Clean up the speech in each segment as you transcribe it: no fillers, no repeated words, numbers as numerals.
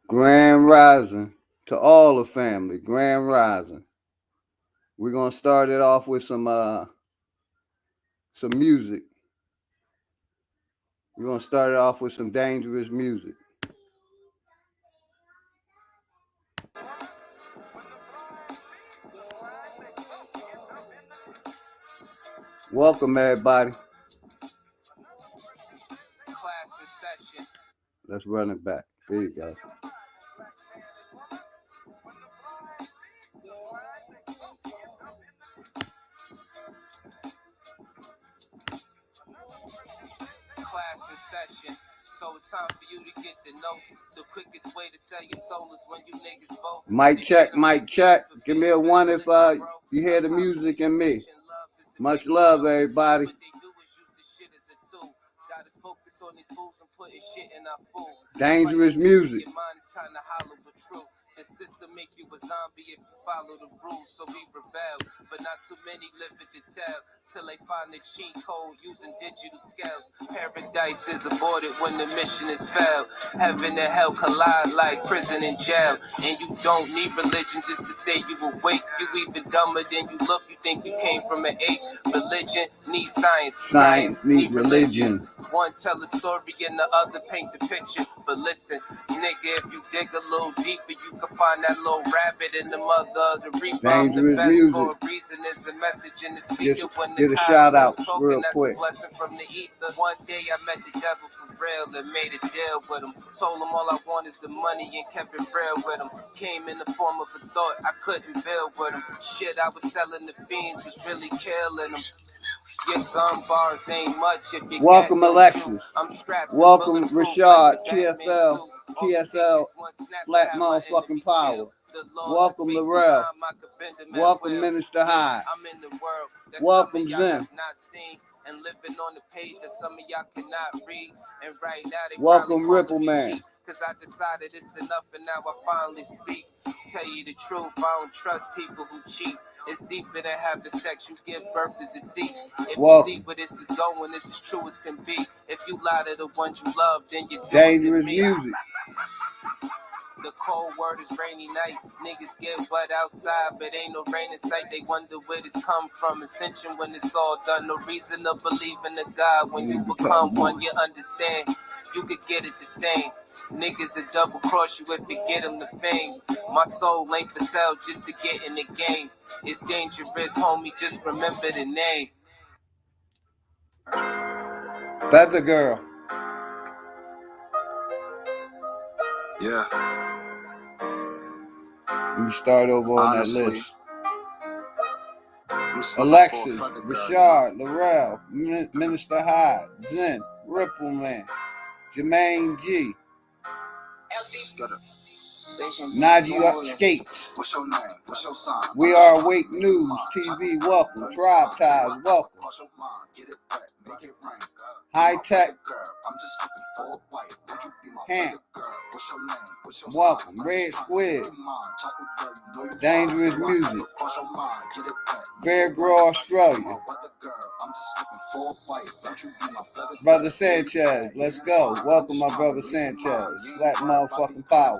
Grand Rising to all the family. Grand Rising. We're gonna start it off with some music. We're gonna start it off with some dangerous music. Welcome everybody. Let's run it back. There you go. Class in session. So it's time for you to get the notes. The quickest way to sell your soul is when you niggas vote. Mic check, mic check. Give me a one if you hear the music and me. Much love, everybody. Focus on these fools and putting shit in our food. Dangerous music. Your mind is kind of hollow but true. The system make you a zombie if you follow the rules, so we rebel. But not too many live it to tell, till they find the cheat code using digital scales. Paradise is aborted when the mission is failed. Heaven and hell collide like prison and jail. And you don't need religion just to say you awake. You even dumber than you look, you think you came from an ape. Religion needs science. Science need religion. One tell a story and the other paint the picture. But listen, nigga, if you dig a little deeper, you can find that little rabbit in the mother of the reaper. Dangerous The best music. for a reason is a message in the speaker. Just when the get a shout out talking, real that's quick. A blessing from the ether. One day I met the devil for real and made a deal with him. Told him all I want is the money and kept it real with him. Came in the form of a thought I couldn't build with him. Shit I was selling the fiends was really killing them. Your gun bars ain't much if you Welcome Alexis. Welcome Rashad, TFL, PSL, Flat Motherfucking Power. Welcome Laurel. Welcome Minister Hyde. Welcome Zen. And living on the page that some of y'all cannot read. And right now they welcome Ripple Man. Cause I decided it's enough and now I finally speak. Tell you the truth, I don't trust people who cheat. It's deeper than having sex, you give birth to deceit. If you see where this is going, this is true as can be. If you lie to the ones you love, then you're dangerous music. The cold word is rainy night. Niggas get wet outside, but ain't no rain in sight. They wonder where this come from. Ascension when it's all done. No reason to believe in a God. When you become one, you understand. You could get it the same. Niggas will double cross you if you get them the fame. My soul ain't for sale just to get in the game. It's dangerous, homie, just remember the name. Feather Girl. Yeah. Let me start over on that list. Alexis, Rashard, Laurel, Minister Hyde, Zen, Ripple Man, Jermaine G, Nadia Skates. What's your name? What's your sign? We Are Awake News TV. Welcome. Tribe Ties. Welcome. High Tech. Hamp. Welcome. Red Squid. Dangerous Music. Fairgrow, Australia. Brother Sanchez, let's go. Welcome, my brother Sanchez. Flat motherfucking power.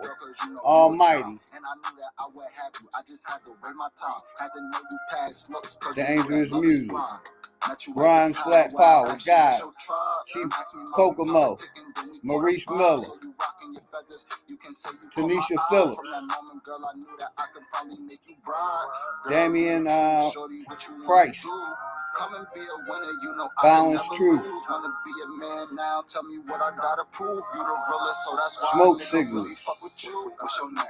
Almighty. Dangerous Music. Ron's Flat Power. God. Chief Kokomo. Maurice Miller. Tanisha Phillips. Damian Price. Balance Truth. Smoke Signals.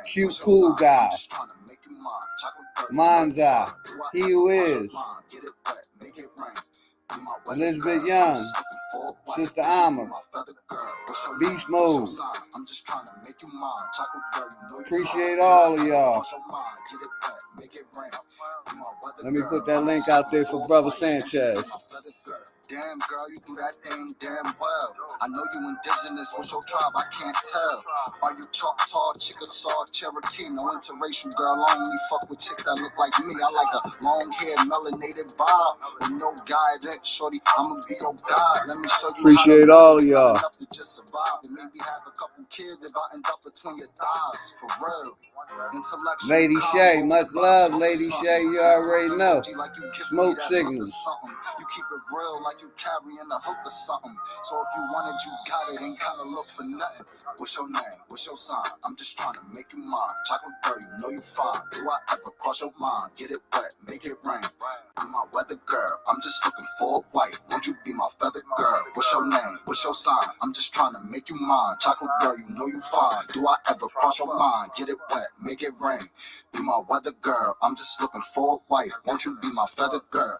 Cute Cool Guy. Mind's Eye. He Who Is. Elizabeth Young. Sister Alma. Beast Mode. Appreciate all of y'all. Let me put that link out there for Brother Sanchez. Damn girl, you do that thing damn well. I know you indigenous, what's your tribe? I can't tell. Are you Choctaw, Chickasaw, Cherokee? No interracial, girl. I only fuck with chicks that look like me. I like a long-haired, melanated vibe with no guidance, shorty. I'ma be your guide. Let me show you. Appreciate all of y'all. Enough to just survive and maybe have a couple kids if I end up between your thighs. For real. Lady Shay, much love, Lady Shay. You already know. Smoke signals. You keep it real like you carrying a hook or something. So if you want it, you got it. Ain't kinda look for nothing. What's your name? What's your sign? I'm just trying to make you mine. Chocolate girl, you know you fine. Do I ever cross your mind? Get it wet, make it rain. Be my weather girl. I'm just looking for a wife. Won't you be my feather girl? What's your name? What's your sign? I'm just trying to make you mine. Chocolate girl, you know you fine. Do I ever cross your mind? Get it wet, make it rain. Be my weather girl. I'm just looking for a wife. Won't you be my feather girl?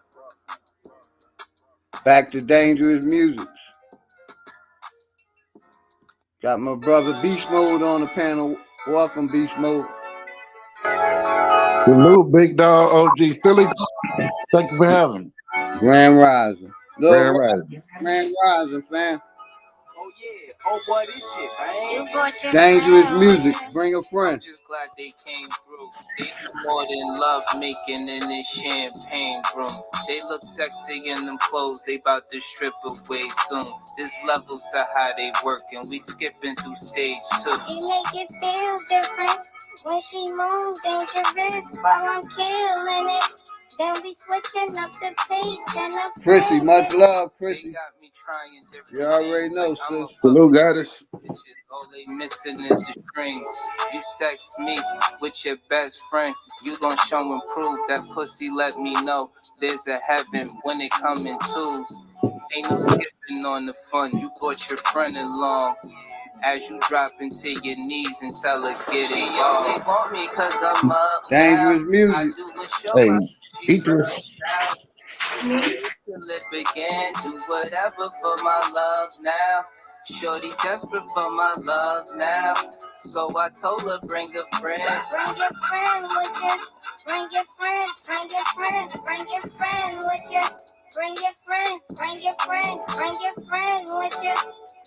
Back to dangerous music. Got my brother Beast Mode on the panel. Welcome, Beast Mode. Salute, big dog, OG Philly. Thank you for having me. Grand Rising. Grand Rising. Grand Rising, fam. Oh yeah. Oh boy, this shit, man. Dangerous music. Bring a friend. I'm just glad they came through. They do more than love making in this champagne room. They look sexy in them clothes. They about to strip away soon. There's levels to how they work, and we skipping through stage 2. She make it feel different when she moves dangerous while I'm killing it. Then we switching up the pace and the Chrissy, much love, Chrissy. They got me trying different You already things, know, like I'm a sis. Salute, goddess. bitches. All they missing is the strings. You sex me with your best friend. You gon' show and prove that pussy let me know there's a heaven when it come in twos. Ain't no skipping on the fun. You brought your friend along. As you drop into your knees and tell her get it on. They want me cause I'm up. Dangerous music. I do a show. Hey, eat this. Live again, do whatever for my love now. Shorty desperate for my love now. So I told her bring a friend. Bring your friend with you. Bring your friend, bring your friend, bring your friend with you. Bring your friend, bring your friend, bring your friend with you.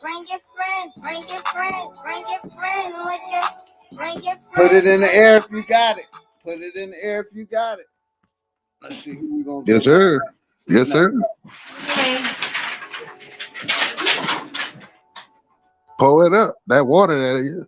Bring your friend, bring your friend, bring your friend with you. Bring your friend. Put it in the air if you got it. Put it in the air if you got it. Let's see who we gonna go. Yes, sir. Yes, sir. Pull it up. That water that is.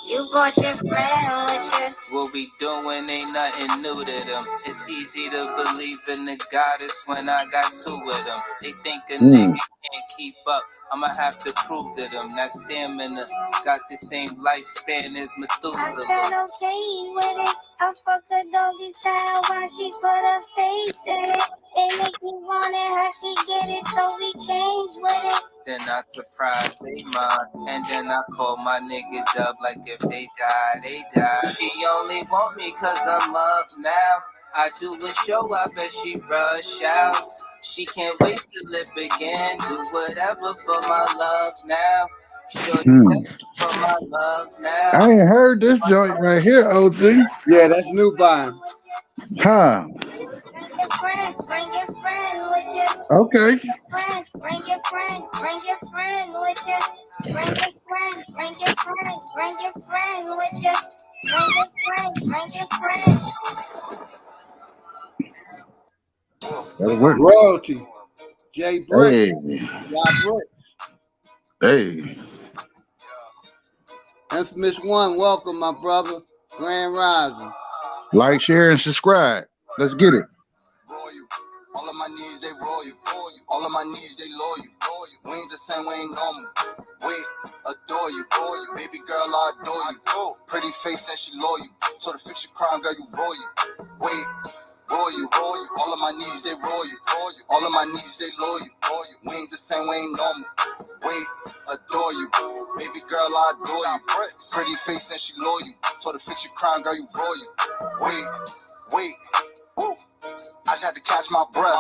You brought your friend with you. What we doing ain't nothing new to them. It's easy to believe in the goddess when I got two of them. They think a nigga can't keep up. I'ma have to prove to them that stamina got the same lifespan as I Methuselah. said okay with it. I fuck a doggy style while she put her face in it. They make me want it, how she get it, so we change with it. Then I surprise they mine, and then I call my nigga Dub like if they die, they die. She only want me cause I'm up now. I do a show, I bet she rush out. She can't wait to live again, do whatever for my love now. Shorty desperate for my love now. I ain't heard this joint right here, OG. Yeah, that's new buying. Huh. Bring your friend with you. Okay. Bring your friend with you. Bring your friend with you. Bring your friend. That'll work. Royalty. Jay Brick. Hey. Y'all Brick. Hey. Infamous One, welcome, my brother. Grand Rising. Like, share, and subscribe. Let's get it. Royal. All of my needs, they royal. All of my needs, they loyal. We ain't the same, we ain't normal. Wait, adore you. Baby girl, I adore you. Pretty face and she loyal. So to fix your crime, girl, you royal. Wait, royal. All of my needs, they royal. All of my needs, they loyal. We ain't the same, we ain't normal. Wait, adore you. Baby girl, I adore you. Pretty face and she loyal. So to fix your crime, girl, you royal. Wait. Woo. I just had to catch my breath.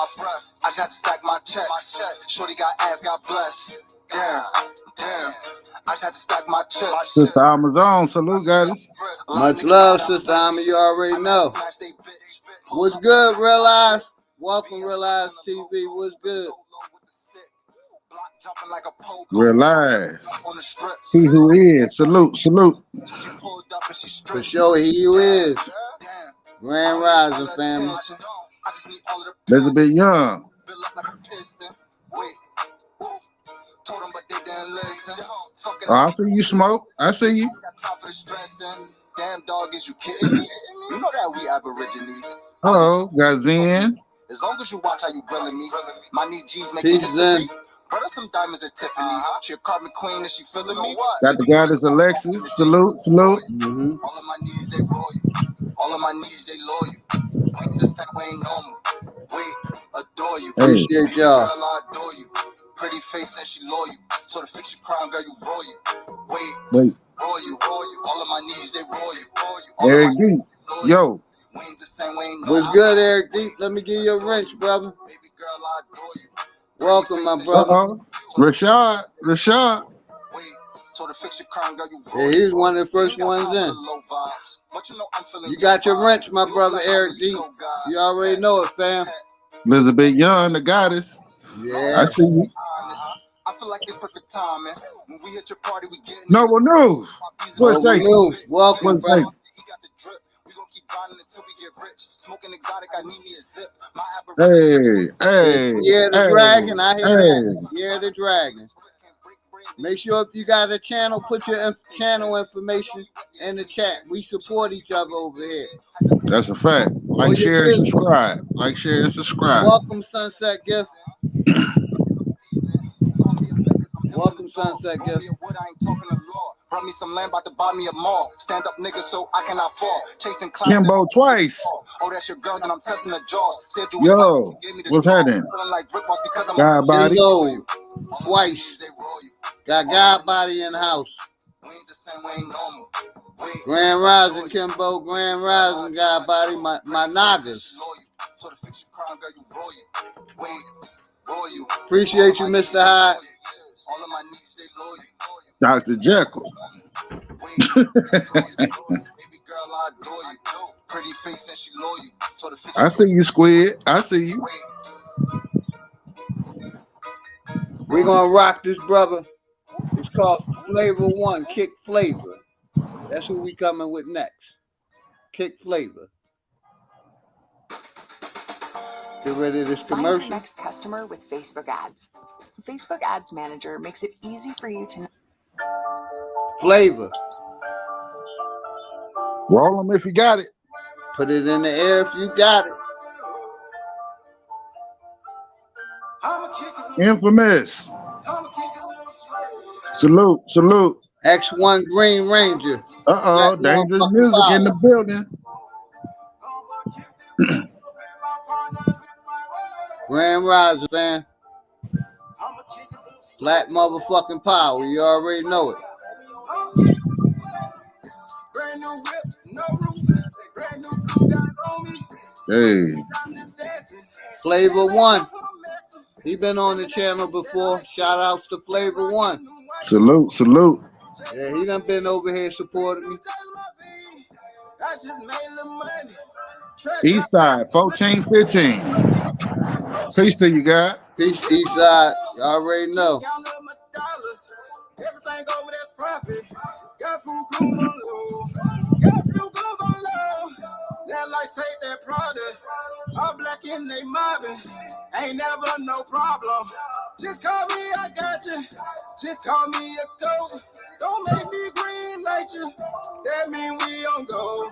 I just had to stack my checks. Shorty got ass, God bless. Damn. I just had to stack my checks. Sister Amazon, salute, guys. Much love, Sister Ami, you already know. What's good, Realize? Welcome, Realize TV. What's good? Realize. He who is. Salute, salute. For sure, he who is. Grand Rising family. Elizabeth Young. Oh, I see you, Smoke. I see you. Damn dog, is you kidding me? You know that we aborigines. Oh, got Zen. As long as you watch how you grilling me, my new G's making history. Brother, some diamonds at Tiffany's. She a carbon queen and she feeling me. Got the goddess Alexis. Salute, salute. Mm-hmm. All of my knees, they roll you. All of my knees, they loyal you. Wait, this time we ain't normal. Wait, adore you. Appreciate y'all. Girl, I adore you. Pretty face and she loyal. So to fix your crime, girl, you roll you. Wait. Roll you. All of my knees, they roll you. Eric D. Yo. What's good, Eric D? Let me give you a wrench, brother. Baby girl, I adore you. Welcome, my brother. Rashad. Yeah, he's one of the first ones in. You got your wrench, my brother, Eric D. You already know it, fam. Elizabeth Young, the goddess. Yeah. I see you. I feel like it's perfect time, man. When we hit your party, we get Noble News. What's that? Welcome, brother. We gonna keep grinding until we get rich. Smoking exotic, I need me a zip. Hey. Yeah, the dragon. I hear that. Yeah, the dragon. Make sure if you got a channel, put your channel information in the chat. We support each other over here. That's a fact. Like, share, and subscribe. Like, share, and subscribe. Welcome, Sunset Gift. Welcome, Sunset Gift. Brought me some land, about to buy me a mall. Stand up, nigga, so I cannot fall. Chasing cloud. Kimbo twice. Oh, that's your girl, then I'm testing the jaws. Said you yo, what's happening? God body. Twice. Got God body in the house. Grand Rising, Kimbo. Grand Rising, God body. My Nagas. Appreciate you, Mr. Hyde. Dr. Jekyll. I see you, Squid. I see you. We're going to rock this, brother. It's called Flavor One, Kick Flavor. That's who we coming with next. Kick Flavor. Get rid of this commercial. Find your next customer with Facebook ads. Facebook Ads Manager makes it easy for you to... Flavor. Roll them if you got it. Put it in the air if you got it. Infamous. Salute, salute. X1 Green Ranger. Uh-oh, dangerous music in the building. Grand Rising, fan. Black motherfucking power. You already know it. Hey. Flavor One. He been on the channel before. Shout outs to Flavor One. Salute, salute. Yeah, he done been over here supporting me. East side, 1415. Peace to you, guys. Peace, East side. You already know. Everything over that's profit. Got food cruise on low. Got few goes on low. That like take that product. All black in they mobbing. Ain't never no problem. Just call me, I got you. Just call me a goat. Don't make me green like you. That mean we on go.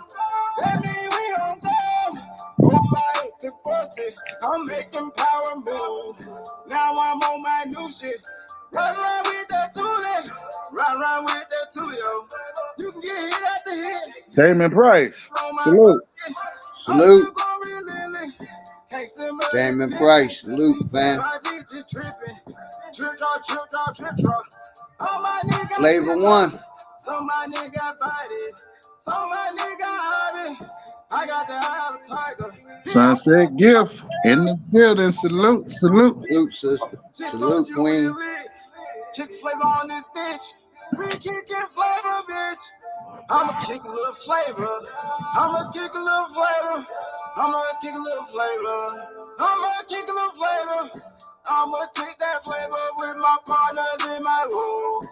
That mean we on go. Oh my, the busted. I'm making power move. Now I'm on my new shit. Run with that toolie. Run with that tulio. You can get hit at the hit. Damon Price. Salute. Salute. Damon Price. Salute, fam. Flavor One. So my nigga body. So my nigga hobby. I got the eye of a tiger. Sunset Gift in the building. Salute, salute. Salute, sister. Salute, queen. Kick flavor on this bitch. We kicking flavor, bitch. I'ma kick a little flavor. I'ma kick a little flavor. I'ma kick a little flavor. I'ma kick a little flavor. I'ma kick that flavor with my partners in my room.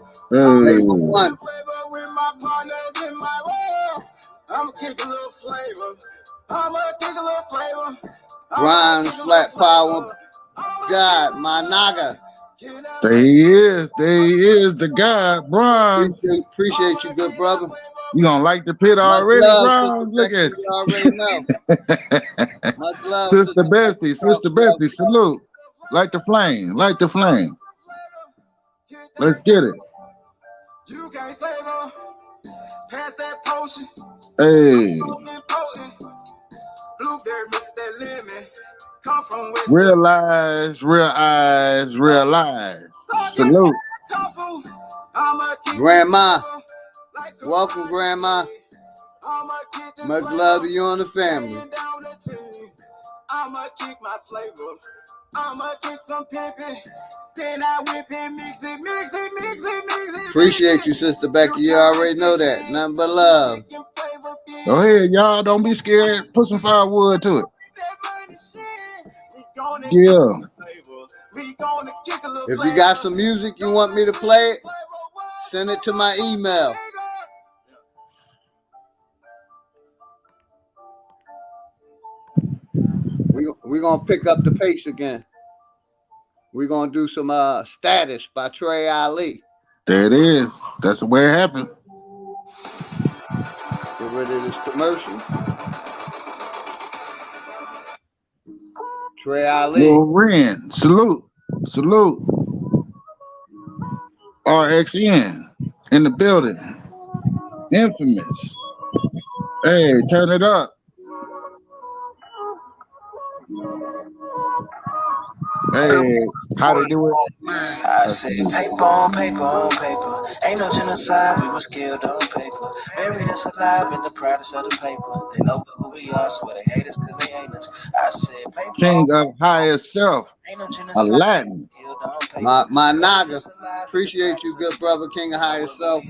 One. Flavor with my partners in my room. I'ma kick a little flavor. I'ma kick a little flavor. Grind, flat power. God, my naga. There he is. There he is, the guy, Bronze. Appreciate you, good brother. You gonna like the pit Much already, love, Bronze? Look Sister at Becky, you already know. you. Much love, Sister Bessie, Becky. Sister Bessie, salute. Light the flame, light the flame. Let's get it. You can't save her. Pass that potion. Hey, Blueberry mix that lemon. Come from West. realize, realize, realize. Salute. Grandma. Welcome, Grandma. Much love to you and the family. I'ma kick my flavor. I'ma kick some pimpin'. Then I whip it, mix it, mix it, mix it, mix it. Appreciate you, Sister Becky. You already know that. Nothing but love. Go ahead, y'all. Don't be scared. Put some firewood to it. Yeah. If you got some music you want me to play it, send it to my email. We're going to pick up the pace again. We're going to do some Status by Trey Ali. There it is. That's where it happened. Get rid of this commercial. Trey Ali. Lil Ren. Salute. Salute. RXN in the building. Infamous. Hey, turn it up. Hey, how they do it? I said paper on paper on paper. Ain't no genocide, we was killed on paper. Buried us alive in the proudest of the paper. They know who we are, so they hate us cause they ain't us. I said paper King on of highest self. ain't no genocide. Aladdin. Killed on paper. My naga. Appreciate you, good brother, King of Higher Self.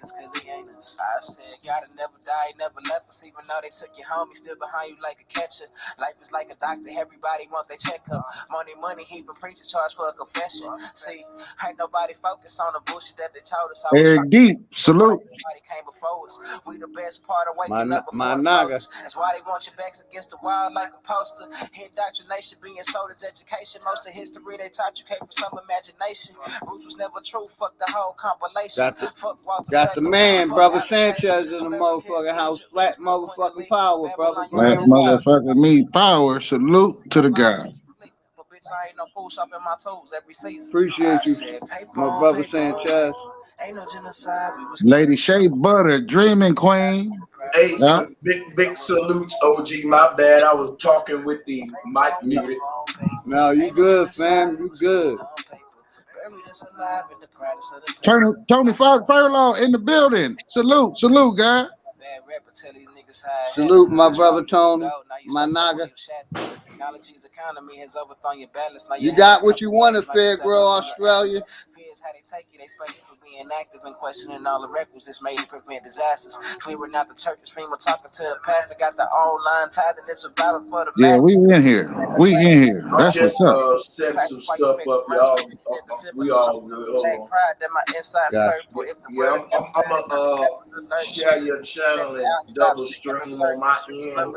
I said, gotta never die, never left us, even though they took you home, he's still behind you like a catcher. Life is like a doctor, everybody want their checkup. Money, he been preaching, charge for a confession. See, ain't nobody focused on the bullshit that they told us. Eric Deep, salute. Nobody came before us. We the best part of waking up before my the naga. focus. That's why they want your backs against the wall like a poster. Indoctrination being sold as education. Most of history they taught you came from some imagination. Roots was never true, fuck the whole compilation. Got the man, brother Sanchez in the motherfucking house. Flat motherfucking power, brother. Black motherfucker me power. Salute to the guy. I ain't no fool shopping my toes every season. Appreciate you, my brother Sanchez. Ain't no genocide. Lady Shea Butter, Dreaming Queen. Hey, so big salutes, OG. My bad. I was talking with the mic muted. No, you good, fam. You good. Tony Furlough in the building. Salute, salute, guy. Salute, my brother Tony, my naga. You got what you wanted, Fair Grow Australia. How they take you, they expect you for being active and questioning all the requisites made to prevent disasters. Clearing out the Turkish FEMA, talking to the pastor, got the online tithing, this was valid for the yeah, we in here. We in here. That's just what's up. set some stuff up, y'all. We all good. Hold on. Yeah, I'm gonna share your channel and double stream on my end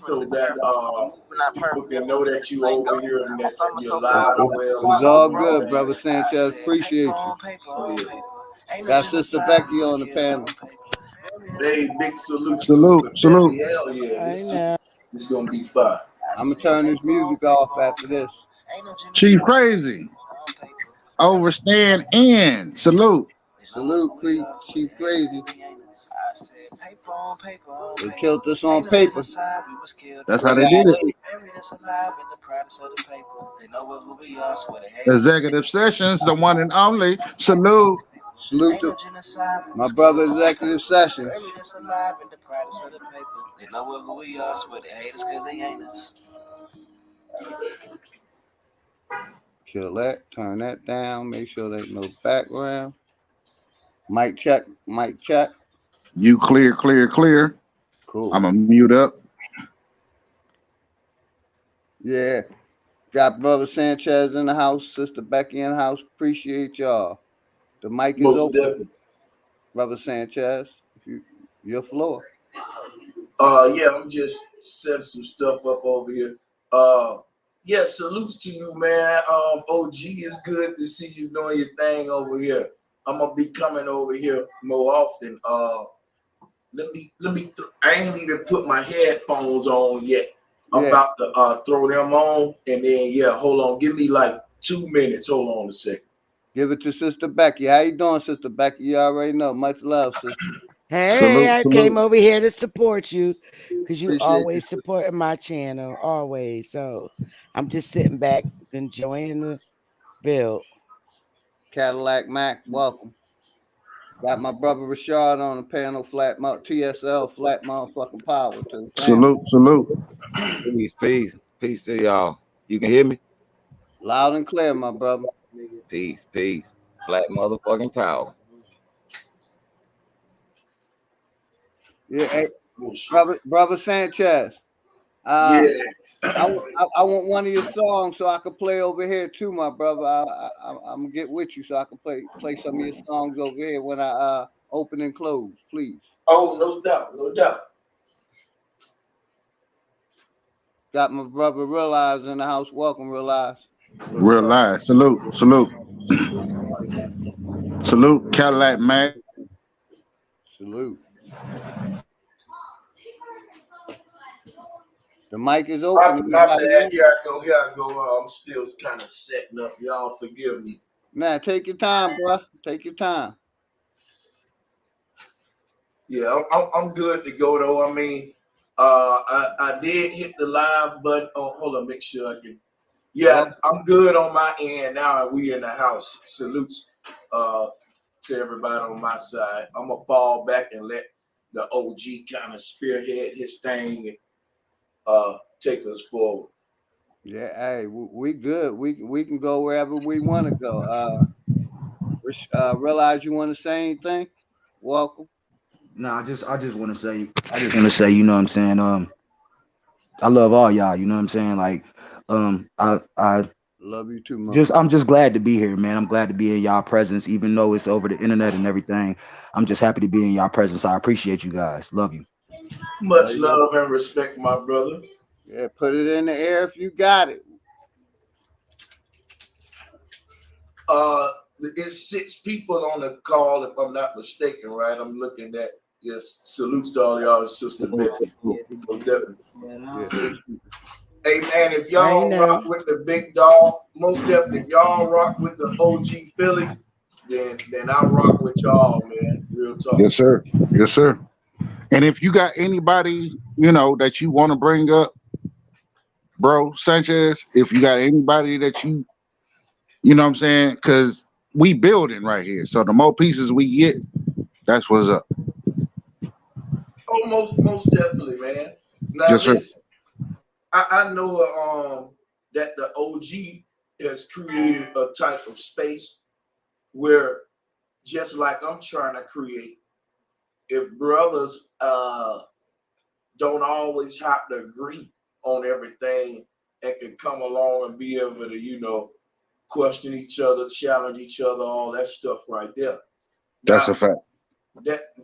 so that people can know that you over here and that you're live and well. It's all good, brother Sanchez. Appreciate you. Got Sister Becky on the panel. Hey, big salute. Salute, salute. Hell yeah, it's gonna be fun. I'm gonna turn this music off after this. Chief Crazy. Overstand in. Salute. Salute, Chief Crazy. They killed us on paper. That's how they did it. Executive Sessions, the one and only. Salute. Salute to my brother, Executive Session. They know who we are, so they hate us because they ain't us. Kill that. Turn that down. Make sure there's no background. Mic check. Mic check. You clear, clear, clear. Cool. I'm going to mute up. Yeah. Got brother Sanchez in the house, sister Becky in the house. Appreciate y'all. The mic is Most open, definitely. brother Sanchez. If your floor. Yeah, I'm just setting some stuff up over here. Yeah, salutes to you, man. OG, it's good to see you doing your thing over here. I'm gonna be coming over here more often. I ain't even put my headphones on yet. I'm Yeah. about to throw them on, and then hold on, give me like 2 minutes. Hold on a second. Give it to Sister Becky. How you doing, Sister Becky? You already know. Much love, sister. Hey, Salute, I came salute. over here to support you because you Appreciate you, always supporting my channel, always. So I'm just sitting back enjoying the build. Cadillac Mac. Welcome. Got my brother Rashard on the panel. TSL, flat motherfucking power to the family. Salute, salute. Peace to y'all. You can hear me? Loud and clear, my brother. Peace. Flat motherfucking power. Yeah, hey, Bullshit. brother Sanchez. Yeah. I want one of your songs so I can play over here too, my brother. I'm gonna get with you so I can play some of your songs over here when I open and close, please. Oh, no doubt, no doubt. Got my brother Realize in the house. Welcome, Realize. Real live. Salute, salute. Salute, Cadillac Mac. Salute. The mic is My open. bad. Anybody? Here I go. I'm still kind of setting up. Y'all forgive me. Man, take your time, bro. Take your time. Yeah, I'm good to go though. I mean, I did hit the live button. Oh, hold on, make sure I can. Yeah, Welcome. I'm good on my end now. We in the house. Salutes to everybody on my side. I'm gonna fall back and let the OG kind of spearhead his thing and take us forward. Yeah, hey, we good. We can go wherever we want to go. Realize you want to say anything? Welcome. No, I just want to say, you know what I'm saying? I love all y'all, you know what I'm saying? Like, I Love you too, man. I'm just glad to be here, man. I'm glad to be in y'all presence, even though it's over the internet and everything. I'm just happy to be in y'all presence. I appreciate you guys. Love you. Much love and respect, my brother. Yeah, put it in the air if you got it. It's 6 people on the call, if I'm not mistaken, right? I'm looking at yes. Salutes to all y'all, sister Betsy. So definitely. Yeah, 6 people. Hey man, if I y'all know. rock with the big dog, most definitely. If y'all rock with the OG Philly, then I rock with y'all, man. Real talk. Yes, sir. Yes, sir. And if you got anybody, that you want to bring up, bro, Sanchez, if you got anybody that you know what I'm saying? Because we building right here. So the more pieces we get, that's what's up. Oh, most definitely, man. Now Yes, sir. listen, I know that the OG has created a type of space where just like I'm trying to create, if brothers don't always have to agree on everything and can come along and be able to, question each other, challenge each other, all that stuff right there. That's Now, a fact.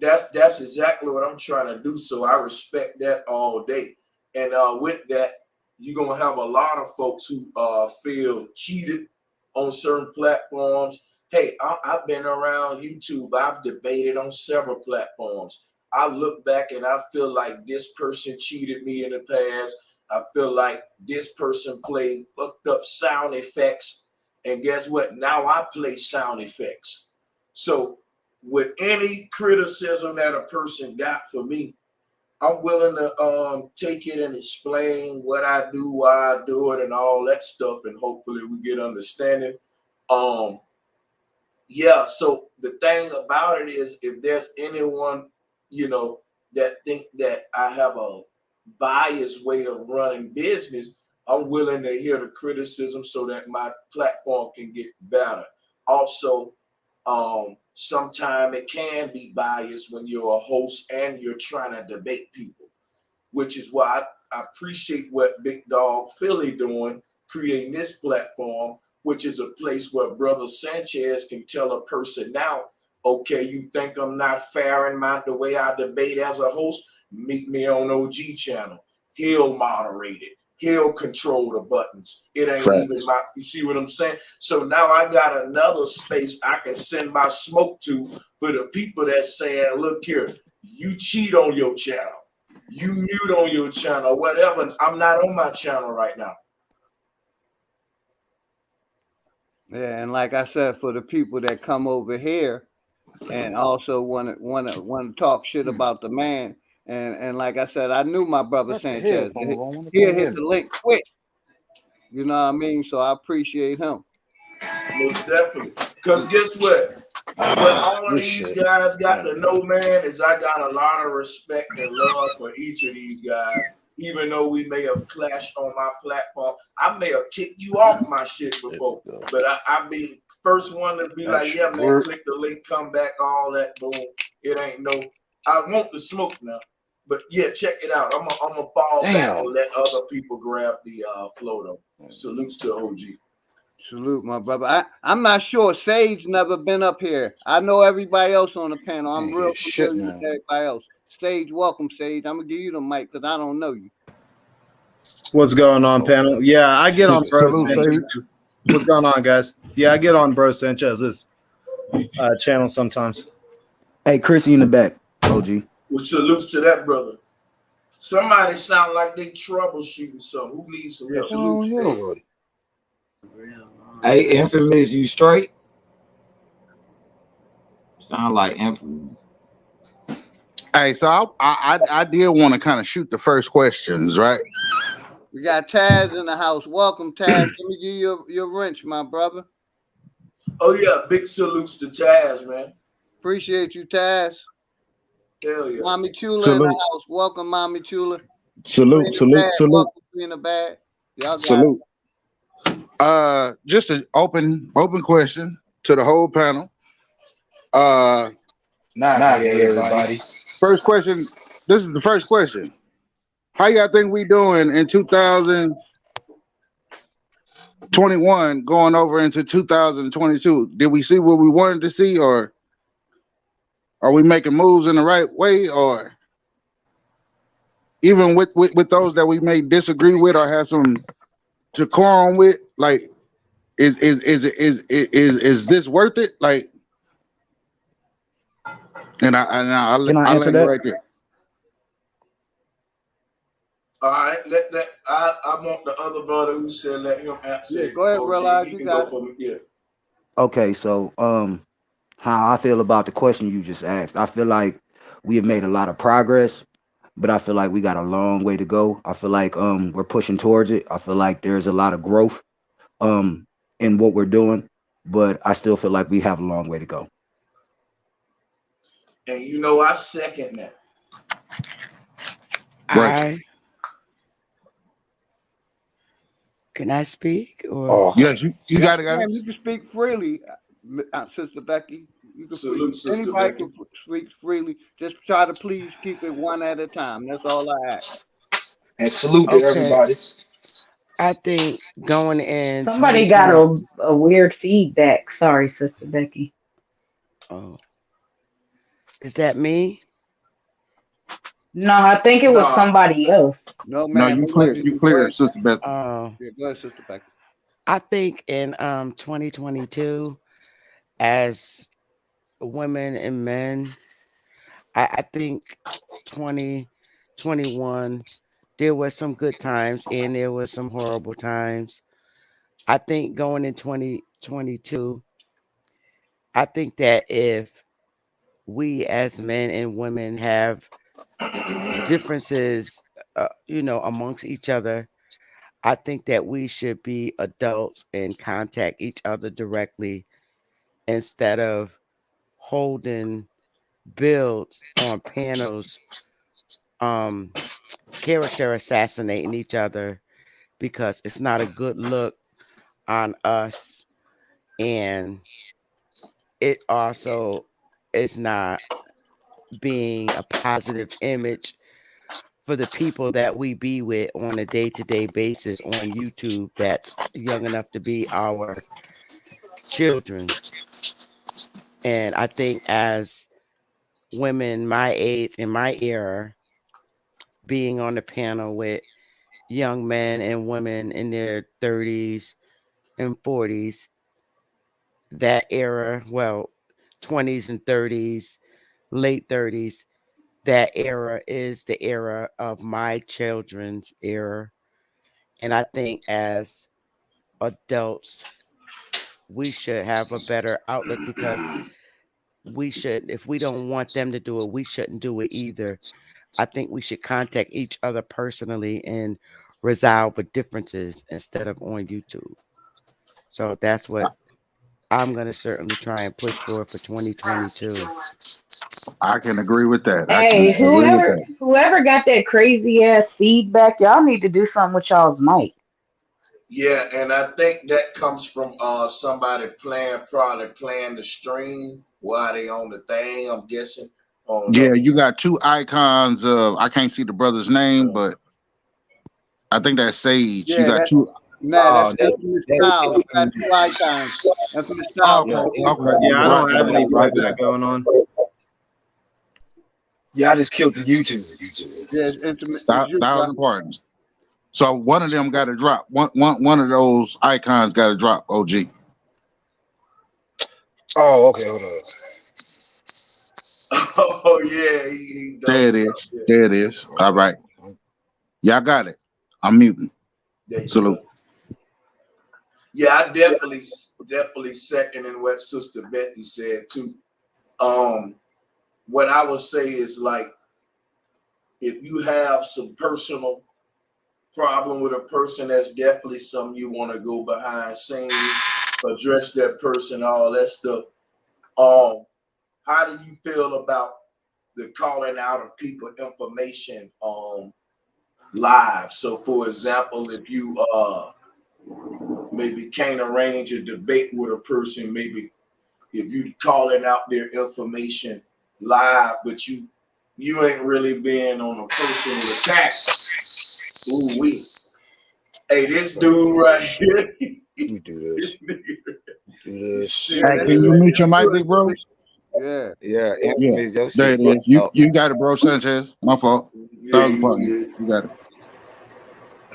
that's exactly what I'm trying to do. So I respect that all day. And with that, you're gonna have a lot of folks who feel cheated on certain platforms. Hey, I've been around YouTube. I've debated on several platforms. I look back and I feel like this person cheated me in the past. I feel like this person played fucked up sound effects. And guess what? Now I play sound effects. So with any criticism that a person got for me, I'm willing to take it and explain what I do, why I do it, and all that stuff, and hopefully we get understanding. Yeah. So the thing about it is, if there's anyone that think that I have a biased way of running business, I'm willing to hear the criticism so that my platform can get better. Also, sometimes it can be biased when you're a host and you're trying to debate people, which is why I appreciate what Big Dog Philly doing, creating this platform, which is a place where Brother Sanchez can tell a person now, okay, you think I'm not fair in the way I debate as a host? Meet me on OG channel. He'll moderate it. He'll control the buttons. It ain't even my, you see what I'm saying? So now I got another space I can send my smoke to for the people that's saying, look here, you cheat on your channel. You mute on your channel, whatever. I'm not on my channel right now. Yeah, and like I said, for the people that come over here and also want to talk shit about the man, and like I said, I knew my brother Sanchez. He'll hit the link quick. You know what I mean? So I appreciate him. Most definitely. Because guess what? What all these guys got to know, man, is I got a lot of respect and love for each of these guys. Even though we may have clashed on my platform, I may have kicked you off my shit before, but I be first one to be like, yeah, man, click the link, come back, all that, boom. It ain't no, I want the smoke now. But yeah, check it out. I'm gonna fall back and let other people grab the flow though. Salutes to OG. Salute, my brother. I'm not sure. Sage never been up here. I know everybody else on the panel. I'm real familiar with everybody else. Sage, welcome, Sage. I'm gonna give you the mic because I don't know you. What's going on, panel? Yeah, I get on Bro Sanchez. What's going on, guys? Yeah, I get on Bro Sanchez's channel sometimes. Hey, Chrissy in the back, OG. Well, salutes to that brother. Somebody sound like they troubleshooting something. Who needs some help? Hey, Infamous, you straight? Sound like Infamous. Hey, so I did want to kind of shoot the first questions, right? We got Taz in the house. Welcome, Taz. Let me give you your wrench, my brother. Oh yeah, big salutes to Taz, man. Appreciate you, Taz. Hell yeah. Mommy Chula in the house. Welcome, Mommy Chula. Salute. Welcome, in the bag. Y'all got salute. Just an open question to the whole panel. Not everybody. First question. This is the first question. How y'all think we doing in 2021 going over into 2022? Did we see what we wanted to see, or are we making moves in the right way, or even with those that we may disagree with or have some decorum with, like is this worth it? Like, I'll answer that right there. All right, I want the other brother who said let him answer. Yeah, go ahead, realize you got it. Yeah. Okay, so how I feel about the question you just asked. I feel like we have made a lot of progress, but I feel like we got a long way to go. I feel like we're pushing towards it. I feel like there's a lot of growth in what we're doing, but I still feel like we have a long way to go. And you know, I second that. Can I speak? Or yes, you got it. You can speak freely, Sister Becky. You can salute, Sister anybody Becky. can speak freely. Just try to please keep it one at a time. That's all I ask. And salute to everybody. I think going in. Somebody got a weird feedback. Sorry, Sister Becky. Oh, is that me? No, I think it was somebody else. No, man. No, you clear, Sister Becky. Yeah, go ahead, Sister Becky. I think in 2022, as women and men, I think 2021, there were some good times and there were some horrible times. I think going in 2022, I think that if we as men and women have differences, amongst each other, I think that we should be adults and contact each other directly instead of holding builds on panels, character assassinating each other, because it's not a good look on us, and it also is not being a positive image for the people that we be with on a day-to-day basis on YouTube that's young enough to be our children. And I think as women my age in my era, being on the panel with young men and women in their 30s and 40s, that era, well, 20s and 30s, late 30s, that era is the era of my children's era. And I think as adults, we should have a better outlook because we should, if we don't want them to do it, we shouldn't do it either. I think we should contact each other personally and resolve the differences instead of on YouTube. So that's what I'm going to certainly try and push for 2022. I can agree with that. I can Hey, agree with whoever that. whoever got that crazy ass feedback, y'all need to do something with y'all's mic. Yeah, and I think that comes from somebody probably playing the stream while they on the thing. I'm guessing. Oh Yeah, no. you got two icons of I can't see the brother's name, but I think that's Sage. You Yeah, got that's two. nah, that's That, infamous that style. He got two definitely, icons. Infamous Oh, style yeah, okay, got two okay, Yeah, I icons. right don't there, have any right playback there. going on. yeah, I just killed the YouTube. Yeah, it's intimate. It's you, bro. Thousand pardons. So one of them got to drop. One of those icons got to drop. OG. Oh, okay, hold on. Oh yeah, he There it doubled up. is. Yeah, There it is. All Okay. right, y'all got it. I'm muting. there you Salute. go. Yeah, I definitely seconding what Sister Betty said too. Um, what I would say is like if you have some personal problem with a person, that's definitely something you want to go behind scenes, address that person, all that stuff. Um, how do you feel about the calling out of people information live? So for example, if you maybe can't arrange a debate with a person, maybe if you calling out their information live, but you ain't really being on a personal attack. Ooh wee. Hey, this dude right here, Let me do this this. nigga, Do he's this. staring Hey, at can the you mute your mic, Good, big bro? yeah. Yeah, Yeah, infamous, your there shit it is. fucked You up. you got it, bro. Sanchez. My fault. yeah, Thousand you pardons. good. You got it.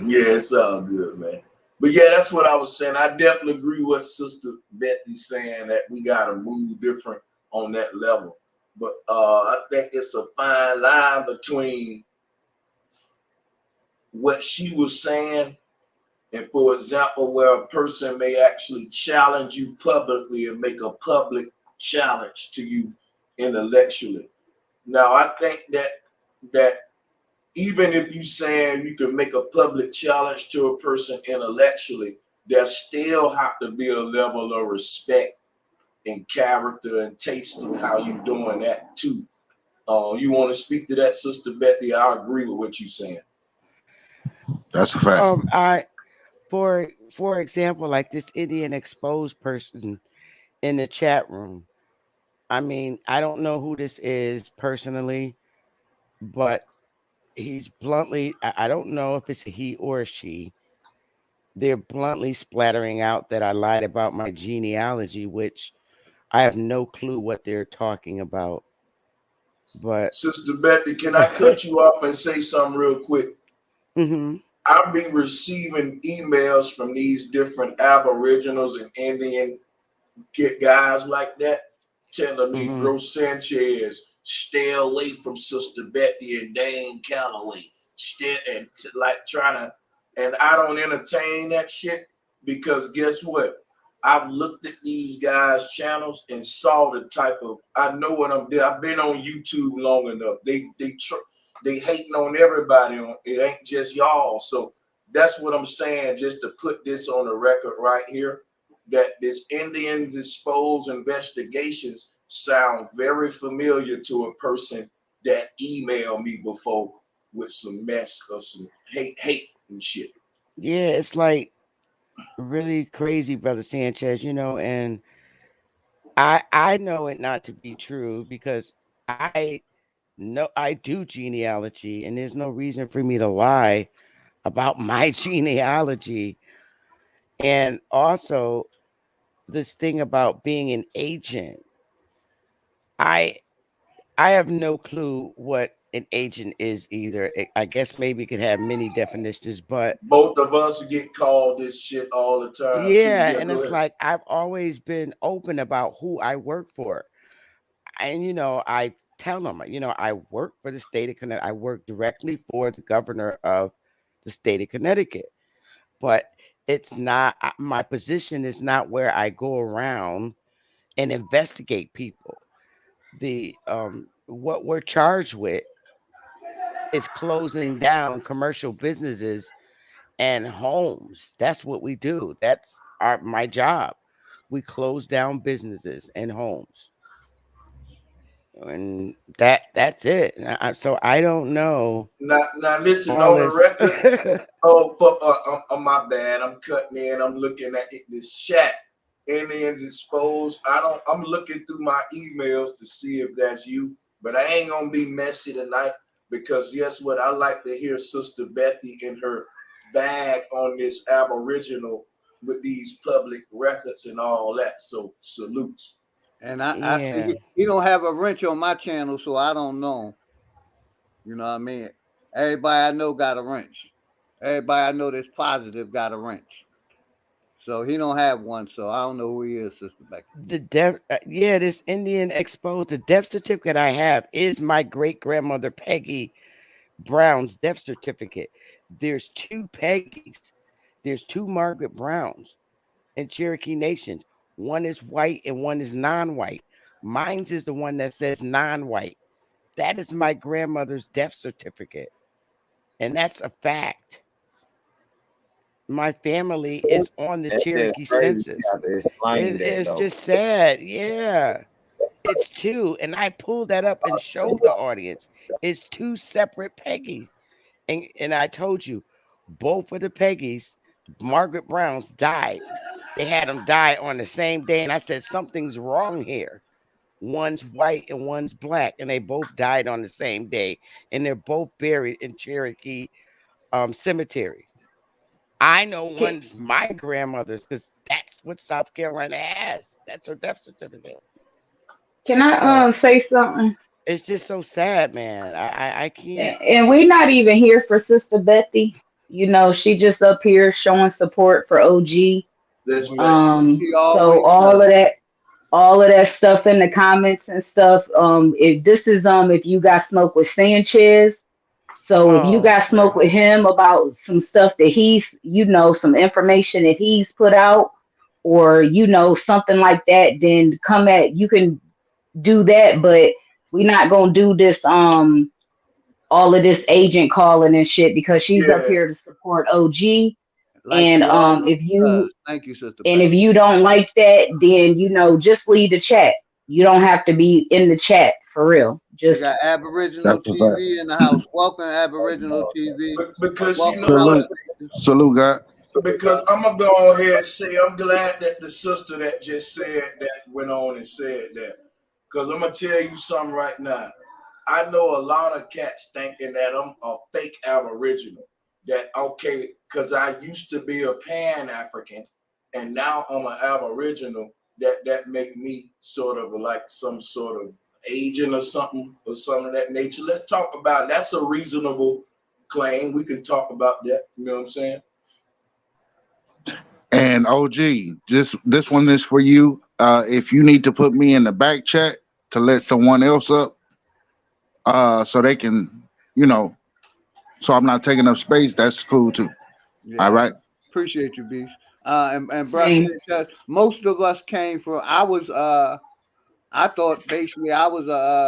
Yeah, it's all good, man. But yeah, that's what I was saying. I definitely agree with Sister Betty saying that we gotta move different on that level. But I think it's a fine line between what she was saying and, for example, where a person may actually challenge you publicly and make a public challenge to you intellectually. Now, I think that even if you saying you can make a public challenge to a person intellectually, there still have to be a level of respect and character and taste in how you doing that too. You want to speak to that, Sister Betty? I agree with what you're saying. That's a fact. I for example, like this Indian exposed person in the chat room. I mean, I don't know who this is personally, but he's bluntly, I don't know if it's a he or a she. They're bluntly splattering out that I lied about my genealogy, which I have no clue what they're talking about. But Sister Betty, can I cut you off and say something real quick? hmm I've been receiving emails from these different Aboriginals and Indian get guys like that telling me, hmm Bro Sanchez, stay away from Sister Betty and Dane Calloway. Stay and like trying to, and I don't entertain that shit because guess what? I've looked at these guys' channels and saw the type of. I know what I'm doing. I've been on YouTube long enough. They hating on everybody. It ain't just y'all. So that's what I'm saying. Just to put this on the record right here, that this Indians exposed investigations sound very familiar to a person that emailed me before with some mess or some hate and shit. yeah, it's like really crazy, brother Sanchez. And I know it not to be true because I No, I do genealogy, and there's no reason for me to lie about my genealogy. And also, this thing about being an agent, I I have no clue what an agent is either. I guess maybe it could have many definitions, but Both of us get called this shit all the time too. yeah, Yeah, and go it's ahead. like I've always been open about who I work for. And I tell them, I work for the state of Connecticut. I work directly for the governor of the state of Connecticut. But it's not my position is not where I go around and investigate people. The what we're charged with is closing down commercial businesses and homes. That's what we do. That's my job. We close down businesses and homes. And that's it. So I don't know Now listen all on the this. record. Oh, my bad. I'm cutting in. I'm looking at this chat. Indians exposed. I'm looking through my emails to see if that's you, but I ain't gonna be messy tonight because guess what? I like to hear Sister Bethy in her bag on this Aboriginal with these public records and all that. So salutes. And I see Yeah. he don't have a wrench on my channel, so I don't know. You know what I mean? Everybody I know got a wrench. Everybody I know that's positive got a wrench. So he don't have one, so I don't know who he is, Sister Becky. This Indian exposed. The death certificate I have is my great grandmother Peggy Brown's death certificate. There's two Peggy's. There's two Margaret Browns in Cherokee Nations. One is white and one is non-white. Mine's is the one that says non-white. That is my grandmother's death certificate. And that's a fact. My family is on the That's just Cherokee crazy. You census. have to explain that It's though. just sad. Yeah. It's two. And I pulled that up and showed the audience. It's two separate Peggies. And I told you, both of the Peggies, Margaret Browns, died. They had them die on the same day. And I said, something's wrong here. One's white and one's black. And they both died on the same day. And they're both buried in Cherokee cemetery. I know Can, one's my grandmother's because that's what South Carolina has. That's her death certificate. can I So say something? it's just so sad, man. I can't. And we not even here for Sister Bethy. You know, she just up here showing support for OG. Let's flex it. He So always does. all of that stuff in the comments and stuff. If this is if you got smoke with Sanchez, so if you Oh, got okay. smoke with him about some stuff that he's, some information that he's put out, or something like that, then you can do that. But we're not gonna do this all of this agent calling and shit because she's up Yeah. here to support OG. Like And she always if you does. Thank you, Sister and if Becky. you don't like that, then just leave the chat. You don't have to be in the chat for real. We Just got Aboriginal That's a fact. TV in the house. Welcome, Aboriginal TV. Because you Welcome, know Salute, what? Conversation. salute, God. Because I'm gonna go ahead and say I'm glad that the sister that just said that went on and said that. Because I'm gonna tell you something right now. I know a lot of cats thinking that I'm a fake Aboriginal. That okay, because I used to be a Pan African, and now I'm an Aboriginal. That make me sort of like some sort of agent or something of that nature. Let's talk about it. That's a reasonable claim. We can talk about that. You know what I'm saying? And OG, this one is for you. If you need to put me in the back chat to let someone else up, so they can, you know, so I'm not taking up space, that's cool too. All Yeah, right. appreciate you, Beast. And Bruh same. Sanchez, most of us came from. I thought basically I was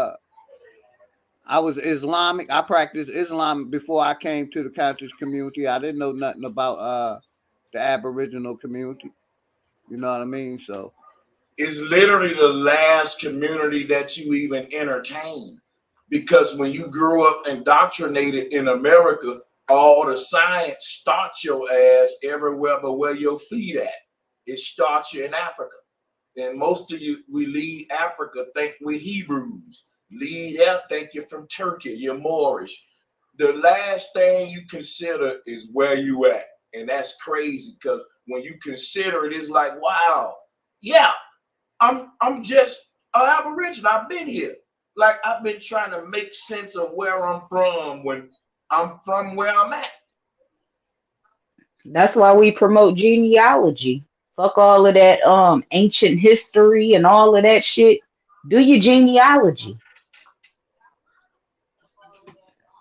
Islamic. I practiced Islam before I came to the conscious community. I didn't know nothing about the Aboriginal community. You know what I mean? So Is literally the last community that you even entertain. Because when you grew up indoctrinated in America, all the science starts your ass everywhere but where your feet at. It starts you in Africa. And most of you, we leave Africa, think we're Hebrews. Leave there, think you're from Turkey, you're Moorish. The last thing you consider is where you at. And that's crazy because when you consider it, it's like, wow, yeah, I'm just an Aboriginal. I've been here. Like I've been trying to make sense of where I'm from when I'm from where I'm at. That's why we promote genealogy. Fuck all of that ancient history and all of that shit. Do your genealogy.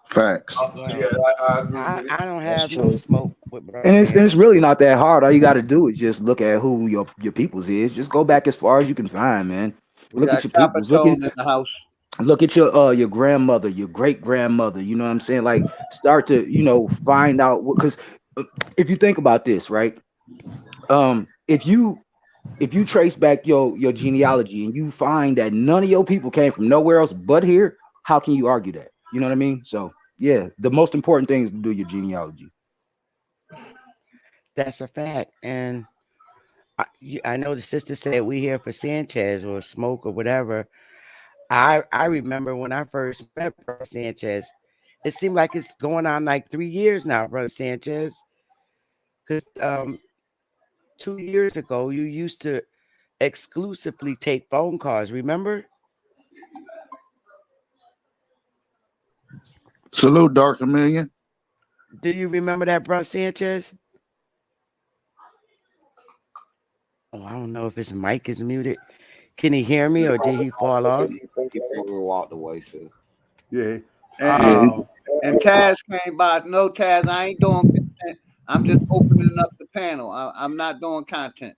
Facts. Yeah, Well, I agree with it. I don't That's have no true. smoke with Brother And it's Sanchez. really not that hard. All you got to do is just look at who your peoples is. Just go back as far as you can find, man. We Look at got your Chopper peoples. Tone in the house. Look at your grandmother, your great grandmother. You know what I'm saying? Like start to find out because if you think about this, right? If you trace back your genealogy and you find that none of your people came from nowhere else but here, how can you argue that? You know what I mean? So yeah, the most important thing is to do your genealogy. That's a fact. And I know the sister said we here for Sanchez or smoke or whatever. I remember when I first met Brother Sanchez, it seemed like it's going on like 3 years now, Brother Sanchez. Because 2 years ago, you used to exclusively take phone calls. Remember? Salute, Dark Chameleon. Do you remember that, Brother Sanchez? Oh, I don't know if his mic is muted. Can he hear me or did he fall off? He probably walked away, sis. Yeah. Yeah, And, Oh, and Taz came by. No, Taz, I ain't doing content. I'm just opening up the panel. I'm not doing content.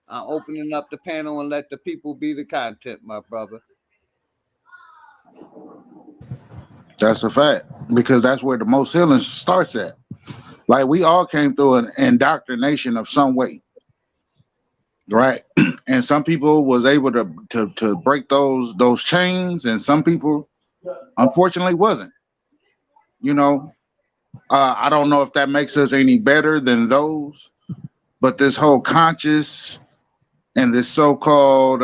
I'm opening up the panel and let the people be the content, my brother. that's a fact because that's where the most healing starts at. Like we all came through an indoctrination of some way, right? And some people was able to break those chains, and some people unfortunately wasn't. You know, I don't know if that makes us any better than those, but this whole conscious and this so-called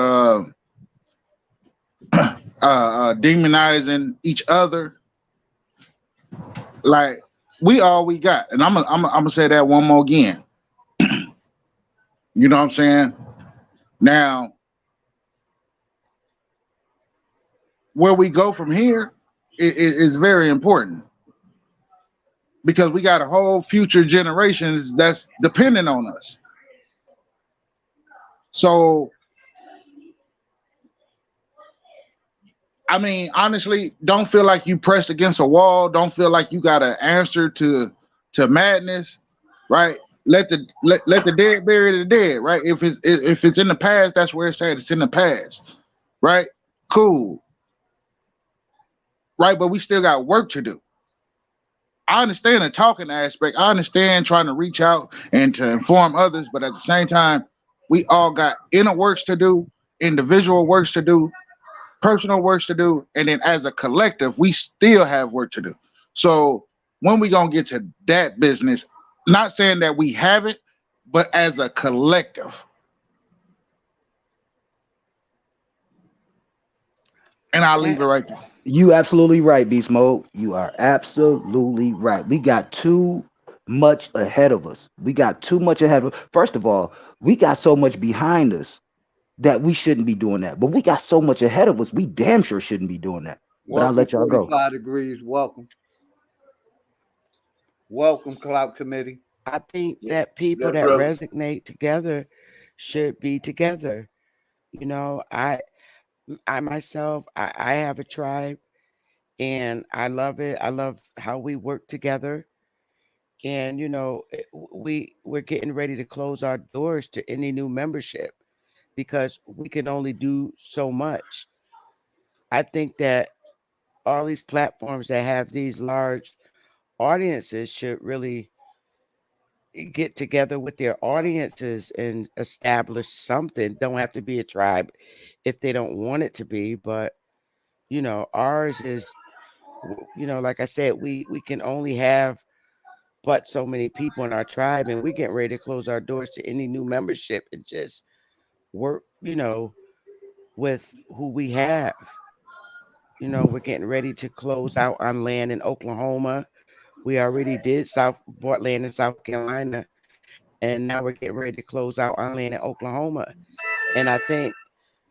demonizing each other, like we all we got. And I'm gonna say that one more again. You know what I'm saying? Now, where we go from here is very important because we got a whole future generations that's dependent on us. So, I mean, honestly, don't feel like you pressed against a wall. Don't feel like you got an answer to madness, right? Let the dead bury the dead, right? If it's in the past, that's where it's at. It's in the past, right? Cool, right? But we still got work to do. I understand the talking aspect. I understand trying to reach out and to inform others, but at the same time, we all got inner works to do, individual works to do, personal works to do, and then as a collective, we still have work to do. So when we gonna get to that business, not saying that we haven't, but as a collective, and I'll leave and it right there. You absolutely right, Beast Mode. You are absolutely right. We got too much ahead of us. We got too much ahead of us. First of all, we got so much behind us that we shouldn't be doing that. But we got so much ahead of us, we damn sure shouldn't be doing that. But I'll Welcome, let y'all go. 45 degrees. Welcome. Welcome, Cloud Committee. I think Yeah, that people that that brother. resonate together should be together. You know, I myself, I have a tribe and I love it. I love how we work together. And we're getting ready to close our doors to any new membership because we can only do so much. I think that all these platforms that have these large audiences should really get together with their audiences and establish something. Don't have to be a tribe if they don't want it to be, but ours is, like I said, we can only have but so many people in our tribe, and we're getting ready to close our doors to any new membership and just work, with who we have. we're getting ready to close out on land in Oklahoma. We already did bought land in South Carolina, and now we're getting ready to close out on land in Oklahoma. And I think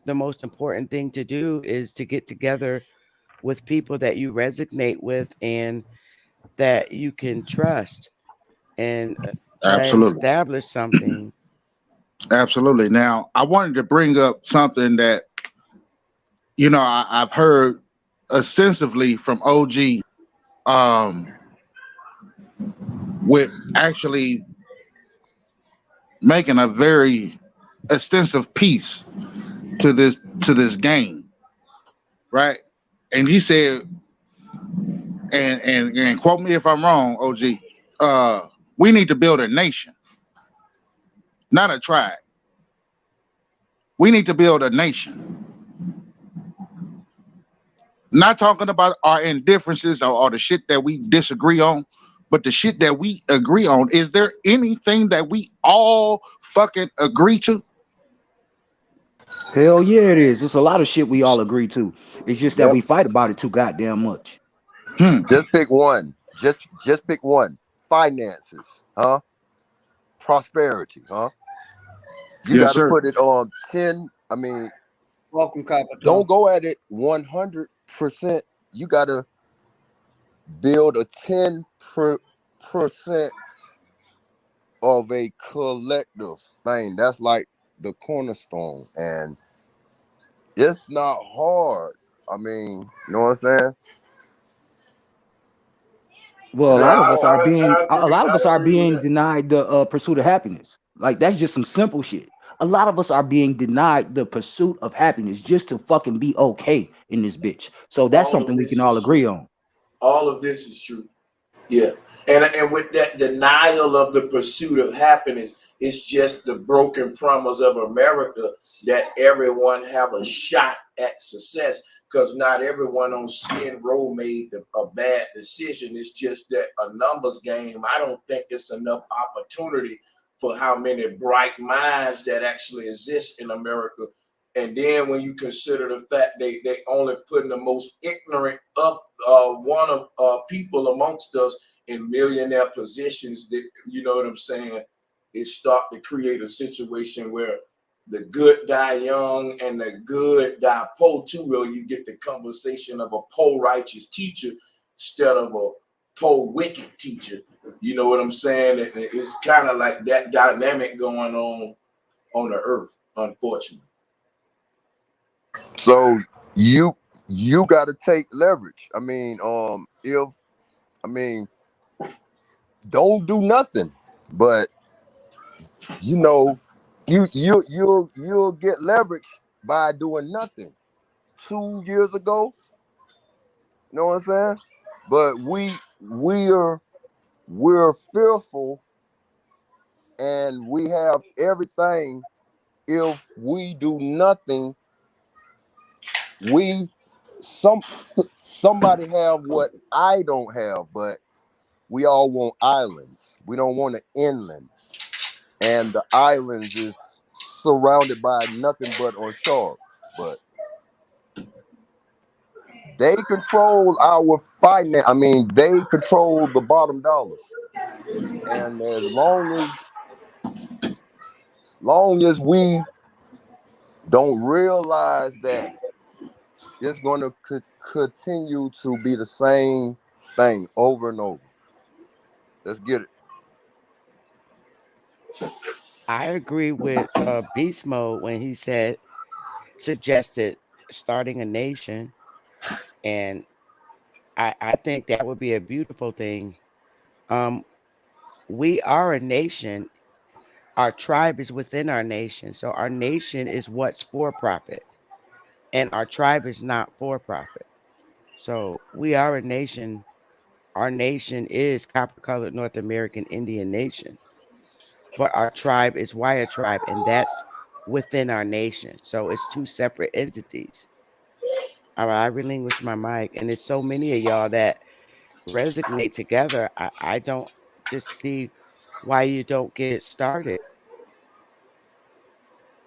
the most important thing to do is to get together with people that you resonate with and that you can trust and try and Absolutely. establish something. Absolutely. Now, I wanted to bring up something that, I've heard extensively from OG, um, with actually making a very extensive piece to this game, right? And he said, and quote me if I'm wrong, OG, we need to build a nation, not a tribe. We need to build a nation. Not talking about our indifferences or the shit that we disagree on, but the shit that we agree on. Is there anything that we all fucking agree to? Hell yeah, it is. It's a lot of shit we all agree to. It's just that Yep. we fight about it too goddamn much. Hmm. Just pick one. Just pick one. Finances, huh? Prosperity, huh? You Yes, got to sir. put it on 10. I mean, Welcome, don't Capital. go at it 100%. You got to build a 10% of a collective thing. That's like the cornerstone. And it's not hard. I mean, you know what I'm saying? Well, No, I a agree. lot of I us are agree with being that. denied the pursuit of happiness. Like that's just some simple shit. A lot of us are being denied the pursuit of happiness just to fucking be okay in this bitch. So that's All of something we can this all is agree true. on. All of this is true. Yeah. And with that denial of the pursuit of happiness, it's just the broken promise of America that everyone have a shot at success because not everyone on Skin Row made a bad decision. It's just that a numbers game. I don't think it's enough opportunity for how many bright minds that actually exist in America. And then when you consider the fact they only putting the most ignorant up one of people amongst us in millionaire positions, that you know what I'm saying, it start to create a situation where the good die young and the good die poor too. Well, you get the conversation of a poor righteous teacher instead of a poor wicked teacher. You know what I'm saying? It's kind of like that dynamic going on the earth, unfortunately. So you you got to take leverage. I mean, if I mean, don't do nothing, but you know, you'll get leverage by doing nothing. 2 years ago, you know what I'm saying? But we're fearful, and we have everything. If we do nothing, we somebody have what I don't have, but we all want islands. We don't want an inland, and the islands is surrounded by nothing but on sharks. But they control our finance. I mean, they control the bottom dollars, and as long as we don't realize that it's going to continue to be the same thing over and over. Let's get it. I agree with Beast Mode when he suggested starting a nation, and I think that would be a beautiful thing. Um, we are a nation. Our tribe is within our nation, so our nation is what's for profit, and our tribe is not for profit. So we are a nation. Our nation is copper colored North American Indian nation, but our tribe is Wire tribe, and that's within our nation. So it's two separate entities. All right, I relinquish my mic, and there's so many of y'all that resonate together. I don't just see why you don't get it started,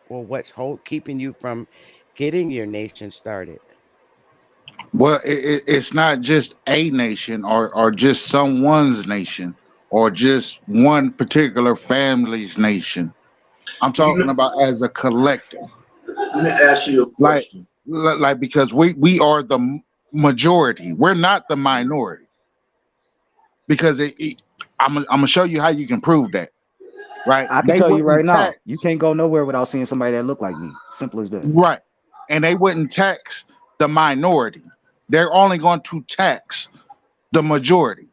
or what's keeping you from getting your nation started. Well, it's not just a nation or just someone's nation or just one particular family's nation. I'm You talking know, about as a collective. let me ask you a Like, question. because we are the majority. We're not the minority. Because I'm gonna show you how you can prove that. Right? I can They tell you right wouldn't now, you tax. can't go nowhere without seeing somebody that look like me. Simple as that. Right. And they wouldn't tax the minority. They're only going to tax the majority.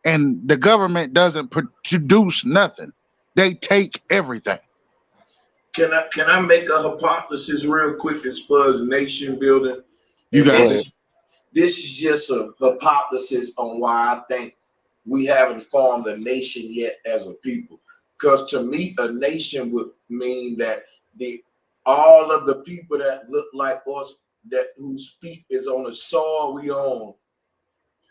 And the government doesn't produce nothing. They take everything. Can I make a hypothesis real quick as far as nation building? You And got Go it. ahead. this is just a hypothesis on why I think we haven't formed a nation yet as a people. Because to me, a nation would mean that the all of the people that look like us, that whose feet is on the soil we own,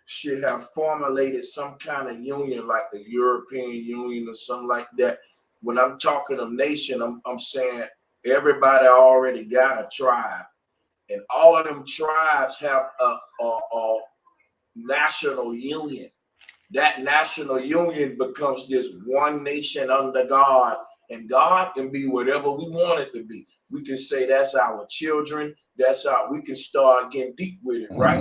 should have formulated some kind of union like the European Union or something like that. When I'm talking of nation, I'm saying everybody already got a tribe, and all of them tribes have a national union. That national union becomes this one nation under God, and God can be whatever we want it to be. We can say that's our children. That's how we can start getting deep with it, right?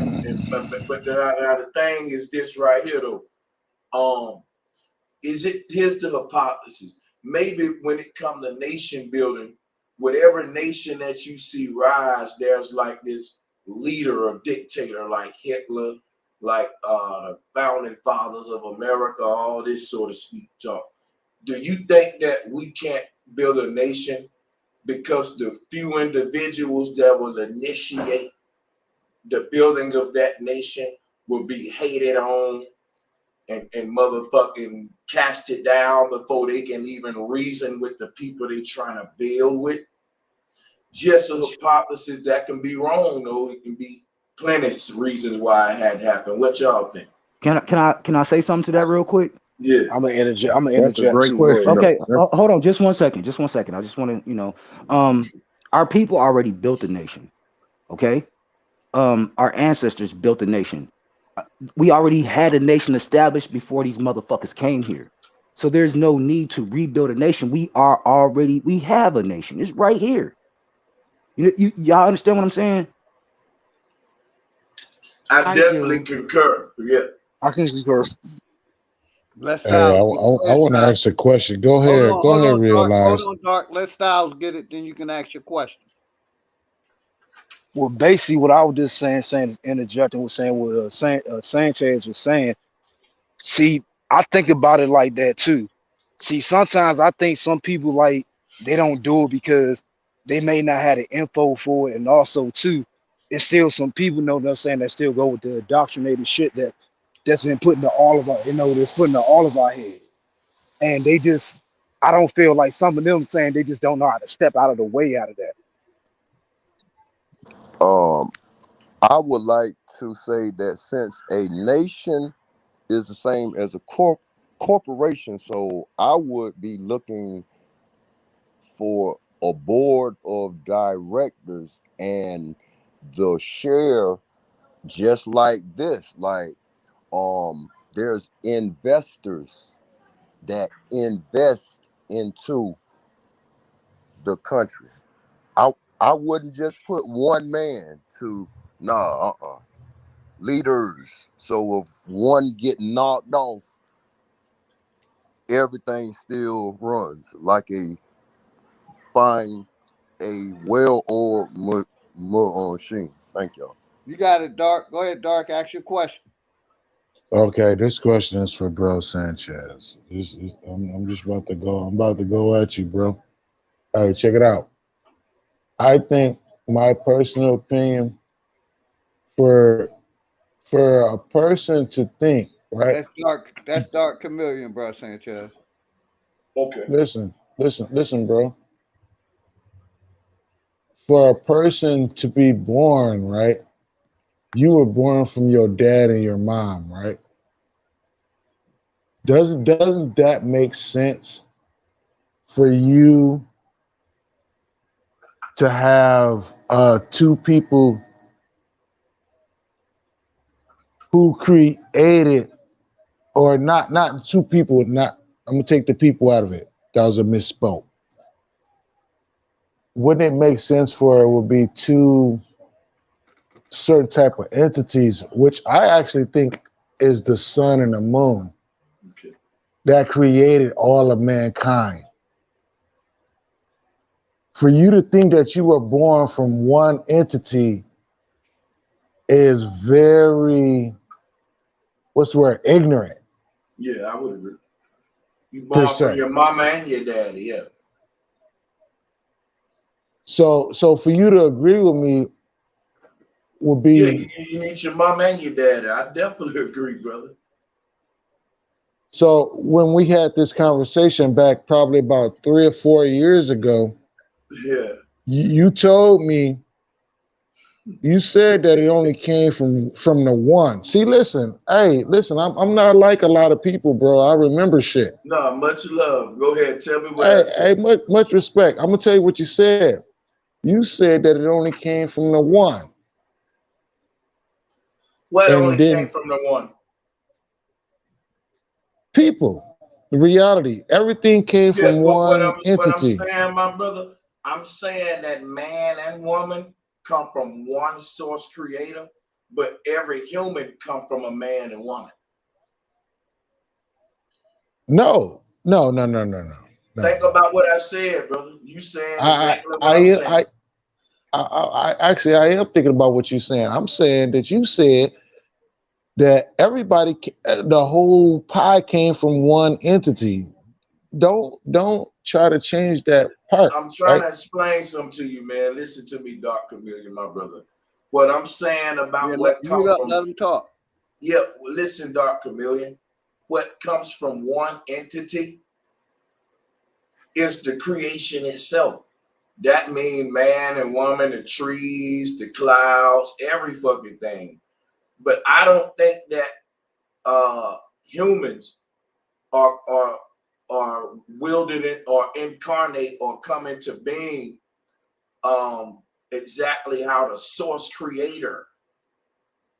But the thing is this right here, though. Is it Here's the hypothesis? Maybe when it comes to nation building, whatever nation that you see rise, there's like this leader or dictator like Hitler, like the founding fathers of America, all this sort of speak talk. Do you think that we can't build a nation because the few individuals that will initiate the building of that nation will be hated on and motherfucking cast it down before they can even reason with the people they trying to build with? Just a hypothesis that can be wrong, though. It can be plenty of reasons why it had happened. What y'all think? Can I say something to that real quick? Yeah. I'm gonna interject. I'm gonna That's a interject great too. Go ahead. question. Okay, That's hold on, just 1 second. Just 1 second. I just want to, our people already built a nation. Okay, our ancestors built a nation. Uh, We already had a nation established before these motherfuckers came here. So there's no need to rebuild a nation. We have a nation. It's right here. Y'all understand what I'm saying? I I definitely do. concur. Yeah. I can concur. Let Hey, Styles get it. Go I ahead, want to Styles. ask a question. Go Hold ahead. on, Go hold ahead, on, Dark. Hold realize. on, Dark. Let Styles get it, then you can ask your question. Well, basically, what I was just saying, is interjecting, was saying what Sanchez was saying. See, I think about it like that too. See, sometimes I think some people like they don't do it because they may not have the info for it, and also too, it's still some people know what I'm saying that still go with the indoctrinated shit that's been put into all of our, that's put into all of our heads, and they just, I don't feel like some of them saying they just don't know how to step out of the way out of that. Um, I would like to say that since a nation is the same as a corporation, so I would be looking for a board of directors and the share just like this. Like there's investors that invest into the country. I I wouldn't just put one man to leaders. So if one get knocked off, everything still runs like a fine, a well-oiled machine. Thank y'all. You got it, Dark. Go ahead, Dark. Ask your question. Okay, this question is for Bro Sanchez. I'm just about to go. I'm about to go at you, bro. Hey, check it out. I think my personal opinion for a person to think, right? That's Dark. That's Dark Chameleon, bro, Sanchez. Okay. Listen, bro. For a person to be born, right? You were born from your dad and your mom, right? Doesn't that make sense for you to have two people who created, or not two people, not, I'm gonna take the people out of it. That was a misspoke. Wouldn't it make sense for it would be two certain type of entities, which I actually think is the sun and the moon Okay. that created all of mankind. For you to think that you were born from one entity is very, what's the word, ignorant Yeah, I would agree. You per born from se. your mama and your daddy, yeah. So for you to agree with me would Yeah, be, you need your mama and your daddy. I definitely agree, brother. so when we had this conversation back probably about 3 or 4 years ago, Yeah. you told me, you said that it only came from the one. See, listen, hey, listen, I'm not like a lot of people, bro. I remember shit. No, much love. Go ahead. Tell me what I Hey, said. hey, much respect. I'm gonna tell you what you said. You said that it only came from the one, What and only came then from the one? people, the reality, everything came Yeah, from what one I'm entity. saying, my brother, I'm saying that man and woman come from one source creator, but every human come from a man and woman. No, no, no, no, no, no, no, Think no. about what I said, brother. You saying I, exactly what I'm I, saying. I, I actually, I am thinking about what you're saying. I'm saying that you said that everybody, the whole pie came from one entity. Don't try to change that part, I'm trying right? to explain something to you, man. Listen to me, Doc Chameleon, my brother. What I'm saying Yeah, about what mute come up, from, let them talk. yeah, listen, Doc Chameleon. What comes from one entity is the creation itself. That means man and woman, the trees, the clouds, every fucking thing. But I don't think that humans are wielded it or incarnate or come into being exactly how the source creator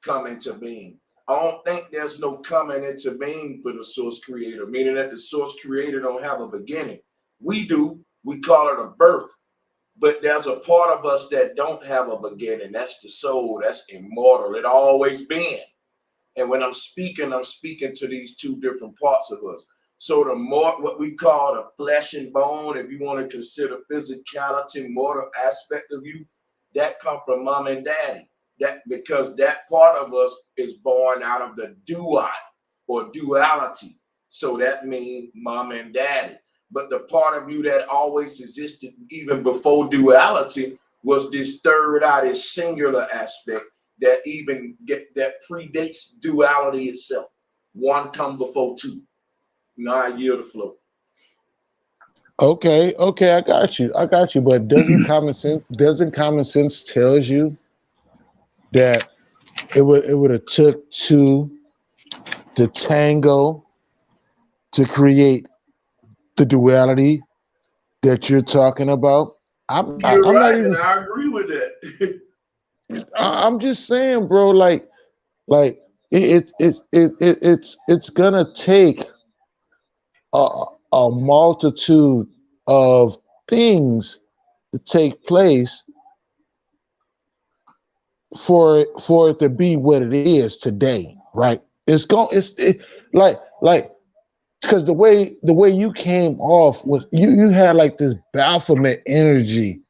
come into being. I don't think there's no coming into being for the source creator, meaning that the source creator don't have a beginning. We do. We call it a birth. But there's a part of us that don't have a beginning. That's the soul. That's immortal. It always been. And when I'm speaking to these two different parts of us. So the more what we call the flesh and bone, if you want to consider physicality, mortal aspect of you, that come from mom and daddy. That because that part of us is born out of the duat or duality. So that means mom and daddy. But the part of you that always existed even before duality was this third eye, this singular aspect that even that predates duality itself. One come before two. Now I yield the flow. Okay, okay, I got you. But doesn't common sense tells you that it would have took two to tango to create the duality that you're talking about? You're I'm not right, even. and I agree with that. I'm just saying, bro. Like it's gonna take a, a multitude of things to take place for it to be what it is today, right? Like because the way you came off was you had like this Baphomet energy.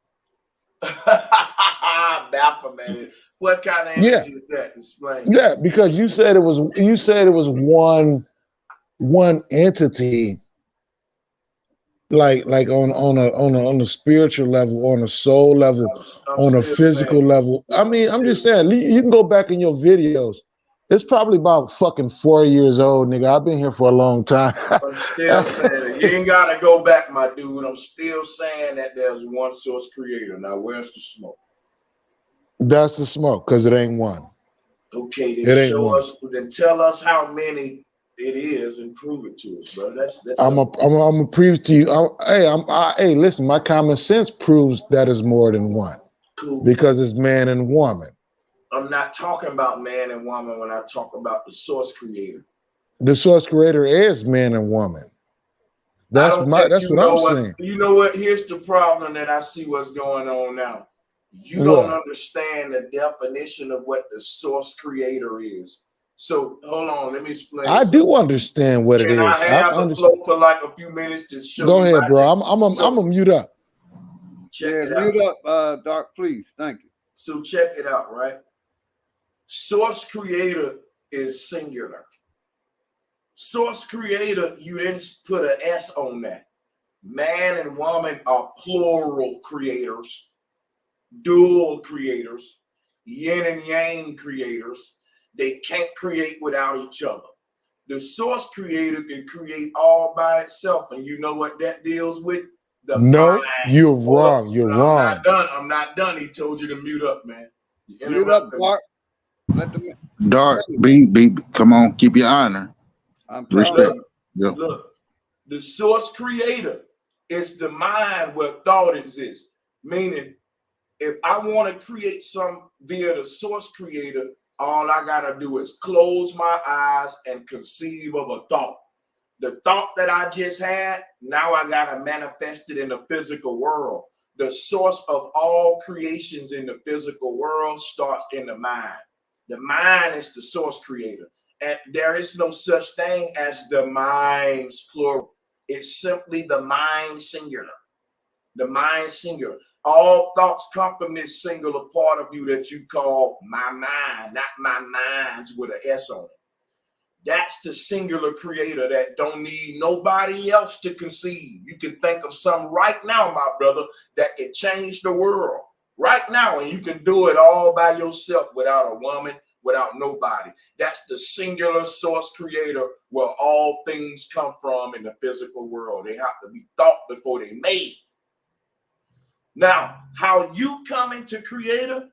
Baphomet. What kind of Yeah, energy is that? Explain. yeah, because you said it was one entity, like on a spiritual level, on a soul level, I'm on a still saying. physical level. I I'm mean, I'm still just saying, you can go back in your videos. It's probably about fucking 4 years old, nigga. I've been here for a long time. I'm still saying it. You ain't gotta go back, my dude. I'm still saying that there's one source creator. Now where's the smoke? That's the smoke, because it ain't one. Okay, then It ain't show one. us, then tell us how many it is and prove it to us, bro. That's I'm a, simple. I'm a, I'm a prove to you. Hey, listen. My common sense proves that is more than one Cool. because it's man and woman. I'm not talking about man and woman when I talk about the source creator. The source creator is man and woman. I That's don't think that's you what know I'm what. saying. You know what? Here's the problem that I see what's going on now. You don't What? understand the definition of what the source creator is. So hold on, let me explain I something. do understand what it Can I is. I have the understand. flow for like a few minutes to show Go you ahead, my bro. day? I'm a mute up. Check Yeah, it out. mute up, Dark, please. Thank you. So check it out, right? Source creator is singular. Source creator, you didn't put an S on that. Man and woman are plural creators, dual creators, yin and yang creators. They can't create without each other. The source creator can create all by itself. And you know what that deals with? The No, mind. you're Hold up. wrong. You're No, I'm not wrong. done. I'm not done. He told you to mute up, man. You Mute up, interrupting me. Dark. Let them. Dark, be, come on, keep your honor, I'm telling respect. Look, you. Yep. look. The source creator is the mind where thought exists. Meaning, if I want to create some via the source creator, all I got to do is close my eyes and conceive of a thought. The thought that I just had, now I got to manifest it in the physical world. The source of all creations in the physical world starts in the mind. The mind is the source creator. And there is no such thing as the minds plural. It's simply the mind singular. The mind singular. All thoughts come from this singular part of you that you call my mind, not my minds with an S on it. That's the singular creator that don't need nobody else to conceive. You can think of some right now, my brother, that can change the world right now, and you can do it all by yourself without a woman, without nobody. That's the singular source creator where all things come from in the physical world. They have to be thought before they made. Now, how you come into creator,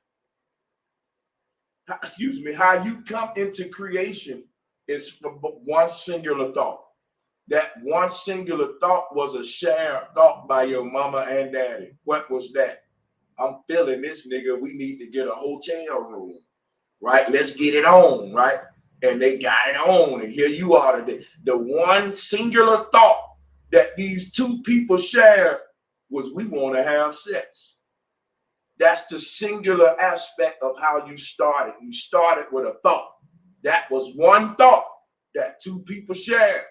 how you come into creation is from one singular thought. That one singular thought was a shared thought by your mama and daddy. What was that? I'm feeling this nigga. We need to get a hotel room, right? Let's get it on, right? And they got it on, and here you are today. The one singular thought that these two people shared was we want to have sex. That's the singular aspect of how you started. You started with a thought. That was one thought that two people shared.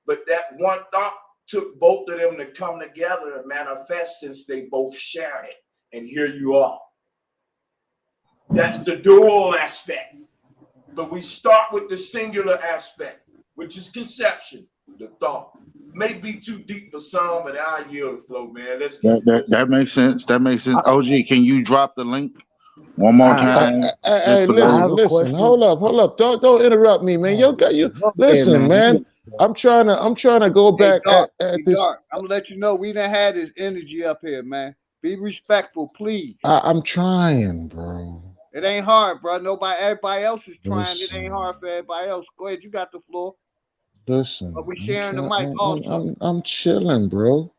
But that one thought took both of them to come together and manifest since they both shared it. And here you are. That's the dual aspect. But we start with the singular aspect, which is conception, the thought. May be too deep for some, but I'll yield the flow, man. Let's get it. That makes sense. That makes sense. OG, can you drop the link one more I, Hey, time? Just hey, for I listen, have a those. listen. question. Hold up. Don't interrupt me, man. Oh, You go ahead, listen, man. man. I'm trying to go Hey, back Dark. at Hey, this. Dark. I'm gonna let you know we done had this energy up here, man. Be respectful, please. I'm trying, bro. It ain't hard, bro. Everybody else is trying. It ain't Listen, hard for everybody else. Go ahead, you got the floor. But listen. we I'm sharing the trying. mic also. I'm chilling, bro.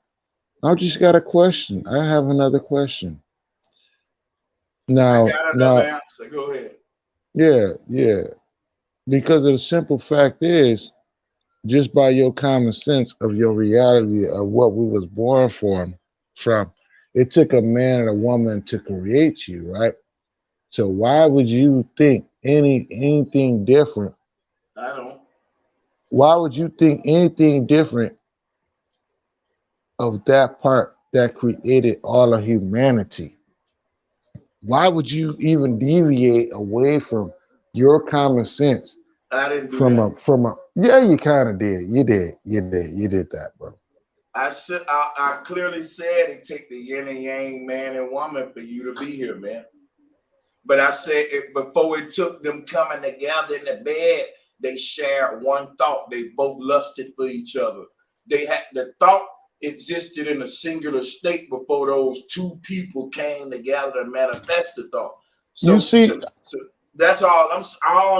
I just got a question. I have another question. I Now, got another now, answer. Go ahead. yeah. Because the simple fact is, just by your common sense of your reality of what we was born from, it took a man and a woman to create you, right? So why would you think anything different? I don't. Why would you think anything different of that part that created all of humanity? Why would you even deviate away from your common sense I didn't do from that. a yeah, you kind of did. You did that, bro. I clearly said it take the yin and yang man and woman for you to be here, man. But I said it before it took them coming together in the bed, they shared one thought. They both lusted for each other. They had the thought existed in a singular state before those two people came together to manifest the thought. You So, see, so that's all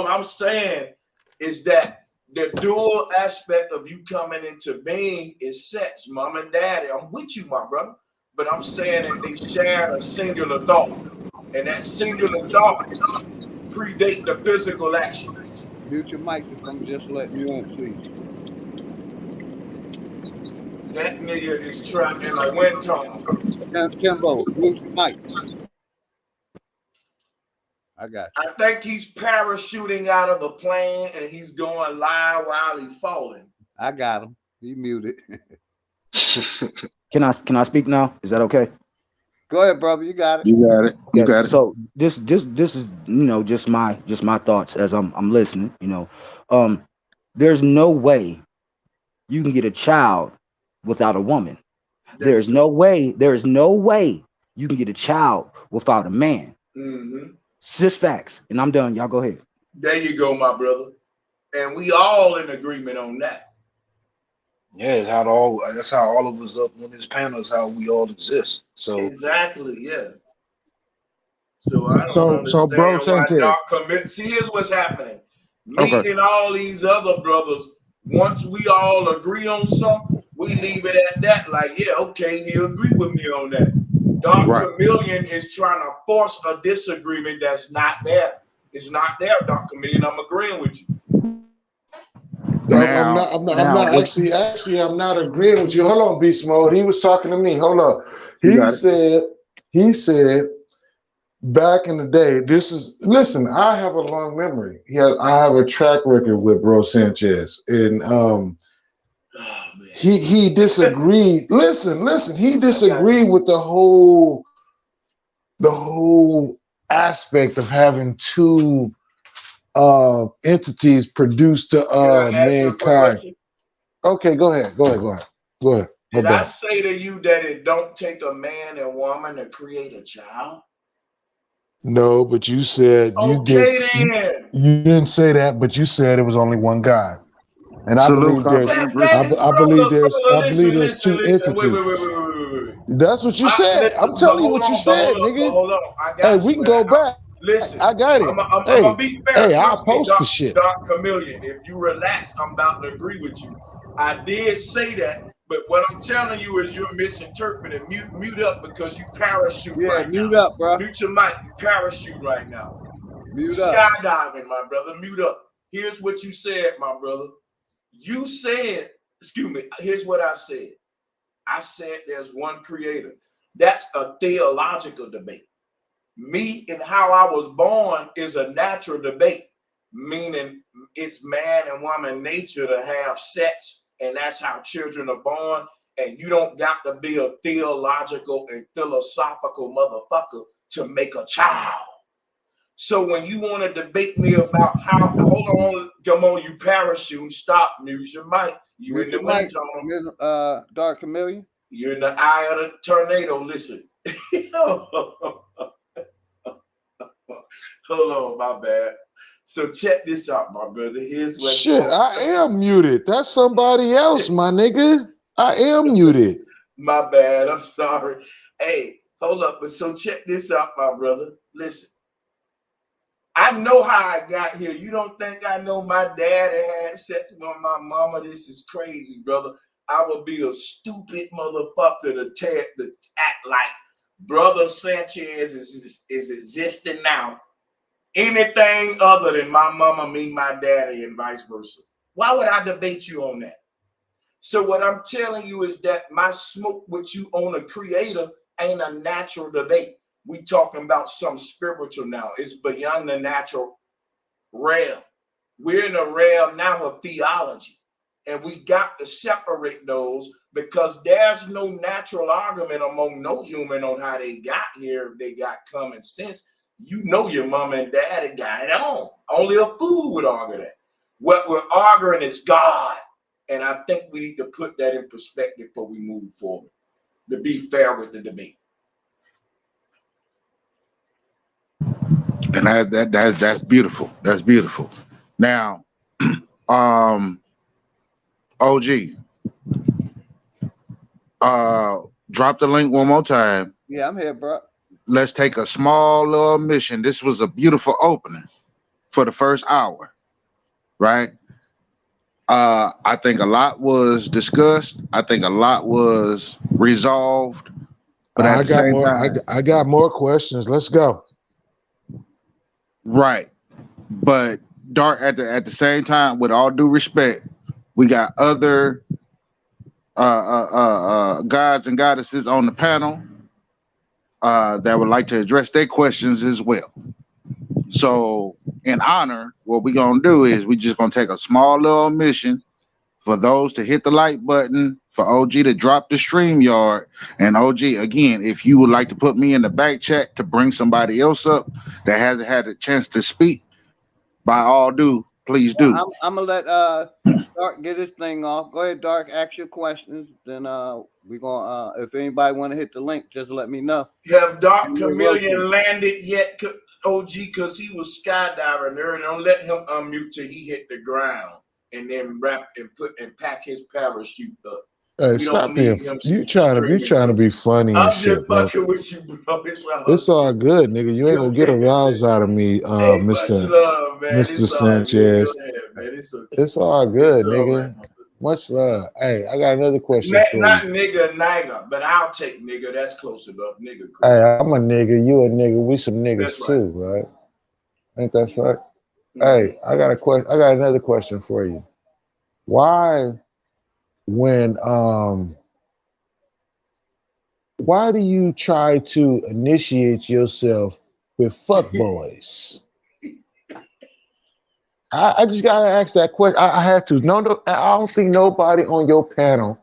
I'm saying is that the dual aspect of you coming into being is sex, mom and daddy. I'm with you, my brother. But I'm saying that they shared a singular thought. And that singular thought predate the physical action. Mute your mic if I'm just letting you in, please. That nigga is trapped in a wind tunnel. Kimbo, mute your mic. I got you. I think he's parachuting out of the plane and he's going live while he's falling. I got him. He muted. Can I speak now? Is that okay? Go ahead, brother. You got it. You got it. You Okay. got it. So this is just my thoughts as I'm listening. There's no way you can get a child without a woman. There is no way you can get a child without a man. Mm-hmm. It's just facts. And I'm done. Y'all go ahead. There you go, my brother. And we all in agreement on that. Yeah, that's how all of us up on this panel is how we all exist. So exactly, yeah. So I don't So, understand bro, why Sanchez. Doc commit. See, here's what's happening. Me Okay. and all these other brothers, once we all agree on something, we leave it at that. Like, yeah, okay, he agree with me on that. Doc Chameleon is trying to force a disagreement that's not there. It's not there, Doc Chameleon. I'm agreeing with you. I'm not actually I'm not agreeing with you. Hold on, Beast Mode. He was talking to me. Hold on. He said back in the day, listen, I have a long memory. I have a track record with Bro Sanchez. And he disagreed. listen, he disagreed with the whole aspect of having two entities produced to mankind. Okay, go ahead. Did I say to you that it don't take a man and woman to create a child? No, but you said you didn't say that, but you said it was only one God. And I believe there's two entities. Wait. That's what you said. I'm telling you what you said, nigga. Hold on. I got we can go back. Listen, I got it. I'm gonna be fair. I'll post the shit. Doc Chameleon, if you relax, I'm about to agree with you. I did say that, but what I'm telling you is you're misinterpreting. Mute up because you parachute right now. Mute up, bro. Mute your mic. You parachute right now. Mute up. Skydiving, my brother. Mute up. Here's what you said, my brother. You said, excuse me, here's what I said. I said there's one creator. That's a theological debate. Me and how I was born is a natural debate, meaning it's man and woman nature to have sex, and that's how children are born. And you don't got to be a theological and philosophical motherfucker to make a child. So when you want to debate me about how, hold on, come on, you parachute, stop, mute your mic. You in the wind tunnel. Dark Chameleon. You're in the eye of the tornado. Listen. Hold on, my bad. So check this out, my brother. Here's what I am muted. That's somebody else, my nigga. I am muted. My bad. I'm sorry. Hey, hold up. But so check this out, my brother. Listen. I know how I got here. You don't think I know my daddy had sex with my mama? This is crazy, brother. I would be a stupid motherfucker to act like Brother Sanchez is existing now. Anything other than my mama, me, my daddy, and vice versa. Why would I debate you on that? So what I'm telling you is that my smoke with you on a creator ain't a natural debate. We talking about some spiritual now. It's beyond the natural realm. We're in a realm now of theology. And we got to separate those because there's no natural argument among no human on how they got here. They got common sense. You know your mom and daddy got it on. Only a fool would argue that. What we're arguing is God. And I think we need to put that in perspective before we move forward, to be fair with the debate. And that's beautiful. That's beautiful. Now, OG, drop the link one more time. Yeah, I'm here, bro. Let's take a small little mission. This was a beautiful opening for the first hour, right? I think a lot was discussed. I think a lot was resolved. But I got more questions. Let's go. Right. But Dark at the same time, with all due respect, we got other gods and goddesses on the panel that would like to address their questions as well. So, in honor, what we're gonna do is we just gonna take a small little mission for those to hit the like button, for OG to drop the stream yard, and OG again, if you would like to put me in the back chat to bring somebody else up that hasn't had a chance to speak, by all due, please do. I'm gonna let Dark get his thing off. Go ahead, Dark. Ask your questions. Then we gonna if anybody want to hit the link, just let me know. Have Doc And we'll rotate. Chameleon landed yet, OG? Because he was skydiving there. Don't let him unmute till he hit the ground, and then wrap and put and pack his parachute up. Hey, We don't stop being need him you trying to be funny and I'm just shit, bro. fucking with you, bro. It's It's all good, nigga. You ain't gonna get a rouse out of me, hey, much love, man. Mr. It's all good. Sanchez. Go ahead, man. It's okay. It's all It's good, all nigga. right. Much love. Hey, I got another question for Not you. nigga, nigga, but I'll take nigga. That's close enough. Nigga, cool. Hey, I'm a nigga. You a nigga. We some niggas That's right. too, right? Ain't that right? Mhm. Hey, I got a question. I got another question for you. Why, when why do you try to initiate yourself with fuck boys? I just gotta ask that question. I had to. No, I don't think nobody on your panel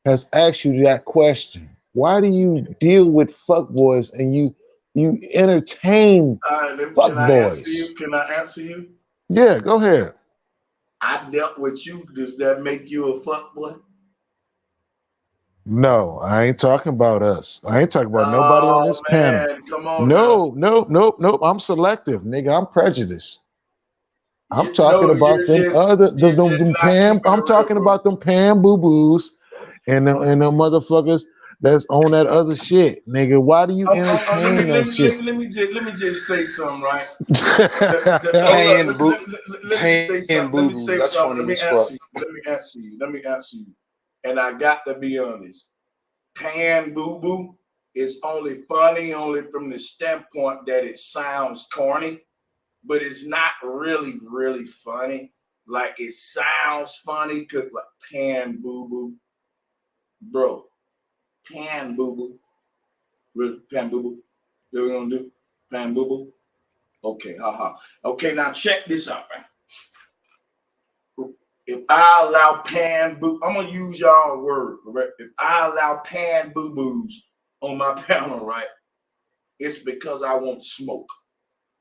has asked you that question. Why do you deal with fuck boys and you entertain All right, fuck can I answer you? boys? Can I answer you? Yeah, go ahead. I dealt with you. Does that make you a fuckboy? No, I ain't talking about us. I ain't talking about nobody on Oh this panel. man, come on now. No, no, nope, nope. I'm selective, nigga. I'm prejudiced. I'm You talking know, about them them not Pam. keeping I'm it real, talking bro. about them Pam boo boos and them motherfuckers that's on that other shit, nigga. Why do you entertain that shit? Let me just say something, right? Paying boo, Let me say paying something. boo boos. That's Let funny me as fuck. answer you. Let me answer you. And I got to be honest. Pan boo boo is only funny only from the standpoint that it sounds corny, but it's not really funny. Like it sounds funny because like pan boo boo, bro. Pan boo boo, really pan boo boo. What we gonna do? Pan boo boo. Okay, haha. Okay, now check this out, right? If I allow pan boo, I'm gonna use y'all word, right? If I allow pan boo boos on my panel, right? It's because I want smoke.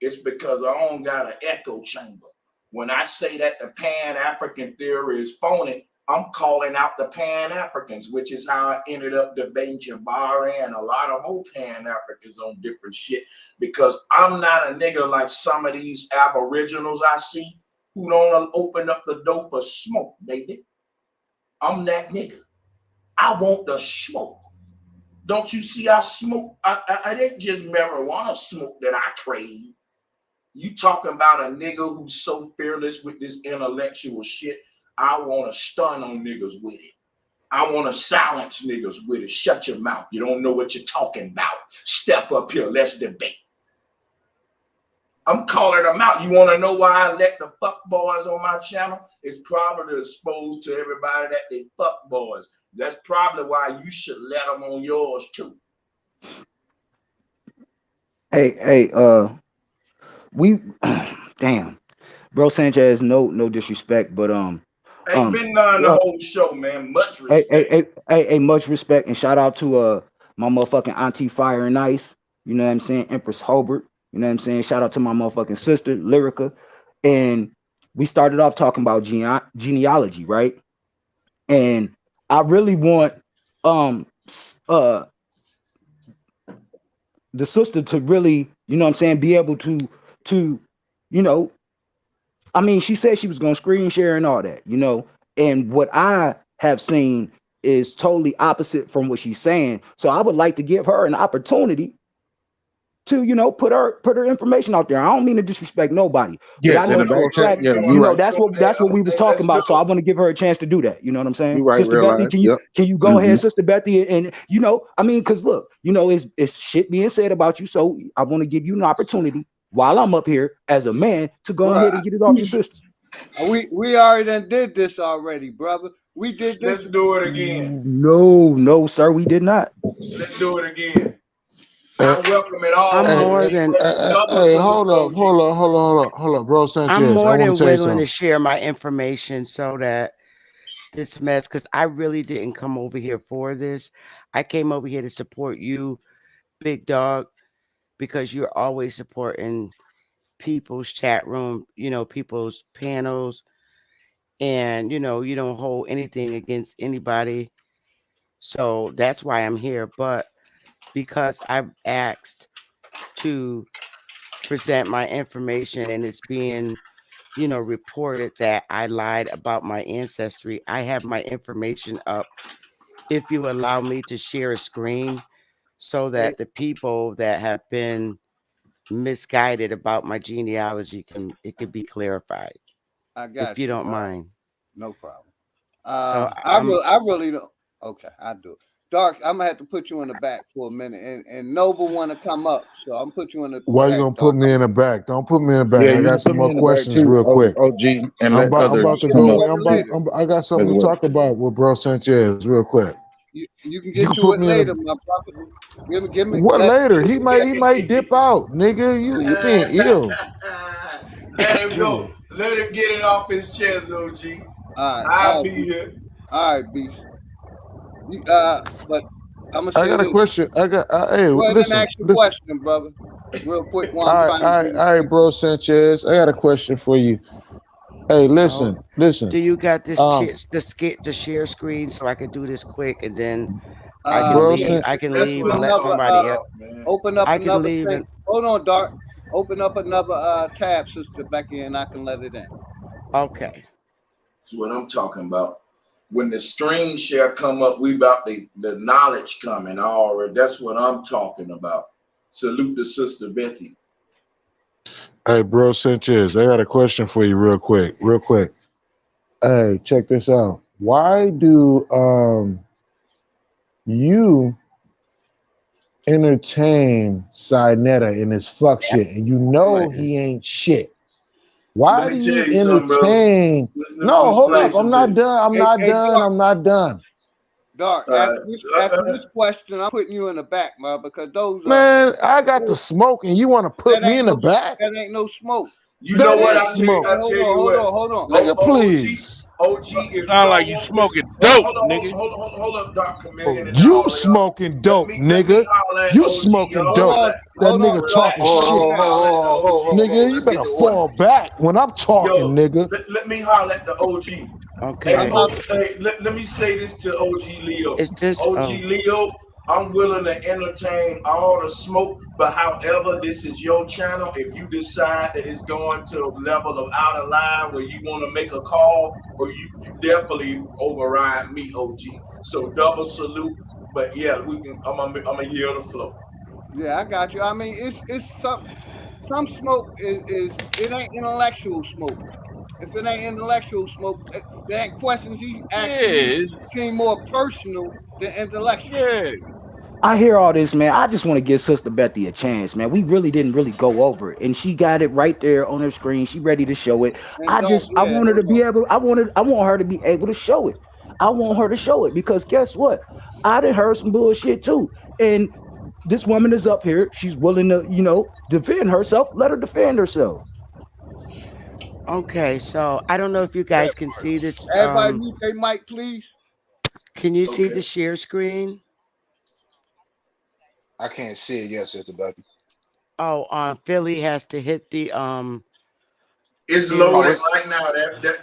It's because I don't got an echo chamber. When I say that the Pan-African theory is phony, I'm calling out the Pan-Africans, which is how I ended up debating Jabari and a lot of old Pan-Africans on different shit. Because I'm not a nigga like some of these aboriginals I see who don't open up the door for smoke, baby. I'm that nigga. I want the smoke. Don't you see I smoke? I didn't just marijuana smoke that I crave. You talking about a nigga who's so fearless with this intellectual shit. I want to stun on niggas with it. I want to silence niggas with it. Shut your mouth. You don't know what you're talking about. Step up here. Let's debate. I'm calling them out. You want to know why I let the fuck boys on my channel? It's probably to expose to everybody that they fuck boys. That's probably why you should let them on yours too. Hey, we damn, bro Sanchez, no disrespect, but Ain't been none the uh, whole show, man. Much respect. much respect and shout out to my motherfucking auntie Fire and Ice, you know what I'm saying, Empress Hobart, you know what I'm saying, shout out to my motherfucking sister Lyrica, and we started off talking about genealogy, right? And I really want uh the sister to really, you know what I'm saying, be able to, you know, I mean, she said she was gonna screen share and all that, you know. And what I have seen is totally opposite from what she's saying. So I would like to give her an opportunity to, you know, put her information out there. I don't mean to disrespect nobody, but I Yes, in know the for a back chat. fact, Yeah, you you know, right. that's what we was talking Let's about. So go. I want to give her a chance to do that. You know what I'm saying? You right, Sister real Bethy, life. Yep. can you go Mm-hmm. ahead, Sister Bethy, and you know, I mean, because look, you know, it's shit being said about you. So I want to give you an opportunity while I'm up here as a man to go Bro, ahead and get it off your system. we already done did this already, brother. We did Let's this. do it again. No, no, sir, we did not. Let's do it again. Uh, I welcome it I'm all. hey, more G. than Double hey, salute, hold up, OG. hold up, hold on, hold on, hold up, bro I'm Sanchez. I more want to than tell you willing to something. share my information so that this mess, because I really didn't come over here for this. I came over here to support you, big dog, because you're always supporting people's chat room, people's panels, and you don't hold anything against anybody. So that's why I'm here. But because I've asked to present my information and it's being, reported that I lied about my ancestry, I have my information up. If you allow me to share a screen so Hey, that the people that have been misguided about my genealogy could be clarified, I if got you you. don't mind. No problem. So I'm I really don't. Okay, I do. Dark, I'm gonna have to put you in the back for a minute, and Noble want to come up, so I'm put you in the Why you back, gonna put Dark. me in the back? Don't put me in the Yeah, back. I you got can some put me more in the back questions too, real quick. OG, and I'm let about I'm You about others to can get come to up go. it later. I got as something to well. talk about with bro Sanchez real quick. You can You get can to put it me in later, a my brother. Give me. what later? Give He me might dip out, nigga. You're being ill. Let him go. Let him get it off his chest, OG. all I'll right, be beast. here. All right, beast. You, but I'm gonna I say got a this. question. Hey, Go ahead and ask listen, your listen. question, brother. Real quick, while I'm All right, trying to all do right, this all right, thing. bro Sanchez. I got a question for you. Hey, so. listen. Do you got this Um, the share screen so I can do this quick and then I can bro, leave? Let, I can let's That's leave do what and I'm let another. talking somebody else. about, man. Open up I can another leave thing. and Hold on, Dark. Open up another tab, Sister Becky, and I can let it in. okay. That's what I'm talking about. When the screen share come up, we about the knowledge coming already. That's what I'm talking about. Salute to Sister Betty. hey, bro Sanchez. I got a question for you, real quick, real quick. Hey, check this out. Why do you entertain Sinetta in his fuck shit, and you know Man. he ain't shit? Let Why do me you tell you something, brother. entertain? Let me No, hold up. explain I'm some not things. done. I'm Hey, not hey, done. Dark, I'm not done. Dark. Uh, After this question, I'm putting you in the back, man, because Man, I got the smoke, and you want to put that me in the back? ain't no smoke. you know That what? is I tell you. smoke. Hey, I tell you hold what. on, hold on. Nigga, OG, please. OG. If you Sound like don't you want this, smoking dope, nigga. hold up, Doc Oh, Chameleon and you all of y'all. smoking dope, Let me nigga. holler at You OG. smoking Y'all Hold dope. on, relax. That hold on. nigga talking Relax. Hold on, Let me shit. hold on, hold holler at the on, hold OG. on, hold Nigga, on. you Let's get better to order. fall back when I'm talking, Yo, nigga. let me holler at the OG. Hey, I'm Okay. about let me say this to OG Leo. Is this OG Leo, I'm willing to entertain all the smoke, but however, this is your channel. If you decide that it's going to a level of out of line where you want to make a call, or you definitely override me, OG. So double salute. But yeah, we can. I'm gonna yield the flow. yeah, I got you. I mean, it's some smoke is it ain't intellectual smoke. If it ain't intellectual smoke, there ain't questions he asking you Yeah, seem more personal than intellectual. yeah. I hear all this, man. I just want to give Sister Betty a chance, man. We really didn't really go over it, and she got it right there on her screen. She ready to show it. And don't, I yeah, want her hold to on. be able. I want her to be able to show it. I want her to show it because guess what? I done heard some bullshit too, and this woman is up here. She's willing to, defend herself. Let her defend herself. okay? So I don't know if you guys That can part. see this. Everybody mute their mic, please. Can you see Okay. the share screen? I can't see it yet, Sister Becky. Oh, Philly has to hit the It's share. Oh, loaded it's right now.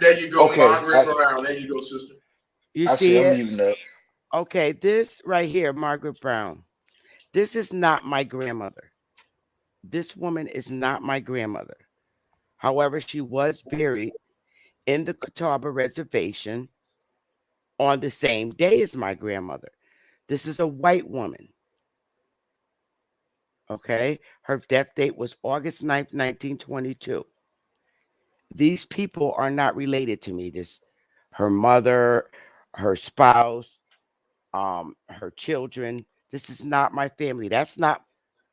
There you go, okay. Margaret Brown. There you go, sister. You I see. see I'm it? muting up. Okay, this right here, Margaret Brown. This is not my grandmother. This woman is not my grandmother. However, she was buried in the Catawba Reservation on the same day as my grandmother. This is a white woman. Okay. Her death date was August 9th, 1922. These people are not related to me. This her mother, her spouse, her children. This is not my family. That's not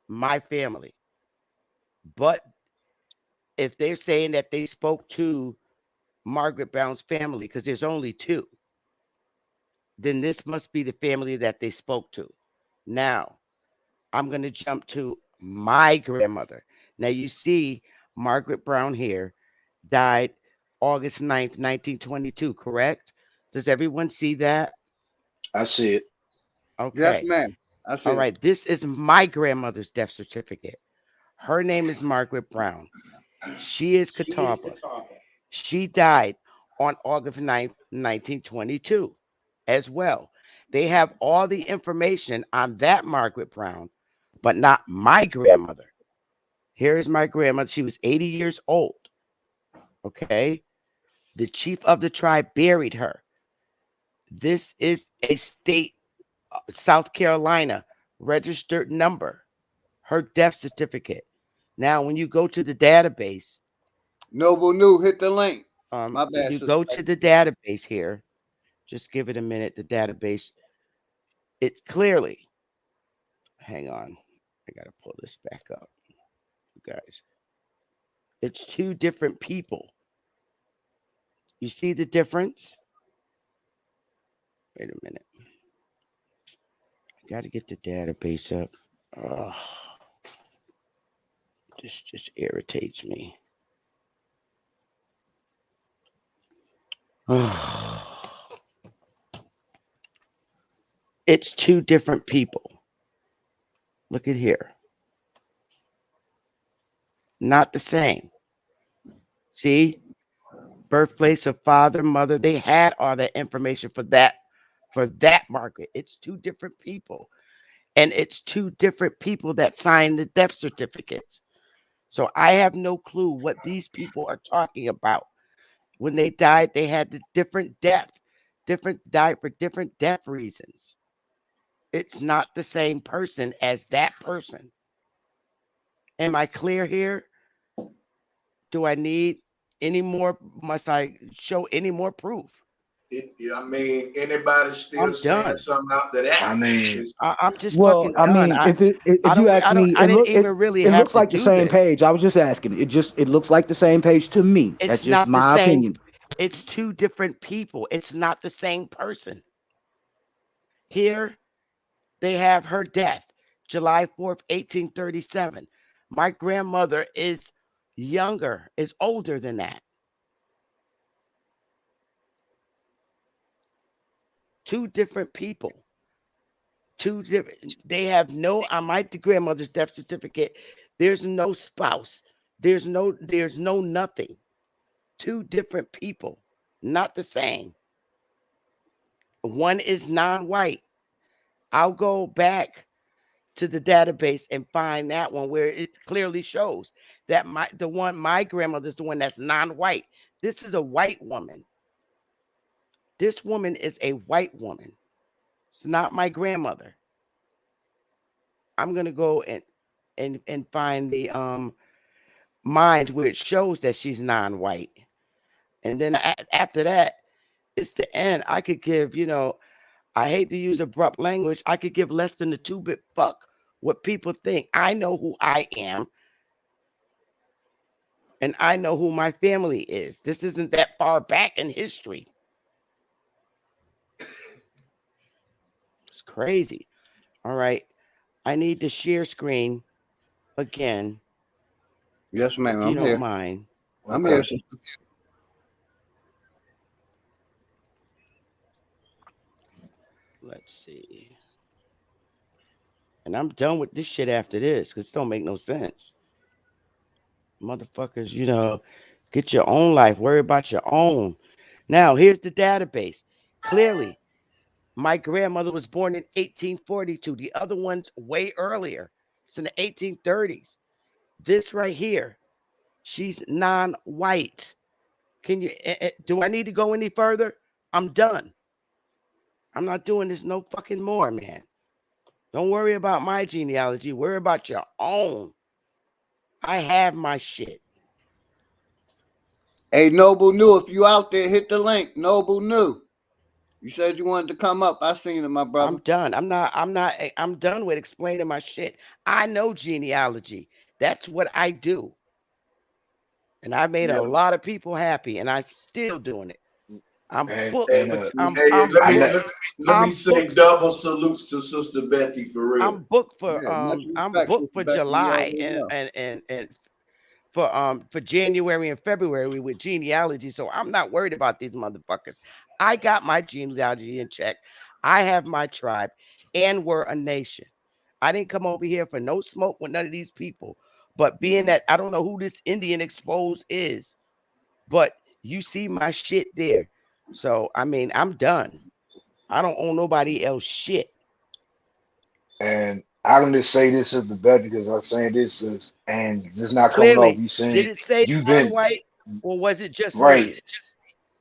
my family. But if they're saying that they spoke to Margaret Brown's family, because there's only two, then this must be the family that they spoke to. Now, I'm going to jump to my grandmother. Now, you see Margaret Brown here died August 9th, 1922, correct? Does everyone see that? I see it. Yes, Okay. ma'am. I All see it. right. This is my grandmother's death certificate. Her name is Margaret Brown. She is Catawba. She died on August 9th, 1922 as well. They have all the information on that Margaret Brown, but not my grandmother. Here is my grandmother. She was 80 years old. Okay. The chief of the tribe buried her. This is a state, South Carolina registered number, her death certificate. Now, when you go to the database, Noble New, hit the link. My when bad, you sister. go to the database here, just give it a minute. The database, it's clearly, hang on, I got to pull this back up, you guys. It's two different people. You see the difference? Wait a minute. I got to get the database up. Oh, this just irritates me. It's two different people. Look at here. Not the same. See? Birthplace of father, mother. They had all that information for that Margaret. It's two different people. And it's two different people that signed the death certificates. So I have no clue what these people are talking about. When they died, they had the different death. Different died for different death reasons. It's not the same person as that person. Am I clear here? Do I need any more? Must I show any more proof? I mean, anybody still I'm saying done. something after that? I mean, I'm just Well, fucking I done. mean, if you ask me, I didn't even really it have looks to like the do same this. page. I was just asking. It looks like the same page to me. That's It's just not the my same. opinion. It's two different people. It's not the same person. Here, they have her death, July 4th, 1837. My grandmother is younger, is older than that. Two different people. Two different. They have no, on my grandmother's death certificate, there's no spouse. There's no nothing. Two different people, not the same. One is non-white. I'll go back to the database and find that one where it clearly shows that my grandmother's the one that's non-white. This is a white woman. This woman is a white woman. It's not my grandmother. I'm gonna go and find the mines where it shows that she's non-white. And then after that, it's the end. I could give, I hate to use abrupt language. I could give less than a two-bit fuck what people think. I know who I am, and I know who my family is. This isn't that far back in history. It's crazy. All right. I need to share screen again, Yes, ma'am. if you I'm don't here. mind. I'm here, okay. sister. Let's see. And I'm done with this shit after this because it don't make no sense. Motherfuckers, get your own life. Worry about your own. Now, here's the database. Clearly, my grandmother was born in 1842. The other one's way earlier. It's in the 1830s. This right here, she's non-white. Do I need to go any further? I'm done. I'm not doing this no fucking more, man. Don't worry about my genealogy. Worry about your own. I have my shit. Hey, Noble New, if you out there, hit the link. Noble New. You said you wanted to come up. I seen it, my brother. I'm done. I'm done with explaining my shit. I know genealogy. That's what I do. and I made Yeah. a lot of people happy, and I'm still doing it. I'm and booked and for. Hey, I'm I booked. let let me I'm say booked. double salutes to Sister Betty for real. Yeah, much I'm respect, booked Sister for Becky. You July already know. and for January and February with genealogy. So I'm not worried about these motherfuckers. I got my genealogy in check. I have my tribe, and we're a nation. I didn't come over here for no smoke with none of these people. But being that I don't know who this Indian exposed is, but you see my shit there. So I mean, I'm done. I don't owe nobody else shit. and I'm gonna say this is the best because I'm saying this is and this not coming off Clearly, you saying did it say you've been non-white or was it just right. me?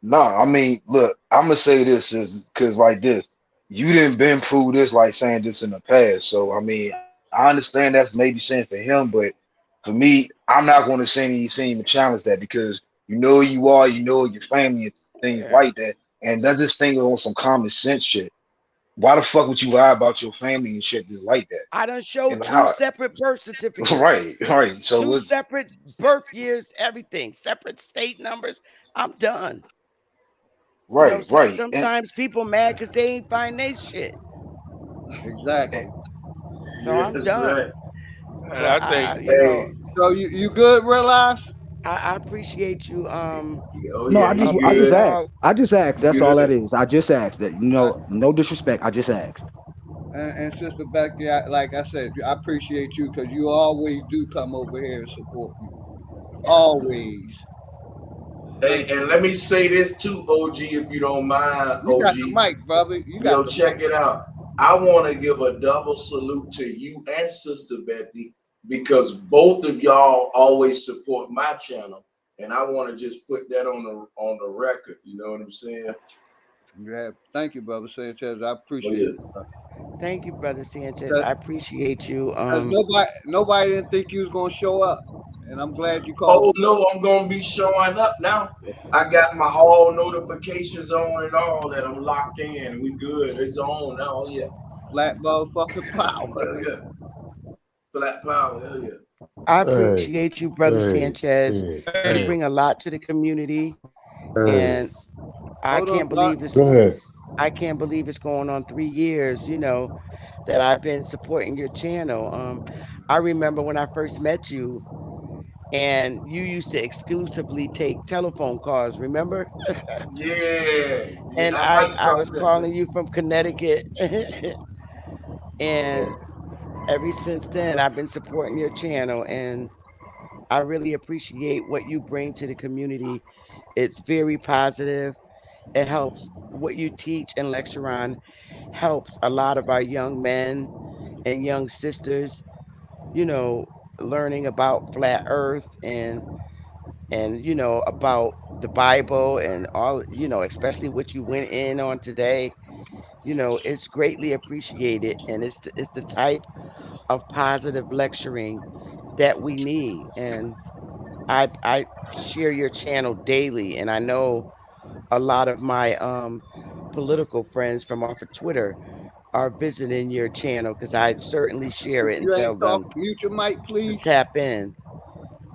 No, I mean, look, I'm gonna say this is because like this, you didn't been prove this like saying this in the past. So I mean, I understand that's maybe saying for him, but for me, I'm not going to say him challenge that because you know who you are, you know your family and things like Yeah. that, and that's this thing on some common sense shit. Why the fuck would you lie about your family and shit just like that? I done showed And two how? separate birth certificates, Right, right. So two it's separate birth years, everything, separate state numbers. I'm done. right, right, Sometimes people mad because they ain't find their shit. and Exactly. So Yeah, I'm that's right. done. And But I think Hey, So you good, realize? I appreciate you, oh No, yeah, he I Philly just good. dog. asked. I just asked. He That's all that good. is. I just asked that. Uh, No disrespect. I just asked. and Sister Becky, like I said, I appreciate you because you always do come over here and support me. Always. Hey, Thank and you. let me say this too, OG, if you don't mind, You got the OG. mic, brother. You got Yo, the mic. check it out. I want to give a double salute to you and Sister Betty because both of y'all always support my channel, and I want to just put that on the record. You know what I'm saying? Yeah. Thank you, brother Sanchez. I Oh appreciate yeah. it. Thank you, brother Sanchez. Because I appreciate you. nobody didn't think you was gonna show up, and I'm glad you called Oh yourself. no, I'm gonna be showing up now. I got my all notifications on and all that. I'm locked in. We good. It's on now. Oh yeah. Flat motherfucking power. Hell yeah. Flat power. Hell yeah. I Hey, appreciate you, brother hey, Sanchez. hey, You hey, hey, bring a lot to the community, hey. and I Hold on, can't Doc. believe this. Go ahead. I can't believe it's going on 3 years. That I've been supporting your channel. I remember when I first met you, and you used to exclusively take telephone calls. Remember? Yeah. And Yeah. I might I start was that. calling you from Connecticut, Yeah. and ever since then, I've been supporting your channel, and I really appreciate what you bring to the community. It's very positive. It helps what you teach and lecture on helps a lot of our young men and young sisters, you know, learning about flat earth and about the Bible and all, especially what you went in on today. It's greatly appreciated, and it's the type of positive lecturing that we need. And I share your channel daily, and I know a lot of my political friends from off of Twitter are visiting your channel because I certainly share If it and you tell ain't them talking, mute your mic, to please. tap in.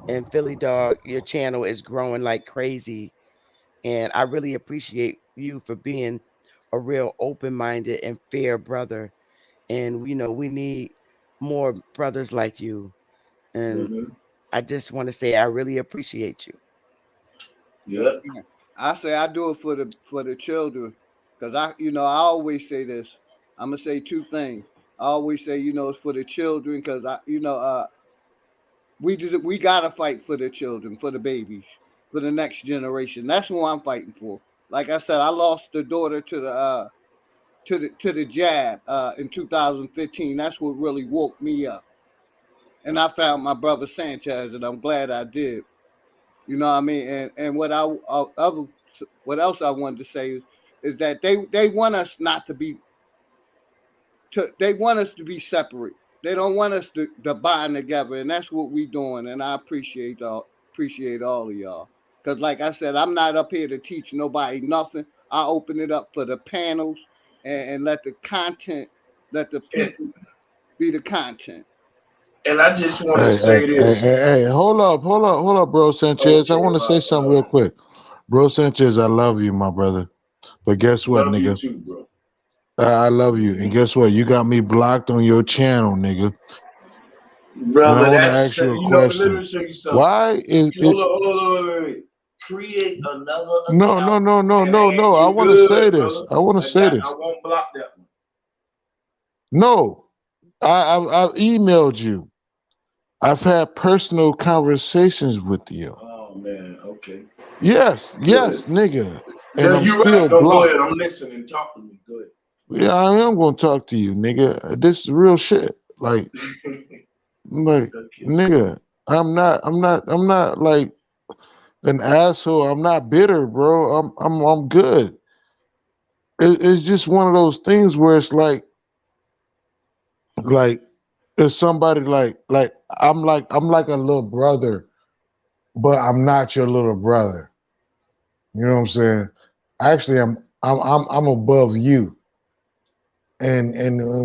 And Philly Dog, your channel is growing like crazy, and I really appreciate you for being a real open-minded and fair brother. And we need more brothers like you. And Mm-hmm. I just want to say I really appreciate you. Yes, Yep. ma'am. I say I do it for the children, because I always say this. I'm gonna say two things. I always say it's for the children because we gotta fight for the children, for the babies, for the next generation. That's who I'm fighting for. Like I said, I lost the daughter to the jab in 2015. That's what really woke me up, and I found my brother Sanchez, and I'm glad I did. You know what I mean? And what else I wanted to say is that they want us not to be they want us to be separate. They don't want us to bind together, and that's what we doing. And I appreciate all of y'all. Cause like I said, I'm not up here to teach nobody nothing. I open it up for the panels and let the content, let the And, people be the content. And I just want to Hey, hey, say hey, this. hey, hey, hold up, bro Sanchez. I Okay, want to say something real quick. Bro Sanchez, I love you, my brother. But guess what, love you nigga? too, bro. I love you. And guess what? You got me blocked on your channel, nigga. And I Brother, want to that's ask you a let question. me show you something. Why is it? Hold on, wait. Create another No, account, no, no, no, and no, no. I you want to good, say this. brother. I want to say I this. won't block that one. No, I've emailed you. I've had personal conversations with you. Oh man, okay. Yes, Go ahead. yes, nigga. And No, I'm you're right. still No, go ahead. blocked. I'm listening. Talk to me. Go Yeah, I am gonna talk to you, nigga. This is real shit. ahead. Like, Okay. nigga. I'm not like an asshole. I'm not bitter, bro. I'm good. It's just one of those things where it's like, it's somebody I'm like a little brother, but I'm not your little brother. You know what I'm saying? Actually, I'm above you. And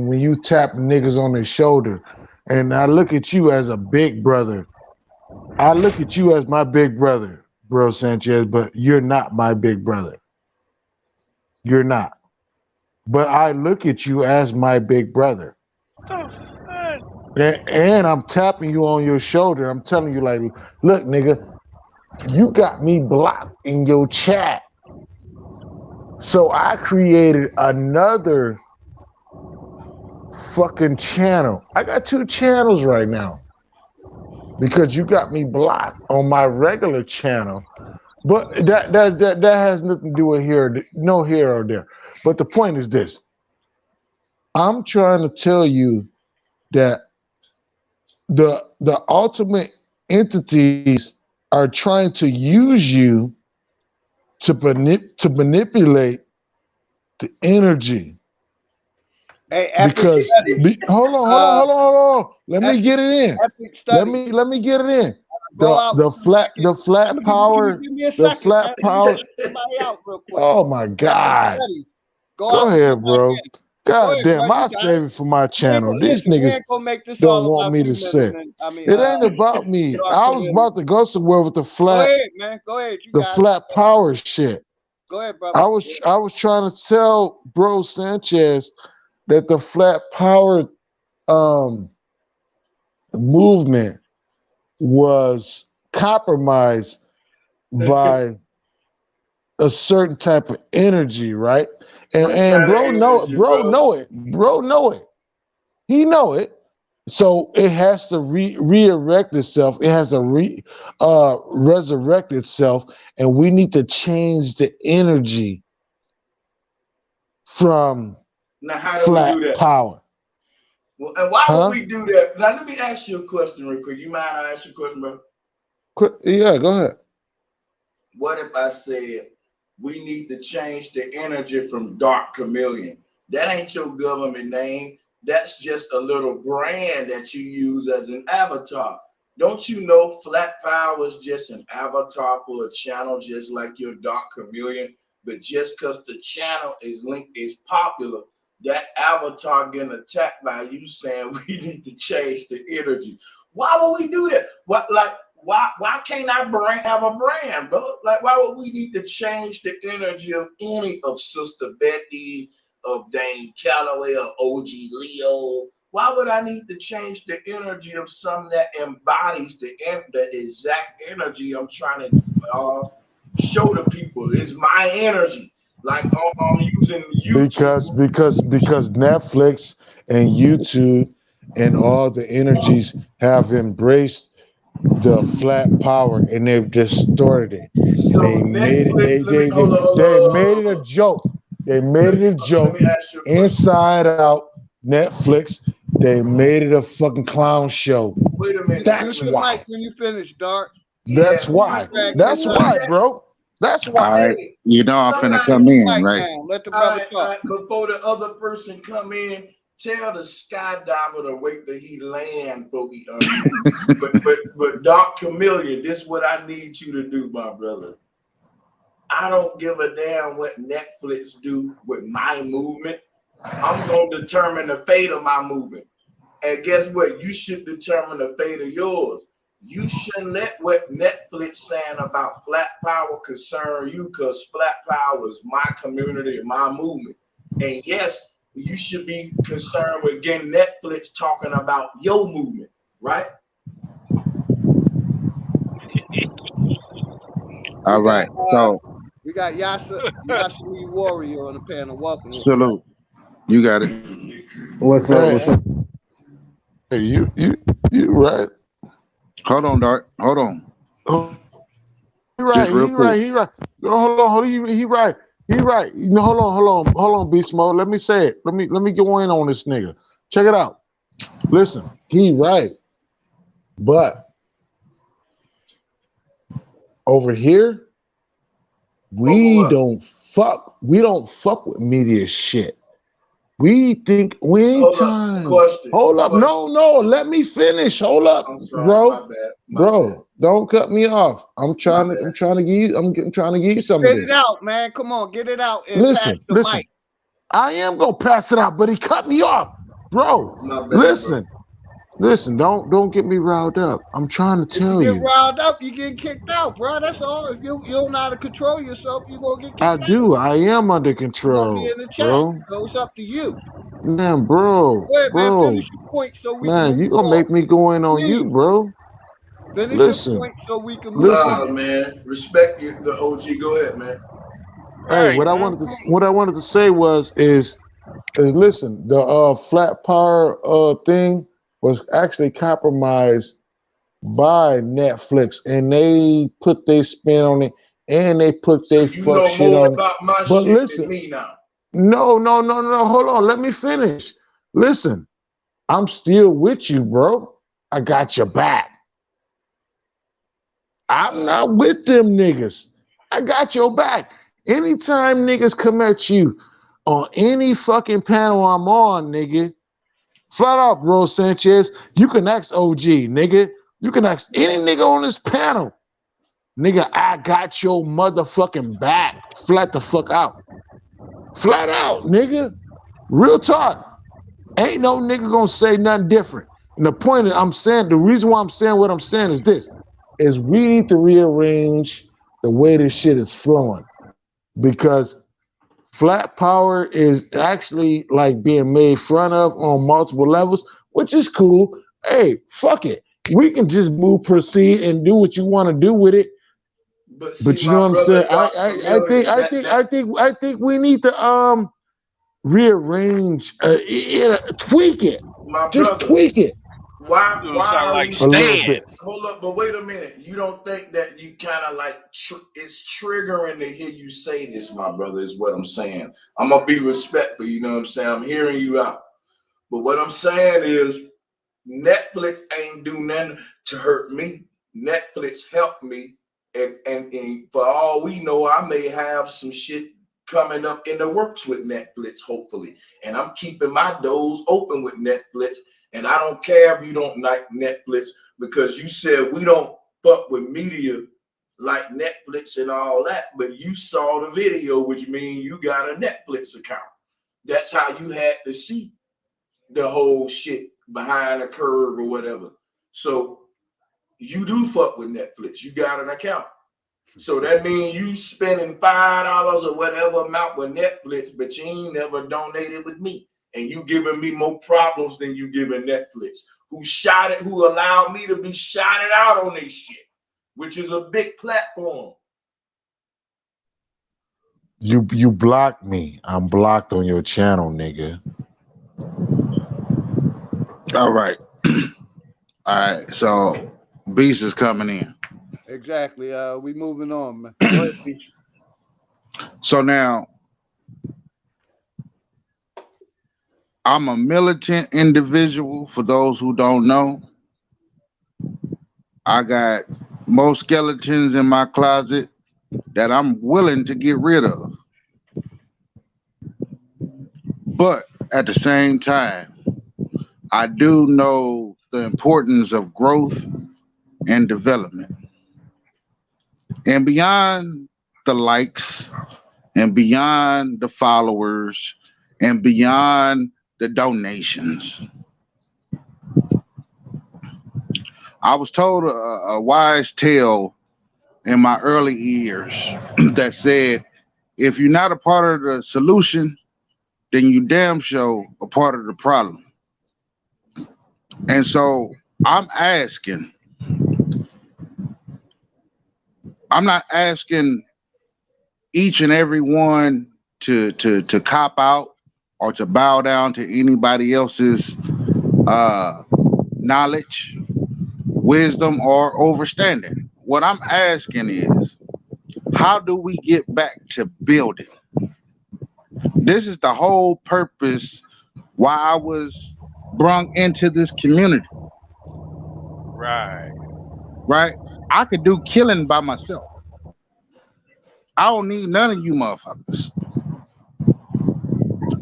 when you tap niggas on the shoulder, and I look at you as a big brother, I look at you as my big brother, bro Sanchez, but you're not my big brother. You're not. But I look at you as my big brother. And I'm tapping you on your shoulder. I'm telling you, like, look, nigga, you got me blocked in your chat. So I created another fucking channel. I got two channels right now because you got me blocked on my regular channel. But that has nothing to do with here, no here or there. But the point is this: I'm trying to tell you that the ultimate entities are trying to use you to manipulate the energy. Hey, epic Because study. hold on, hold on. Let me Epic get it in. epic study. Let me get it in. Go out for a second. The flat Can you power give me a the second, flat man? Let me power. get somebody out real quick. Oh my Epic God. study. Go Go out and come ahead, back bro. in. Go God ahead, bro. damn, You I got it. save it for my We ain't channel. gonna These listen. We niggas ain't gonna make this don't all want about me to you, say. man. It ain't about me. Dark I was community. about to go somewhere with Go ahead, man. Go ahead. You the got it. flat power shit. Go ahead, brother. I was trying to tell bro Sanchez that the flat power um movement was compromised by a certain type of energy, right? What And kind of energy, bro? bro know it, he know it. So it has to re-erect itself. It has to resurrect itself, and we need to change the energy from Now, how do we do flat that? power, Well, and why would huh? we do that? Now, let me ask you a question real quick. You mind I ask you a question, bro? Yeah, go ahead. What if I said we need to change the energy from dark chameleon? That ain't your government name. That's just a little brand that you use as an avatar. Don't you know Flat Power is just an avatar for a channel, just like your dark chameleon? But just because the channel is linked is popular, that avatar getting attacked by you saying we need to change the energy. Why would we do that? What like why can't our brand have a brand, bro? Like, why would we need to change the energy of any of Sister Betty, of Dane Calloway, or OG Leo? Why would I need to change the energy of something that embodies the exact energy I'm trying to show to people? It's my energy. Like I'm using YouTube. Because Netflix and YouTube and all the energies have embraced the flat power and they've distorted it and So Netflix, let me they made it a joke. They made it a let me joke ask you a question. inside out. Netflix, they made it a fucking clown show. Wait a minute. Wait a That's Mute minute. your mic why. when you finish, Dark. Yeah, That's why. That's who is why, that? bro. That's All why. right. Hey, You know I'm finna Mute somebody, come your in, mic right? down. Let the brother talk. before the other person come in, tell the skydiver to wait till he land before he unmute. But Doc Chameleon, this is what I need you to do, my brother. I don't give a damn what Netflix do with my movement. I'm gonna determine the fate of my movement. And guess what? You should determine the fate of yours. You shouldn't let what Netflix saying about Flat Power concern you, because Flat Power is my community and my movement. And yes, you should be concerned with getting Netflix talking about your movement, right? All right. So We got Yasha Warrior on the panel. Welcome. salute. You got it. What's up? What's Hey, up? hey, you right. Hold on, Dart. Hold on. Oh, Just real he quick. right. No, hold on. He right. He right. You know, hold on, Beast Mode. Let me say it. Let me go in on this nigga. Check it out. Listen, he right. But over here, Over what? we don't fuck with media shit. We think we ain't Hold up. time. Question. Hold up. Question. No, let me finish. Hold up, I'm sorry. My bro. bad. My bad. Bro, don't cut me off. My bad. I'm trying to give you some of Get it this. out, man. Come on, get it out and pass the Listen. mic. I am gonna pass it out, but he cut me off. Bro, My bad, bro. listen, don't get me riled up. I'm trying to If you tell get you. riled up, you get kicked out, bro. That's all. If you don't know how to control yourself, you're gonna get I kicked out. do. I am under You're gonna be control, in the chat. bro. So it's up to you. Man, Go ahead, man. Finish your point so we can Man, move you gonna on. make me go in on you, Please bro. finish your Listen, point so we can move listen. Nah, on. man. Respect you, the OG. Go ahead, man. Hey, Right, man. what I wanted to say is listen, the flat power thing was actually compromised by Netflix, and they put their spin on it, and they put So their you fuck know shit more on it. about my But shit than listen, me now. no. Hold on, let me finish. Listen, I'm still with you, bro. I got your back. I'm not with them niggas. I got your back. Anytime niggas come at you on any fucking panel I'm on, nigga, flat out, bro, Sanchez, you can ask OG, nigga. You can ask any nigga on this panel. Nigga, I got your motherfucking back. Flat the fuck out. Flat out, nigga. Real talk. Ain't no nigga gonna say nothing different. And the point that I'm saying, the reason why I'm saying what I'm saying is this, is we need to rearrange the way this shit is flowing. Because flat power is actually like being made fun of on multiple levels, which is cool. Hey, fuck it. We can just move, proceed, and do what you want to do with it. But see, But you know my what I'm saying? brother, Dr. Chameleon, I think we need to rearrange, tweak it. my Just brother, tweak it You gonna why sound are like we a little Stan. bit. hold up, but wait a minute. You don't think that you kind of like it's triggering to hear you say this, my brother, is what I'm saying. I'm gonna be respectful, you know what I'm saying? I'm hearing you out. But what I'm saying is Netflix ain't do nothing to hurt me. Netflix helped me. And for all we know, I may have some shit coming up in the works with Netflix, hopefully. And I'm keeping my doors open with Netflix. And I don't care if you don't like Netflix, because you said we don't fuck with media like Netflix and all that, but you saw the video, which means you got a Netflix account. That's how you had to see the whole shit behind the curve or whatever. So you do fuck with Netflix. You got an account. So that means you spending $5 or whatever amount with Netflix, but you ain't never donated with me. And you giving me more problems than you giving Netflix, who allowed me to be shouted out on this shit, which is a big platform. You blocked me. I'm blocked on your channel, nigga. All right. All right. So Beast is coming in. Exactly. We moving on, man. Go ahead, Beach. So now I'm a militant individual. For those who don't know, I got more skeletons in my closet that I'm willing to get rid of. But at the same time, I do know the importance of growth and development. And beyond the likes, and beyond the followers, and beyond the donations, I was told a wise tale in my early years that said, if you're not a part of the solution, then you damn sure a part of the problem. And so I'm asking, I'm not asking each and every one to cop out or to bow down to anybody else's uh, knowledge, wisdom, or overstanding. What I'm asking is, how do we get back to building? This is the whole purpose why I was brung into this community, Right. right? I could do killing by myself. I don't need none of you motherfuckers.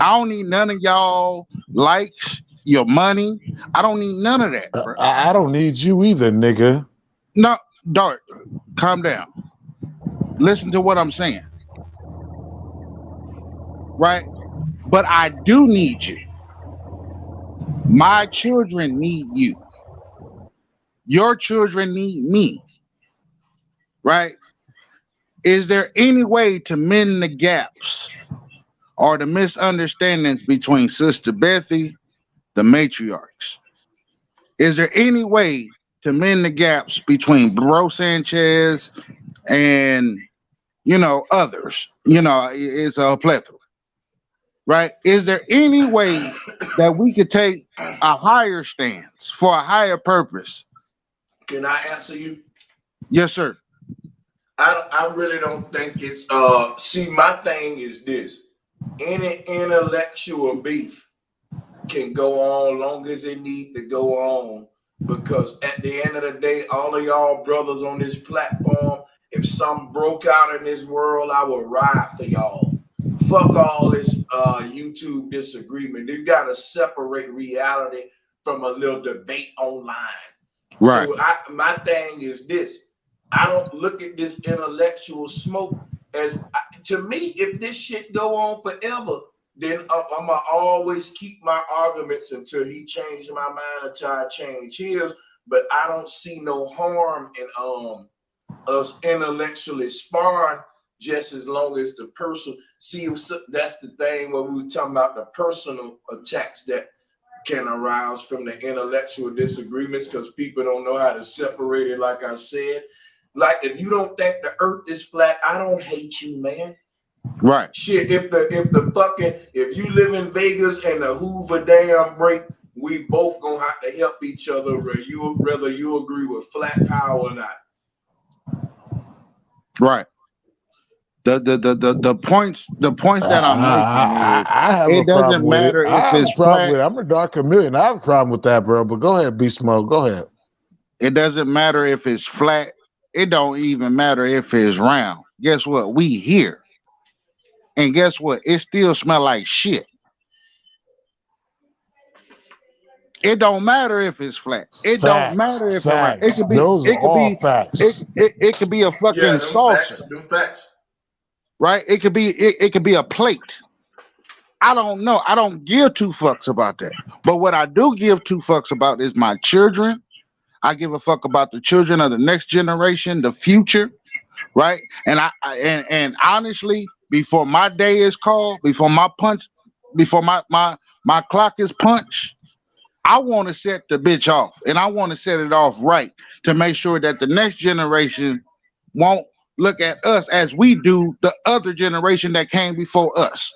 I don't need none of y'all likes, your money. I don't need none of that, bro. I don't need you either, nigga. No, Dart, calm down. Listen to what I'm saying, right? But I do need you. My children need you. Your children need me, right? Is there any way to mend the gaps or the misunderstandings between Sister Bethy, the matriarchs? Is there any way to mend the gaps between Bro Sanchez and others? It's a plethora, right? Is there any way that we could take a higher stance for a higher purpose? Can I answer you? Yes, sir. I really don't think it's see, my thing is this. Any intellectual beef can go on long as it need to go on, because at the end of the day, all of y'all brothers on this platform, if something broke out in this world, I will ride for y'all. Fuck all this YouTube disagreement. You gotta separate reality from a little debate online. Right. So my thing is this. I don't look at this intellectual smoke as, to me, if this shit go on forever, then I'm gonna always keep my arguments until he changed my mind, until I change his. But I don't see no harm in us intellectually sparring, just as long as the person see. That's the thing where we were talking about the personal attacks that can arise from the intellectual disagreements, because people don't know how to separate it. Like I said, like, if you don't think the earth is flat, I don't hate you, man. Right. Shit, if you live in Vegas and the Hoover Dam break, we both gonna have to help each other, whether you agree with flat power or not. Right. The points that I'm making is, I have a it problem doesn't with it. matter I if have a it's problem flat. with it. I'm a dark chameleon. I have a problem with that, bro. But go ahead, Beast Mode. Go ahead. It doesn't matter if it's flat. It don't even matter if it's round. Guess what? We here. And guess what? It still smell like shit. It don't matter if it's flat. It don't Facts. matter if it's round. It Facts. could be. Those are It could all be. It, facts. it, it could be a Yeah, fucking them saucer, facts, them facts. right? It could be. It could be a plate. I don't know. I don't give two fucks about that. But what I do give two fucks about is my children. I give a fuck about the children of the next generation, the future, right? And honestly, before my day is called, before my clock is punched, I want to set the bitch off, and I want to set it off right to make sure that the next generation won't look at us as we do the other generation that came before us.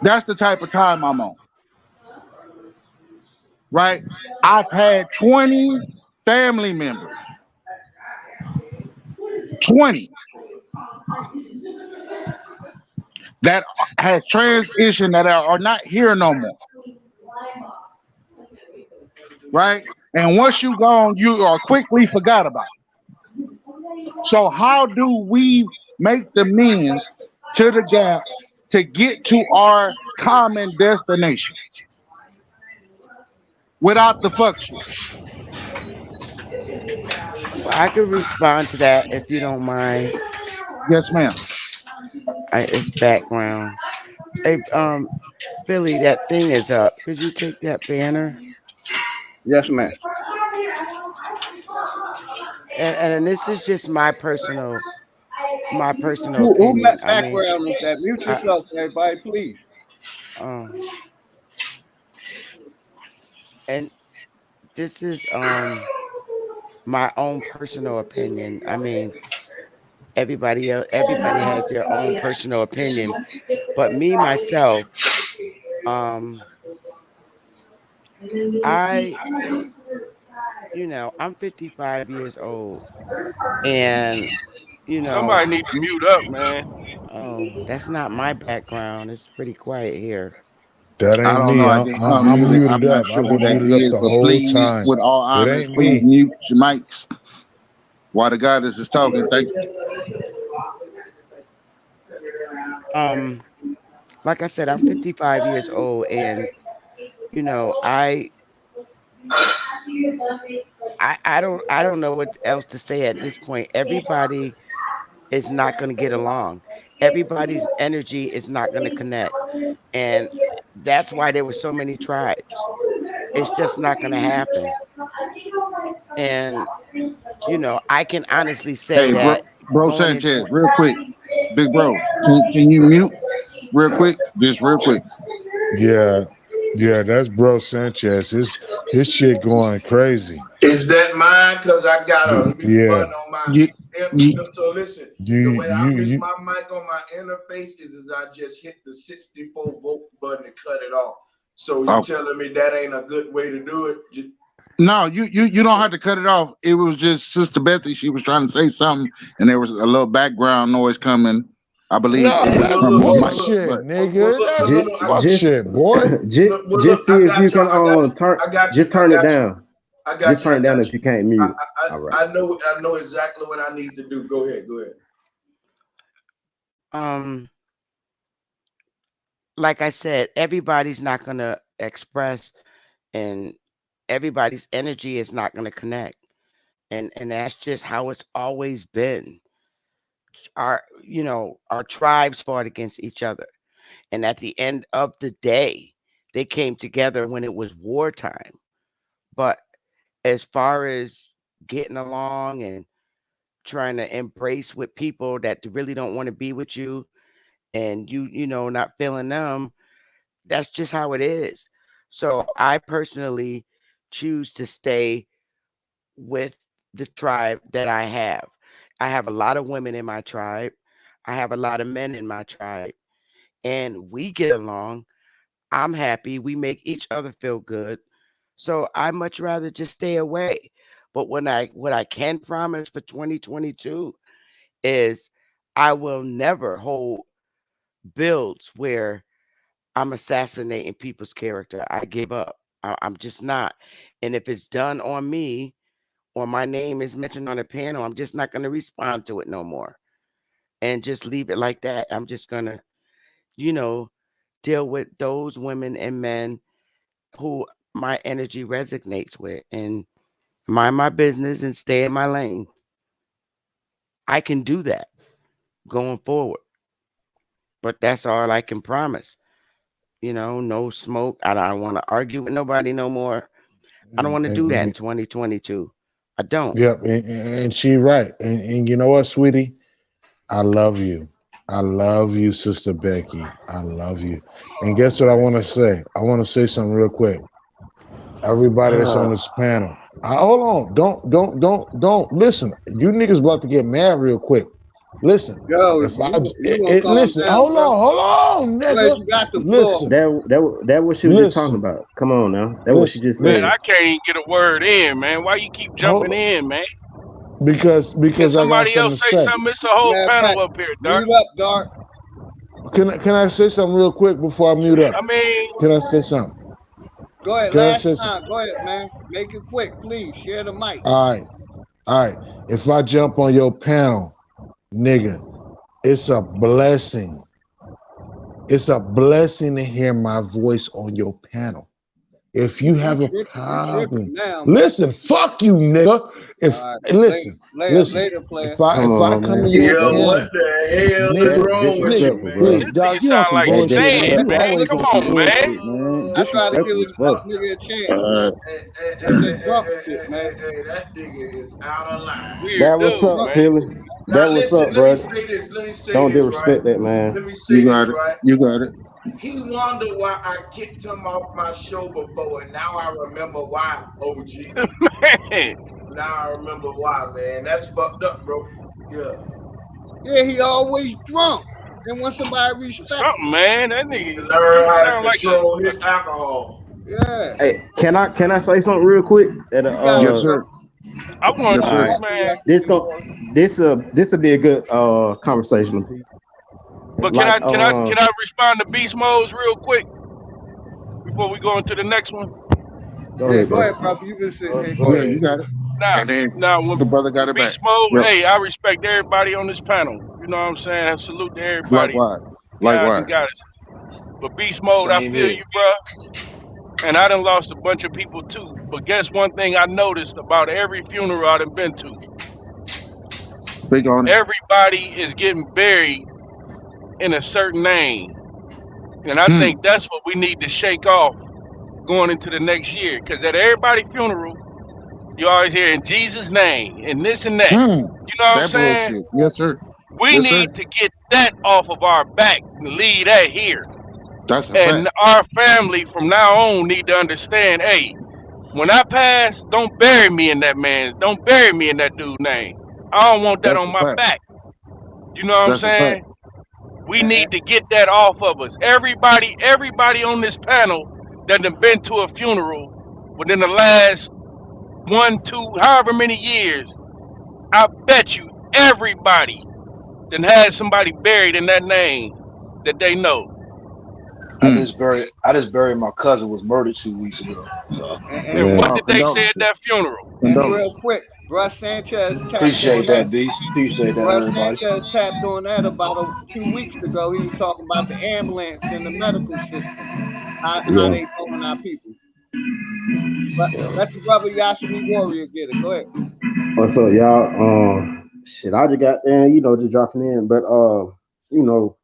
That's the type of time I'm on, right? I've had 20 family members, 20 that has transitioned that are not here no more, right? And once you gone, you are quickly forgot about. So how do we make the means to the gap to get to our common destination without the fuck shit? Well, I could respond to that if you don't mind. Yes, ma'am. It's background. Hey, Philly, that thing is up. Could you take that banner? Yes, ma'am. And this is just my personal Who opinion. I mean, background is that? Mute I yourself, everybody, please. um and this is my own personal opinion. I mean, everybody has their own personal opinion, but me myself, um I I'm 55 years old, and you know, Somebody need to mute up, man. oh, that's not my background. It's pretty quiet here. That I ain't don't me. know. I I'm can't I'm, I'm unmute it. I'm muted not up. sure I've who been that muted up is, the but whole please, time. with all It honors, ain't please me. mute your mics while the goddess is talking. Thank you. Um, like I said, I'm 55 years old, and you know, I don't know what else to say at this point. Everybody is not going to get along. Everybody's energy is not going to connect, and that's why there were so many tribes. It's just not going to happen. And I can honestly say Hey, bro, that bro going into Sanchez, real quick, big bro, can you mute real quick? Just real quick. Yeah, yeah, that's bro Sanchez. His shit going crazy. Is that mine? Because I got a mute Yeah, button on my. You, you, So listen, you the way I mute you my mic on my interface is I just hit the 64-volt button to cut it off. So you oh, telling me that ain't a good way to do it? no, you don't have to cut it off. It was just Sister Bethy. She was trying to say something, and there was a little background noise coming. I believe No, it was Well, that's from look, her look, mic, look. bullshit, but Well, nigga. look, no, That's no, no. fuck shit, boy. Well, look, Just I see if you got can y'all. I got you. turn I got you. just I turn it got you. down. I got Just you. I turn it down got if you. you can't mute. All right. I know exactly what I need to do. Go ahead. Go ahead. um like I said, everybody's not going to express, and everybody's energy is not going to connect. And that's just how it's always been. Our tribes fought against each other, and at the end of the day, they came together when it was wartime. But as far as getting along and trying to embrace with people that really don't want to be with you, and not feeling them, that's just how it is. So I personally choose to stay with the tribe that I have. I have a lot of women in my tribe. I have a lot of men in my tribe, and we get along. I'm happy. We make each other feel good. So I much rather just stay away. But what I can promise for 2022 is I will never hold builds where I'm assassinating people's character. I give up. I'm just not. And if it's done on me or my name is mentioned on a panel, I'm just not going to respond to it no more and just leave it like that. I'm just going to, you know, deal with those women and men who my energy resonates with and mind my business and stay in my lane. I can do that going forward, but that's all I can promise. No smoke. I don't want to argue with nobody no more. I don't want to do that in And 2022. I don't. yep, and she right. And you know what, sweetie? I love you. I love you, Sister Becky. I love you. And guess what I want to say? I want to say something real quick. Everybody that's on this panel. Hold on. Don't listen. You niggas about to get mad real quick. Listen. Yo, If I you gonna calm listen, down, bro? hold on, Go ahead, nigga. you got the floor. Listen, That what she was just talking listen, about. Come on now. That what she listen, just Man, said. I listen. can't even get a word in, man. Why you keep jumping Hold in, man? Can because I got somebody something to else say say. something? It's a whole Matter of panel fact, up here, Doc. mute up, Dart. Can I say something real quick before I mute up? I mean, Can I say something? Go ahead, Can I last say something? time. Go ahead, man. Make it quick, please. Share the mic. All right, all right. If I jump on your panel, nigga, it's a blessing. It's a blessing to hear my voice on your panel. If you have a You problem, tripping now, man. listen, fuck you, nigga. If All right, listen, listen. later, player. Come If I on, come to man. your Yeah, That's what panel, the hell is nigga, that's wrong with you, nigga, disrespectful, man? bro. nigga, this Doc, nigga you on sound some like hey, bullshit, Stan, man. You man. always Come on some on, man. bullshit, man. was I try to give disrespectful as a fuck. nigga a chance. Uh, It's that Trump shit, man. That nigga is out of line. Weird That what's dude, up, Trump man. Philly. shit. That Now what's listen, up, bro. let me say Don't this, right? disrespect that, man. Let me say you this, got it. right? You got it. He wondered why I kicked him off my show before, and now I remember why, OG. Man, Now I remember why, man. That's fucked up, bro. Yeah. Yeah, he always drunk. And when somebody respect him. something, man. That Need to nigga, learn he how to sound like control a his alcohol. Yeah. Hey, can I say something real quick? That You got it, Yes, bro. sir. I want Yes, all sir. right. Talk to man. us. This will be a good conversation. It's But can like I can I can I respond to beast modes real quick before we go into the next one? go Yeah, ahead, go bro. ahead, brother. You've been sitting here. Go Go Yeah, ahead. ahead. you got it. Now, And then now the brother got when it back. beast mode, Yep. hey, I respect everybody on this panel. You know what I'm saying? I salute to everybody, Likewise. guys and Likewise. goddesses. But beast mode, I Same feel here. you, bruh. And I done lost a bunch of people too. But guess one thing I noticed about every funeral I done been to, Speak on it. everybody is getting buried in a certain name. And I Hmm. think that's what we need to shake off going into the next year. Because at everybody's funeral, you always hear in Jesus' name and this and that. Hmm. You know what I'm That saying? bullshit. Yes, sir. We Yes, sir. need to get that off of our back and leave that here. That's a fact. And our family from now on need to understand, hey, when I pass, don't bury me in that man. Don't bury me in that dude's name. I don't want that That's on a my fact. back. You know what I'm That's a fact. saying? We need to get that off of us. Everybody on this panel that have been to a funeral within the last 1, 2, however many years, I bet you everybody that has somebody buried in that name that they know. Hmm. I just buried my cousin was murdered 2 weeks ago. So And, And Yeah. what Oh, did they say at condolences. that funeral? and real Condolences. quick, Russ Sanchez tapped on appreciate that. that, Beast. Appreciate that, Russ everybody. Sanchez tapped on that about 2 weeks ago. He was talking about the ambulance and the medical system, how Yeah. they doing our people. But let the brother Yashimi Warrior get it. Go ahead. What's up, y'all? Shit, I just got there, just dropping in. But you know,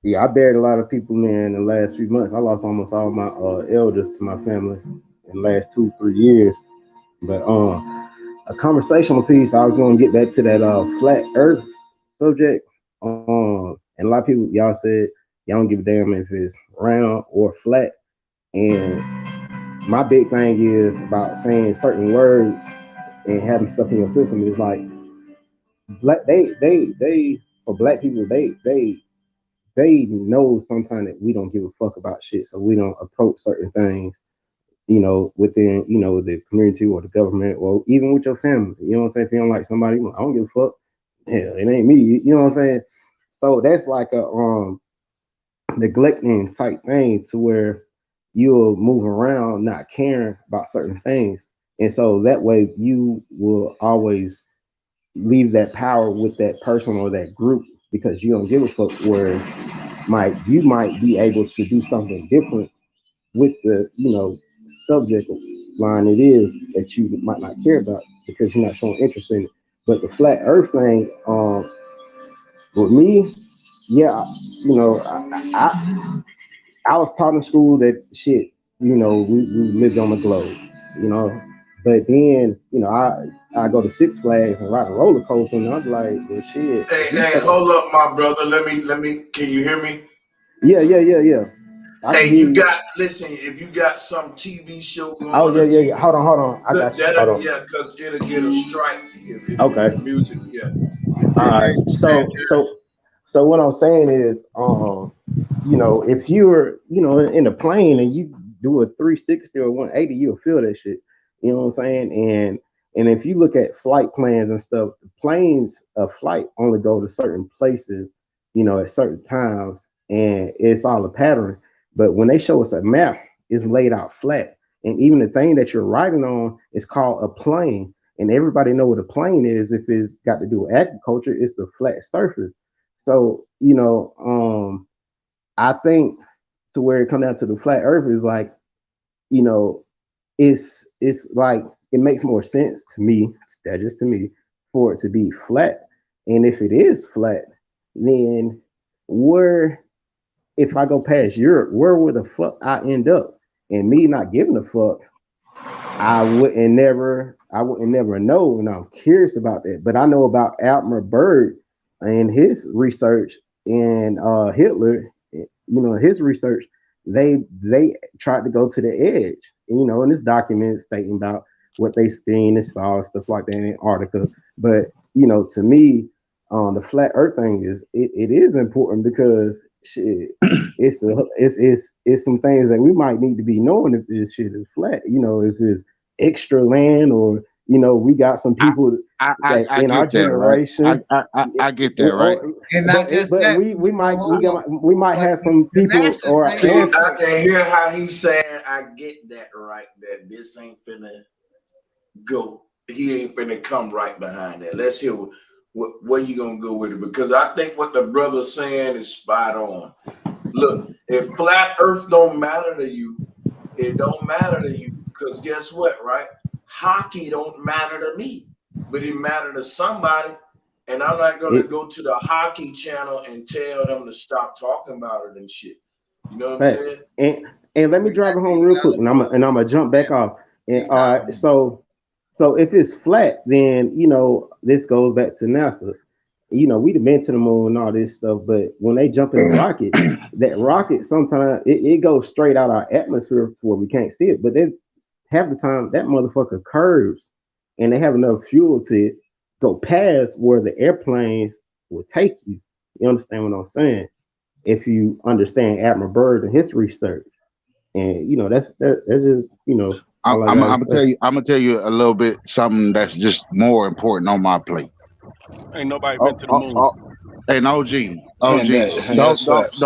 yeah, I buried a lot of people, man, in the last few months. I lost almost all my elders to my family in the last 2, 3 years. But a conversational piece, I was gonna get back to that flat earth subject. And a lot of people, y'all said y'all don't give a damn if it's round or flat. And my big thing is about saying certain words and having stuff in your system is like black they for black people they know sometimes that we don't give a fuck about shit, so we don't approach certain things, within, the community or the government or even with your family. You know what I'm saying? If you don't like somebody, I don't give a fuck. Hell, it ain't me. You know what I'm saying? So that's like a neglecting type thing to where you'll move around not caring about certain things. And so that way you will always leave that power with that person or that group because you don't give a fuck, where you might be able to do something different with the subject line it is that you might not care about because you're not showing interest in it. But the flat earth thing, with me, yeah, I was taught in school that shit, we lived on the globe, you know. But then, I go to Six Flags and ride a roller coaster, and I'm like, well, shit. Hey, If you hey, fucking, hold up, my brother. Let me. Can you hear me? yeah. I can Hey, hear you you. got listen. If you got some TV show Oh going yeah, or yeah, yeah. TV, Hold on. I got you. Hold on. yeah, because it'll get a strike if Okay. the music. Yeah, yeah. All right. So what I'm saying is, if you're, in a plane and you do a 360 or 180, you'll feel that shit. You know what I'm saying? And if you look at flight plans and stuff, planes of flight only go to certain places, at certain times, and it's all a pattern. But when they show us a map, it's laid out flat, and even the thing that you're riding on is called a plane. And everybody know what a plane is. If it's got to do with agriculture, it's the flat surface. So I think to where it comes down to the flat earth is like, you know, it's like it makes more sense to me, that just to me, for it to be flat. And if it is flat, then where if I go past Europe, where would the fuck I end up? And me not giving a fuck, I wouldn't never know, and I'm curious about that. But I know about Admiral Byrd and his research, and Hitler, his research. They tried to go to the edge, in this document stating about what they seen and saw and stuff like that in Antarctica. But to me, the flat Earth thing it is important because shit, it's some things that we might need to be knowing if this shit is flat. If it's extra land, or we got some people that I in our get that, right? generation. I get that, right? And not just But that, we might but have some the people NASA or our thing See, ancestors. I can hear how he's saying, I get that right, that this ain't finna go. He ain't finna come right behind that. Let's hear where you gonna go with it, because I think what the brother's saying is spot on. Look, if flat earth don't matter to you, it don't matter to you. Because guess what, right? Hockey don't matter to me, but it matter to somebody. And I'm not gonna It, go to the hockey channel and tell them to stop talking about it and shit. You know what I'm Fact. saying? And and let me drive it home real quick, and I'm gonna jump back off. And all right, so if it's flat, then this goes back to NASA. We've been to the moon and all this stuff, but when they jump in a rocket, that rocket sometimes it goes straight out our atmosphere to where we can't see it. But then half the time that motherfucker curves, and they have enough fuel to go past where the airplanes will take you. You understand what I'm saying? If you understand Admiral Byrd and his research, and that's just I'm, all I I'm, gotta I'm gonna say. tell you. I'm gonna tell you a little bit something that's just more important on my plate. Ain't nobody Oh, been to the oh, moon. oh. And OG, And don't that's don't facts.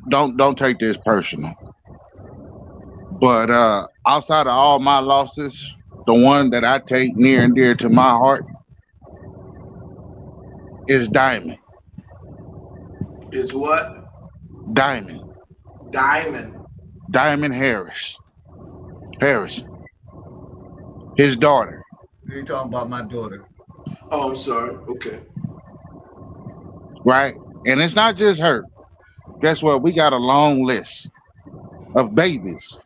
don't don't take this personal. But outside of all my losses, the one that I take near and dear to my heart is Diamond. Is what? Diamond. Diamond. Diamond Harrison. His daughter. you're talking about my daughter. Oh, I'm sorry. Okay. Right? And it's not just her. Guess what? We got a long list of babies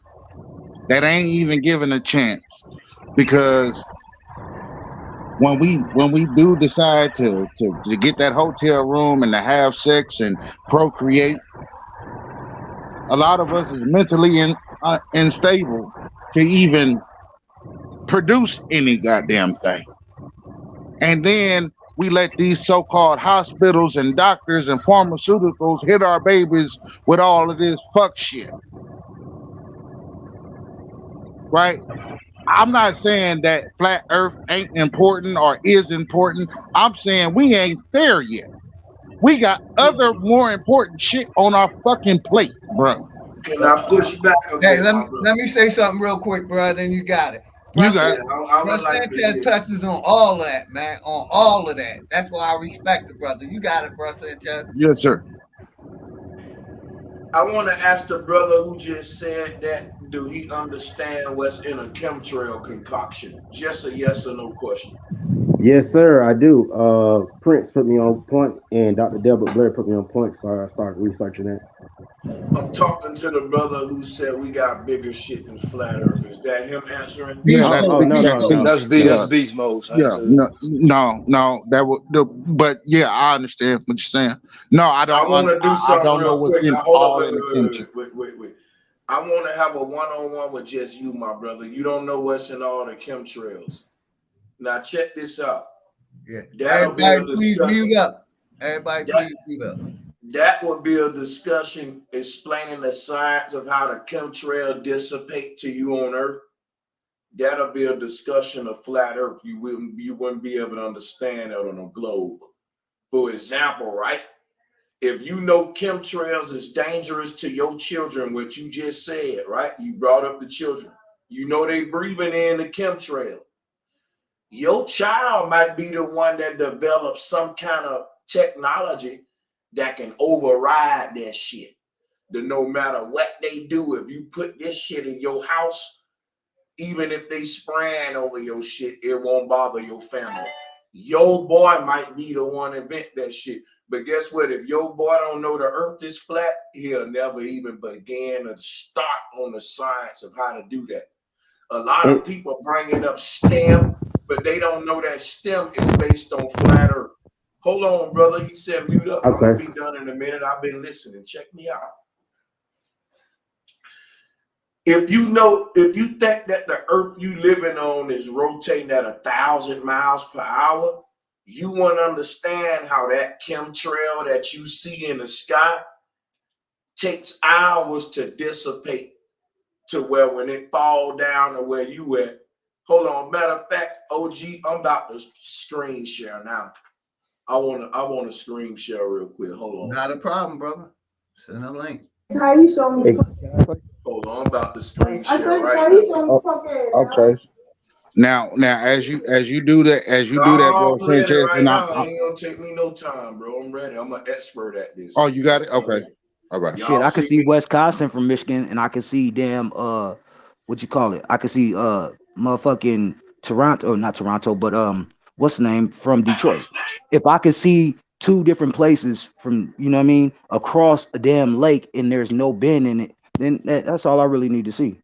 that ain't even given a chance because when we do decide to get that hotel room and to have sex and procreate, a lot of us is mentally unstable to even produce any goddamn thing. And then we let these so-called hospitals and doctors and pharmaceuticals hit our babies with all of this fuck shit, right? I'm not saying that flat earth ain't important or is important. I'm saying we ain't there yet. We got other more important shit on our fucking plate, bro. Can I push back a Hey, bit, my brother? let me say something real quick, bro. Then you got it. You Bro, got Yeah, it. I Bro would like to Sanchez hear. touches on all that, man. On all of that. That's why I respect the brother. You got it, bro Sanchez. Yes, sir. I want to ask the brother who just said that, do he understand what's in a chemtrail concoction? Just a yes or no question. Yes, sir, I do. Prince put me on point, and Dr. Delbert Blair put me on point, so I started researching that. I'm talking to the brother who said we got bigger shit than flat earth. Is that him answering? Yeah, Beast that's Oh mode, no, beast no, mode. no. That's yeah, beast mode, yeah. Sanchez. No, that would but yeah, I understand what you're saying. No, I I don't want to do I something don't know real what's quick. in Now, hold up. all Wait, in the wait, wait, kimchi. wait, wait, wait, wait. I want to have a one-on-one with just you, my brother. You don't know what's in all the chemtrails. Now, check this out. Yeah. That'll be a Everybody please discussion. mute up. Everybody That please mute up. that would be a discussion explaining the science of how the chemtrail dissipate to you on Earth. That'll be a discussion of flat Earth. You wouldn't be able to understand that on a globe. For example, right? If you know chemtrails is dangerous to your children, what you just said, right? You brought up the children. You know they breathing in the chemtrail. Your child might be the one that develops some kind of technology that can override that shit. That no matter what they do, if you put this shit in your house, even if they spraying over your shit, it won't bother your family. Your boy might be the one invent that shit. But guess what? If your boy don't know the earth is flat, he'll never even begin to start on the science of how to do that. A lot of people bringing up STEM, but they don't know that STEM is based on flat earth. Hold on, brother. He said mute up. I'm going to be done in a minute. I've been listening. Check me out. If you think that the earth you living on is rotating at 1,000 miles per hour, you want to understand how that chemtrail that you see in the sky takes hours to dissipate to where when it fall down to where you at. Hold on. Matter of fact, OG, I'm about to screen share now. I want to screen share real quick. Hold on. Not a problem, brother. Send a link. How you show me? Hold on, I'm about to screen share right now. Okay. Now, as you do that, bro, I'm ready Sanchez, right and now. It ain't gonna take me no time, bro. I'm ready. I'm an expert at this. Oh, you got it. Okay. All right. Shit, I can see Wisconsin from Michigan, and I can see what you call it? I can see motherfucking Toronto, not Toronto, but what's the name from Detroit? If I could see two different places from, you know what I mean, across a damn lake, and there's no bend in it, then that's all I really need to see.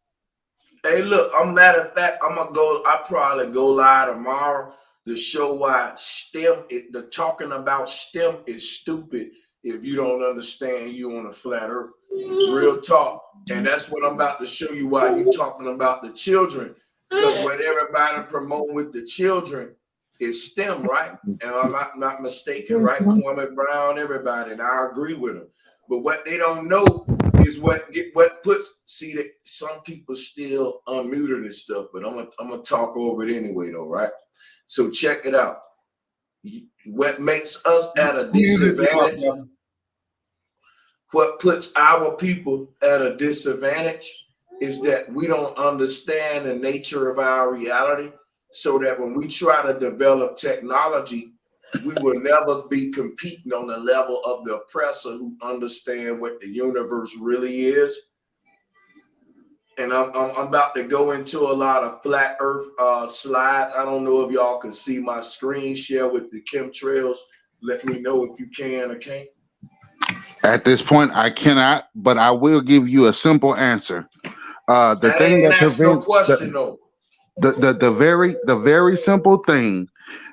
Hey, look, I'm matter of fact, I probably go live tomorrow to show why the talking about STEM is stupid if you don't understand you on a flat earth. Real talk. And that's what I'm about to show you why you talking about the children. Because what everybody promoting with the children is STEM, right? And I'm not mistaken, right? Kwame Brown, everybody, and I agree with them. But what they don't know is what puts, see that some people still unmuted and stuff, but I'm gonna talk over it anyway though, right? So check it out. What makes us at a disadvantage, what puts our people at a disadvantage is that we don't understand the nature of our reality, so that when we try to develop technology, we will never be competing on the level of the oppressor who understand what the universe really is. And I'm about to go into a lot of flat earth slides. I don't know if y'all can see my screen share with the chemtrails. Let me know if you can or can't. At this point, I cannot, but I will give you a simple answer. The thing that prevents the very simple thing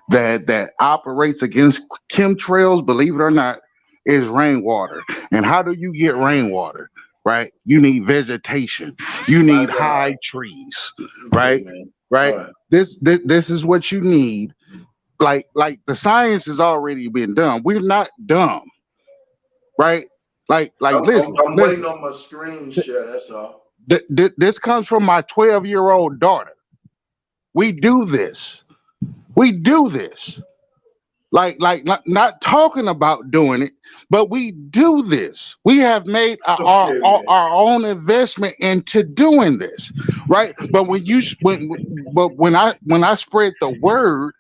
that operates against chemtrails, believe it or not, is rainwater. And how do you get rainwater? Right? You need vegetation. You need high trees. Right? Okay, right? Right. This is what you need. Like the science has already been done. We're not dumb. Right? Listen. I'm waiting on my screen share. That's all. This comes from my 12-year-old daughter. We do this. We do this. Not talking about doing it, but we do this. We have made our own investment into doing this, right? But when I spread the word,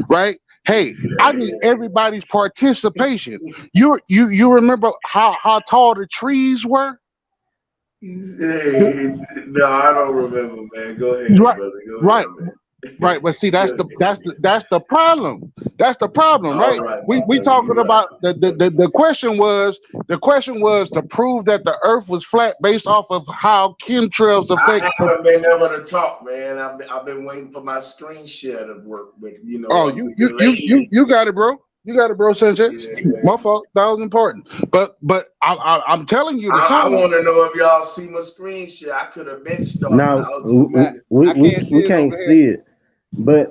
right? Hey, I need everybody's participation. You remember how tall the trees were? Hey, no, I don't remember, man. Go ahead, brother. Go ahead, man. Right, but see, that's the problem. That's the problem, right? We talking about the question was to prove that the Earth was flat based off of how chemtrails affect. I haven't been able to talk, man. I've been waiting for my screen share to work, but you know. Oh, you got it, bro. You got it, bro, Sanchez. Yeah, my fault. That was important. But I'm telling you, I want to know if y'all see my screen share. I could have been started. No, we can't see it. But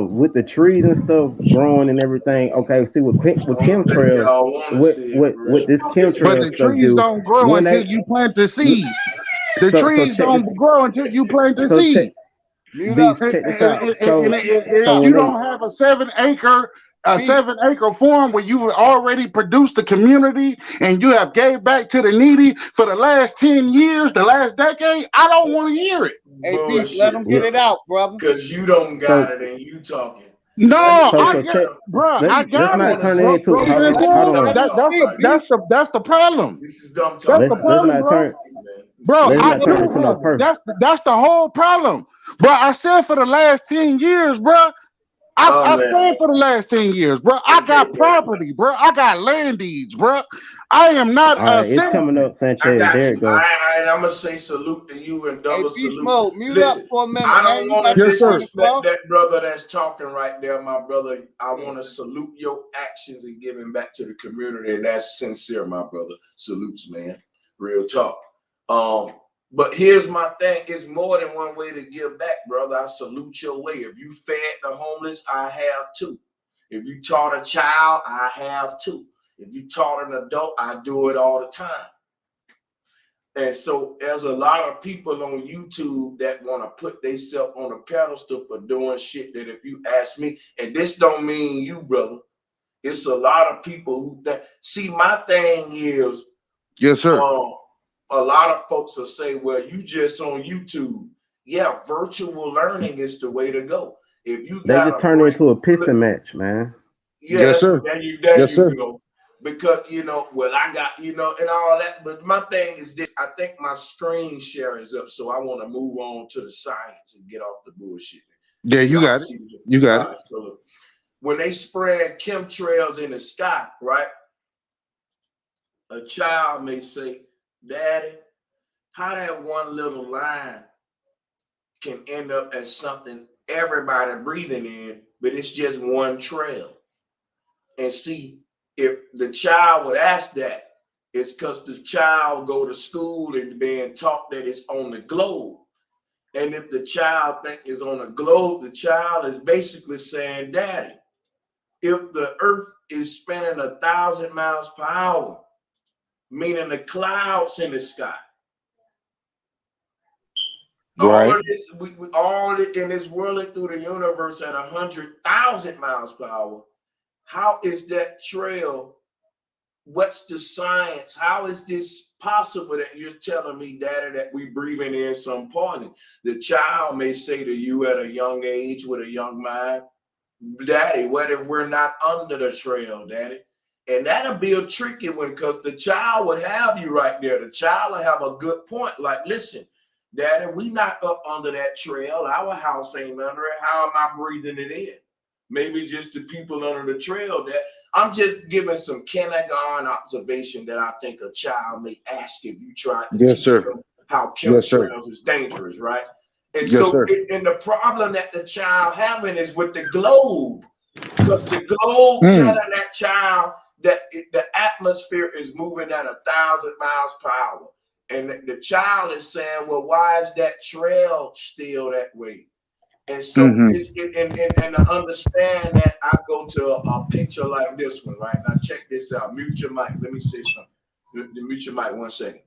with the trees and stuff growing and everything, okay. See with chemtrails, what this chemtrail stuff trees do? Don't grow until you plant the seed. The trees don't grow until you plant the seed. Check this out. If you don't have a 7-acre farm where you've already produced the community and you have gave back to the needy for the last 10 years, the last decade, I don't want to hear it. Hey, Beef, let them get it out, brother. Because you don't got it and you talking. No, I got it. Let's not turn it into. That's the problem. This is dumb That's talking. the problem, bro. That's the whole problem. Bro, I said for the last 10 years, bro, Oh I man. stayed for the last 10 years, bro. I Okay, got property, bro. I got land deeds, bro. I am not All a right, it's coming citizen. up, I Sanchez. got There you. it go. I'm gonna say salute to you and Hey, double Beast salute. Mode, mute up Listen, for a minute, I man. don't You want got to Yes, your point sir. disrespect across. that brother that's talking right there, my brother. I Yeah. want to salute your actions and giving back to the community, and that's sincere, my brother. Salutes, man. Real talk. But here's my thing: it's more than one way to give back, brother. I salute your way. If you fed the homeless, I have too. If you taught a child, I have too. If you taught an adult, I do it all the time. And so there's a lot of people on YouTube that want to put themselves on a pedestal for doing shit that if you ask me, and this don't mean you, brother. It's a lot of people who that see my thing is Yes, sir. a lot of folks will say, well, you just on YouTube. Yeah, virtual learning is the way to go. If you They got just a turned it great into a pissing match, man. yeah, Yes, that's sir. what there Yes, you sir. go. Because well, I got and all that. But my thing is this: I think my screen share is up, so I want to move on to the science and get off the bullshit. Yeah, And you y'all got it. see, You got all it. right, so look, when they spread chemtrails in the sky, right? A child may say, "Daddy, how that one little line can end up as something everybody breathing in, but it's just one trail." And see, if the child would ask that, it's because the child go to school and being taught that it's on the globe. And if the child think it's on a globe, the child is basically saying, Daddy, if the earth is spinning 1,000 miles per hour, meaning the clouds in the sky, all Right. of this, all in this whirling through the universe at 100,000 miles per hour, how is that trail? What's the science? How is this possible that you're telling me, Daddy, that we breathing in some poison? The child may say to you at a young age with a young mind, Daddy, what if we're not under the trail, Daddy? And that'll be a tricky one because the child would have you right there. The child will have a good point. Like, listen, Daddy, we not up under that trail. Our house ain't under it. How am I breathing it in? Maybe just the people under the trail that I'm just giving some kindergarten observation that I think a child may ask if you try to Yes, teach sir. them how Yes, sir. chemtrails is dangerous, right? And Yes, so, sir. and the problem that the child having is with the globe, because the globe Mm. telling that child that the atmosphere is moving at 1,000 miles per hour, and the child is saying, "Well, why is that trail still that way?" And so Mm-hmm. and to understand that, I go to a picture like this one, right? Now check this out. Mute your mic. Let me say something. Mute your mic 1 second.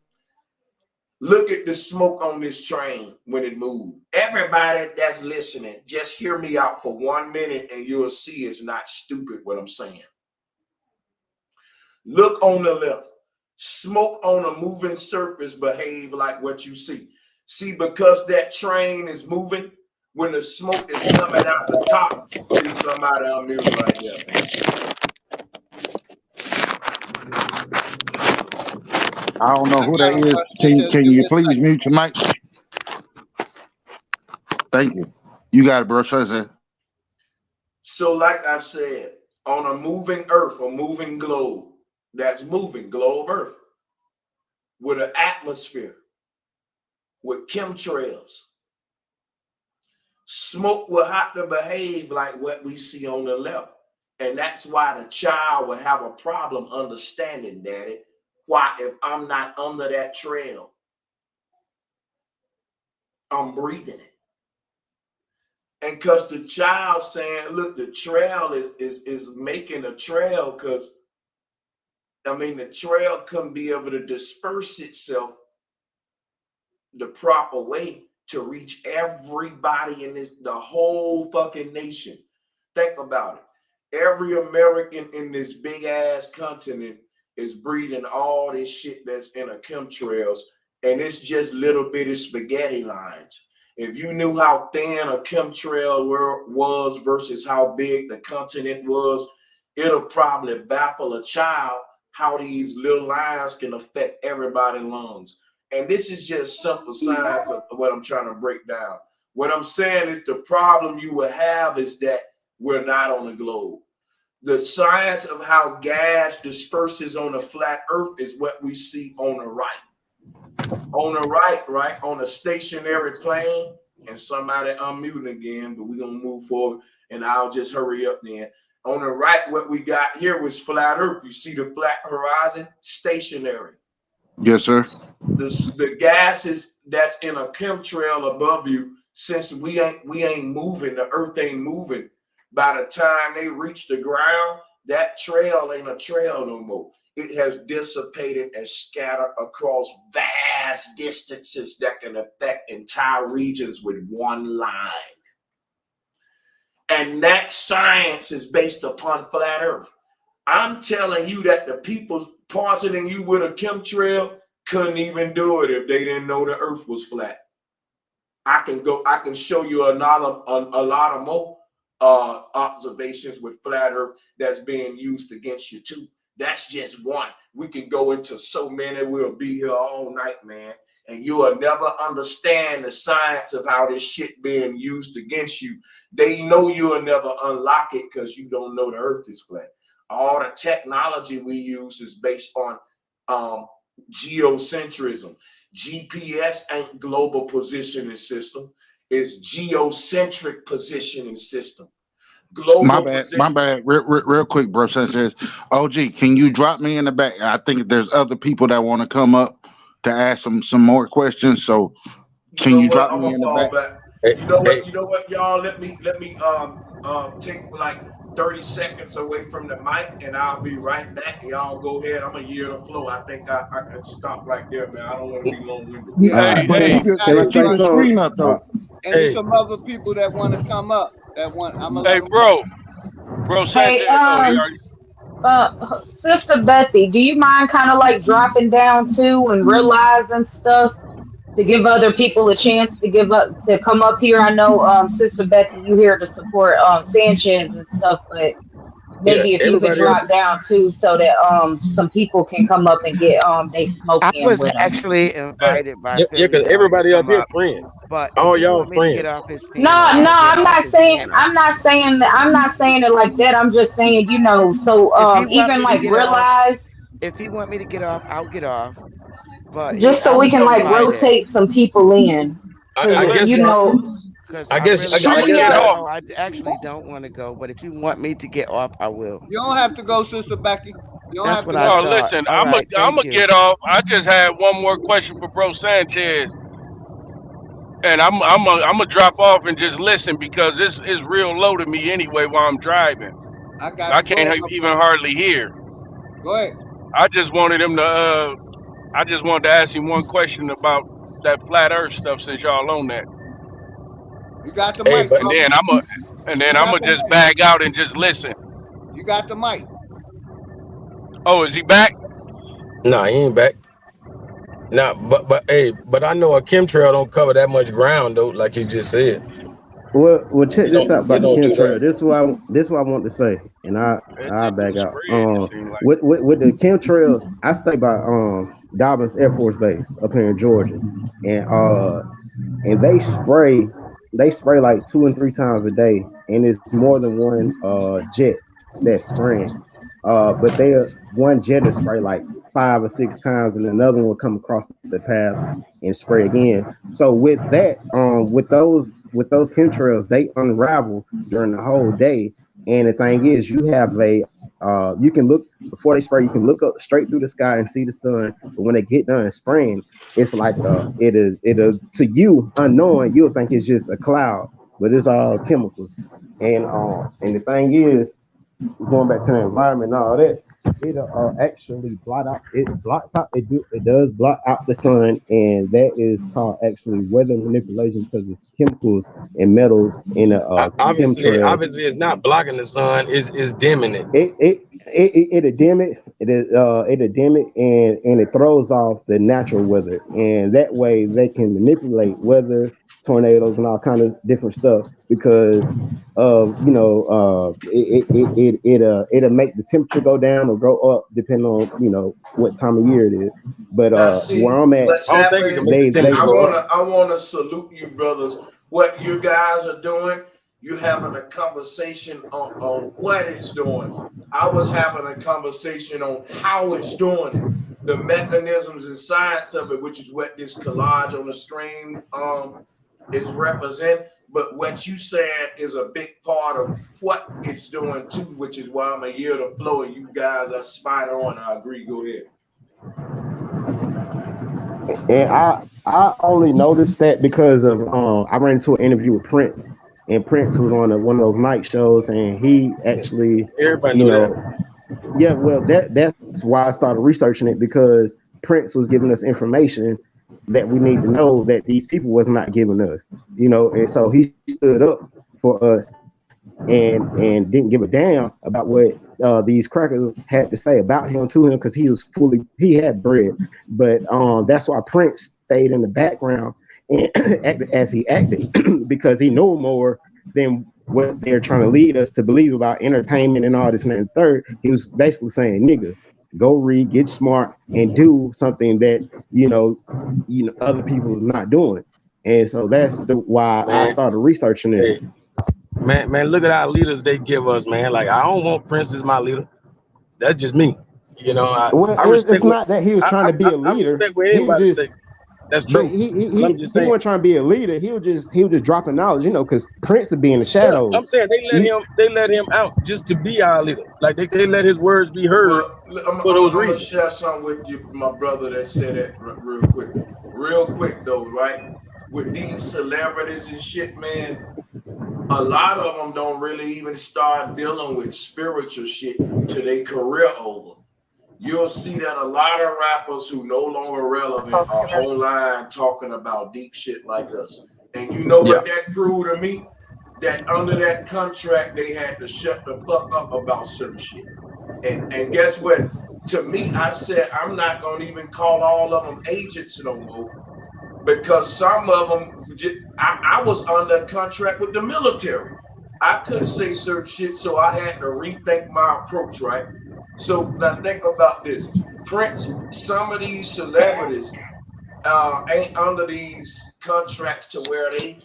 Look at the smoke on this train when it moves. Everybody that's listening, just hear me out for 1 minute and you'll see it's not stupid what I'm saying. Look on the left. Smoke on a moving surface behave like what you see. See, because that train is moving, when the smoke is coming out the top, see somebody unmuted right there, man. I don't know I who got that a is. question. Just Can give me you a please second. mute your mic? Thank you. You got it, bro. Say. So, like I said, on a moving earth, a moving globe, that's moving, globe earth, with an atmosphere, with chemtrails, smoke will have to behave like what we see on the left. And that's why the child will have a problem understanding, Daddy, why if I'm not under that trail, I'm breathing it. And because the child saying, look, the trail is making a trail because, I mean, the trail couldn't be able to disperse itself the proper way to reach everybody in the whole fucking nation. Think about it. Every American in this big ass continent is breathing all this shit that's in a chemtrails, and it's just little bitty spaghetti lines. If you knew how thin a chemtrail was versus how big the continent was, it'll probably baffle a child how these little lines can affect everybody's lungs. And this is just simple science of what I'm trying to break down. What I'm saying is the problem you will have is that we're not on the globe. The science of how gas disperses on a flat earth is what we see on the right. On the right, on a stationary plane, and somebody unmuting again, but we're going to move forward, and I'll just hurry up then. On the right, what we got here was flat earth. You see the flat horizon? Stationary. Yes, sir. The gases that's in a chemtrail above you, since we ain't moving, the earth ain't moving. By the time they reach the ground, that trail ain't a trail no more. It has dissipated and scattered across vast distances that can affect entire regions with one line. And that science is based upon flat earth. I'm telling you that the people positing you with a chemtrail couldn't even do it if they didn't know the earth was flat. I can show you a lot of more observations with flat earth that's being used against you too. That's just one. We can go into so many. We'll be here all night, man. And you will never understand the science of how this shit being used against you. They know you will never unlock it because you don't know the earth is flat. All the technology we use is based on geocentrism. GPS ain't global positioning system. It's geocentric positioning system. My bad. Real quick, bro. Sanchez. OG, can you drop me in the back? I think there's other people that want to come up to ask some more questions. So can you drop me in the back? You know what, y'all? Let me take like 30 seconds away from the mic, and I'll be right back. Y'all go ahead. I'm gonna yield the flow. I think I can stop right there, man. I don't want to be long-winded. Yeah, but Hey, keep Can I say your something? screen up though. And there's some other people that want to come up. I'm gonna let hey, them bro Hey, Sanchez. Oh, he already. Sister Bethy, do you mind kind of like dropping down too and realizing stuff to give other people a chance to come up here? I know, Sister Bethy, you here to support Sanchez and stuff, but Yeah, maybe if you could everybody up. drop down too, so that some people can come up and get they smoke I in was with them. actually invited by Yeah, Philly because Joe to everybody up come here up, friends. but if All he y'all want me to get friends. off his panel, No, no, I'll get off his panel. I'm not saying it like that. I'm just saying, so If he want even me to like get off, realize, if he want me to get off, I'll get off. But just I so we was can like invited rotate some people in, because I Well, guess listen, my because I I guess really you I can don't guess get want my to off. go. I actually don't want to go. But if you want me to get off, I will. You don't have to go, Sister Becky. You don't That's have what to I No, go. thought. listen, All right, I'm thank gonna you. get off. I just had one more question for Bro Sanchez, and I'm gonna drop off and just listen because this is real low to me anyway while I'm driving. I I got you. Go can't ahead, my even brother. hardly hear. Go ahead. I just wanted him to. I just wanted to ask him one question about that flat Earth stuff since y'all on that, You got the hey, mic, but and brother. then You I'm got gonna the just mic. bag out and just listen. You got the mic. Oh, is he back? nah, he ain't back. Nah, but I know a chemtrail don't cover that much ground though, like you just said. Well, check It this out about the don't do chemtrail. that. This is what I want to say, and It I just do back out. spread. It seemed like. With the chemtrails, I stay by Dobbins Air Force Base up here in Georgia, and they spray like 2 and 3 times a day, and it's more than one jet that's spraying. But one jet will spray like 5 or 6 times, and another one will come across the path and spray again. So with that, with those chemtrails, they unravel during the whole day. And the thing is, you can look before they spray. You can look up straight through the sky and see the sun. But when they get done spraying, it's like it is to you unknowing. You'll think it's just a cloud, but it's all chemicals. And the thing is, going back to the environment and all that, it actually blot out. It blots out. It does blot out the sun, and that is called actually weather manipulation because it's chemicals and metals in the chemtrails. Obviously, it's not blocking the sun. It's dimming it. It'll dim it. It'll dim it, and it throws off the natural weather, and that way they can manipulate weather, tornadoes, and all kind of different stuff because of it'll make the temperature go down or go up depending on what time of year it is. But Now where see I'm at, what's I don't think it can happening, make the they and temperature go up. I wanna salute you brothers. What you guys are doing You're having a conversation on what it's doing. I was having a conversation on how it's doing it, the mechanisms and science of it, which is what this collage on the screen is represent. But what you said is a big part of what it's doing too, which is why I'm a year to flow, and you guys are spot on. I agree. Go ahead. And I only noticed that because of I ran into an interview with Prince, and Prince was on one of those night shows, and he actually, Everybody you know know, that. yeah, well, that's why I started researching it, because Prince was giving us information that we need to know that these people was not giving us, and so he stood up for us and didn't give a damn about what these crackers had to say about him to him, because he had bread. But that's why Prince stayed in the background and acted as he acted because he knew more than what they're trying to lead us to believe about entertainment and all this and that and third. He was basically saying, nigga, go read, get smart, and do something that other people is not doing. And so that's why I Man, started researching it. hey, man, look at our leaders they give us, man. Like I don't want Prince as my leader. That's just me. Well, I it's respect what not that he was trying to be a I leader. respect what He was anybody just, say. That's but true. But I'm just he saying. wasn't trying to be a leader. He was just dropping knowledge, because Prince would be in the Yeah, I'm shadows. saying He, they let him out just to be our leader. Like they let his words be heard Well, I'm, for I'm, those I'm gonna reasons. share something with you, my brother, that said that real quick though, right? With these celebrities and shit, man, a lot of them don't really even start dealing with spiritual shit till their career over. You'll see that a lot of rappers who no longer relevant are online talking about deep shit like us. And you know Yeah. what that proved to me? That under that contract, they had to shut the fuck up about certain shit. And guess what? To me, I said I'm not gonna even call all of them agents no more, because some of them, I was under contract with the military. I couldn't say certain shit, so I had to rethink my approach, right? So now think about this. Prince, some of these celebrities ain't under these contracts to where they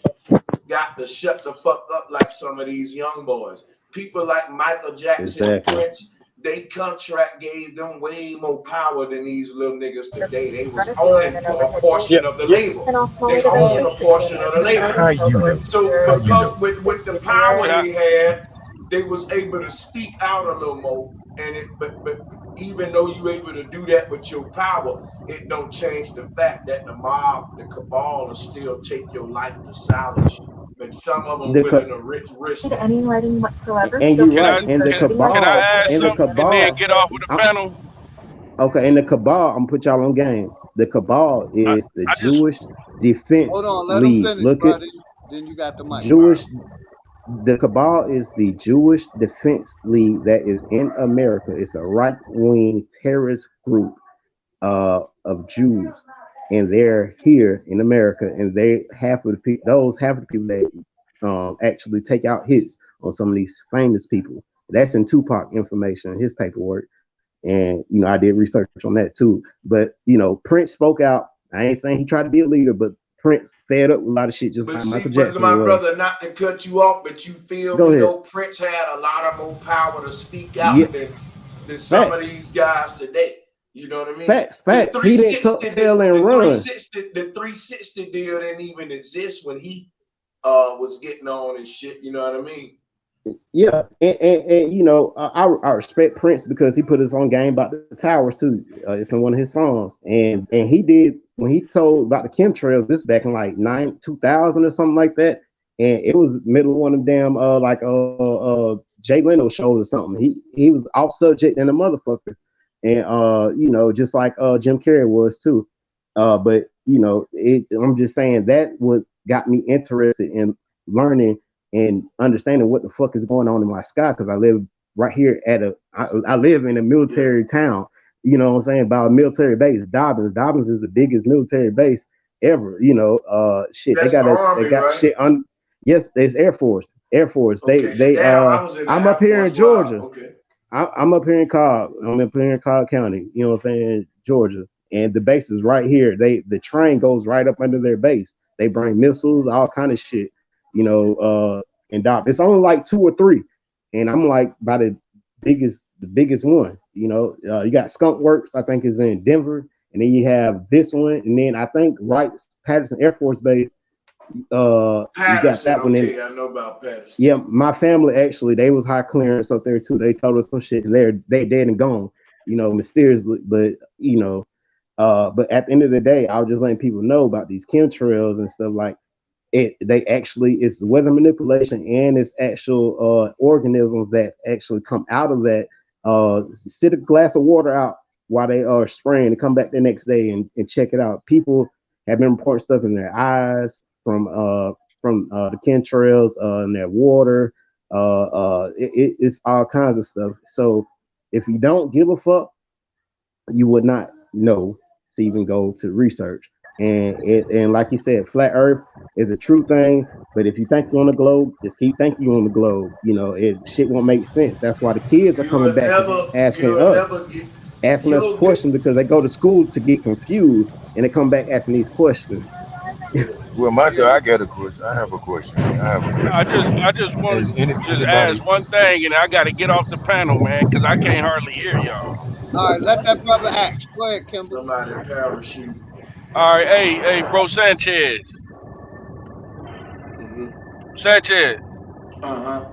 got to shut the fuck up like some of these young boys. People like Michael Jackson and exactly. Prince, they contract gave them way more power than these little niggas today. They was owning a Yeah. portion of the Yeah. label. They own a portion of the label. How you know? So How you because know? with the power Can I? they had, they was able to speak out a little more. And but even though you able to do that with your power, it don't change the fact that the mob, the cabal, will still take your life to silence you. But some of them The willing co- to risk that. Any writing whatsoever. and Feel you're free Can to I? right. And the insert any Can writing I cabal, add and the something and then cabal. get off of the panel? Okay, and the cabal. I'm gonna put y'all on game. The cabal I, is the I just Jewish Defense Hold on, let him League. finish, Look at buddy. Then you got the mic. Jewish. The cabal is the Jewish Defense League that is in America. It's a right wing terrorist group of Jews, and they're here in America, and they half of the people that actually take out hits on some of these famous people. That's in Tupac information, his paperwork, and I did research on that too. But Prince spoke out. I ain't saying he tried to be a leader, but Prince fed up with a lot of shit, just But like see, Michael but Jackson my was. brother, not to cut you off, but you feel Go me ahead. though? Prince had a lot of more power to speak Yeah, out than some of facts, these guys today. You know what I mean? facts, facts. He didn't tell and run. The 360 deal didn't even exist when he was getting on and shit. You know what I mean? Yeah, and I respect Prince because he put his own game about the towers too. It's in one of his songs, and he did when he told about the chemtrails. This back in like 2000 or something like that, and it was middle of one of them damn Jay Leno shows or something. He was off subject and a motherfucker, and just like Jim Carrey was too. But I'm just saying that what got me interested in learning and understanding what the fuck is going on in my sky, because I live right here I live in a Yeah. military town. You know what I'm saying? About a military base. Dobbins is the biggest military base ever. Shit. That's They Army, got right? shit on. Yes, there's Air Force. Air Force. Okay. They Damn, I was in the I'm Air up here in Force. Wow. Georgia. Okay. I'm up here in Cobb. I'm up here in Cobb County. You know what I'm saying? Georgia. And the base is right here. The train goes right up under their base. They bring missiles, all kind of shit. You know, and Dob. It's only like 2 or 3, and I'm like by the biggest one. You know, you got Skunk Works, I think is in Denver, and then you have this one, and then I think Wright Patterson Air Force Base. You got Patterson, that one in. okay, I know about Patterson. Yeah, my family actually they was high clearance up there too. They told us some shit, and they dead and gone. You know, mysteriously, but you know, but at the end of the day, I was just letting people know about these chemtrails and stuff like it. They actually it's weather manipulation and it's actual organisms that actually come out of that. Sit a glass of water out while they are spraying and come back the next day and check it out. People have been reporting stuff in their eyes from the chemtrails in their water. It's all kinds of stuff. So if you don't give a fuck, you would not know to even go to research. And like you said, flat Earth is a true thing. But if you think you're on the globe, just keep thinking you're on the globe. You know, shit won't make sense. That's why the kids are coming back You'll never get, asking us you'll get, questions because they go to school to get confused and they come back asking these questions. yeah. Well, I got a question. I have a question. I have a question. I just want Has to just anybody? ask one thing, and I got to get off the panel, man, because I can't hardly hear y'all. All right, let that brother ask. Go ahead, Kimber. Somebody parachute. All right, hey, bro, Sanchez, Sanchez. Uh-huh.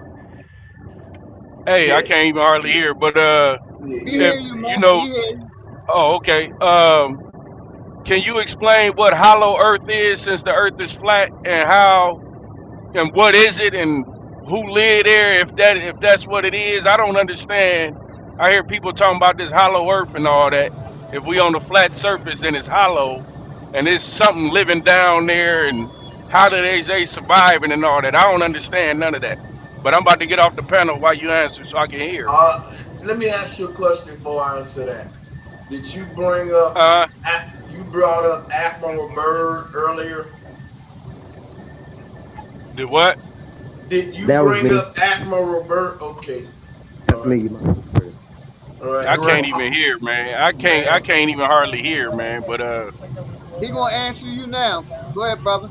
Hey, I Yes. can't even hardly hear, but Yeah, He yeah. hear if you, you man. know, He hear you. oh, okay. Can you explain what hollow Earth is, since the Earth is flat, and how and what is it, and who live there? If that's what it is, I don't understand. I hear people talking about this hollow Earth and all that. If we on the flat surface, then it's hollow, and there's something living down there, and how do they surviving and all that? I don't understand none of that. But I'm about to get off the panel while you answer, so I can hear. Let me ask you a question before I answer that. Did you bring up, Uh, you brought up Admiral Byrd earlier? the what? Did you That was bring me. up Admiral Byrd? Okay. All That's right. me. All right. I So, can't even hear, man. I man, can't even hardly hear, man. But He gonna answer you now. Go ahead, brother.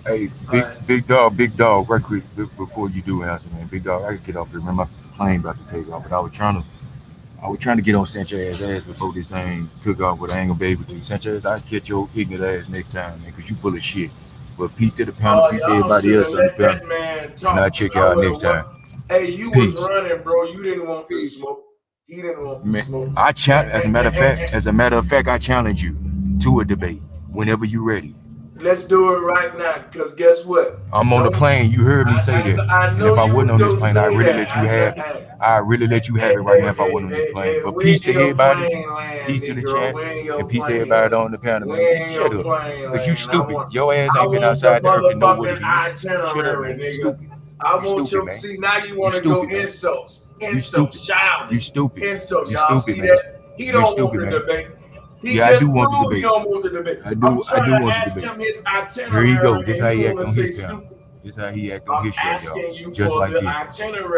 Hey, all right. big dog, right quick before you do answer, man. Big dog, I can get off here, man. My plane about to take off, but I was trying to get on Sanchez's ass before this thing took off, but I ain't gonna be able to. Sanchez, I catch your ignorant ass next time, man, because you full of shit. But peace to the panel, peace to Y'all everybody should have else on the let panel, that man and I'll talk. check I y'all would next have what? time. Hey, you was Peace. running, bro. You didn't want the Peace. smoke. He didn't want the Man, smoke. as a matter of fact, I challenge you to a debate whenever you ready. Let's do it right now. Cause guess what? I'm on the Don't plane. You heard me say that. I And know if I you wasn't was on this gonna plane, I say really that. let you have it. I really let you have it right now if I wasn't on this plane. But We peace in to your everybody. plane land, Peace to the Negro. chat. We in And your peace to plane everybody land. on the panel, We man. You in shut your up. plane Because you land. stupid. Your ass I ain't been want the outside the earth to know what motherfucking it is. Shut up, itinerary, man. You nigga. stupid. I You want stupid, your man. see now you You want to go stupid, man. You stupid. insults, You childish, stupid. insult. You Y'all stupid, see man. that? He You don't want stupid, the man. debate. He Yeah, I just do want the proved he debate. don't want the debate. I I'm do trying to want the ask debate. him his Here he itinerary, go. This and how he he want act to on say his panel. stupid. This how he act on I'm his show, y'all. asking you Just for like the this.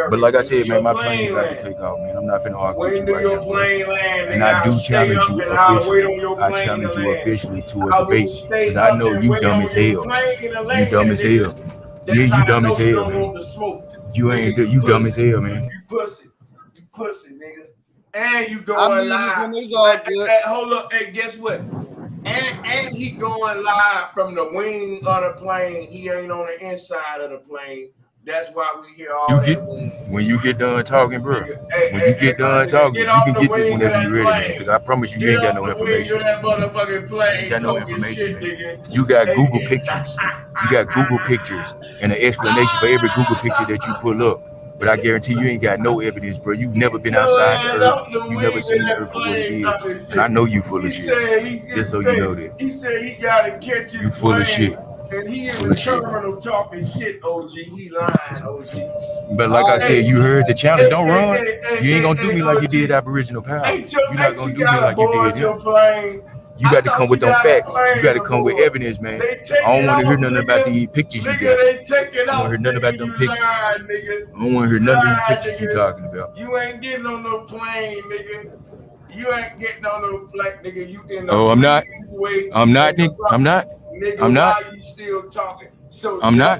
But itinerary. like I When do said, man, your my plane plane about to land? take off, man. I'm not finna argue with When you do right your now, bro. plane land, And nigga? I I'll do stay challenge up you and I'll wait officially. on your I plane to challenge you land. officially to a I will debate. stay Cause I up know and you wait dumb on as your hell. plane to You dumb land, as nigga. hell. Yeah, That's you how I dumb as know you hell, don't man. want the smoke. You Nigga, ain't you you dumb as pussy. hell, man. You pussy. You pussy, nigga. And you I going mean, live. it's all good. Hold up. Hey, guess what? And he going live from the wing of the plane. He ain't on the inside of the plane. That's why we hear all that wind. When you get done talking, bro. Nigga, When you get my done nigga, talking, get you off can the get this wing of whenever that you're ready, man. plane. Because I promise you, Get you ain't got off no the wing information. of that motherfucking You ain't plane got no talking information, shit, man. nigga. You got Hey, Google pictures. You got Google pictures and an explanation for every Google picture that you pull up. But I guarantee you ain't got no evidence, bro. You've never get been your outside the ass earth. off the You never wing of seen the that earth for what it plane is. talking And I shit. know you full He of shit. said Just so you know that. he gotta catch his You full of plane shit. and he in Full the of shit. terminal talking shit, OG. He lying, OG. But like All I right, said, Hey, you heard the challenge. hey, Don't hey, run. hey, hey, You ain't hey, gonna do hey, me like you did OG. Aboriginal power. You're not Ain't gonna you do me got like you aboard did him. your plane? You I got to come thought with you them got a facts. You got plane to come with aboard. evidence, man. They take I don't it want to hear off, nothing about nigga. the pictures you Nigga, got. they take it I don't want to off, hear nothing about nigga. them You pictures. lying, nigga. I don't want to You hear none of these lied, pictures you nigga. talking about. You ain't getting on no plane, nigga. You ain't getting on no plane, nigga. You in a Oh, I'm not. breezeway I'm in not, the Nick. front. I'm not. Nigga, I'm why not. you still talking? So I'm not.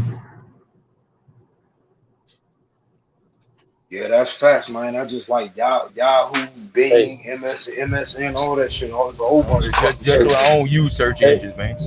Yeah, that's facts, man. I just like Yahoo, Hey, Bing, MSN, all that shit. All, there's a whole bunch of fucking just so search I engines. don't use search Hey, engines, man.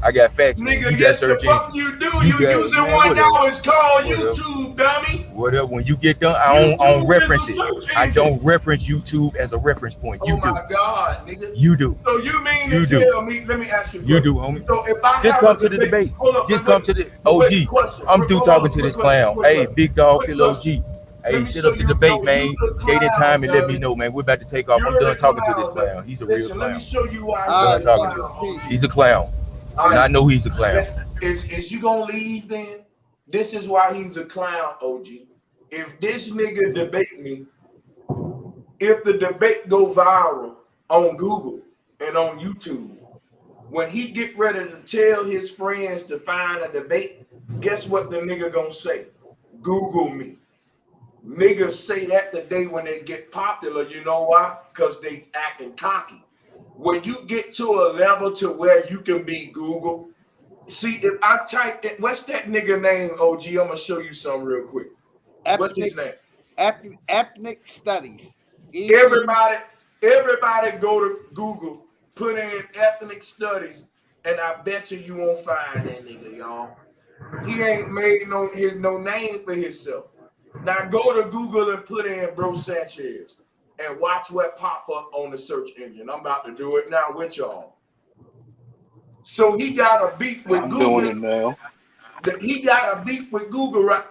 I got facts, man. Nigga, You got yes, the search fuck engines. you do. You You got using man, one whatever, now. It's called whatever, YouTube, dummy. whatever. When you get done, I don't YouTube is a reference it. search I engine. don't reference YouTube as a reference point. Oh You do. my God, nigga. You do. So you mean to You do. tell me, let me ask you a You question. do, homie. So if I Just have come a to the debate, debate. hold up, Just wait, come to the but wait, OG. question. I'm through Hold talking on, to quick this question, clown. quick Hey, question. big dog, Quick killer question. OG. Let Hey, me set show up the you. debate, No, you man. the Date and time clown, and let me dummy. know, man. We're about to take off. I'm You're the done talking to this clown. clown. He's a real Listen, let me clown. show you why I'm you're All done right, the talking to peace, him. clown, peace. OG. He's a clown. All And right. I know he's a clown. Let, Is you gonna leave then? This is why he's a clown, OG. If this nigga debate me, if the debate go viral on Google and on YouTube, when he get ready to tell his friends to find a debate, guess what the nigga gonna say? Google me. Niggas say that the day when they get popular, you know why? Because they acting cocky. When you get to a level to where you can be Google, see, if I type in, what's that nigga name, OG? I'm gonna show you something real quick. What's his name? Ethnic studies. Everybody go to Google, put in ethnic studies, and I bet you won't find that nigga, y'all. He ain't made no name for himself. Now go to Google and put in Bro Sanchez and watch what pop up on the search engine. I'm about to do it now with y'all. So he got a beef with Google. I'm doing it now. He got a beef with Google. Right?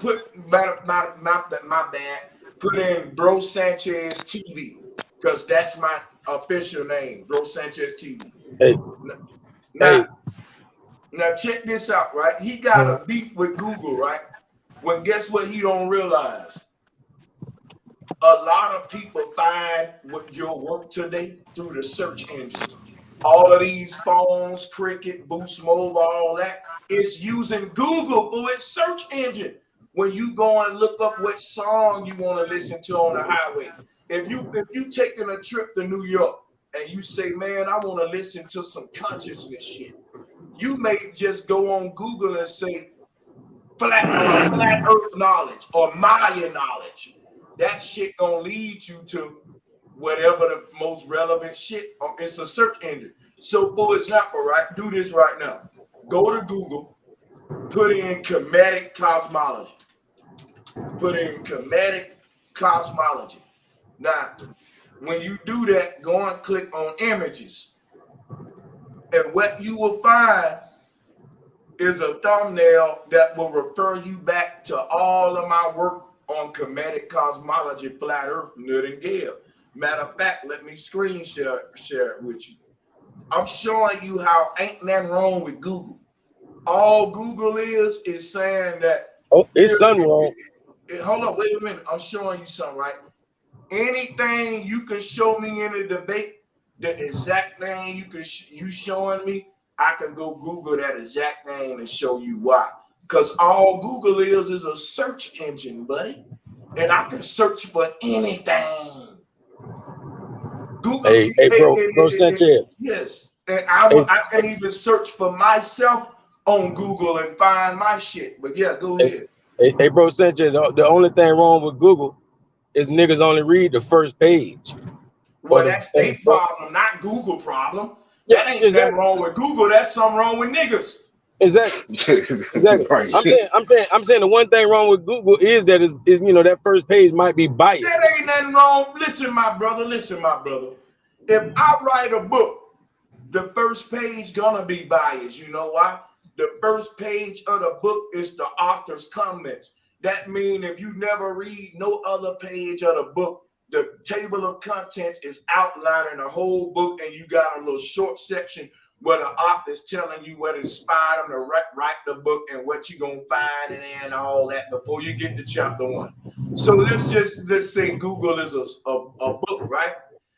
My bad. Put in Bro Sanchez TV because that's my official name, Bro Sanchez TV. Hey, Now check this out, right? He got a beef with Google, right? When guess what he don't realize? A lot of people find what your work today through the search engines. All of these phones, Cricket, Boost Mobile, all that, it's using Google for its search engine. When you go and look up what song you want to listen to on the highway, if you taking a trip to New York and you say, man, I want to listen to some consciousness shit, you may just go on Google and say flat Earth knowledge or Maya knowledge. That shit gonna lead you to whatever the most relevant shit. It's a search engine. So, for example, right, do this right now. Go to Google, put in comedic cosmology. Put in comedic cosmology. Now, when you do that, go and click on images. And what you will find is a thumbnail that will refer you back to all of my work on comedic cosmology, flat Earth, Nut and Gale. Matter of fact, let me screen share it with you. I'm showing you how ain't nothing wrong with Google. All Google is saying that. Oh, it's something wrong. Hold on, wait a minute. I'm showing you something, right? Anything you can show me in a debate, the exact thing you showing me, I can go Google that exact thing and show you why. Because all Google is a search engine, buddy. And I can search for anything. Google. Hey, bro Sanchez. Yes. And I can even search for myself on Google and find my shit. But yeah, go ahead. Hey, bro Sanchez, the only thing wrong with Google is niggas only read the first page. Well, that's their problem, not Google problem. That ain't nothing wrong with Google. That's something wrong with niggas. Exactly. Right. I'm saying the one thing wrong with Google is that is that first page might be biased. That ain't nothing wrong. Listen, my brother. If I write a book, the first page gonna be biased. You know why? The first page of the book is the author's comments. That means if you never read no other page of the book, the table of contents is outlining the whole book, and you got a little short section where the author is telling you what inspired them to write the book and what you're going to find and all that before you get to chapter 1. So let's say Google is a book, right?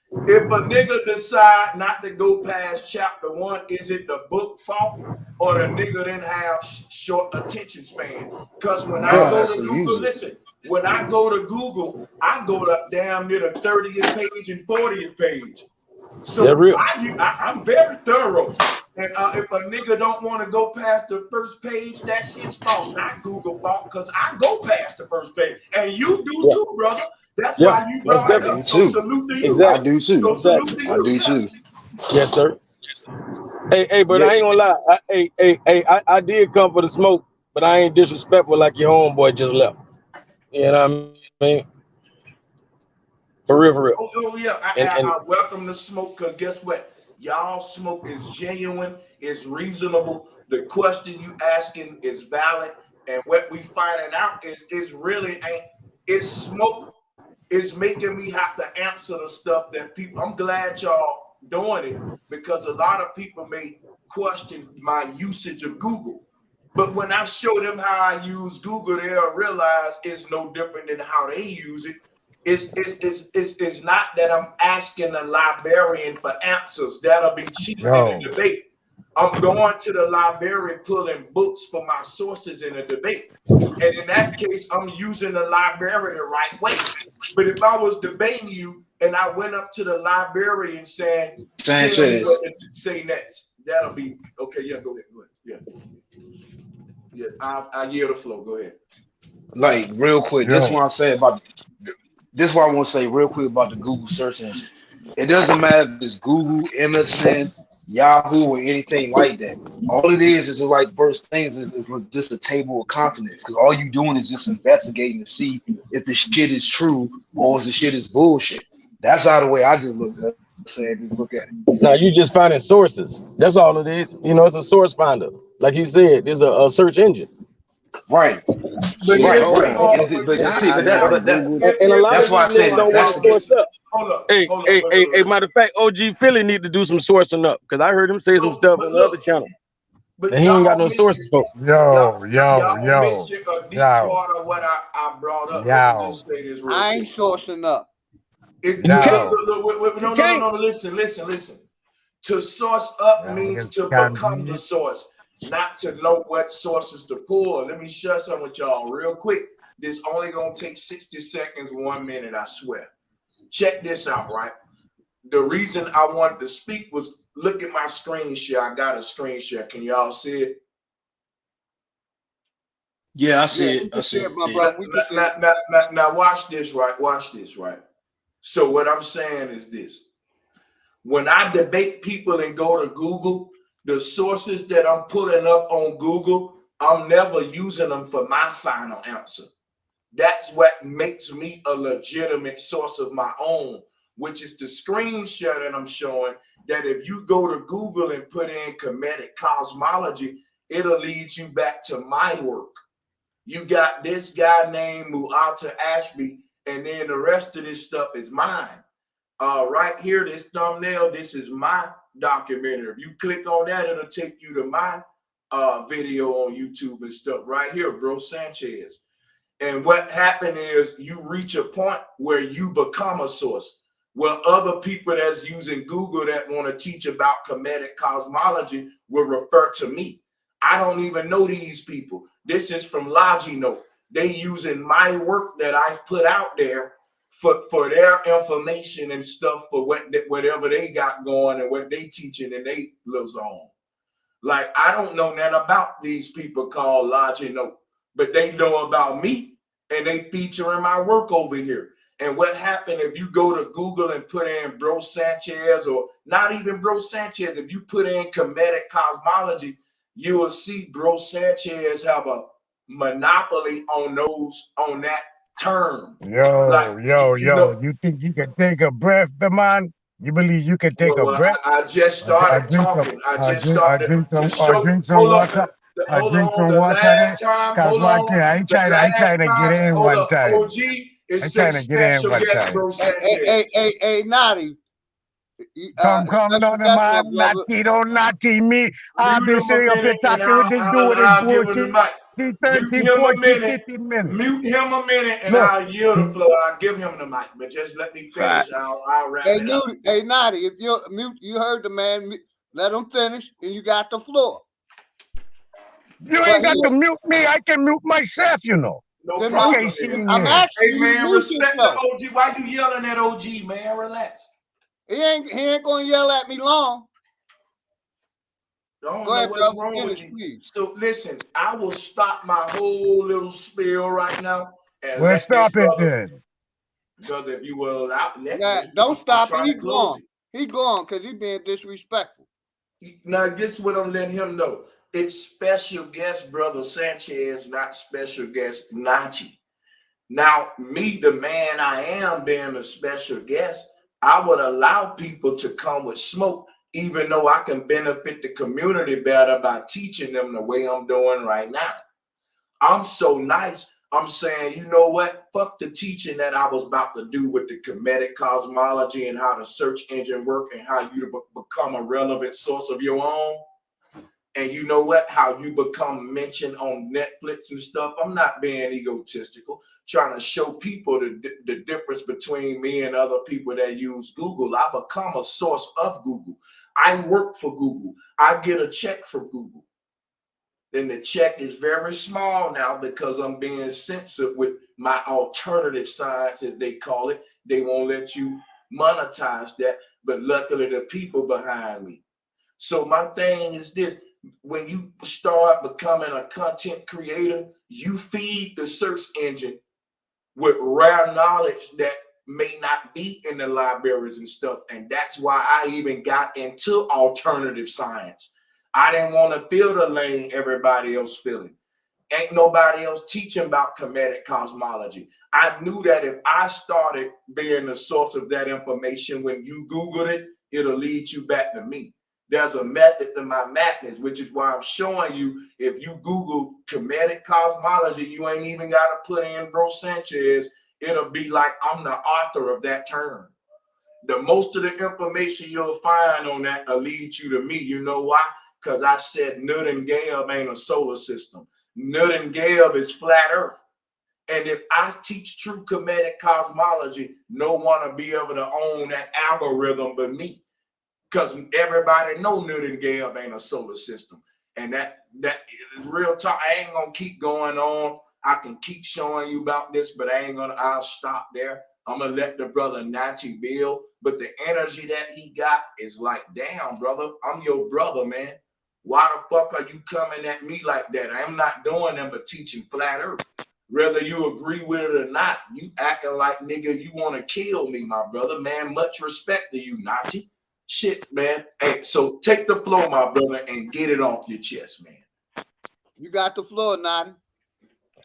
If a nigga decide not to go past chapter 1, is it the book fault or the nigga didn't have short attention span? Because when I go to Google, listen, when I go to Google, I go to damn near the 30th page and 40th page. So I'm very thorough. And if a nigga don't want to go past the first page, that's his fault, not Google fault, because I go past the first page. And you do too, brother. That's why you brought it up. So salute to you. Exactly. I do too. So salute to you. I do too. Yes, sir. Hey, but I ain't gonna lie. I did come for the smoke, but I ain't disrespectful like your homeboy just left. You know what I mean? For real. Oh yeah. I welcome the smoke because guess what? Y'all smoke is genuine, is reasonable. The question you asking is valid, and what we finding out is really ain't. It's smoke. Is making me have to answer the stuff that people. I'm glad y'all doing it because a lot of people may question my usage of Google. But when I show them how I use Google, they'll realize it's no different than how they use it. It's not that I'm asking a librarian for answers. That'll be cheating in Yo, the debate. I'm going to the library pulling books for my sources in a debate. And in that case, I'm using the library the right way. But if I was debating you and I went up to the librarian saying, tell me Sanchez. what to say next, that'll be okay. Yeah, go ahead. Yeah, I yield the flow. Go ahead. Like real quick, this is yo, what I'm saying about this is what I want to say real quick about the Google search engine. It doesn't matter if it's Google, MSN, Yahoo, or anything like that. All it is like first things is just a table of contents. Because all you doing is just investigating to see if the shit is true or if the shit is bullshit. That's how the way I just look at it. Now you just finding sources. That's all it is. You know, it's a source finder. Like he said, it's a search engine. Right. But Shit, here's the Right. Google. part. But But here's see, the I know part. Google. And a lot that's of why I these say niggas don't want to source up. Hold up. Hey, Hold hey, up. hey, hey, matter of fact, OG Philly need to do some sourcing up because I heard him say some stuff But on the other look, channel. but And he ain't got no sources for. yo, y'all missing a deep yo, part of what I brought up. Let me yo, just say this real I ain't quick. sourcing up. You can't. You No. can't. Listen. To source up yo, means niggas to can't become the beat. source, not to know what sources to pull. Let me share something with y'all real quick. This only gonna take 60 seconds, 1 minute, I swear. Check this out, right? The reason I wanted to speak was look at my screen share. I got a screen share. Can y'all see it? Yeah, I Yeah, see we it. can I see see it, my it. brother. We can see it. Now watch this, right? Watch this, right? So what I'm saying is this. When I debate people and go to Google, the sources that I'm putting up on Google, I'm never using them for my final answer. That's what makes me a legitimate source of my own, which is the screen share that I'm showing, that if you go to Google and put in comedic cosmology, it'll lead you back to my work. You got this guy named Muata Ashby, and then the rest of this stuff is mine. Right here, this thumbnail, this is my documentary. If you click on that, it'll take you to my video on YouTube and stuff right here, bro, Sanchez. And what happened is you reach a point where you become a source. Well, other people that's using Google that want to teach about comedic cosmology will refer to me. I don't even know these people. This is from Loginote. They using my work that I've put out there for their information and stuff for whatever they got going and what they teaching in their little zone. Like, I don't know nothing about these people called Loginote, but they know about me and they featuring my work over here. And what happened if you go to Google and put in Bro Sanchez, or not even Bro Sanchez, if you put in comedic cosmology, you will see Bro Sanchez have a monopoly on that term. Like, Yo, you know, you think you can take a breath, the man? You believe you can take a well, breath? I just started talking. I just started the I show. drink some Hold up. water. I Hold drink on. some The water there. last time, Cause hold watch on. it, The I last trying to get time, in hold one up. time. OG, it I says trying to get in special one guest, time. bro, Sanchez. Hey, Naughty. Come, Special no, the guest, my man, brother. naughty, don't naughty me. I've Mute been him a sitting up here minute and talking with this dude with his I'll give him the bullshit. mic. 30, Mute him a 40, minute. 50 minutes. Mute him a minute and Look, I'll yield the floor. I'll give him the mic, but just let me finish. Facts. I'll wrap Hey, it up. Naughty, if you're mute, you heard the man. Let him finish, and you got the floor. you ain't got to mute me. I can mute myself, you know. No Then problem. Okay, see I'm you. asking Hey, you to man, mute respect the yourself. OG. Why you yelling at OG, man? Relax. He ain't gonna yell at me long. I don't Go know ahead, what's brother. wrong with Finish, you. please. So listen, I will stop my whole little spiel right now and Well, let this stop it then. brother, if you will, let Yeah, me. don't I'm stop it. trying He to close gone. He gone because he being disrespectful. it. Now, this is what I'm letting him know. It's special guest brother Sanchez, not special guest Nachi. Now, me, the man I am, being a special guest, I would allow people to come with smoke, even though I can benefit the community better by teaching them the way I'm doing right now. I'm so nice. I'm saying, you know what? Fuck the teaching that I was about to do with the comedic cosmology and how the search engine work and how you become a relevant source of your own. And you know what? How you become mentioned on Netflix and stuff. I'm not being egotistical, trying to show people the difference between me and other people that use Google. I become a source of Google. I work for Google. I get a check from Google. Then the check is very small now because I'm being censored with my alternative science, as they call it. They won't let you monetize that, but luckily the people behind me. So my thing is this: when you start becoming a content creator, you feed the search engine with rare knowledge that may not be in the libraries and stuff. And that's why I even got into alternative science. I didn't want to feel the lane everybody else feeling. Ain't nobody else teaching about comedic cosmology. I knew that if I started being the source of that information, when you Googled it, it'll lead you back to me. There's a method to my madness, which is why I'm showing you. If you Google comedic cosmology, you ain't even got to put in Bro Sanchez. It'll be like I'm the author of that term. The most of the information you'll find on that will lead you to me. You know why? Because I said Nut and Gale ain't a solar system. Nut and Gale is flat Earth. And if I teach true comedic cosmology, no one will be able to own that algorithm but me. Because everybody know Nut and Gale ain't a solar system. And that is real talk. I ain't gonna keep going on. I can keep showing you about this, but I'll stop there. I'm gonna let the brother Natty build. But the energy that he got is like, damn, brother, I'm your brother, man. Why the fuck are you coming at me like that? I'm not doing them but teaching flat earth. Whether you agree with it or not, you acting like nigga, you want to kill me, my brother, man. Much respect to you, Natty. Shit, man. Hey, so take the floor, my brother, and get it off your chest, man. You got the floor, Nadi.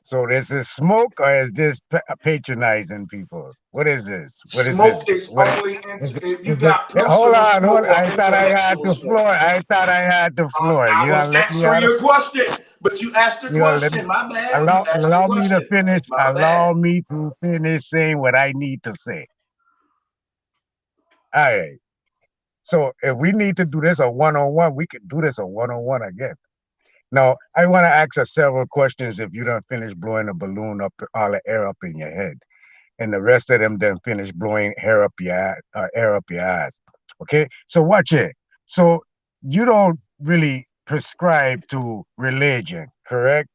So this is smoke, or is this patronizing people? What is this? What is this? Smoke is What only into if you is it? got Hold personal on, smoke hold on. or I thought I had intellectual the smoke. floor. I thought I had the floor. I You was gonna let me answering out of? your question, but you asked the You gonna let me? question. My bad. You asked the Allow me to question. finish. My bad. Allow me to finish saying what I need to say. All right. So if we need to do this a one-on-one, we can do this a one-on-one again. Now, I want to ask us several questions if you don't finish blowing the balloon up, all the air up in your head, and the rest of them then finish blowing air up your ass. Okay, so watch it. So you don't really prescribe to religion, correct?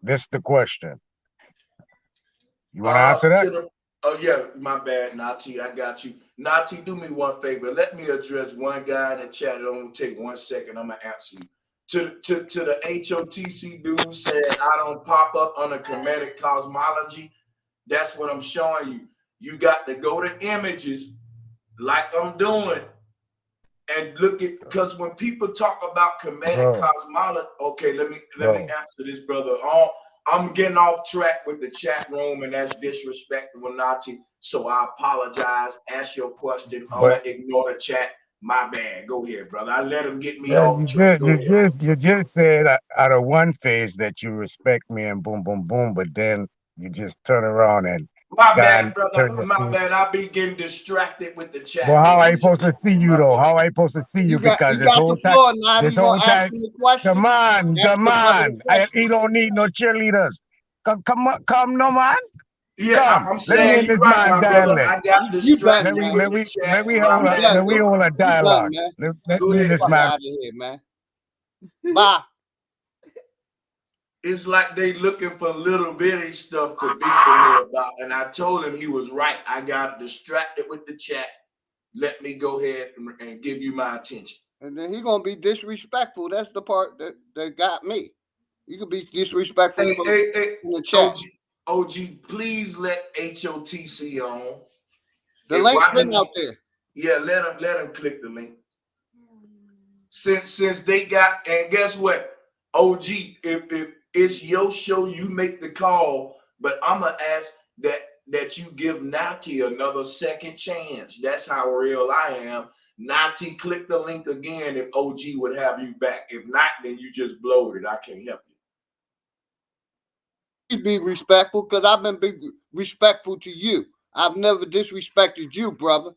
This is the question. You want to answer that? Oh yeah, my bad, Nati. I got you. Nati, do me one favor. Let me address one guy in the chat. It only take 1 second. I'm gonna answer you. To the HOTC dude said I don't pop up on a comedic cosmology. That's what I'm showing you. You got to go to images like I'm doing and look at, because when people talk about comedic Bro, cosmology, okay, let me bro. answer this, brother. I'm getting off track with the chat room, and that's disrespectful, Nati. So I apologize. Ask your question. I'm But gonna ignore the chat. My bad. Go ahead, brother. I let him get me yeah, off track. Go ahead. you just said out of one phase that you respect me and boom, boom, boom, but then you just turn around and My bad, God brother. turn your My face. bad. I be getting distracted with the chat Well, how room I and supposed to shit. see you My though? bad. How I supposed to see you? Because You got the floor, Nadi. this You gonna whole ask time, him the question? Ask come the brother on. the question. He don't need no cheerleaders. Come, no man. Yeah, Come. I'm Let me saying in you're this right, man my brother. dialect. I got You done, distracted man. with the chat. My Let bad. me hold a You done, dialogue. man. Let Go me in ahead, this Fuck man. out of here, man. Bye. It's like they looking for little bitty stuff to beef with me about. And I told him he was right. I got distracted with the chat. Let me go ahead and give you my attention. And then he gonna be disrespectful. That's the part that got me. You could be disrespectful Hey, in the chat. OG, please let HOTC on. The link been out there. Yeah, let him click the link. Since they got, and guess what? OG, if it's your show, you make the call, but I'm gonna ask that you give Nati another second chance. That's how real I am. Nati, click the link again if OG would have you back. If not, then you just blowed it. I can't help you. Please be respectful, because I've been respectful to you. I've never disrespected you, brother.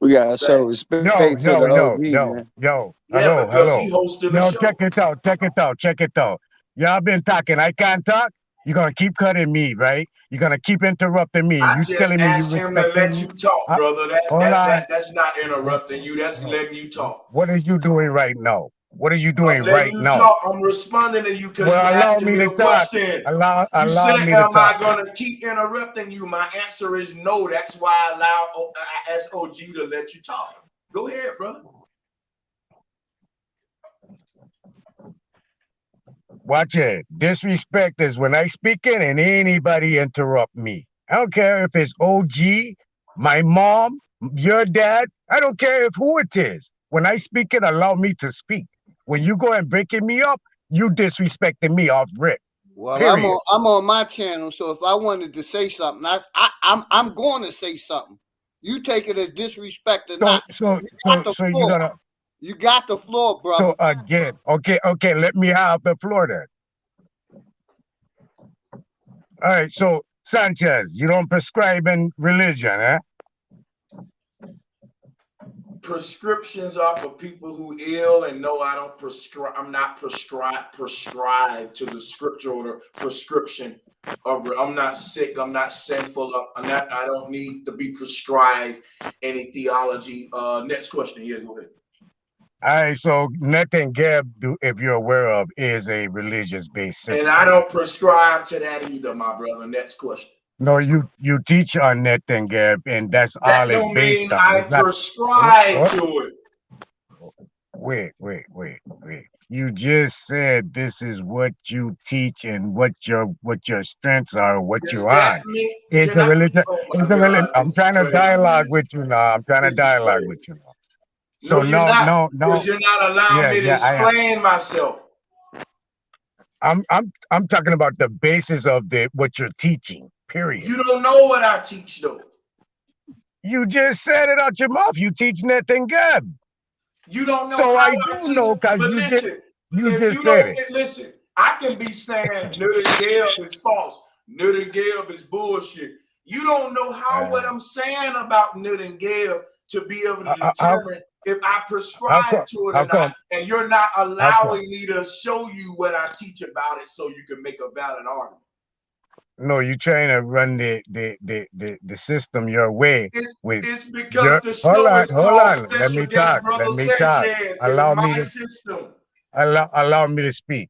We gotta show Thanks. respect Yo, to the yo, yo, OG, yo, man. yo. Yeah, Hello, because he hello. hosted the Yo, show. check it out, check it out, check it out. Y'all been talking. I can't talk. You're gonna keep cutting me, right? You're gonna keep interrupting me. I You just telling me you asked him to respecting let me? you talk, brother. Hold on. That's not interrupting you. That's letting you talk. What are you doing right now? What are you doing I'm letting right you now? talk. I'm responding to you because you Well, allow asking me me to a talk. question. You Allow said, me to "Am I talk. gonna keep interrupting you?" My answer is no. That's why I asked OG to let you talk. Go ahead, brother. Watch it. Disrespect is when I speaking and anybody interrupt me. I don't care if it's OG, my mom, your dad. I don't care if who it is. When I speak it, allow me to speak. When you go and breaking me up, you disrespecting me off rip. Well, Period. I'm on my channel, so if I wanted to say something, I'm going to say something. You take it as disrespect or not. You got the So you're floor. gonna You got the floor, brother. so again, okay, let me have the floor then. All right, so Sanchez, you don't prescribe in religion, eh? Prescriptions are for people who ill, and no, I don't prescribe. I'm not prescribed to the scripture or the prescription of. I'm not sick. I'm not sinful. I'm not. I don't need to be prescribed any theology. Next question. Yeah, go ahead. All right, so nothing Gab, if you're aware of, is a religious-based And I system. don't prescribe to that either, my brother. Next question. No, you teach on nothing Gab, and that's That all it's don't mean based on. I It's not. prescribe What? to it. Wait. You just said this is what you teach and what your strengths are, what Does you that on. mean It's can a I? religion. Oh It's my a religion. God, I'm this is trying to crazy, dialogue man. with you now. I'm trying to This is dialogue with crazy. you now. So No, you're not, because no. you're not allowing Yeah, me to I am. explain myself. I'm talking about the basis of what you're teaching. Period. You don't know what I teach, though. You just said it out your mouth. You teach nothing good. You don't know So how I I do teach. know because But listen, you if just you said don't it. listen, I can be saying Newton Gale is false. Newton Gale is bullshit. You don't know how what I'm saying about Newton Gale to be able to How determine if I how prescribe come? to it How or not. come? And you're not How come? allowing me to show you what I teach about it so you can make a valid argument. No, you're trying to run the system your way with It's because your. the show is Hold called on. Let Special me Guest talk. Brother Let me talk. Sanchez. It's Allow me my to system. allow me to speak.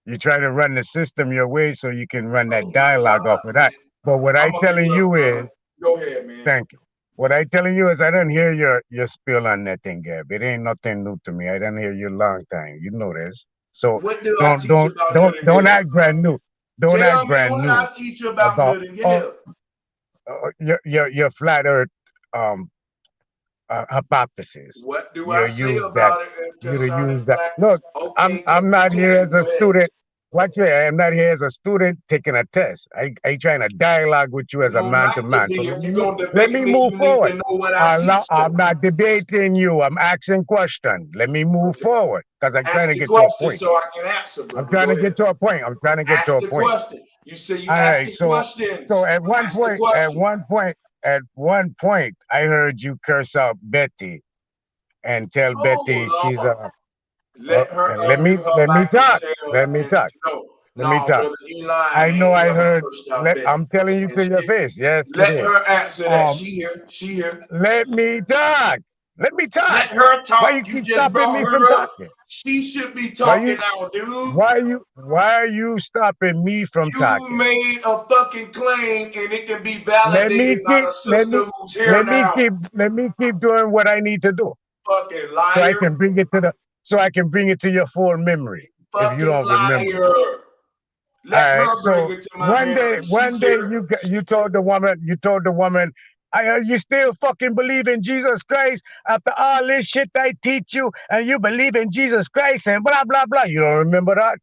You try to run the system your way so you can run that Oh my dialogue off God, of man. that. But what I I'm a telling mute up, you brother. is, Go ahead, man. thank you. What I telling you is, I didn't hear your spiel on that thing, Gab. It ain't nothing new to me. I didn't hear you a long time. You know this. So What do I teach about don't Newton? act brand new. Don't Tell act me brand what new I teach about about Newton Hill. your flat earth um hypothesis. What do You I say use that. about it You to concerning use that. black? Look, Okay, I'm not tell here me. as Go a ahead. student. Watch it. I'm not here as a student taking a test. I trying to dialogue with you You as a don't man to like to man. So be. If you're let, gonna let debate me me, move you need forward. to know what I teach, I'm though. not debating you. I'm asking questions. Let me move forward because I'm trying Ask to the get to a question point. so I can answer, I'm brother. trying Go to ahead. get to a point. I'm trying to get to Ask a the point. question. You say you All ask right. the So questions. Ask the question. at one point, I heard you curse out Betty and tell Betty Oh she's Lord. Let her unmute her let me mic and talk. tell Let me and talk. no, Let me no, talk. brother, he lying, I man. know He I never heard. cursed out Betty. I'm telling you And to your face. Yes, you let did. her answer that. Um, She here. She here. let me talk. Let me talk. Let her Why you talk. You keep just stopping brought me from her up. talking? She should be Why talking you now, dude. why are you stopping me from You talking? made a fucking claim and it can be validated by the sister who's here now. let me keep doing what I need to do Fucking so I liar. can bring it to your full memory if you Fucking don't remember. liar. All Let right. her bring So it to my memory. one She's day here. you told the woman, you still fucking believe in Jesus Christ after all this shit I teach you, and you believe in Jesus Christ and blah blah blah. You don't remember that?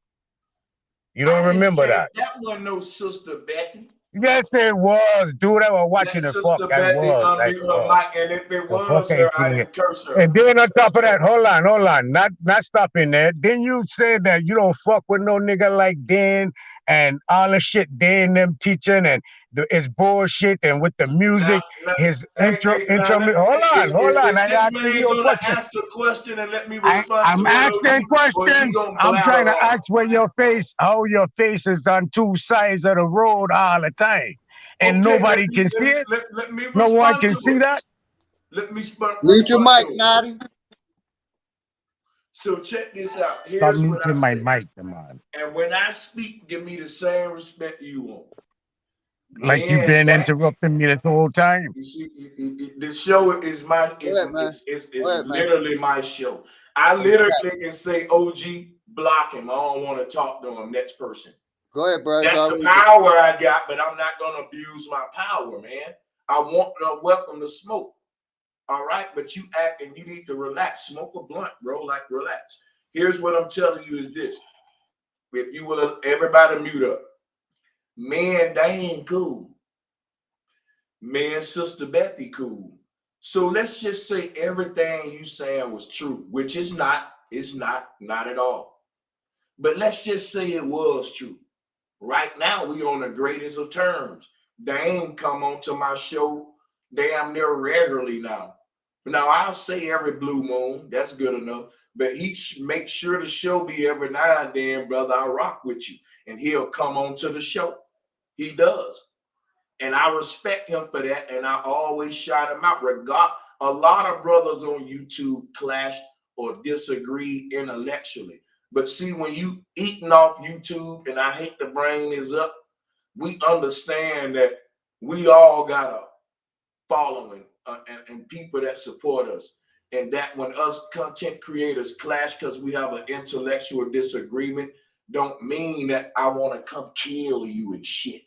You I don't didn't remember take that? that one, no sister Betty. Yes, it was, dude. I was Let watching the fuck. sister I Betty was. I unmute her was. mic, and if it The fuck was her, ain't I seen it. didn't curse her. And then on top of that, hold on, not stopping there. Then you said that you don't fuck with no nigga like Dan and all the shit they and them teaching and it's bullshit and with the music, his hold on, I Is this asking man you a gonna question. ask a question and let me respond to I'm it, asking OG? Or is he questions. gonna I'm trying blather to on? ask how your face is on two sides of the road all the time. And Okay, nobody can see it. let me No one respond can to see it. that. Let me Mute your respond mic, to it. Nadi. So check this out. Stop Here's what I muting my say. mic, come on. And when I speak, give me the same respect you want. Like you've Man, been interrupting me this whole time. you see, the show is my Go ahead, man. is Go ahead, man. literally my show. I literally can say, OG, block him. I don't want to talk to him. Next person. Go ahead, bro. That's the power I got, but I'm not gonna abuse my power, man. I want to welcome the smoke. All right, but you act and you need to relax. Smoke a blunt, bro. Like relax. Here's what I'm telling you is this. If you will, everybody mute up. Man, they ain't cool. Man, Sister Bethy cool. So let's just say everything you saying was true, which is not. It's not at all. But let's just say it was true. Right now, we on the greatest of terms. Dame come onto my show damn near regularly now. Now, I'll say every blue moon. That's good enough. But he make sure the show be every now and then, brother. I rock with you. And he'll come onto the show. He does. And I respect him for that. And I always shout him out. A lot of brothers on YouTube clash or disagree intellectually. But see, when you eating off YouTube, and I hate to bring this up, we understand that we all got a following and people that support us. And that when us content creators clash because we have an intellectual disagreement, don't mean that I want to come kill you and shit.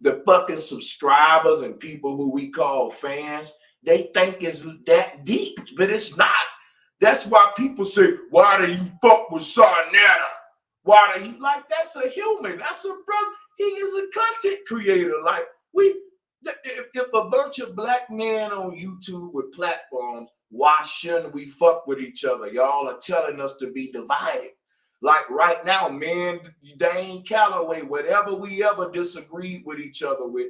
The fucking subscribers and people who we call fans, they think it's that deep, but it's not. That's why people say, why do you fuck with Sarnetta? Why do you like that's a human? That's a brother. He is a content creator. Like if a bunch of black men on YouTube with platforms, why shouldn't we fuck with each other? Y'all are telling us to be divided. Like right now, man, Dane Calloway, whatever we ever disagreed with each other with,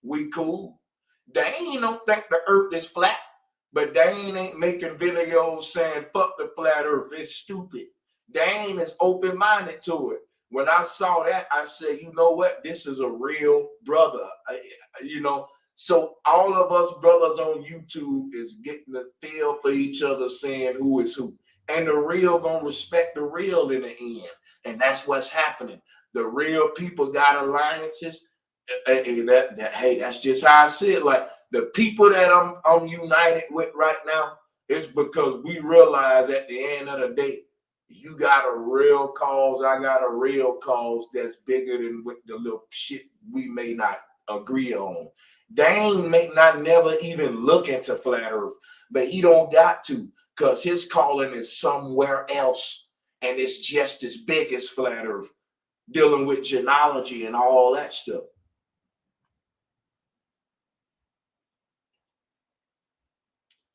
we cool. Dane don't think the earth is flat, but Dane ain't making videos saying fuck the flat earth. It's stupid. Dane is open-minded to it. When I saw that, I said, you know what? This is a real brother. So all of us brothers on YouTube is getting the feel for each other saying who is who. And the real gonna respect the real in the end. And that's what's happening. The real people got alliances. Hey, that's just how I see it. Like the people that I'm united with right now, it's because we realize at the end of the day, you got a real cause, I got a real cause that's bigger than with the little shit we may not agree on. Dane may not never even look into flat earth, but he don't got to, because his calling is somewhere else, and it's just as big as flat earth, dealing with genealogy and all that stuff.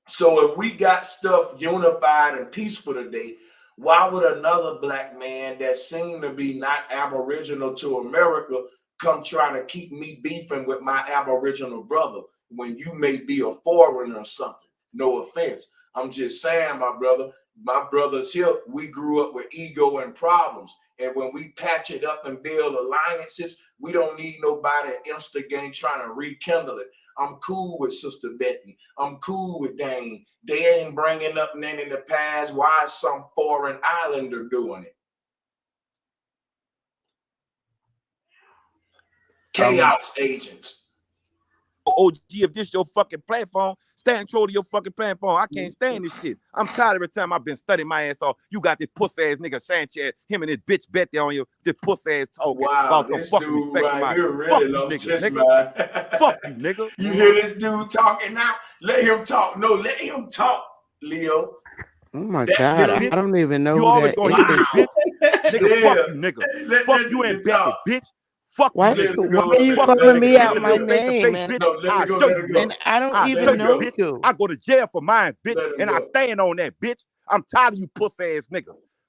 So if we got stuff unified and peaceful today, why would another black man that seemed to be not Aboriginal to America come try to keep me beefing with my Aboriginal brother when you may be a foreigner or something? No offense. I'm just saying, my brothers here, we grew up with ego and problems. And when we patch it up and build alliances, we don't need nobody at instigate trying to rekindle it. I'm cool with Sister Betty. I'm cool with Dane. They ain't bringing up none in the past. Why is some foreign islander doing it? Chaos agents. OG, if this your fucking platform, stand control of your fucking platform. I can't stand this shit. I'm tired every time I've been studying my ass off. You got this pussy ass nigga Sanchez, him and his bitch Betty on you, this pussy ass talking about some fucking respect for my really fuck you lost nigga, his nigga. mind. Fuck you, nigga. You hear this dude talking now? Let him talk. No, let him talk, Leo. Oh my God, I don't even know you who always that gonna hear is. this, bitch. Nigga, fuck you, nigga. Fuck you and Betty, bitch. Fuck Why you, nigga. are you Fuck calling you, me nigga. out Bitch, my your face to name, face, man? bitch. No, I'll show you, bitch. And I don't I'll even show you, know bitch. you. I go to jail for mine, bitch, Let him and I go. stand on that, bitch. I'm tired of you pussy ass niggas.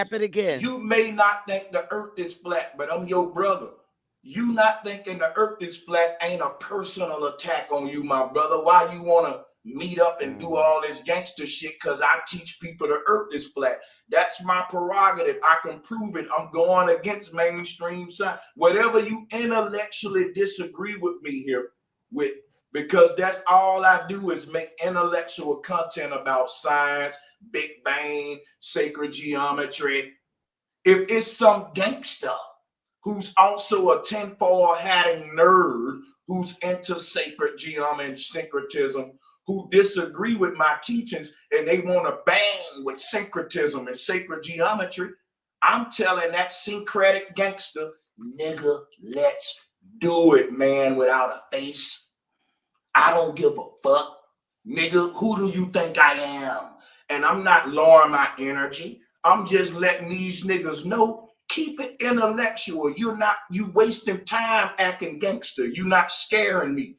Tap it again. You may not think the earth is flat, but I'm your brother. You not thinking the earth is flat ain't a personal attack on you, my brother. Why you wanna meet up and do all this gangster shit because I teach people the earth is flat. That's my prerogative. I can prove it. I'm going against mainstream science. Whatever you intellectually disagree with me here with, because that's all I do is make intellectual content about science, Big Bang, sacred geometry. If it's some gangster who's also a tinfoil hatting nerd who's into sacred geometry and syncretism, who disagree with my teachings and they want to bang with syncretism and sacred geometry, I'm telling that syncretic gangster, nigga, let's do it, man, without a face. I don't give a fuck. Nigga, who do you think I am? And I'm not lowering my energy. I'm just letting these niggas know, keep it intellectual. You wasting time acting gangster. You're not scaring me.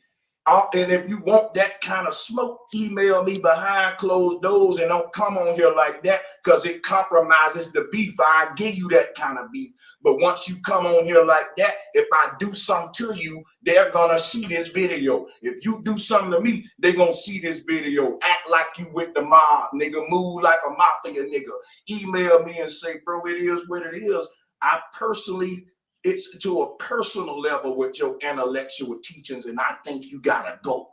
And if you want that kind of smoke, email me behind closed doors and don't come on here like that because it compromises the beef. I give you that kind of beef. But once you come on here like that, if I do something to you, they're going to see this video. If you do something to me, they're going to see this video. Act like you with the mob, nigga. Move like a mafia nigga. Email me and say, bro, it is what it is. I personally, it's to a personal level with your intellectual teachings, and I think you gotta go.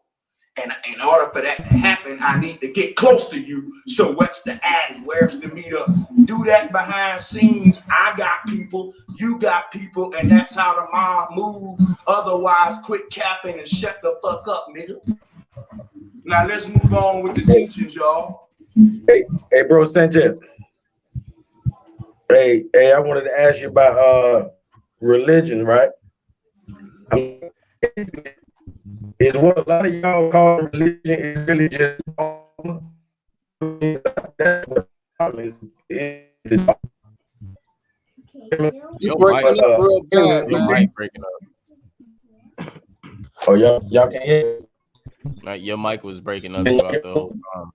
And in order for that to happen, I need to get close to you. So what's the addy? Where's the meetup? Do that behind scenes. I got people, you got people, and that's how the mob move. Otherwise, quit capping and shut the fuck up, nigga. Now let's move on with the teachings, y'all. Hey, bro, Sanchez. Hey, I wanted to ask you about religion, right? Is what a lot of y'all call religion is really just that's what is. You breaking up real bad, Your man. mic breaking up. Oh, y'all can hear. Like your mic was breaking up throughout the whole time.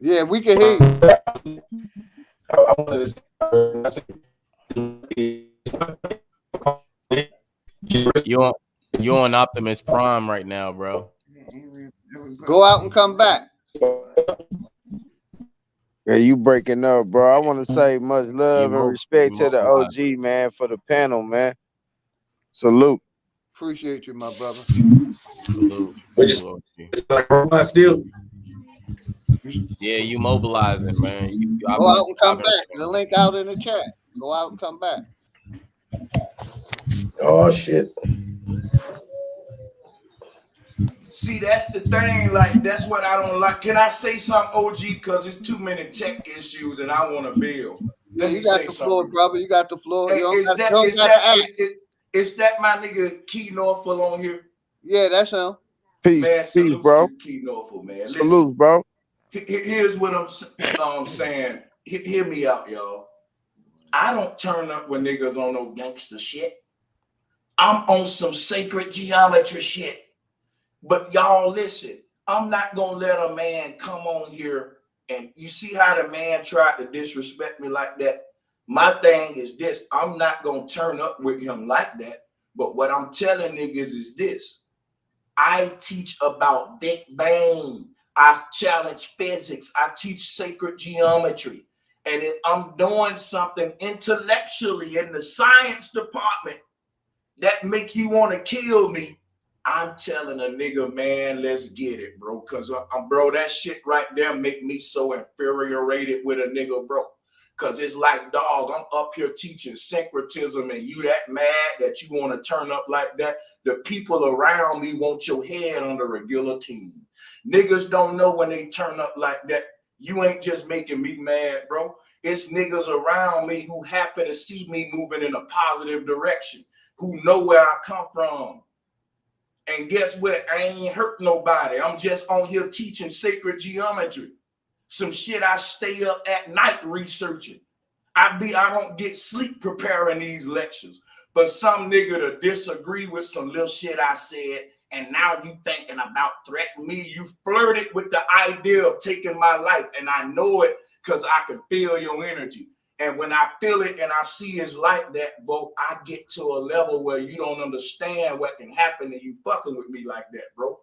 Yeah, we can hear you. I wanted to you on Optimus Prime right now, bro. Go out and come back. Yeah, you breaking up, bro. I want to say much love and respect to the OG, man, for the panel, man. Salute. Appreciate you, my brother. Salute. It's like robot still. Yeah, you mobilizing, man. Go out and come back. The link out in the chat. Go out and come back. Oh shit. See, that's the thing. Like, that's what I don't like. Can I say something, OG? Because it's too many tech issues and I want to build. Yeah, you got the floor, brother. You got the floor. Hey, is that my nigga Key Norfolk on here? Yeah, that's him. Peace, man, peace, bro. To Key Norfolk, man. Salute, listen, bro. Here's what I'm saying. Hear me out, y'all. I don't turn up when niggas on no gangster shit. I'm on some sacred geometry shit. But y'all listen, I'm not gonna let a man come on here and you see how the man tried to disrespect me like that. My thing is this, I'm not gonna turn up with him like that. But what I'm telling niggas is this. I teach about Big Bang. I challenge physics. I teach sacred geometry. And if I'm doing something intellectually in the science department that make you want to kill me, I'm telling a nigga, man, let's get it, bro. Because, bro, that shit right there make me so infuriated with a nigga, bro. Because it's like, dog, I'm up here teaching syncretism and you that mad that you want to turn up like that. The people around me want your head under a guillotine. Niggas don't know when they turn up like that. You ain't just making me mad, bro. It's niggas around me who happen to see me moving in a positive direction, who know where I come from. And guess what? I ain't hurt nobody. I'm just on here teaching sacred geometry. Some shit I stay up at night researching. I don't get sleep preparing these lectures. But some nigga to disagree with some little shit I said, and now you thinking about threatening me. You flirted with the idea of taking my life, and I know it because I can feel your energy. And when I feel it and I see it's like that, bro, I get to a level where you don't understand what can happen and you fucking with me like that, bro.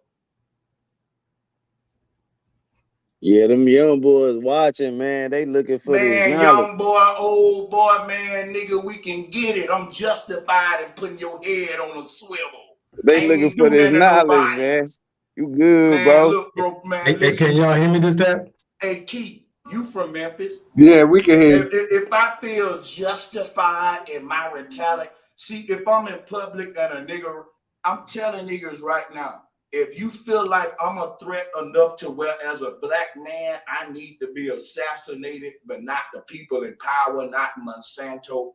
Yeah, them young boys watching, man. They looking for this Man, knowledge. young boy, old boy, man, nigga, we can get it. I'm justified in putting your head on a swivel. They I ain't looking even for do this nothing to knowledge, nobody. man. You good, Man, bro? look, bro, man, Hey, can listen. y'all hear me this time? Hey, Keith, you from Memphis? Yeah, we can hear you. If I feel justified in my retaliation, see, if I'm in public and a nigga, I'm telling niggas right now, if you feel like I'm a threat enough to where as a black man, I need to be assassinated, but not the people in power, not Monsanto,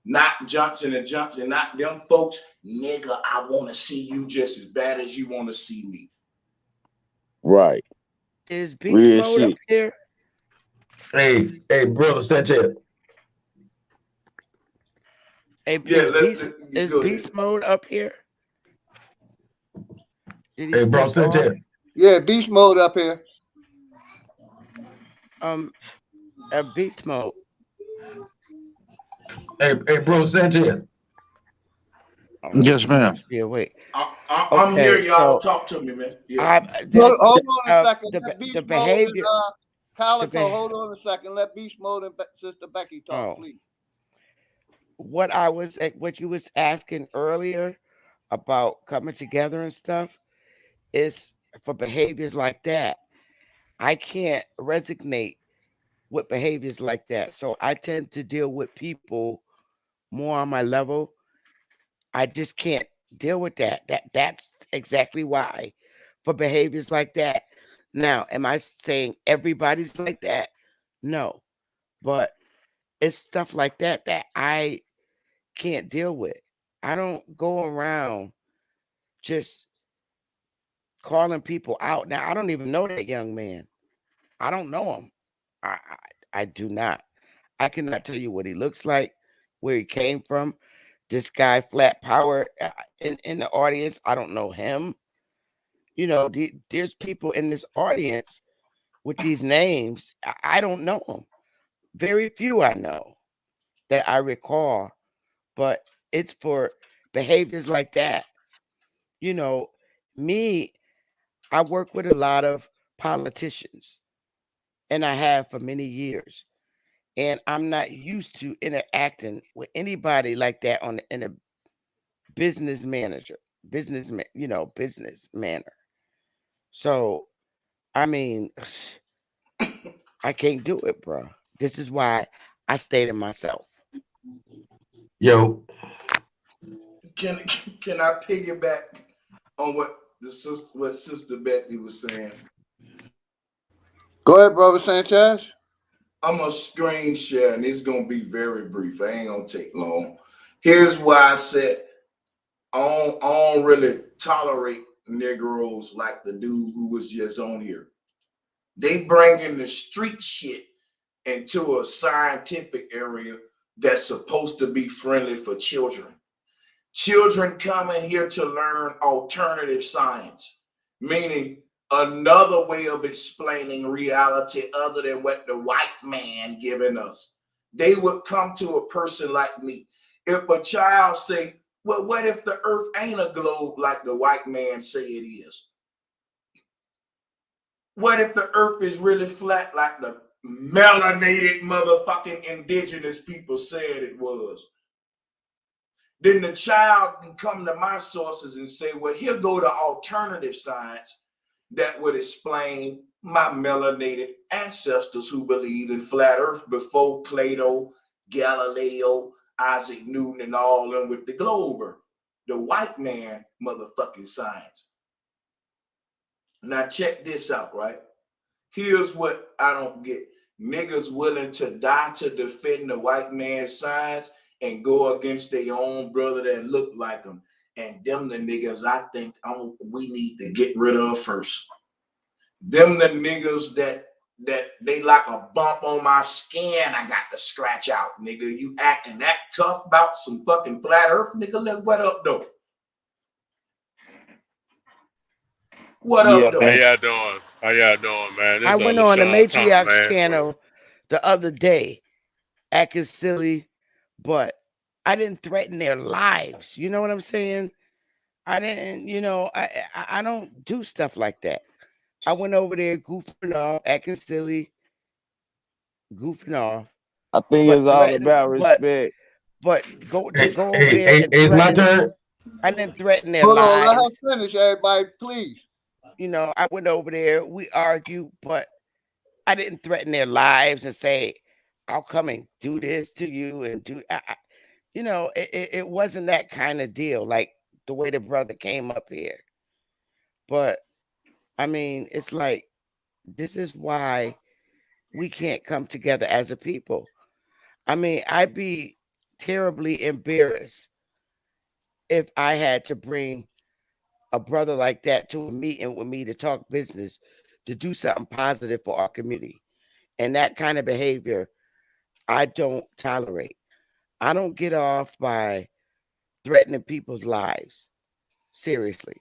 not Johnson and Johnson, not them folks, nigga, I want to see you just as bad as you want to see me. Right. Is beast Real mode up shit. here? Hey, brother Sanchez. Hey, Yeah, is go ahead. beast mode up here? Did he Hey, bro step off? Sanchez. Yeah, beast mode up here. Um, beast mode. Hey, bro Sanchez. Oh, Yes, he ma'am. must be awake. I'm here, Okay, y'all. so Talk to me, man. Yeah. Hold on a second. Let the beast mode and behavior. The Calico. be- Hold on a second. Let beast mode and Sister Becky talk, oh, please. what you was asking earlier about coming together and stuff is for behaviors like that. I can't resonate with behaviors like that, so I tend to deal with people more on my level. I just can't deal with that. That's exactly why for behaviors like that. Now, am I saying everybody's like that? No, but it's stuff like that that I can't deal with. I don't go around just calling people out. Now, I don't even know that young man. I don't know him. I do not. I cannot tell you what he looks like, where he came from. This guy, Flat Power, in the audience, I don't know him. There's people in this audience with these names. I don't know them. Very few I know that I recall, but it's for behaviors like that. You know, me, I work with a lot of politicians, and I have for many years. And I'm not used to interacting with anybody like that in a business manager, business manner. So, I mean, I can't do it, bro. This is why I stayed in myself. Yo, Can can I piggyback on what Sister Betty was saying? Go ahead, brother Sanchez. I'm gonna screen share, and it's gonna be very brief. I ain't gonna take long. Here's why I said I don't really tolerate Negroes like the dude who was just on here. They bring in the street shit into a scientific area that's supposed to be friendly for children. Children come in here to learn alternative science, meaning another way of explaining reality other than what the white man giving us. They would come to a person like me. If a child say, well, what if the earth ain't a globe like the white man say it is? What if the earth is really flat like the melanated motherfucking indigenous people said it was? Then the child can come to my sources and say, well, here go the alternative science that would explain my melanated ancestors who believed in flat earth before Plato, Galileo, Isaac Newton, and all them with the globe earth. The white man motherfucking science. Now check this out, right? Here's what I don't get. Niggas willing to die to defend the white man's science and go against their own brother that look like them. And them the niggas I think we need to get rid of first. Them the niggas that they like a bump on my skin I got to scratch out, nigga. You acting that tough about some fucking flat earth, nigga? What up, though? What Yeah, up, How though? man. y'all doing? How y'all doing, man? I This went on the LaShawn Thompson, Matriarch's man. channel the other day, acting silly, but I didn't threaten their lives. You know what I'm saying? I didn't, I don't do stuff like that. I went over there goofing off, acting silly, goofing off, I think but it's all threaten, about respect. but Hey, go over hey, there hey, and hey, it's my threaten. turn. I didn't threaten their Hold on, let her lives. finish, everybody, please. I went over there. We argued, but I didn't threaten their lives and say, "I'll come and do this to you and do." It wasn't that kind of deal. Like the way the brother came up here, but I mean, it's like this is why we can't come together as a people. I mean, I'd be terribly embarrassed if I had to bring a brother like that to a meeting with me to talk business, to do something positive for our community. And that kind of behavior, I don't tolerate. I don't get off by threatening people's lives. Seriously.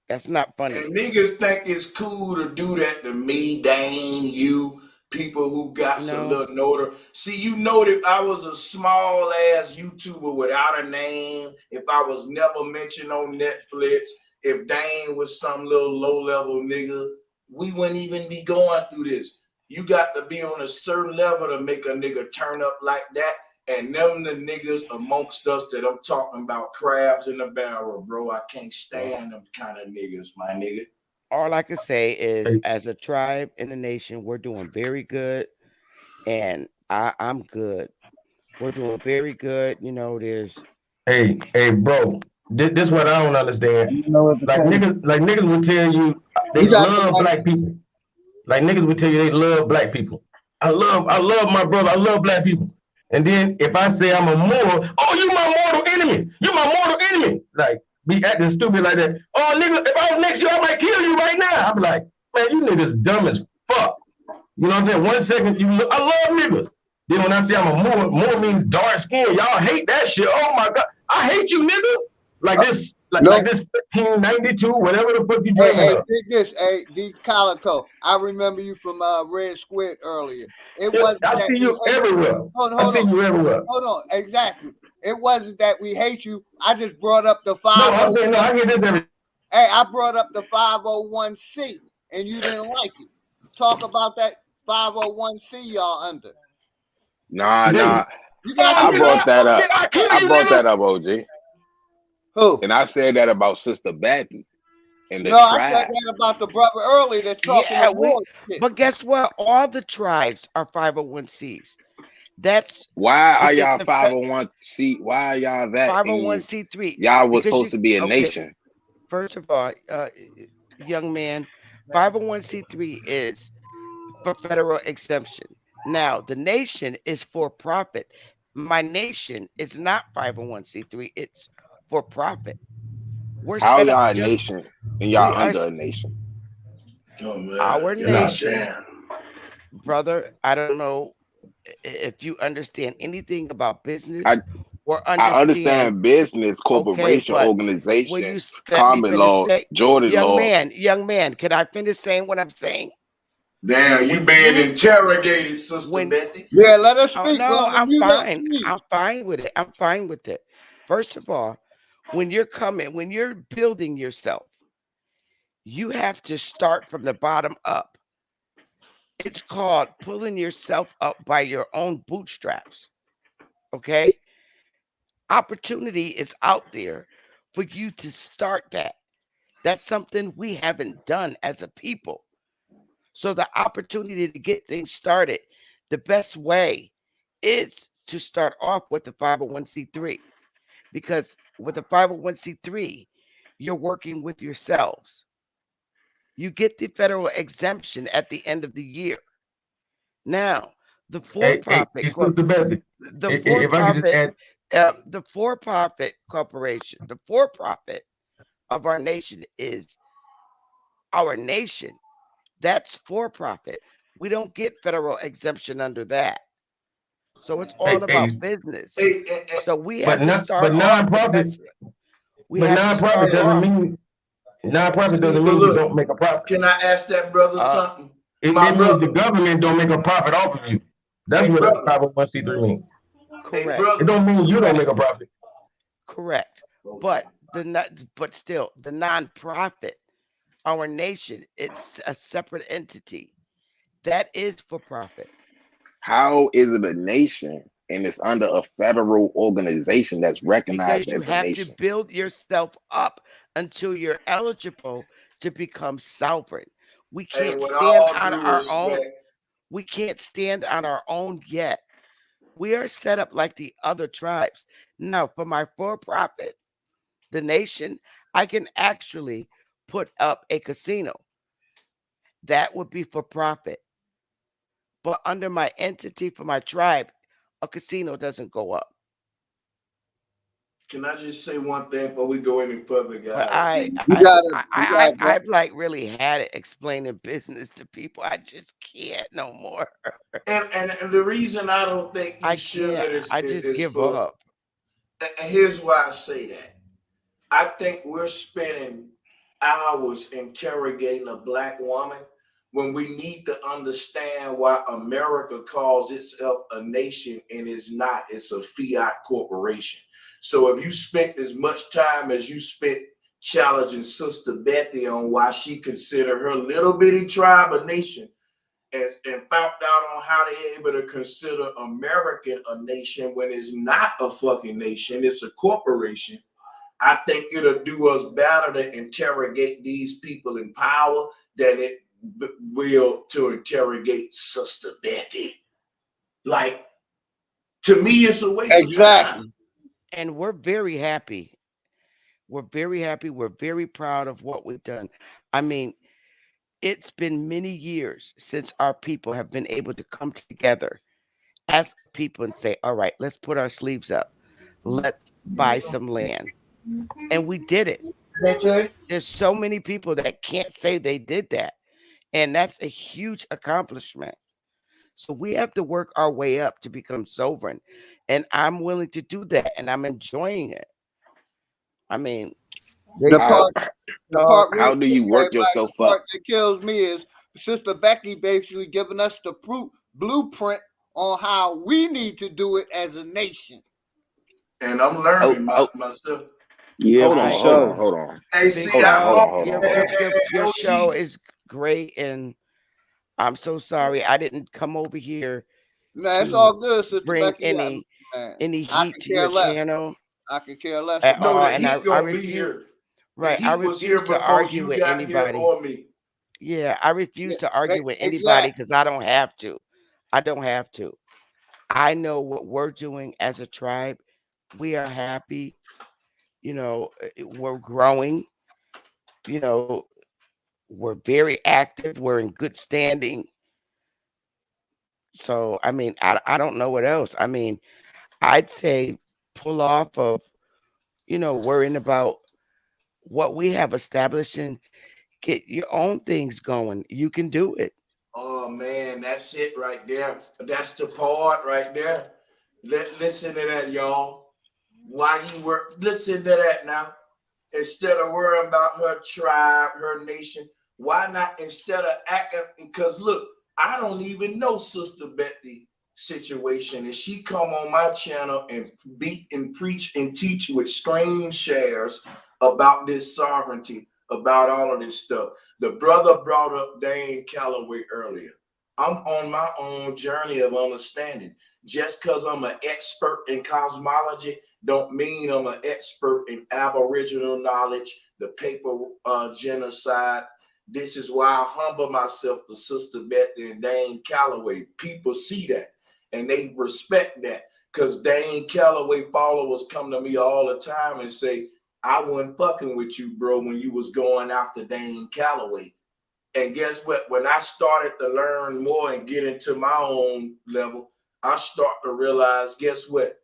That's not funny. And niggas think it's cool to do that to me, Dane, you, people who got some No, little notor. See, you know that I was a small ass YouTuber without a name. If I was never mentioned on Netflix, if Dane was some little low level nigga, we wouldn't even be going through this. You got to be on a certain level to make a nigga turn up like that. And them the niggas amongst us that I'm talking about, crabs in the barrel, bro. I can't stand them kind of niggas, my nigga. all I can say is, Hey, as a tribe in the nation, we're doing very good, and I'm good. We're doing very good. There's hey, bro. This what I don't understand. You know what to say. Like niggas will tell you they You got the love mic. black people. Like niggas would tell you they love black people. I love my brother. I love black people. And then if I say I'm a Moor, oh, you my mortal enemy. You my mortal enemy. Like be acting stupid like that. Oh, nigga, if I was next to you, I might kill you right now. I'm like, man, you niggas dumb as fuck. You know what I'm saying? 1 second, I love niggas. Then when I say I'm a Moor means dark skin. Y'all hate that shit. Oh my god, I hate you, nigga. Like this, like No, this 1592, whatever the fuck you hey, dreaming hey, of. dig this, hey, D Calico. I remember you from Red Squid earlier. It Yeah, wasn't I that see we you hate you. everywhere. Hold on, I hold see on, you everywhere. hold on. Exactly. It wasn't that we hate you. I just brought up the No, I'm saying no. 501. I hear this every. Hey, I brought up the 501c, and you didn't like it. Talk about that 501c y'all under. Nah, Did. nah. You got Oh, I the nigga, brought that did up. I kill I you, brought nigga? that up, OG. who? And I said that about Sister Betty and the No, I said tribe. that about the brother earlier that's talking to yeah, war shit. but guess what? All the tribes are 501c's. That's Why to are get y'all the 501c? Why are y'all that? And 501c3 y'all was because supposed you to be a okay. nation. First of all, young man, 501c3 is for federal exemption. Now, the nation is for profit. My nation is not 501c3, it's for profit. We're How set up y'all a just, nation and we y'all are under a nation? Oh our man, nation, goddamn. brother. I don't know if you understand anything about business I or I understand. understand business, Okay, corporation, but will organization, you let me common finish law, say, Jordan law. young man, can I finish saying what I'm saying? Damn, you When being you interrogated, Sister when Betty. Yeah, let us oh speak, no, brother. I'm Mute up, fine. please. I'm fine with it. I'm fine with it. First of all, when you're building yourself, you have to start from the bottom up. It's called pulling yourself up by your own bootstraps. Okay? Opportunity is out there for you to start that. That's something we haven't done as a people. So the opportunity to get things started, the best way is to start off with the 501c3, because with a 501c3, you're working with yourselves. You get the federal exemption at the end of the year. Now, the Hey, for-profit Sister Bessie. the If I could just for-profit add, the for-profit corporation, the for-profit of our nation is our nation. That's for-profit. We don't get federal exemption under that. So it's all about hey, business. Hey, So we but have to not, start but off the nonprofit, best. We but have to nonprofit start doesn't off. mean nonprofit see, doesn't but mean you look, don't make a profit. can I ask that brother Uh, something? It My means the brother, government don't make a profit off of you. That's hey what brother, 501c3 means. hey correct, It brother. don't mean you don't correct, make a profit. correct. Okay. But but still, the nonprofit. Our nation, it's a separate entity. That is for profit. How is it a nation and it's under a federal organization that's Because recognized you as a have to nation? build yourself up until you're eligible to become sovereign. We And can't with stand all on due our own. respect, We can't stand on our own yet. We are set up like the other tribes. Now, for my for profit, the nation, I can actually put up a casino. That would be for profit. But under my entity for my tribe, a casino doesn't go up. can I just say one thing before we go any further, But guys? I've like really had it explaining business to people. I just can't no more. And the reason I don't think you I should can't. I just is give for, up. and here's why I say that. I think we're spending hours interrogating a black woman when we need to understand why America calls itself a nation and is not. It's a fiat corporation. So if you spent as much time as you spent challenging Sister Betty on why she considered her little bitty tribe a nation, and found out on how they're able to consider American a nation when it's not a fucking nation, it's a corporation. I think it'll do us better to interrogate these people in power than it will to interrogate Sister Betty. Like, to me, it's a waste of time. And we're very happy. We're very happy. We're very proud of what we've done. I mean, it's been many years since our people have been able to come together as people and say, all right, let's put our sleeves up. Let's buy some land. And we did it. That yours? There's so many people that can't say they did that. And that's a huge accomplishment. So we have to work our way up to become sovereign. And I'm willing to do that. And I'm enjoying it. I mean, The How part, the part real how do quick, you work everybody, yourself the up? part that kills me is Sister Becky basically giving us the blueprint on how we need to do it as a nation. And I'm Oh, learning oh, myself. Yeah, hold for on, I hold on, sure. hold on, Hey, Big see, hold on, I hold dog, on, hope, hold on, hold on. your show OG, is great, and I'm so sorry I didn't come over here Now it's to all good, Sister bring Becky. any Man, I heat can to care your less. channel I can care less at about no, all, the and heat I gonna be refuse. here. The Right, I heat was here refuse to before argue you with got here anybody. or me. Yeah, I refuse to argue with anybody Exactly. because I don't have to. I don't have to. I know what we're doing as a tribe. We are happy. We're growing. You know, we're very active. We're in good standing. So, I mean, I don't know what else. I mean, I'd say pull off of, worrying about what we have established and get your own things going. You can do it. Oh man, that's it right there. That's the part right there. Listen to that, y'all. Why you work? Listen to that now. Instead of worrying about her tribe, her nation, why not instead of acting? Because look, I don't even know Sister Betty situation, and she come on my channel and beat and preach and teach with screen shares about this sovereignty, about all of this stuff. The brother brought up Dane Calloway earlier. I'm on my own journey of understanding. Just because I'm an expert in cosmology don't mean I'm an expert in Aboriginal knowledge, the paper genocide. This is why I humble myself to Sister Betty and Dane Calloway. People see that and they respect that because Dane Calloway followers come to me all the time and say, I wasn't fucking with you, bro, when you was going after Dane Calloway. And guess what? When I started to learn more and get into my own level, I start to realize, guess what?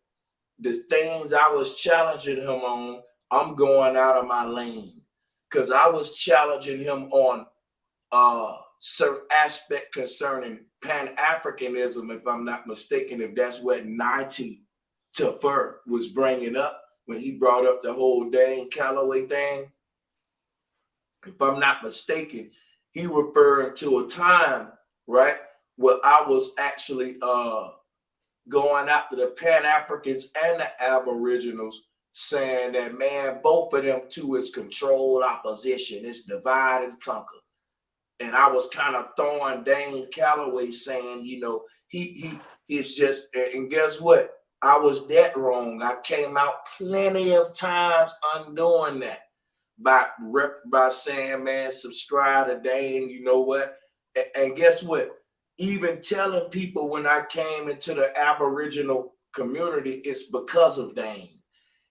The things I was challenging him on, I'm going out of my lane. Because I was challenging him on certain aspect concerning Pan-Africanism, if I'm not mistaken, if that's what Nati Tafur was bringing up when he brought up the whole Dane Calloway thing. If I'm not mistaken, he referred to a time, right, where I was actually going after the Pan-Africans and the Aboriginals saying that, man, both of them two is controlled opposition. It's divide and conquer. And I was kind of throwing Dane Calloway saying, you know, he's just, and guess what? I was that wrong. I came out plenty of times undoing that by saying, man, subscribe to Dane, you know what? And guess what? Even telling people when I came into the Aboriginal community, it's because of Dane.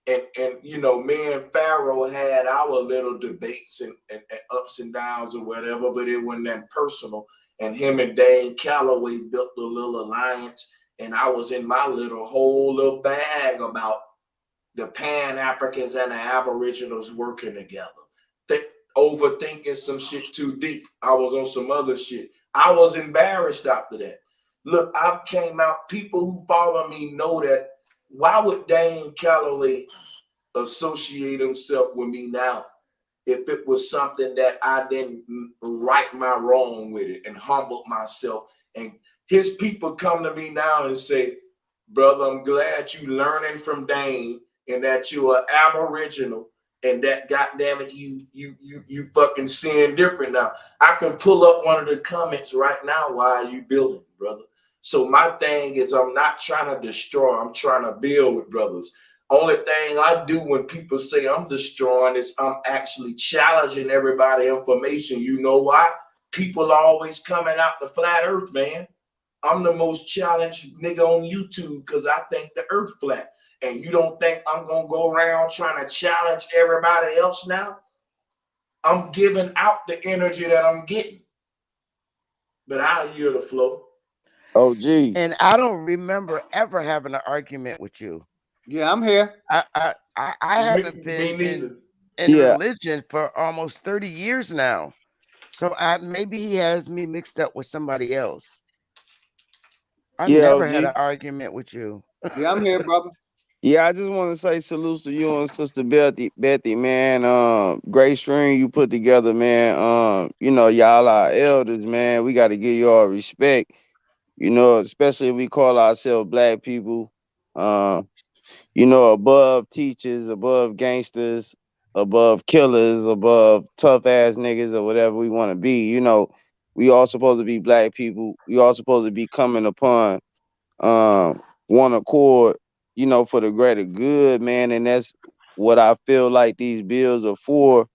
And you know, me and Pharaoh had our little debates and ups and downs or whatever, but it wasn't that personal. And him and Dane Calloway built a little alliance, and I was in my whole little bag about the Pan-Africans and the Aboriginals working together. Overthinking some shit too deep. I was on some other shit. I was embarrassed after that. Look, I've came out, people who follow me know that. Why would Dane Calloway associate himself with me now if it was something that I didn't right my wrong with it and humbled myself? And his people come to me now and say, brother, I'm glad you learning from Dane and that you are Aboriginal and that goddamn it, you fucking seeing different now. I can pull up one of the comments right now while you building, brother. So my thing is, I'm not trying to destroy. I'm trying to build with brothers. Only thing I do when people say I'm destroying is I'm actually challenging everybody information. You know why? People are always coming out the flat earth, man. I'm the most challenged nigga on YouTube because I think the earth flat. And you don't think I'm going to go around trying to challenge everybody else now? I'm giving out the energy that I'm getting. But I hear the flow. OG. And I don't remember ever having an argument with you. Yeah, I'm here. I haven't been in religion for almost 30 years now. So maybe he has me mixed up with somebody else. I never had an argument with you. Yeah, I'm here, brother. Yeah, I just want to say salutes to you and Sister Betty, man. Great stream you put together, man. You know, y'all are elders, man. We got to give y'all respect. You know, especially if we call ourselves black people. You know, above teachers, above gangsters, above killers, above tough ass niggas or whatever we want to be. You know, we all supposed to be black people. We all supposed to be coming upon one accord, you know, for the greater good, man. And that's what I feel like these bills are for.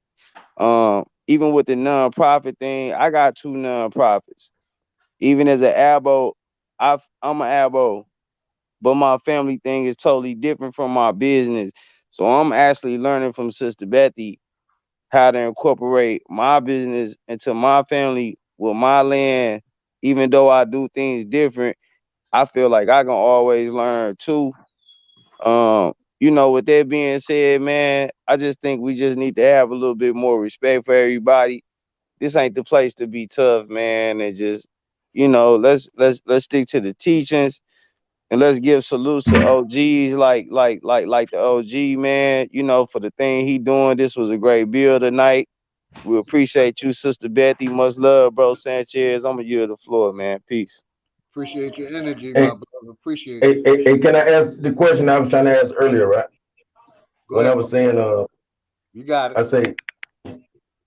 Even with the nonprofit thing, I got 2 nonprofits. Even as an abo, I'm an abo, but my family thing is totally different from my business. So I'm actually learning from Sister Betty how to incorporate my business into my family with my land. Even though I do things different, I feel like I can always learn too. You know, with that being said, man, I just think we just need to have a little bit more respect for everybody. This ain't the place to be tough, man, and just, you know, let's stick to the teachings and let's give salutes to OGs like the OG, man. You know, for the thing he doing. This was a great build tonight. We appreciate you, Sister Betty. Much love, bro Sanchez. I'm gonna yield the floor, man. Peace. Appreciate your energy, Hey, my brother. Appreciate you. hey, can I ask the question I was trying to ask earlier, right? Go When ahead, I my was saying, you got it. I say,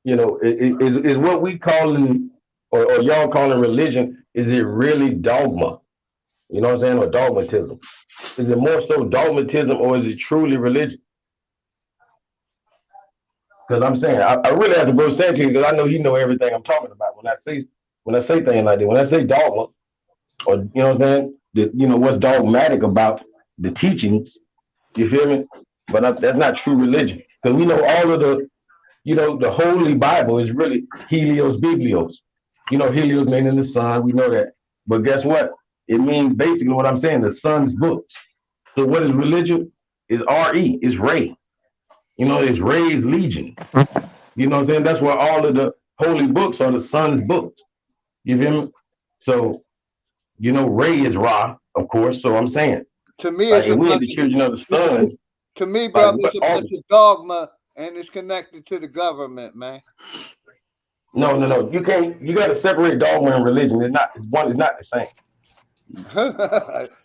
you know, is what we calling or y'all calling religion, is it really dogma? You know what I'm saying? Or dogmatism? Is it more so dogmatism or is it truly religion? Because I'm saying I really have to go say to you because I know he know everything I'm talking about when I say things like that. When I say dogma, or you know what I'm saying, you know what's dogmatic about the teachings. You feel me? But that's not true religion because we know all of the, you know, the Holy Bible is really Helios Biblios. You know, Helios meaning the sun. We know that. But guess what? It means basically what I'm saying, the sun's books. So what is religion? Is R-E, is Ray. You know, it's Ray's Legion. You know what I'm saying? That's where all of the holy books are the sun's books. You feel me? So, you know, Ray is Ra, of course. So I'm saying, To me, like, it's if a we ain't bunch the children of the of sun, to me, like, brother, it's a bunch of dogma, and it's connected to the government, man. No. You can't. You got to separate dogma and religion. One is not the same.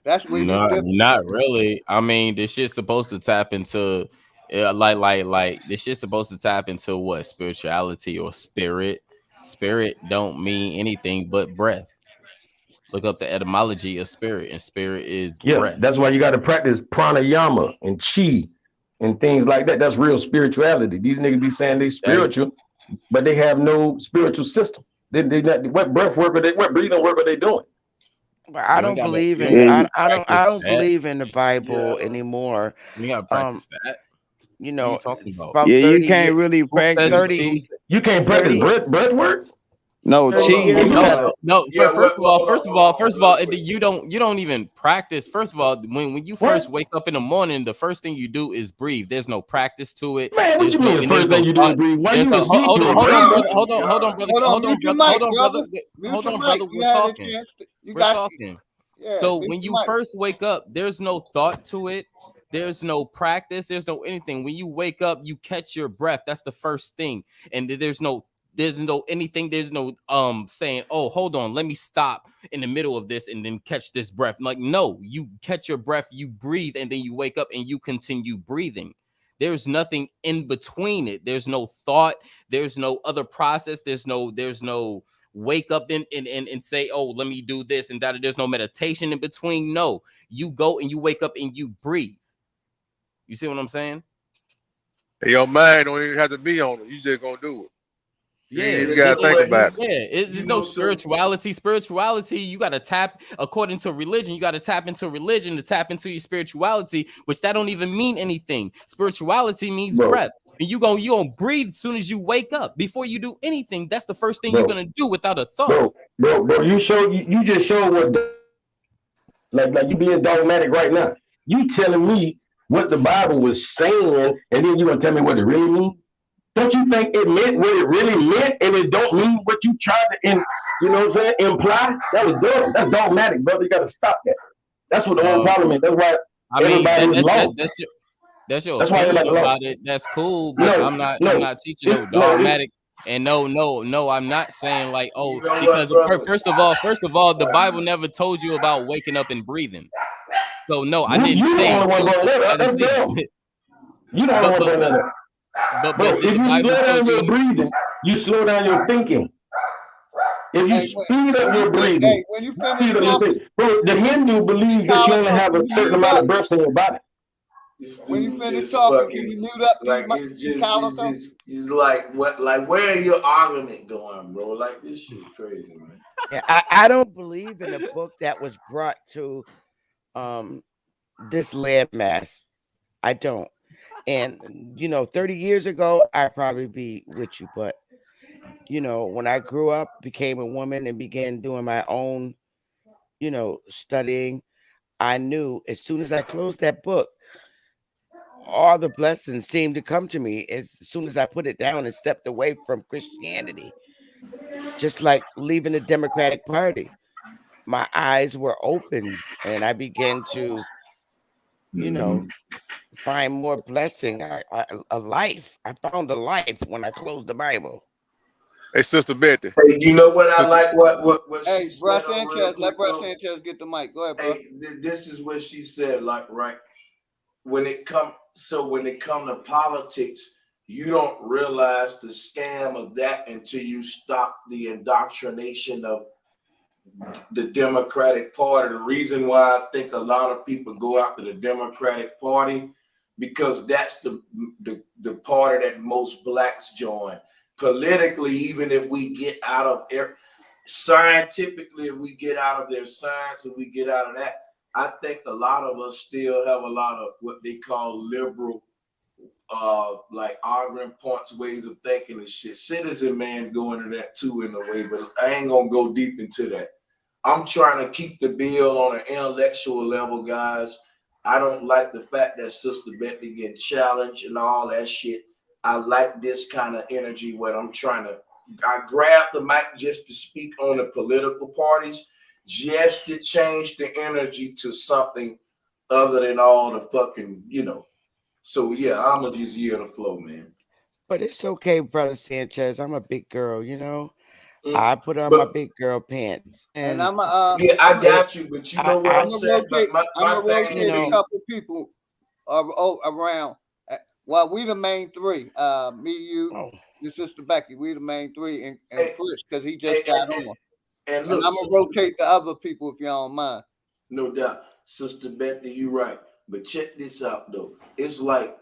That's where you differ. Not really. I mean, this shit's supposed to tap into Yeah, like this shit's supposed to tap into what? Spirituality or spirit. Spirit don't mean anything but breath. Look up the etymology of spirit, and spirit is Yeah, breath. that's why you got to practice pranayama and chi and things like that. That's real spirituality. These niggas be saying they Hey, spiritual, but they have no spiritual system. They not, what breath work are they? What breathing work are they doing? But I don't you believe ain't in gotta Yeah, I practice don't that. believe in the Yeah. Bible anymore. You ain't gotta Um, practice that. you What are you know, talking about? about yeah, you 30 can't years really Who says practice 30 who chi. said, You can't practice 30 breath work. No, 30 chi. Hold on, You years hold no, on. ago. no. Yeah, First of all, hold on, hold on, real quick. you don't even practice. First of all, when you What? first wake up in the morning, the first thing you do is breathe. There's no practice to it. Man, what you mean? The There's first thing no you do is thought. breathe. Why There's you no was asleep? You hold were on, Oh brother. breathing. my God. Hold on, Mute your brother. mic, brother. Mute Hold your on, mic. brother. You We're had a talking. chance. You We're got. talking. Yeah, So mute when your you mic. first wake up, there's no thought to it. There's no practice. There's no anything. When you wake up, you catch your breath. That's the first thing. And there's no anything. There's no saying, oh, hold on, let me stop in the middle of this and then catch this breath. Like, no, you catch your breath, you breathe, and then you wake up and you continue breathing. There's nothing in between it. There's no thought. There's no other process. There's no wake up and say, oh, let me do this and that. There's no meditation in between. No, you go and you wake up and you breathe. You see what I'm saying? Your mind don't even have to be on it. You just gonna do it. You Yeah, ain't even Yeah, gotta so think what about it. he's, there's you no know, so spirituality. Spirituality, you got to tap according to religion. You got to tap into religion to tap into your spirituality, which that don't even mean anything. Spirituality means Bro, breath, and you gonna breathe as soon as you wake up. Before you do anything, that's the first thing you're bro, gonna do without a thought. bro. You just showed what like you being dogmatic right now. You telling me what the Bible was saying, and then you gonna tell me what it really means? Don't you think it meant what it really meant, and it don't mean what you tried to, you know what I'm saying, imply? That was dumb. That's dogmatic, brother. You got to stop that. That's what the whole Um, problem is. That's why I mean everybody is lost. that's your That's why opinion everybody lost. about it. That's cool, but No, I'm no, not teaching no it, dogmatic. And no, I'm not saying like, oh, you know what, because brother? first of all, the Bible never told you about waking up and breathing. So no, I didn't you the say only one don't. going there. I didn't That's say dumb. that. You the only but one but going but there. but Bro, did if the you Bible slow tell down you your any? breathing, you slow down your thinking. If you Hey, speed up when you your breathing, when you you finish speed up your talking, thinking. Bro, the Hindu hey, believe that you only Calico, have can a you certain mute amount up? of breath in your body. This When you dude finish just talking, can fucking you mute up, like it's just it's Calico? just it's like what like where your argument going, bro? Like this shit crazy, man. Yeah, I don't believe in a book that was brought to um this landmass. I don't. And 30 years ago, I'd probably be with you. But when I grew up, became a woman and began doing my own, studying, I knew as soon as I closed that book, all the blessings seemed to come to me as soon as I put it down and stepped away from Christianity. Just like leaving the Democratic Party. My eyes were open and I began to, you know, Mhm. find more blessing, a life. I found a life when I closed the Bible. Hey, Sister Betty. Hey, you know what I Sister, like? What she Hey, bro said on real Sanchez, let quick bro though. Sanchez get the mic. Go ahead, bro. Hey, this is what she said. Like right when it come to politics, you don't realize the scam of that until you stop the indoctrination of the Democratic Party. The reason why I think a lot of people go after the Democratic Party because that's the party that most blacks join. Politically, even if we get out of scientifically, if we get out of their science and we get out of that, I think a lot of us still have a lot of what they call liberal like arguing points, ways of thinking and shit. Citizen man go into that too in a way, but I ain't gonna go deep into that. I'm trying to keep the bill on an intellectual level, guys. I don't like the fact that Sister Betty getting challenged and all that shit. I like this kind of energy when I grab the mic just to speak on the political parties, just to change the energy to something other than all the fucking. So yeah, I'm gonna just yield the flow, man. But it's okay, brother Sanchez. I'm a big girl, Mm, I put on my But big girl pants, And and yeah, I it, got you. But you I, know what I, I'm saying. But I'm my gonna thing you would rotate a know, be couple people around. Well, we the main three. Me, you, Oh, your sister Becky. We the main three, and And, Chris because he just and, got and, on. and And look, I'm gonna sister, rotate the other people if you don't mind. no doubt, Sister Betty, you right. But check this out though. It's like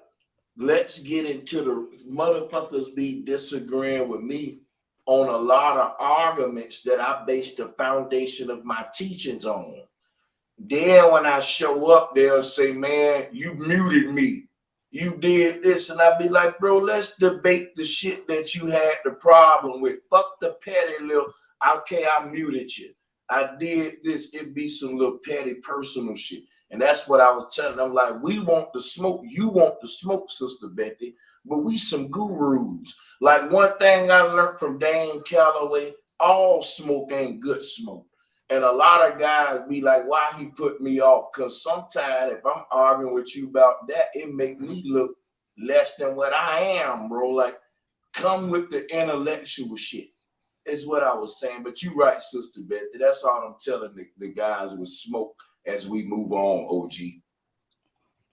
let's get into the motherfuckers be disagreeing with me on a lot of arguments that I base the foundation of my teachings on. Then when I show up, they'll say, man, you muted me. You did this. And I'll be like, bro, let's debate the shit that you had the problem with. Fuck the petty little, okay, I muted you. I did this. It'd be some little petty personal shit. And that's what I was telling them. Like, we want the smoke. You want the smoke, Sister Betty. But we some gurus. Like one thing I learned from Dane Calloway, all smoke ain't good smoke. And a lot of guys be like, why he put me off? Because sometimes if I'm arguing with you about that, it make me look less than what I am, bro. Like, come with the intellectual shit, is what I was saying. But you right, Sister Betty. That's all I'm telling the guys with smoke as we move on, OG.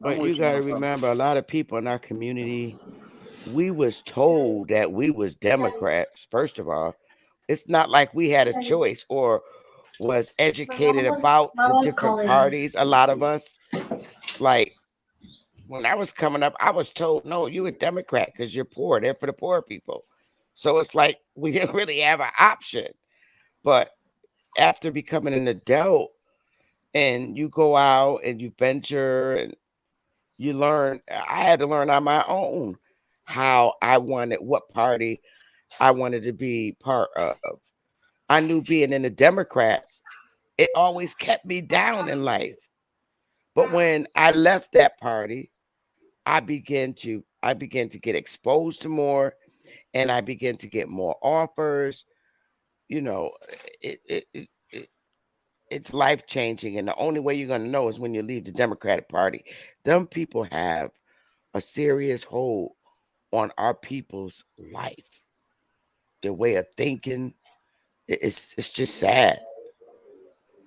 but you got to remember, a lot of people in our community, we was told that we was Democrats. First of all, it's not like we had a choice or was educated about the different parties. A lot of us, like when I was coming up, I was told, no, you're a Democrat because you're poor. They're for the poor people. So it's like we didn't really have an option. But after becoming an adult and you go out and you venture and you learn, I had to learn on my own how I wanted, what party I wanted to be part of. I knew being in the Democrats, it always kept me down in life. But when I left that party, I began to get exposed to more, and I began to get more offers. You know, it's life changing, and the only way you're gonna know is when you leave the Democratic Party. Them people have a serious hold on our people's life, their way of thinking. It's just sad.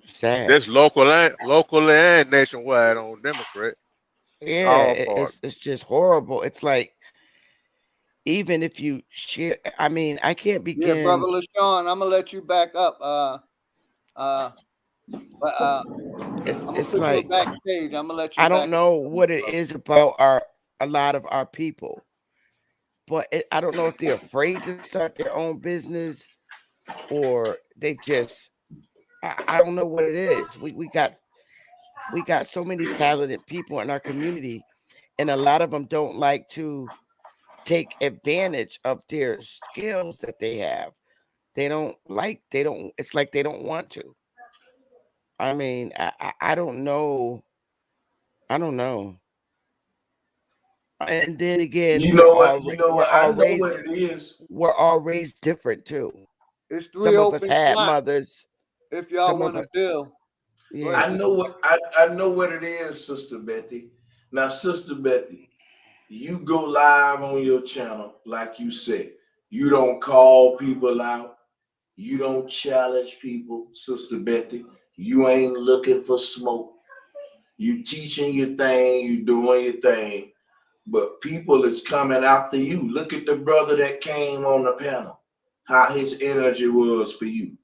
Sad. This local and nationwide on Democrat. Yeah, All part. it's just horrible. It's like even if you share, I mean, I can't Yeah, brother begin. LaShawn, I'm gonna let you back up. But It's I'm gonna it's put you like backstage. I'm gonna let you I back don't know what it is about a lot of our people, but I don't know if they're afraid to start their own business or they just I don't know what it is. We got so many talented people in our community, and a lot of them don't like to take advantage of their skills that they have. They don't, it's like they don't want to. I mean, I don't know. I don't know. And then again, You know what? You know we're what? I all know raised what it is. we're all raised different too. It's three Some of us open had slots mothers. if y'all Some want of to us, build. Go yeah. ahead, I know Sister what Becky. I know what it is, Sister Betty. Now, Sister Betty, you go live on your channel, like you said. You don't call people out. You don't challenge people, Sister Betty. You ain't looking for smoke. You teaching your thing, you doing your thing, but people is coming after you. Look at the brother that came on the panel, how his energy was for you.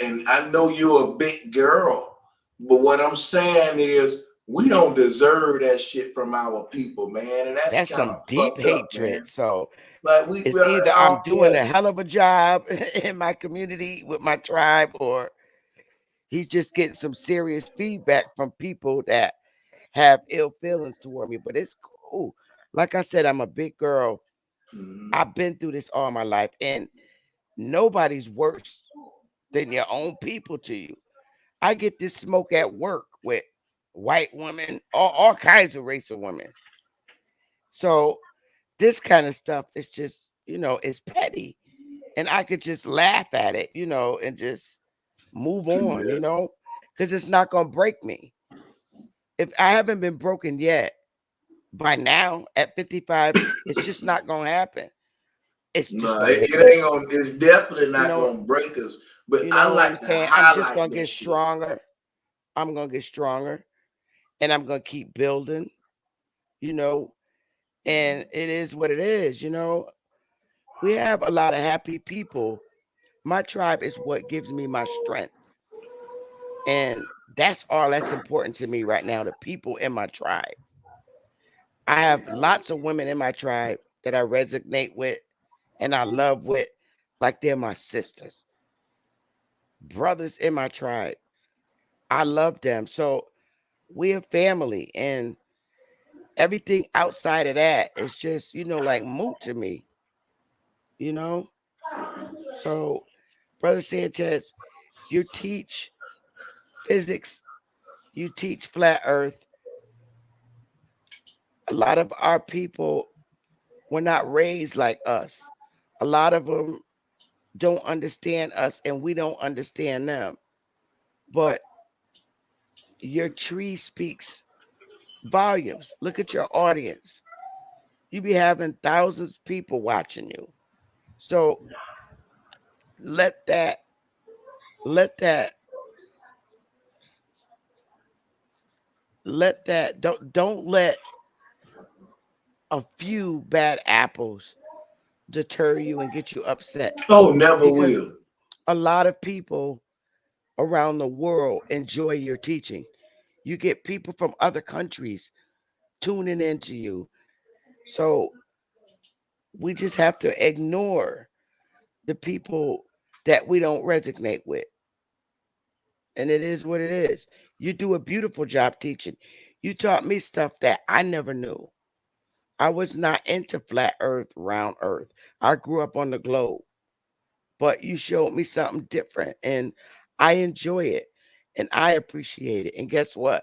And I know you're a big girl, but what I'm saying is we don't deserve that shit from our people, man. And that's That's kind some of deep fucked up, hatred. man. So Like we it's either I'm doing yeah. a hell of a job in my community with my tribe, or he's just getting some serious feedback from people that have ill feelings toward me. But it's cool. Like I said, I'm a big girl. Mhm. I've been through this all my life, and nobody's worse than your own people to you. I get this smoke at work with white women, all kinds of racial women. So this kind of stuff is just, it's petty. And I could just laugh at it, and just move on, Yeah. because it's not going to break me. If I haven't been broken yet, by now at 55, it's just not going to happen. It's just No, going to it, get it ain't worse. gonna. It's definitely You not know, gonna break us. But you I know what I'm like to saying? I'm just highlight going to that get shit. stronger. I'm going to get stronger, and I'm going to keep building, you know, And it is what it is. We have a lot of happy people. My tribe is what gives me my strength. And that's all that's important to me right now, the people in my tribe. I have lots of women in my tribe that I resonate with and I love with like they're my sisters. Brothers in my tribe. I love them. So we're family, and everything outside of that is just, like moot to me, you know? So, Brother Sanchez, you teach physics, you teach flat earth. A lot of our people were not raised like us. A lot of them don't understand us, and we don't understand them. But your tree speaks volumes. Look at your audience. You be having thousands of people watching you. So let that let that don't let a few bad apples deter you and get you upset, Oh, never because will. a lot of people around the world enjoy your teaching. You get people from other countries tuning into you. So we just have to ignore the people that we don't resonate with. And it is what it is. You do a beautiful job teaching. You taught me stuff that I never knew. I was not into flat earth, round earth. I grew up on the globe, but you showed me something different, and I enjoy it and I appreciate it. And guess what?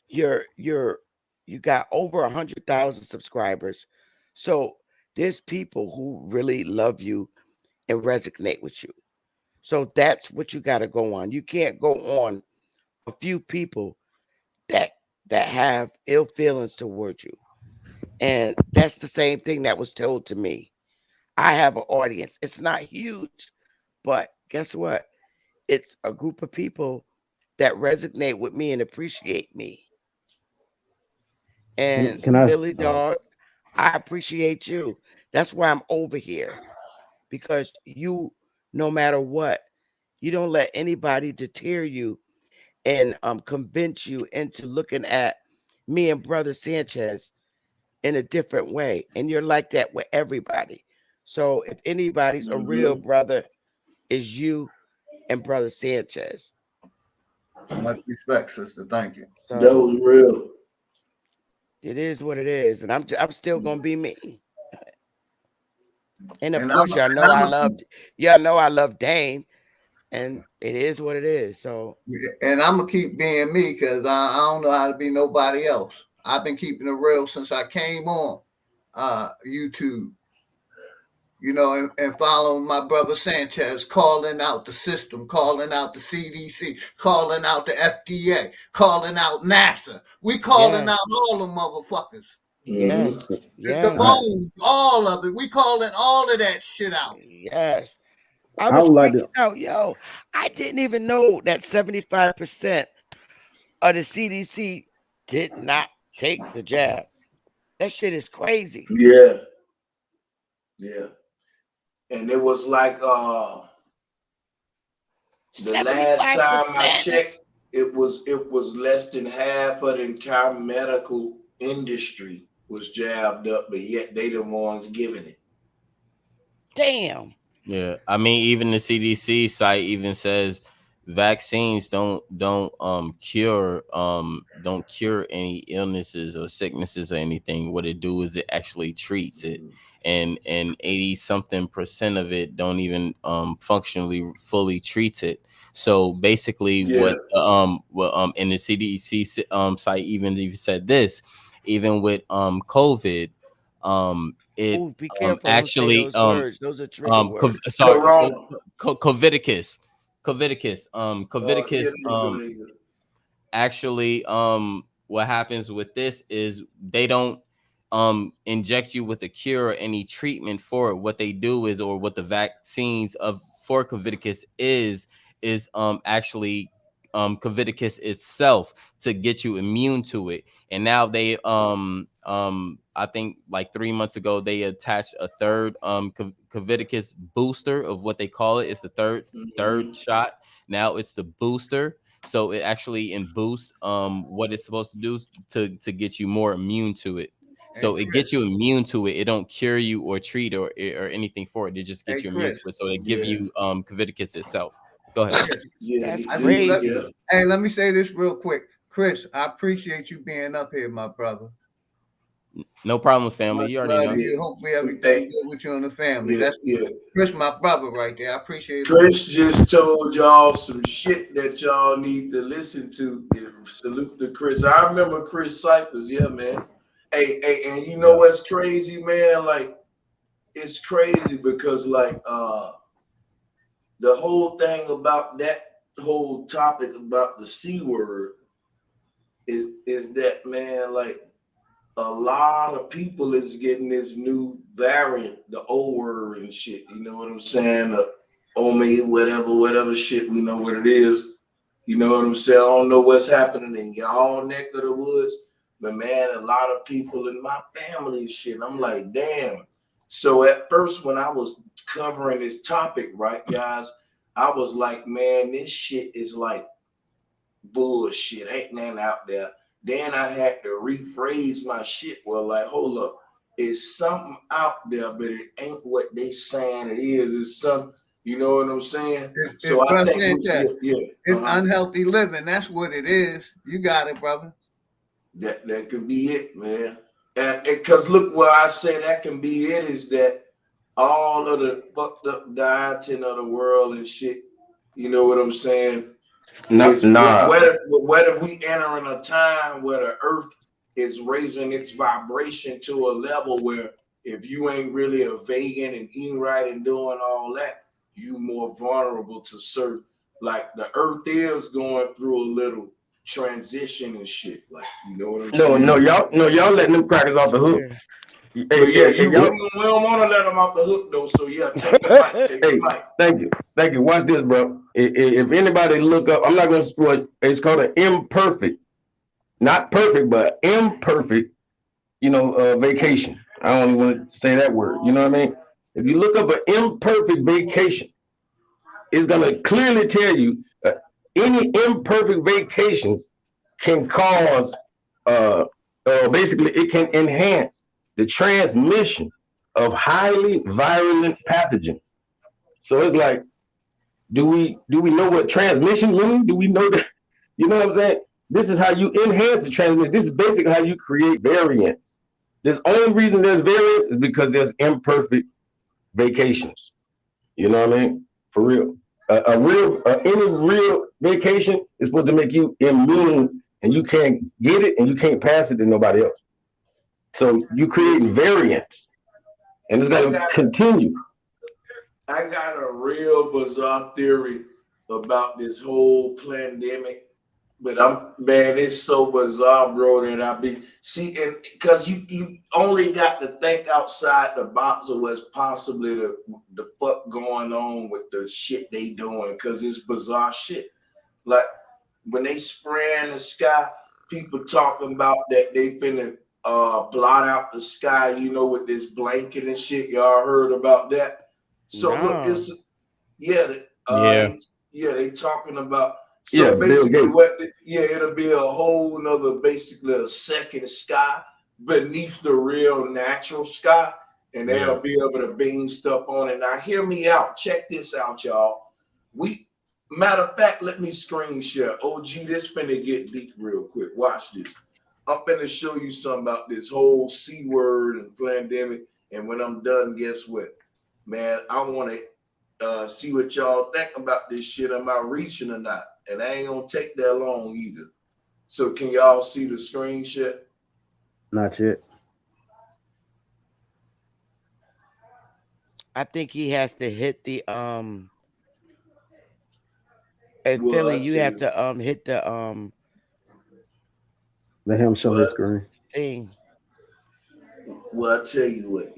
You're you got over 100,000 subscribers. So there's people who really love you and resonate with you. So that's what you got to go on. You can't go on a few people that that have ill feelings towards you. And that's the same thing that was told to me. I have an audience. It's not huge, but guess what? It's a group of people that resonate with me and appreciate me. And Can I? Philly Dog, I appreciate you. That's why I'm over here, because you, no matter what, you don't let anybody deter you and convince you into looking at me and Brother Sanchez in a different way. And you're like that with everybody. So if anybody's a real Mm-hmm. brother, is you and Brother Sanchez. Much respect, sister. Thank you. That So was real. it is what it is, and I'm still gonna be me. And of And I'm course, y'all know I love Dame, and it is what it is. So I'm gonna keep being me because I don't know how to be nobody else. I've been keeping it real since I came on YouTube, and following my brother Sanchez, calling out the system, calling out the CDC, calling out the FDA, calling out NASA. We calling yes, out all the motherfuckers. Mm-hmm. yes, The I, yes, bones, all of it. We calling all of that shit out. yes. I I was would like freaking to. out, yo. I didn't even know that 75% of the CDC did not take the jab. That shit is crazy. Yeah, yeah. And it was like the last time I 75%. checked, it was less than half of the entire medical industry was jabbed up, but yet they the ones giving it. Damn. Yeah, I mean, even the CDC site even says vaccines don't cure any illnesses or sicknesses or anything. What it do is it actually treats it, and 80 something percent of it don't even functionally fully treats it. So basically, Yeah. what in the CDC site even said this, even with COVID, it Oh, be careful. Don't say actually those words. Those are trigger um words. sorry Corona. Coviticus Illegal. actually what happens with this is they don't inject you with a cure or any treatment for it. What they do is, or what the vaccines of for Coviticus is actually Coviticus itself to get you immune to it. And now they I think like 3 months ago, they attached a third Coviticus booster of what they call it. It's the third shot. Now it's the booster. So it actually boosts what it's supposed to do to get you more immune to it. So Hey, it gets you immune to it. It don't cure you or treat or anything for it. It just gets hey, you immune to Chris. it. So they give Yeah, you Coviticus itself. Go ahead. Chris. That's yeah. crazy. Hey, let me say this real quick. Chris, I appreciate you being up here, my brother. No problem, family. Much You already love to know. you. Hopefully everything Hey, good with you and the family. yeah, That's yeah. Chris, my brother, right there. I appreciate him. Chris just told y'all some shit that y'all need to listen to. Yeah, salute to Chris. I remember Chris Cyphers. Yeah, man. Hey, and you know what's crazy, man? Like, it's crazy because like the whole thing about that whole topic about the C word is that, man, like a lot of people is getting this new variant, the O word and shit. You know what I'm saying? Ome, whatever shit. We know what it is. You know what I'm saying? I don't know what's happening in y'all neck of the woods, but man, a lot of people in my family and shit. I'm like, damn. So at first, when I was covering this topic, right, guys, I was like, man, this shit is like bullshit. Ain't nothing out there. Then I had to rephrase my shit. Well, like, hold up. It's something out there, but it ain't what they saying it is. It's some, you know what I'm saying? So I think, it's unhealthy living. That's what it is. You got it, brother. That could be it, man. And because look, where I say that can be it is that all of the fucked up dieting of the world and shit. You know what I'm saying? What if we enter in a time where the earth is raising its vibration to a level where if you ain't really a vegan and eating right and doing all that, you more vulnerable to certain, like the earth is going through a little transition and shit. Like, you know what I'm saying? y'all letting them crackers off the hook. But yeah, we don't want to let them off the hook though. So yeah, take the mic. Take the mic. Thank you. Watch this, bro. If anybody look up, I'm not going to spoil. It's called an imperfect, not perfect, but imperfect. Vacation. I don't even want to say that word. You know what I mean? If you look up an imperfect vacation, it's going to clearly tell you any imperfect vacations can cause, basically, it can enhance the transmission of highly virulent pathogens. So it's like, do we know what transmission means? Do we know that? You know what I'm saying? This is how you enhance the transmission. This is basically how you create variants. The only reason there's variants is because there's imperfect vacations. You know what I mean? For real. Any real vacation is supposed to make you immune, and you can't get it and you can't pass it to nobody else. So you creating variants, and it's going to continue. I got a real bizarre theory about this whole pandemic, but it's so bizarre, bro, that I be and because you only got to think outside the box of what's possibly the fuck going on with the shit they doing, because it's bizarre shit. Like when they spray in the sky, people talking about that they finna blot out the sky, with this blanket and shit. Y'all heard about that? So look, it's they talking about. So basically, it'll be a whole nother, basically a second sky beneath the real natural sky, and they'll be able to beam stuff on it. Now, hear me out. Check this out, y'all. Matter of fact, let me screen share. OG, this finna get deep real quick. Watch this. I'm finna show you something about this whole C word and pandemic. And when I'm done, guess what? Man, I want to see what y'all think about this shit. Am I reaching or not? And I ain't gonna take that long either. So can y'all see the screen share? Not yet. I think he has to hit the Hey Philly, you have to hit the Let him show his screen. thing. Well, I tell you what,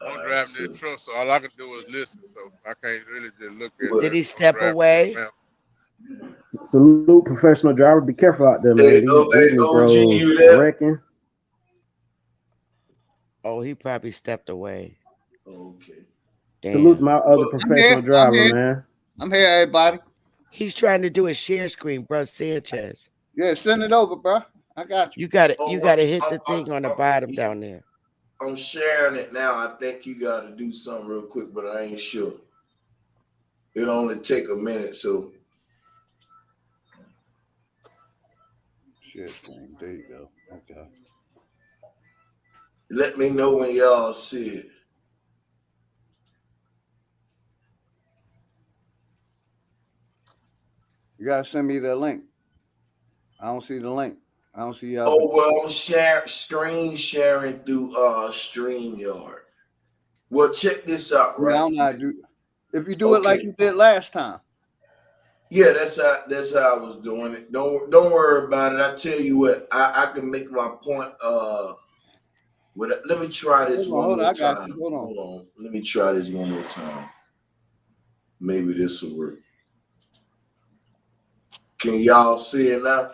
I'm driving this truck, so all I can do is listen. So I can't really just look at it. Did he step away? Salute, professional driver. Be careful out there, man. Hey, These OG, bros you there? wrecking. Oh, he probably stepped away. Okay. Salute Damn. my other Well, I'm here. professional I'm driver, here. man. I'm here, everybody. He's trying to do a share screen, bro. Sanchez. Yeah, send it over, bro. I got you. You oh, gotta hit the thing on the bottom yeah, down there. I'm sharing it now. I think you got to do something real quick, but I ain't sure. It'll only take a minute, so Share screen. There you go. Okay. let me know when y'all see it. You gotta send me the link. I don't see the link. I don't see y'all. Oh well, I'm screen sharing through StreamYard. Well, check this out, Yeah, I right? don't know how to do. If you do it like Okay. you did last time. Yeah, that's how I was doing it. Don't worry about it. I tell you what, I can make my point. Let me try this one Hold on. more I got you. time. Hold on. Hold on. Let me try this one more time. Maybe this will work. Can y'all see it now?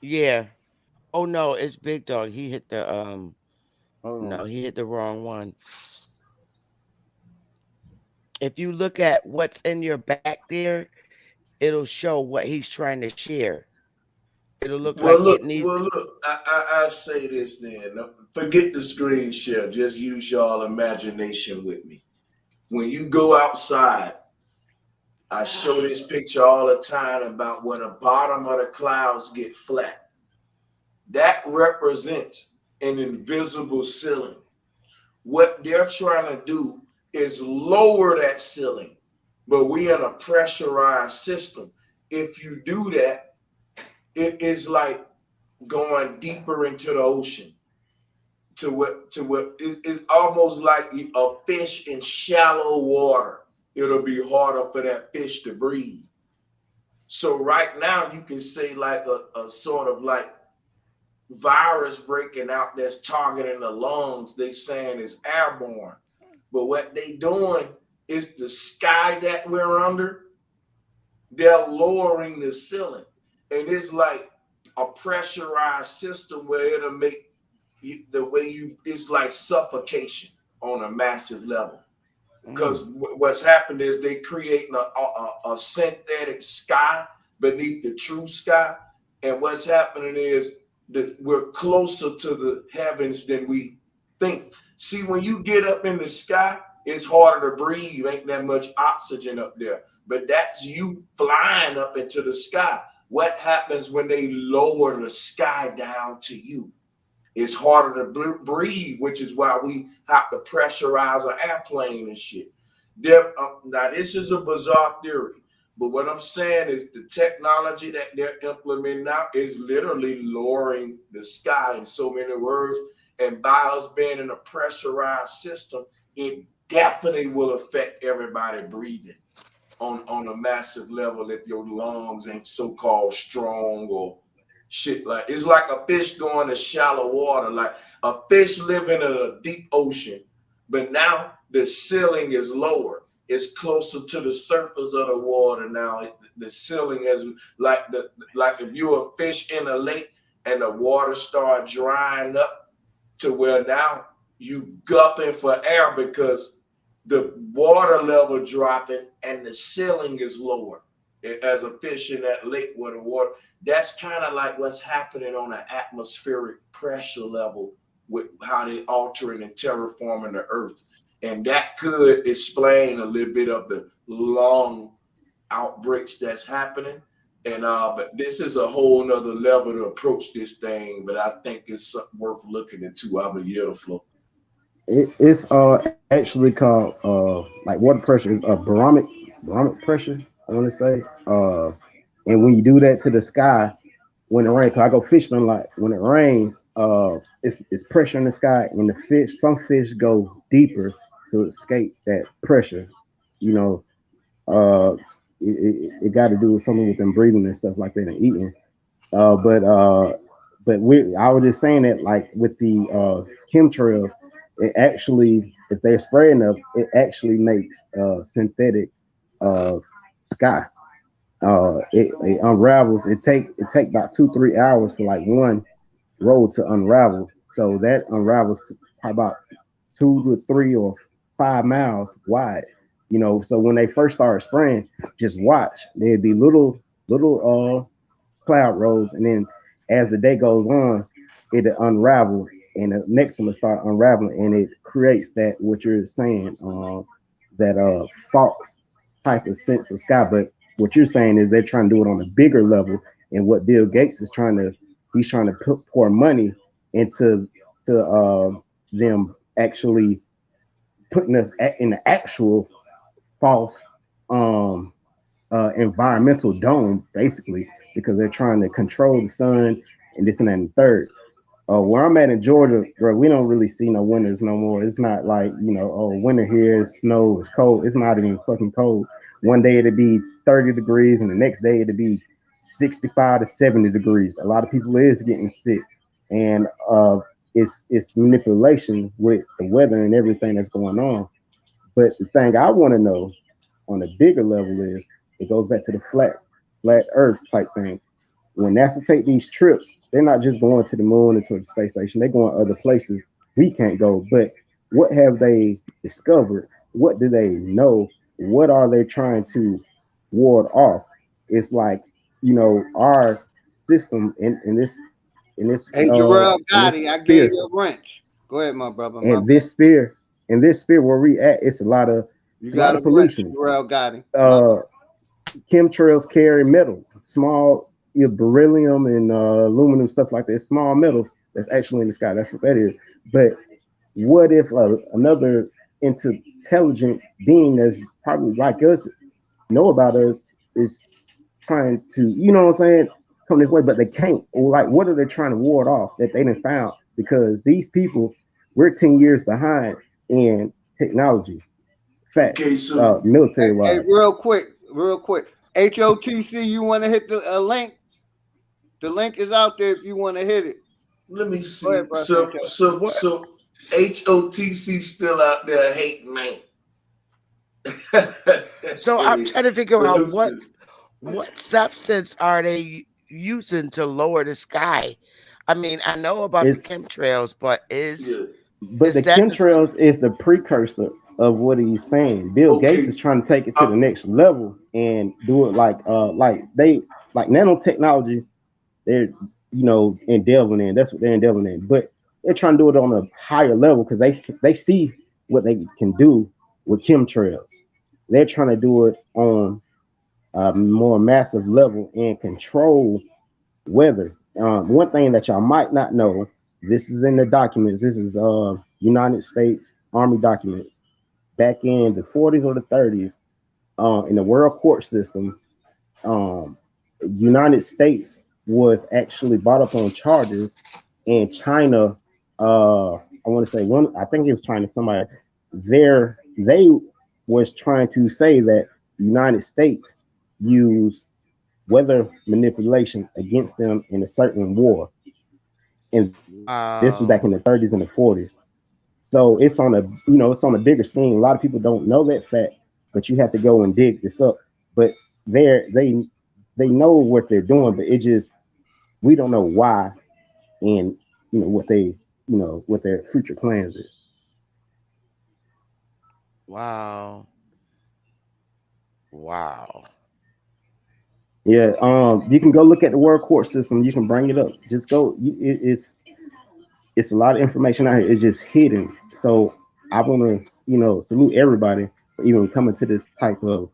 Yeah. Oh no, it's Big Dog. He hit the Hold no, on. he hit the wrong one. If you look at what's in your back there, it'll show what he's trying to share. It'll look Well, like it look. needs Well, to. look. I say this then. Forget the screen share. Just use y'all imagination with me. When you go outside, I show this picture all the time about where the bottom of the clouds get flat. That represents an invisible ceiling. What they're trying to do is lower that ceiling, but we in a pressurized system. If you do that, it is like going deeper into the ocean to what is almost like a fish in shallow water. It'll be harder for that fish to breathe. So right now you can say like a sort of like virus breaking out that's targeting the lungs, they saying is airborne. But what they doing is the sky that we're under, they're lowering the ceiling. And it's like a pressurized system where it'll make the way you, it's like suffocation on a massive level. Because what's happened is they creating a synthetic sky beneath the true sky. And what's happening is that we're closer to the heavens than we think. See, when you get up in the sky, it's harder to breathe. Ain't that much oxygen up there. But that's you flying up into the sky. What happens when they lower the sky down to you? It's harder to breathe, which is why we have to pressurize an airplane and shit. Now, this is a bizarre theory, but what I'm saying is the technology that they're implementing now is literally lowering the sky in so many words. And by us being in a pressurized system, it definitely will affect everybody breathing on a massive level if your lungs ain't so-called strong or shit. Like it's like a fish going to shallow water, like a fish living in a deep ocean, but now the ceiling is lower. It's closer to the surface of the water now. The ceiling is like if you're a fish in a lake and the water start drying up to where now you gupping for air because the water level dropping and the ceiling is lower as a fish in that lake where the water, that's kind of like what's happening on an atmospheric pressure level with how they altering and terraforming the earth. And that could explain a little bit of the long outbreaks that's happening. And but this is a whole nother level to approach this thing, but I think it's something worth looking into. I'm a year to flow. It's actually called like water pressure is barometric pressure. I want to say and when you do that to the sky when it rains, 'cause I go fishing a lot. When it rains, it's pressure in the sky, and the fish, some fish go deeper to escape that pressure. You know, uh, it got to do with something with them breathing and stuff like that and eating. Uh, but uh, I was just saying that like with the chemtrails, it actually if they're spraying them, it actually makes synthetic uh, sky. It unravels. It take about 2-3 hours for like one roll to unravel. So that unravels probably about 2 to 3 or 5 miles wide. So when they first started spraying, just watch. There'd be little cloud rolls, and then as the day goes on, it'll unravel, and the next one will start unraveling, and it creates that what you're saying, that false type of sense of sky. But what you're saying is they're trying to do it on a bigger level, and what Bill Gates is he's trying to pour money into them actually putting us in the actual false um environmental dome, basically, because they're trying to control the sun and this and that and the third. Where I'm at in Georgia, bro, we don't really see no winters no more. It's not like, oh, winter here is snow, it's cold. It's not even fucking cold. One day it'll be 30 degrees, and the next day it'll be 65 to 70 degrees. A lot of people is getting sick, and it's manipulation with the weather and everything that's going on. But the thing I want to know on a bigger level is it goes back to the flat Earth type thing. When NASA take these trips, they're not just going to the moon or to the space station. They're going other places we can't go. But what have they discovered? What do they know? What are they trying to ward off? It's like, our system in this Hey, Jarrell in this Gotti, I gave sphere you a wrench. Go ahead, my brother. My and bad. this sphere where we at, it's a lot of You it's a lot got a of wrench, pollution. Jarrell Gotti. My Uh, chemtrails carry metals, small, beryllium and aluminum, stuff like that. Small metals that's actually in the sky. That's what that is. But what if another intelligent being that's probably like us, know about us, is trying to, what I'm saying, come this way, but they can't? Or like, what are they trying to ward off that they didn't found? Because these people, we're 10 years behind in technology, facts, Okay, so military hey, wise. real quick. HOTC, you want to hit the link? The link is out there if you want to hit it. let me Go ahead, see. bro, So Sanchez. so What? so HOTC still out there hating, man. So I'm trying to figure out Salutes to what substance are they using to lower the sky? I mean, I know about the It's chemtrails, but is yeah. But is the that the st- chemtrails is the precursor of what he's saying. Bill Gates Okay. is trying to take it to Uh, the next level and do it like nanotechnology. They're endeavoring in. That's what they're endeavoring in. But they're trying to do it on a higher level because they see what they can do with chemtrails. They're trying to do it on a more massive level and control weather. One thing that y'all might not know, this is in the documents. This is United States Army documents back in the 40s or the 30s. In the world court system, um, United States was actually brought up on charges, and China. I want to say one. I think it was China. Somebody there. They was trying to say that the United States used weather manipulation against them in a certain war. And this was back in the 30s and the 40s. So it's on a bigger scheme. A lot of people don't know that fact, but you have to go and dig this up. But they know what they're doing, but it just we don't know why, and what what their future plans is. wow, wow. Yeah, you can go look at the world court system. You can bring it up. Just go. It's a lot of information out here. It's just hidden. So I want to, salute everybody for even coming to this type of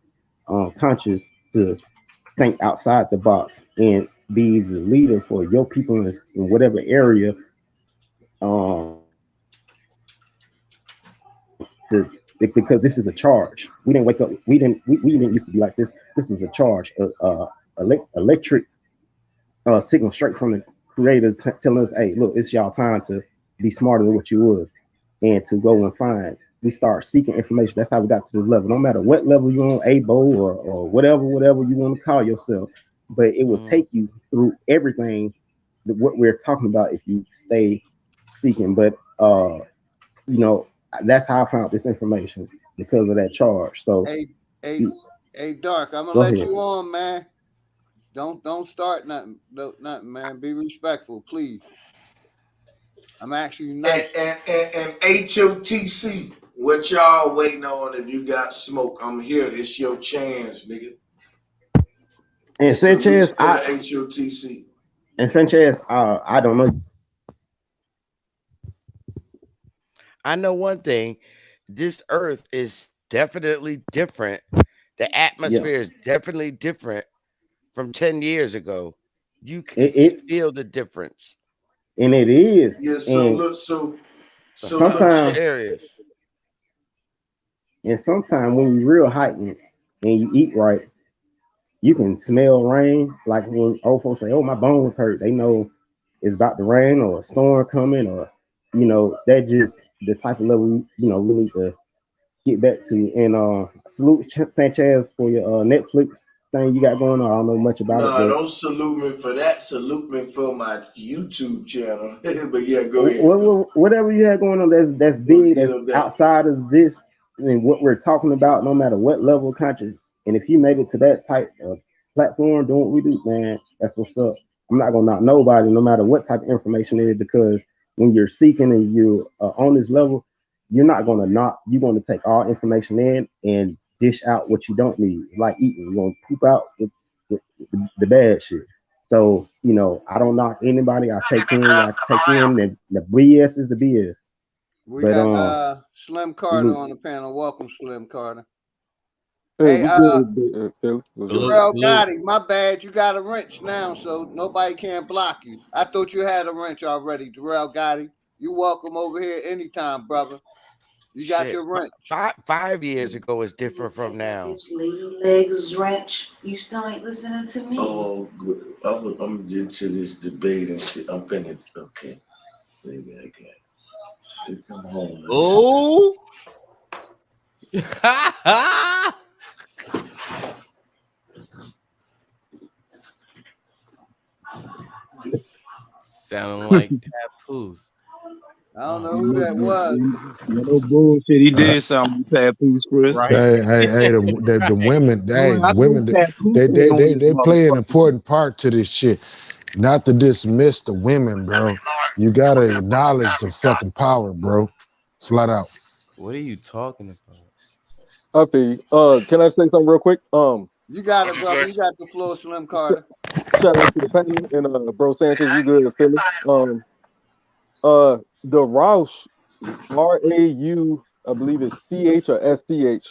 conscious to think outside the box and be the leader for your people in whatever area. To because this is a charge. We didn't wake up. We didn't used to be like this. This was a charge. Electric signal straight from the creator telling us, hey, look, it's y'all time to be smarter than what you was and to go and find. We start seeking information. That's how we got to this level. No matter what level you're on, ABO or whatever you want to call yourself, but it will Mm. take you through everything what we're talking about if you stay seeking. But you know, that's how I found this information because of that charge. So Hey, hey, hey, Dark. I'm gonna go let ahead. you on, man. Don't start nothing, nothing, man. Be respectful, please. I'm actually nice. And HOTC, what y'all waiting on? If you got smoke, I'm here. This your chance, nigga. And Salutes Sanchez, to the HOTC. I don't know. I know one thing. This earth is definitely different. The Yeah, atmosphere is definitely different from 10 years ago. You can it feel the difference. and it is. Yeah, so And look, so look, It's sometimes so serious. and sometimes when you're real heightened and you eat right, you can smell rain. Like when old folks say, "Oh, my bones hurt," they know it's about to rain or a storm coming, or that just the type of level we need to get back to. And salute Sanchez for your Netflix thing you got going on. I don't know much about it, nah, but don't salute me for that. Salute me for my YouTube channel. But yeah, go ahead. whatever you have going on that's Go big, get that's up that. outside of this and what we're talking about, no matter what level of conscious. And if you made it to that type of platform doing what we do, man, that's what's up. I'm not gonna knock nobody, no matter what type of information it is, because when you're seeking and you're on this level, you're not gonna knock. You're gonna take all information in and dish out what you don't need, like eating. You're gonna poop out with the bad shit. So, I don't knock anybody. I take in what I take in, and the BS is the BS. We But got Slim Carter salute. on the panel. Welcome, Slim Carter. Hey, Hey, we good, Philly. What's good? Salute, Darrell salute. Gotti, my bad. You got a wrench now, so nobody can block you. I thought you had a wrench already, Darrell Gotti. You welcome over here anytime, brother. You got Shit. your wrench. 5 years ago is different from now. Little legs wrench. You still ain't listening to me. Oh, good. I'm into this debate and shit. I'm finna. Okay, maybe I got to come home. Oh. Sounding like papoose. I don't know who that was. No bullshit. He Uh, did something papoose, Chris. Right. hey, the women, Well, I the know women, papoose they, ain't on they, this they play an motherfucker. important part to this shit. Not to dismiss the women, bro. You gotta acknowledge the fucking power, bro. Flat out. What are you talking about? I feel you. Can I say something real quick? You got What it, you brother. say? You got the floor, Slim Carter. Shout out to the panel and bro Sanchez, you good, Philly. The Roush, RAU, I believe it's CH or SCH,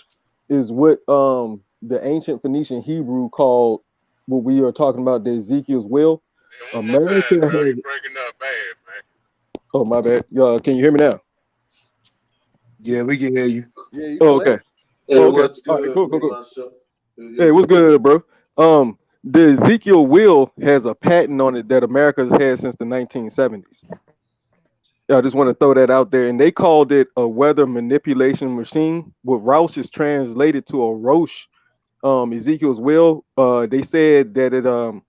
is what the ancient Phoenician Hebrew called what we are talking about, the Ezekiel's will. Hey, one more America time, bro. You has. breaking up bad, man. Oh, my bad. Can you hear me now? Yeah, we can hear you. Yeah, you Oh, clear. okay. Hey, Oh, okay. what's All right, good, cool, me cool, cool. myself? Hey, what's good, bro? The Ezekiel will has a patent on it that America's had since the 1970s. I just want to throw that out there. And they called it a weather manipulation machine. What Roush is translated to a Rosh, Ezekiel's will. They said that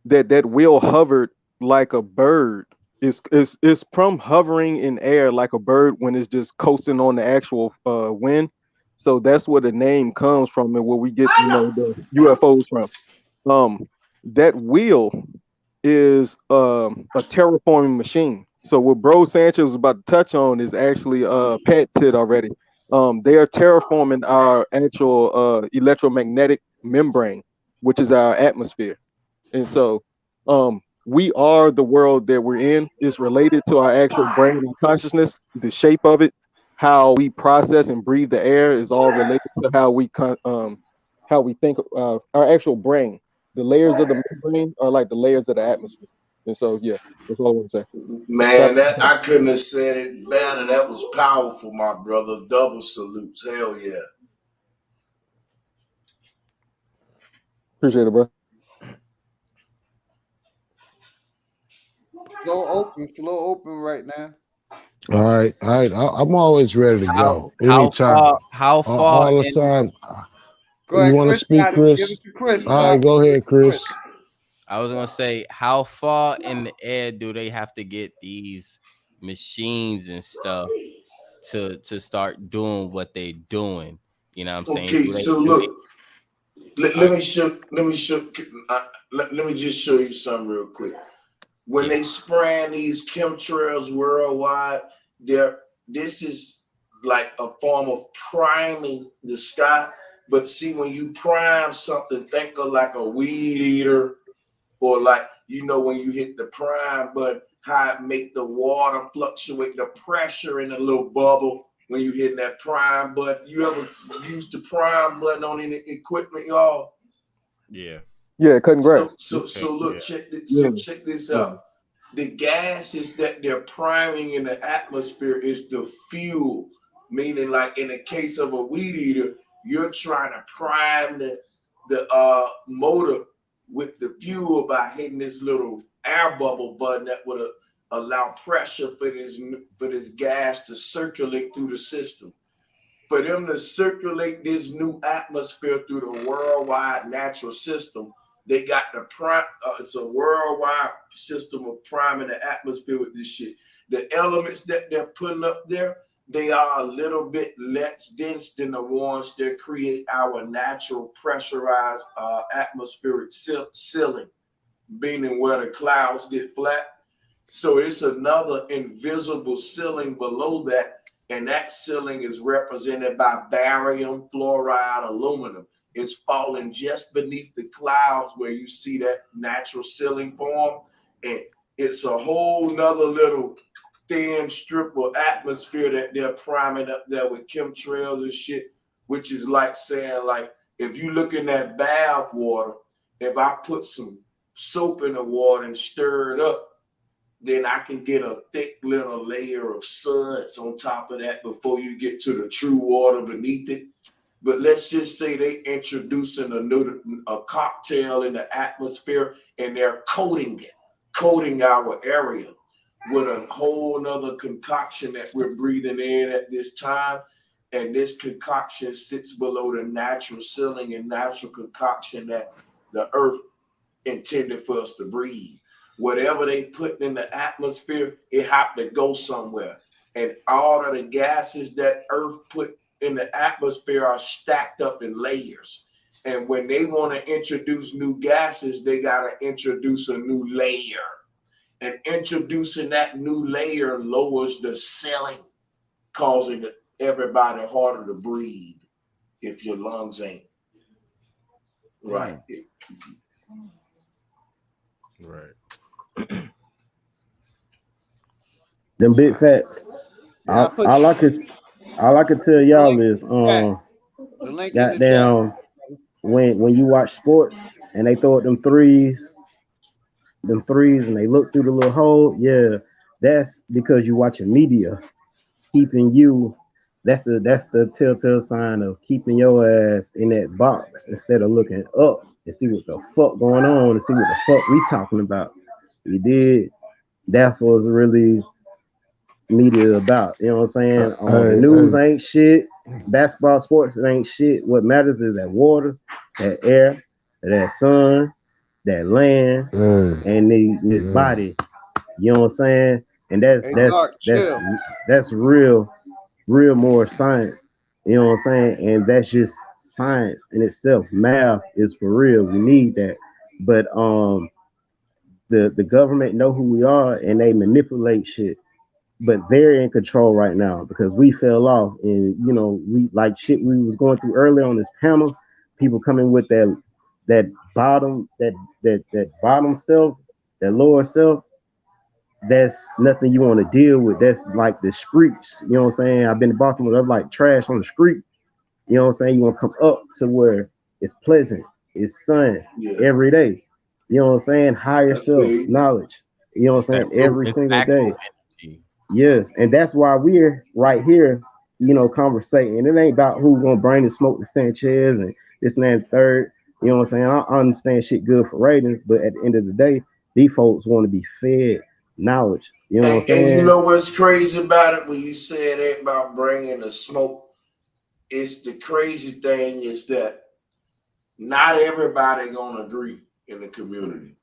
that wheel hovered like a bird. It's from hovering in air like a bird when it's just coasting on the actual wind. So that's where the name comes from and where we get the UFOs from. That wheel is a terraforming machine. So what Bro Sanchez was about to touch on is actually patented already. They are terraforming our actual electromagnetic membrane, which is our atmosphere. And so we are the world that we're in. It's related to our actual brain and consciousness. The shape of it, how we process and breathe the air is all related to how we think. Our actual brain, the layers of the membrane are like the layers of the atmosphere. And so, yeah, that's all I want to say. Man, that I couldn't have said it better. That was powerful, my brother. Double salutes. Hell yeah. Appreciate it, bro. Floor open right now. All right. I'm always ready to go. How Anytime. far All the in time. Go You ahead, want to Chris speak, got it. Give Chris? it to Chris. All right, go ahead, Chris. I was gonna say, how far in the air do they have to get these machines and stuff to start doing what they doing? You know what I'm saying? Okay, so Do they look, let all right, me show, let me show, let me just show you something real quick. when they spraying these chemtrails worldwide, this is like a form of priming the sky. But see, when you prime something, think of like a weed eater, or like, when you hit the prime button, how it make the water fluctuate, the pressure in a little bubble when you hit that prime button. You ever use the prime button on any equipment, y'all? Yeah. Yeah, cutting grass. So look, check this. Yeah. So check this out. The gases that they're priming in the atmosphere is the fuel, meaning like in the case of a weed eater, you're trying to prime the motor with the fuel by hitting this little air bubble button that would allow pressure for this gas to circulate through the system. For them to circulate this new atmosphere through the worldwide natural system, they got the prime. It's a worldwide system of priming the atmosphere with this shit. The elements that they're putting up there, they are a little bit less dense than the ones that create our natural pressurized atmospheric ceiling, meaning where the clouds get flat. So it's another invisible ceiling below that, and that ceiling is represented by barium, fluoride, aluminum. It's falling just beneath the clouds where you see that natural ceiling form, and it's a whole nother little thin strip of atmosphere that they're priming up there with chemtrails and shit, which is like saying, like, if you look in that bath water, if I put some soap in the water and stir it up, then I can get a thick little layer of suds on top of that before you get to the true water beneath it. But let's just say they introducing a cocktail in the atmosphere, and they're coating our area with a whole nother concoction that we're breathing in at this time. And this concoction sits below the natural ceiling and natural concoction that the earth intended for us to breathe. Whatever they put in the atmosphere, it have to go somewhere. And all of the gases that earth put in the atmosphere are stacked up in layers. And when they want to introduce new gases, they got to introduce a new layer. And introducing that new layer lowers the ceiling, causing everybody harder to breathe if your lungs ain't right. Right. Them big facts. Yeah, All I could tell y'all is the link in the chat. goddamn, when you watch sports and they throw at them threes and they look through the little hole, yeah, that's because you're watching media keeping you. That's the telltale sign of keeping your ass in that box instead of looking up and see what the fuck going on and see what the fuck we talking about. We did. That's what's really media about. You know what I'm saying? The news ain't shit. Basketball, sports, it ain't shit. What matters is that water, that air, that sun, that land, and this body. You know what I'm saying? And that's real more science. You know what I'm saying? And that's just science in itself. Math is for real. We need that. But the government know who we are and they manipulate shit. But they're in control right now because we fell off, and we like shit we was going through earlier on this panel. People coming with that bottom bottom self, that lower self. That's nothing you want to deal with. That's like the streets. You know what I'm saying? I've been to Baltimore. That's like trash on the street. You know what I'm saying? You want to come up to where it's pleasant, it's sun every day. You know what I'm saying? Higher self knowledge. You know what I'm saying? Every single day. Yes, and that's why we're right here, conversating. It ain't about who's gonna bring the smoke to Sanchez and this and that and third. You know what I'm saying? I understand shit good for ratings, but at the end of the day, these folks want to be fed knowledge. You know what I'm saying? And you know what's crazy about it when you say it ain't about bringing the smoke? It's the crazy thing is that not everybody gonna agree in the community.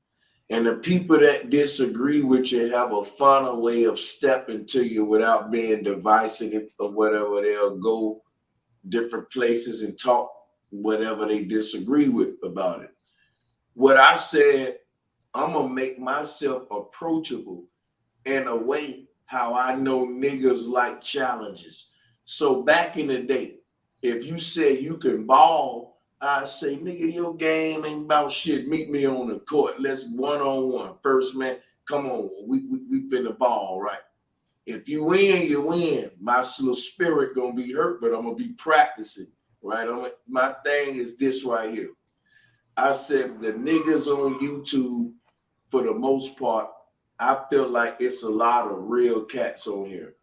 And the people that disagree with you have a funner way of stepping to you without being divisive or whatever. They'll go different places and talk whatever they disagree with about it. What I said I'm gonna make myself approachable in a way how I know niggas like challenges. So back in the day, if you say you can ball, I say, nigga, your game ain't about shit. Meet me on the court. Let's one-on-one. First man, come on. We finna ball, right? If you win, you win. My little spirit gonna be hurt, but I'm gonna be practicing, right? My thing is this right here. I said the niggas on YouTube, for the most part, I feel like it's a lot of real cats on here.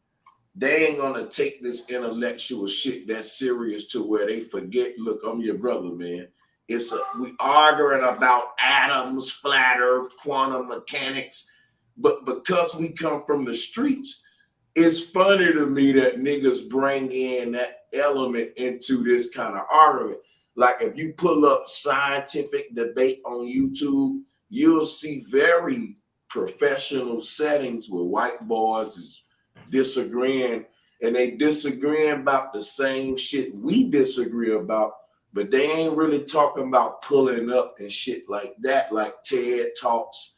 They ain't gonna take this intellectual shit that serious to where they forget, look, I'm your brother, man. We arguing about atoms, flat earth, quantum mechanics, but because we come from the streets, it's funny to me that niggas bring in that element into this kind of argument. Like if you pull up scientific debate on YouTube, you'll see very professional settings where white boys is disagreeing, and they disagreeing about the same shit we disagree about, but they ain't really talking about pulling up and shit like that, like TED Talks.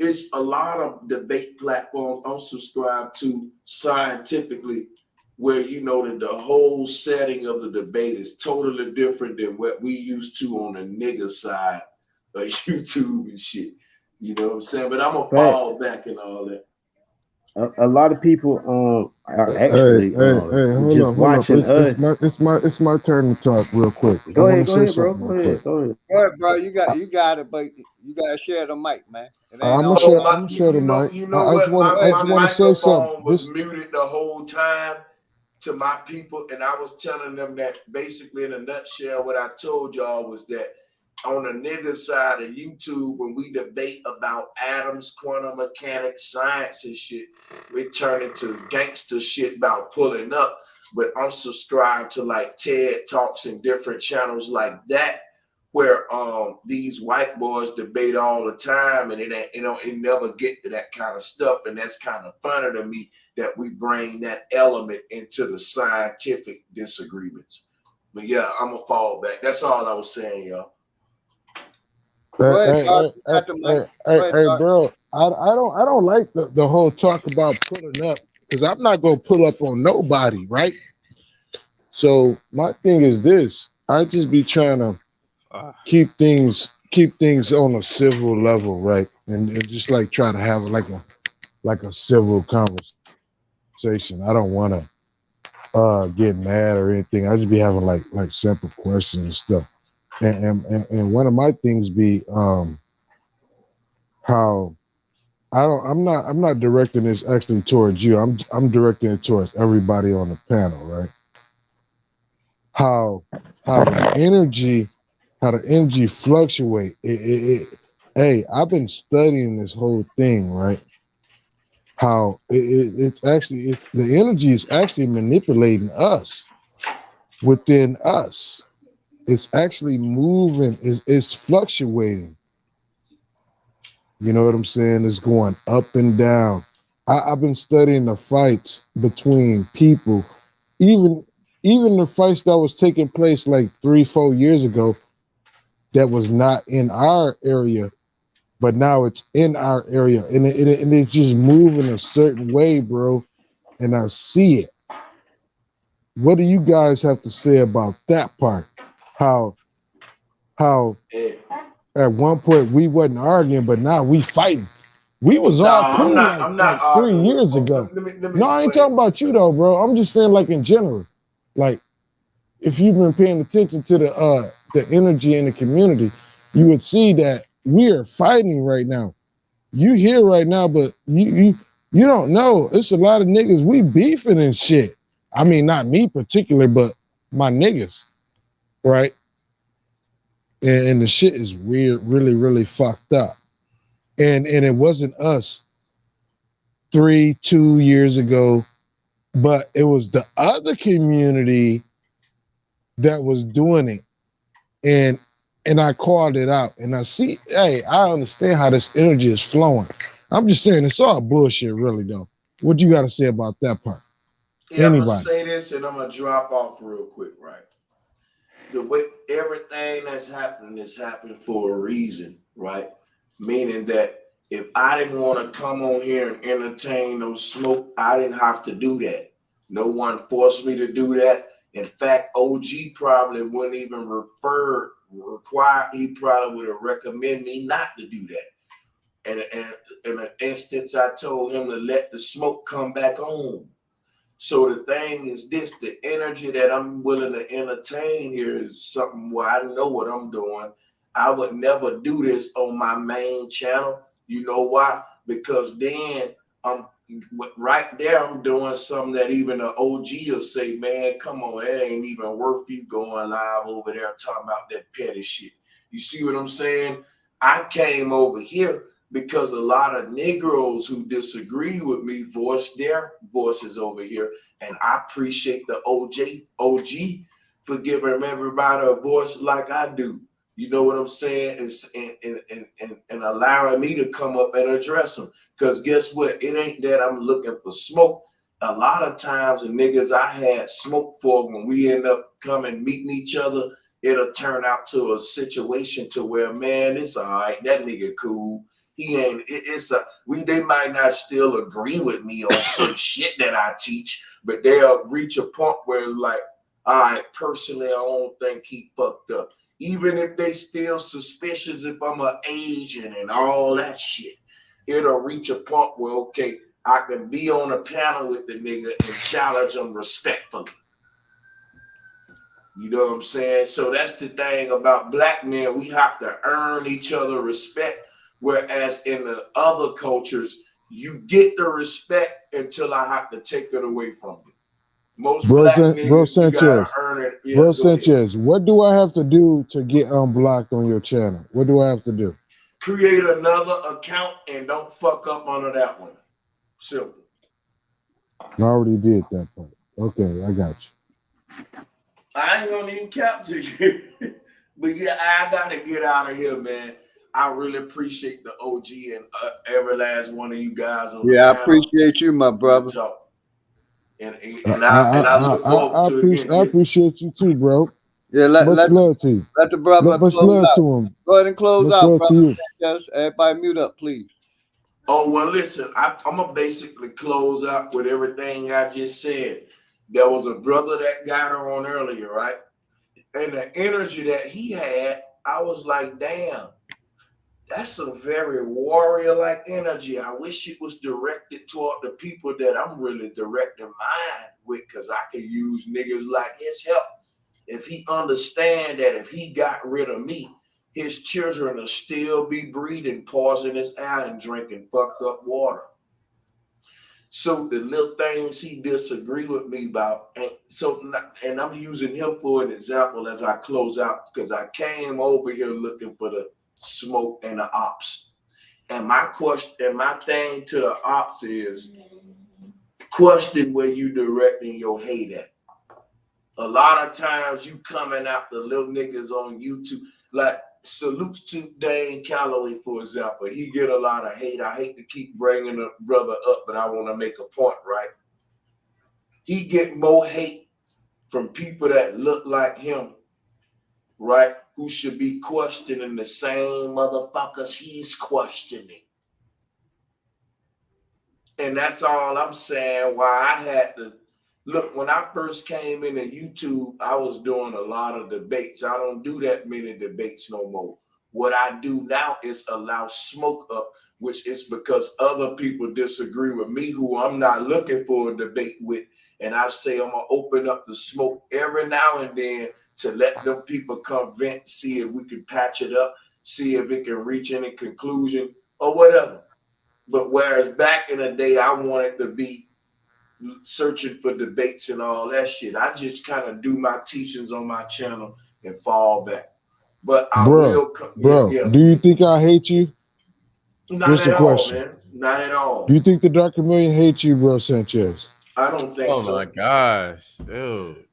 It's a lot of debate platforms I'm subscribed to scientifically, where you know that the whole setting of the debate is totally different than what we used to on the nigga side of YouTube and shit. You know what I'm saying? But I'm gonna fall back and all that. A lot of people are Hey, actually just hold on. watching us. It's my turn to talk real quick. I Go want to say ahead, bro. something Go real quick. ahead, go ahead. Go ahead, bro. You got it, but you gotta share the mic, man. It ain't I'm all gonna about share the mic. You know I just what? want go I ahead, My just man. want to say something. microphone was This muted the whole time to my people, and I was telling them that basically in a nutshell, what I told y'all was that on the nigga side of YouTube, when we debate about atoms, quantum mechanics, science and shit, we turn into gangster shit about pulling up. But I'm subscribed to like TED Talks and different channels like that, where these white boys debate all the time, and it never get to that kind of stuff, and that's kind of funny to me that we bring that element into the scientific disagreements. But yeah, I'm gonna fall back. That's all I was saying, y'all. Go ahead, Doc. You got the mic. Go ahead, hey, Doc. bro. I don't like the whole talk about pulling up, because I'm not gonna pull up on nobody, right? So my thing is this: I just be trying to keep things on a civil level, right? And just like try to have like a civil conversation. I don't want to get mad or anything. I just be having like simple questions and stuff. And one of my things be how I'm not directing this actually towards you. I'm directing it towards everybody on the panel, right? How the energy fluctuate. Hey, I've been studying this whole thing, right? How it's the energy is actually manipulating us within us. It's actually moving, it's fluctuating. You know what I'm saying? It's going up and down. I've been studying the fights between people, even the fights that was taking place like 3-4 years ago that was not in our area, but now it's in our area, and it's just moving a certain way, bro. And I see it. What do you guys have to say about that part? How Yeah. at one point we wasn't arguing, but now we fighting. We was No, all I'm cool not. like I'm not 3 arguing with. years ago. Let me No, I ain't explain. talking about you though, bro. I'm just saying like in general. Like if you've been paying attention to the energy in the community, you would see that we are fighting right now. You here right now, but you don't know. It's a lot of niggas we beefing and shit. I mean, not me particular, but my niggas, right? And the shit is weird, really, really fucked up. And it wasn't us 2 years ago, but it was the other community that was doing it. And I called it out. And I see, hey, I understand how this energy is flowing. I'm just saying it's all bullshit, really, though. What you got to say about that part? Yeah, I'm gonna Anybody? say this and I'm gonna drop off real quick, right? The way everything that's happening is happening for a reason, right? meaning that if I didn't want to come on here and entertain no smoke, I didn't have to do that. No one forced me to do that. In fact, OG probably wouldn't even require, he probably would have recommended me not to do that. And in an instance, I told him to let the smoke come back on. So the thing is this, the energy that I'm willing to entertain here is something where I know what I'm doing. I would never do this on my main channel. You know why? Because then I'm right there, I'm doing something that even an OG will say, man, come on, it ain't even worth you going live over there talking about that petty shit. You see what I'm saying? I came over here because a lot of Negroes who disagree with me voice their voices over here. And I appreciate the OG for giving everybody a voice like I do. You know what I'm saying? And allowing me to come up and address them. Because guess what? It ain't that I'm looking for smoke. A lot of times the niggas I had smoke for, when we end up coming meeting each other, it'll turn out to a situation to where, man, it's all right. That nigga cool. He ain't, they might not still agree with me on some shit that I teach, but they'll reach a point where it's like, all right, personally, I don't think he fucked up. Even if they still suspicious if I'm an Asian and all that shit, it'll reach a point where, okay, I can be on a panel with the nigga and challenge him respectfully. You know what I'm saying? So that's the thing about black men. We have to earn each other respect. Whereas in the other cultures, you get the respect until I have to take it away from you. Most Bro, black niggas, you gotta Sanchez, earn it. Yeah, bro go ahead. Sanchez, what do I have to do to get unblocked on your channel? What do I have to do? Create another account and don't fuck up under that one. Simple. I already did that part. Okay, I got you. I ain't gonna even capture you. But yeah, I gotta get out of here, man. I really appreciate the OG and every last one of you guys on the Yeah, I panel. appreciate you, my brother. And I look forward to it again. I appreciate you too, bro. Yeah, much love to you. Let the brother much close love out. to him. Go ahead and close much out, love brother. to you. Sanchez. Everybody mute up, please. Oh, well, listen, I'm going to basically close out with everything I just said. There was a brother that got her on earlier, right? And the energy that he had, I was like, damn, that's a very warrior-like energy. I wish it was directed toward the people that I'm really directing mine with, because I could use niggas like his help. If he understand that if he got rid of me, his children will still be breathing poisonous air and drinking fucked up water. So the little things he disagree with me about, and I'm using him for an example as I close out, because I came over here looking for the smoke and the ops. And my question and my thing to the ops is, question where you directing your hate at. A lot of times you coming after little niggas on YouTube, like salutes to Dane Calloway, for example. He get a lot of hate. I hate to keep bringing a brother up, but I want to make a point, right? He get more hate from people that look like him, right? Who should be questioning the same motherfuckers he's questioning. And that's all I'm saying, why I had to look. When I first came into YouTube, I was doing a lot of debates. I don't do that many debates no more. What I do now is allow smoke up, which is because other people disagree with me who I'm not looking for a debate with. And I say I'm going to open up the smoke every now and then to let them people come vent, see if we can patch it up, see if it can reach any conclusion or whatever. But whereas back in the day, I wanted to be searching for debates and all that shit. I just kind of do my teachings on my channel and fall back. But I will. Bro, yeah. Do you think I hate you? Not Just at a all, question. man. Not at all. Do you think the Dark Chameleon hates you, bro, Sanchez? I don't think so. Oh my gosh, dude.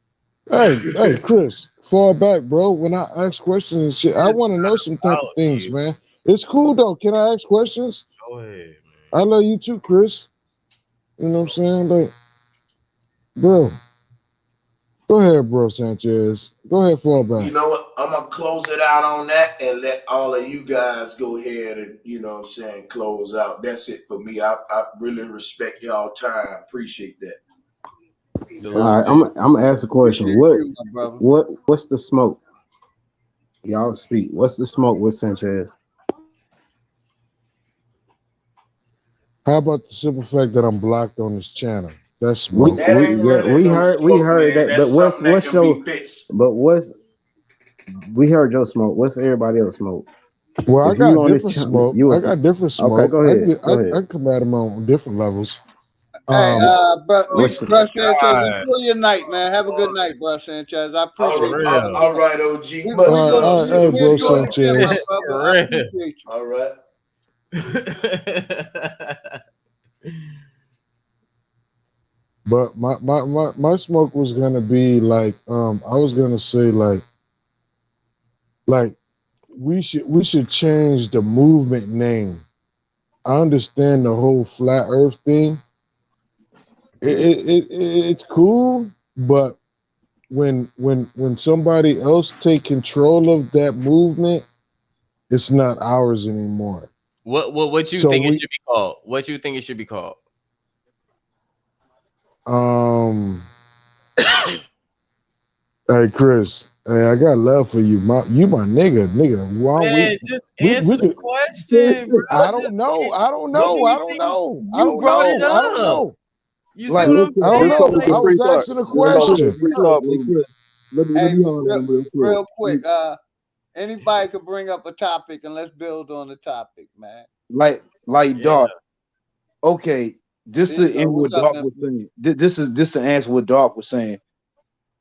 Hey, Chris, fall back, bro. When I ask questions and shit, I want to know some type of things, man. It's cool though. Can I ask questions? Go ahead, man. I love you too, Chris. You know what I'm saying? Like, bro, Go ahead, bro, Sanchez. Go ahead, fall You back. know what? I'm gonna close it out on that and let all of you guys go ahead and what I'm saying, close out. That's it for me. I really respect y'all time. Appreciate that. All Salute, right, sis. I'm gonna ask a question. Appreciate you, my brother. What's the smoke? Y'all speak. What's the smoke with Sanchez? How about the simple fact that I'm blocked on this channel? That's We smoke. That we ain't yeah really no we smoke, heard man. that. But That's something that what's can be your fixed. but what's we heard your smoke? What's everybody else smoke? Well, I If you got on this different channel, smoke. you I was got different okay. smoke. Go I ahead. get. Go I ahead. come at them on different levels. Hey, Um. What's bro Sanchez, enjoy your night, man. Have a good night, bro Sanchez. I All, appreciate you all, pulling all up. right, OG. We Much we love. will All right, we, hey, Salute to we'll bro, do it y'all. again, my Sanchez. brother. For I real. appreciate you. All right. But my smoke was gonna be like I was gonna say like we should change the movement name. I understand the whole flat Earth thing. It's cool, but when somebody else take control of that movement, it's not ours anymore. What you So think it we should be called? What you think it should be called? um hey Chris, hey, I got love for you. You my nigga. Why don't Man, just we answer the could question, bro. I don't Just know. I don't what do know. I you don't think? know. I You don't brought it know. I don't up. know. You see Like what real I'm quick? I don't Let's saying? talk know. with I Like, the was free thought. asking a Let's talk with the question. free Hey, thought real quick. Let hey, me hold on real real quick. quick. Anybody could bring up a topic and let's build on the topic, man. Like yeah. Doc. Okay, this There you to go. end What's what up, Doc was nephew? saying. This to answer what Doc was saying.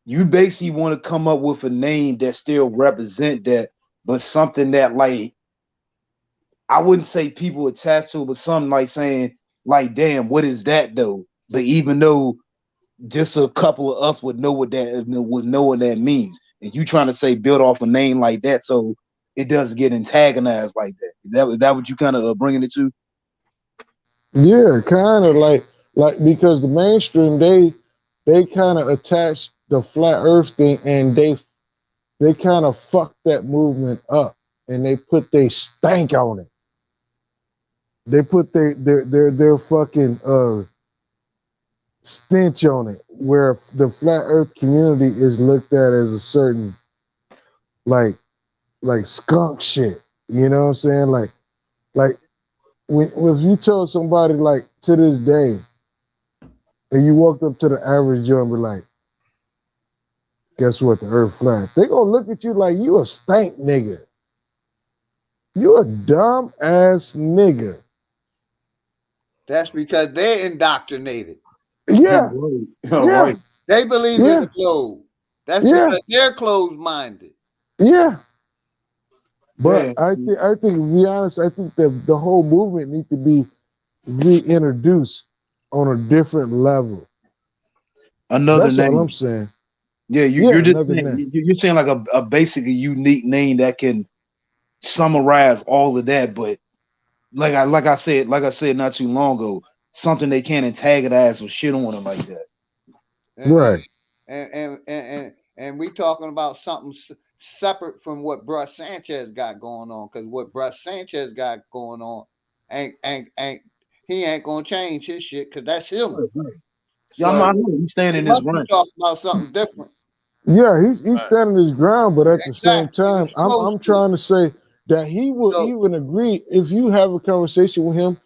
You basically want to come up with a name that still represent that, but something that like I wouldn't say people attached to, but something like saying like, damn, what is that though? But even though just a couple of us would know what that means, and you trying to say build off a name like that, so it doesn't get antagonized like that. Is that what you kind of bringing it to? Yeah, kind of like because the mainstream they kind of attached the flat Earth thing and they kind of fucked that movement up and they put they stank on it. They put their fucking stench on it, where the flat Earth community is looked at as a certain like skunk shit. You know what I'm saying? Like if you tell somebody like to this day, and you walked up to the average Joe and be like, "Guess what? The Earth flat." They gonna look at you like you a stank nigga. You a dumb ass nigga. That's because they're indoctrinated. Yeah, All yeah, right. They believe in yeah, the globe. That's yeah, because they're closed minded. yeah. But Yeah. I think to be honest, I think that the whole movement needs to be reintroduced on a different level. Another That's all I'm name. saying. Yeah, Yeah, you're just another saying, name. you're saying like a basically unique name that can summarize all of that, but like I said not too long ago, something they can't antagonize or shit on them like that. And and Right. and we talking about something separate from what Bruh Sanchez got going on. Because what Bruh Sanchez got going on ain't he ain't gonna change his shit because that's him. Yeah, So I know he's he standing his must be ground. talking about something different. Yeah, he's standing his ground, but at the same Exactly. He time, supposed I'm to. trying to say that he will So even agree if you have a conversation with him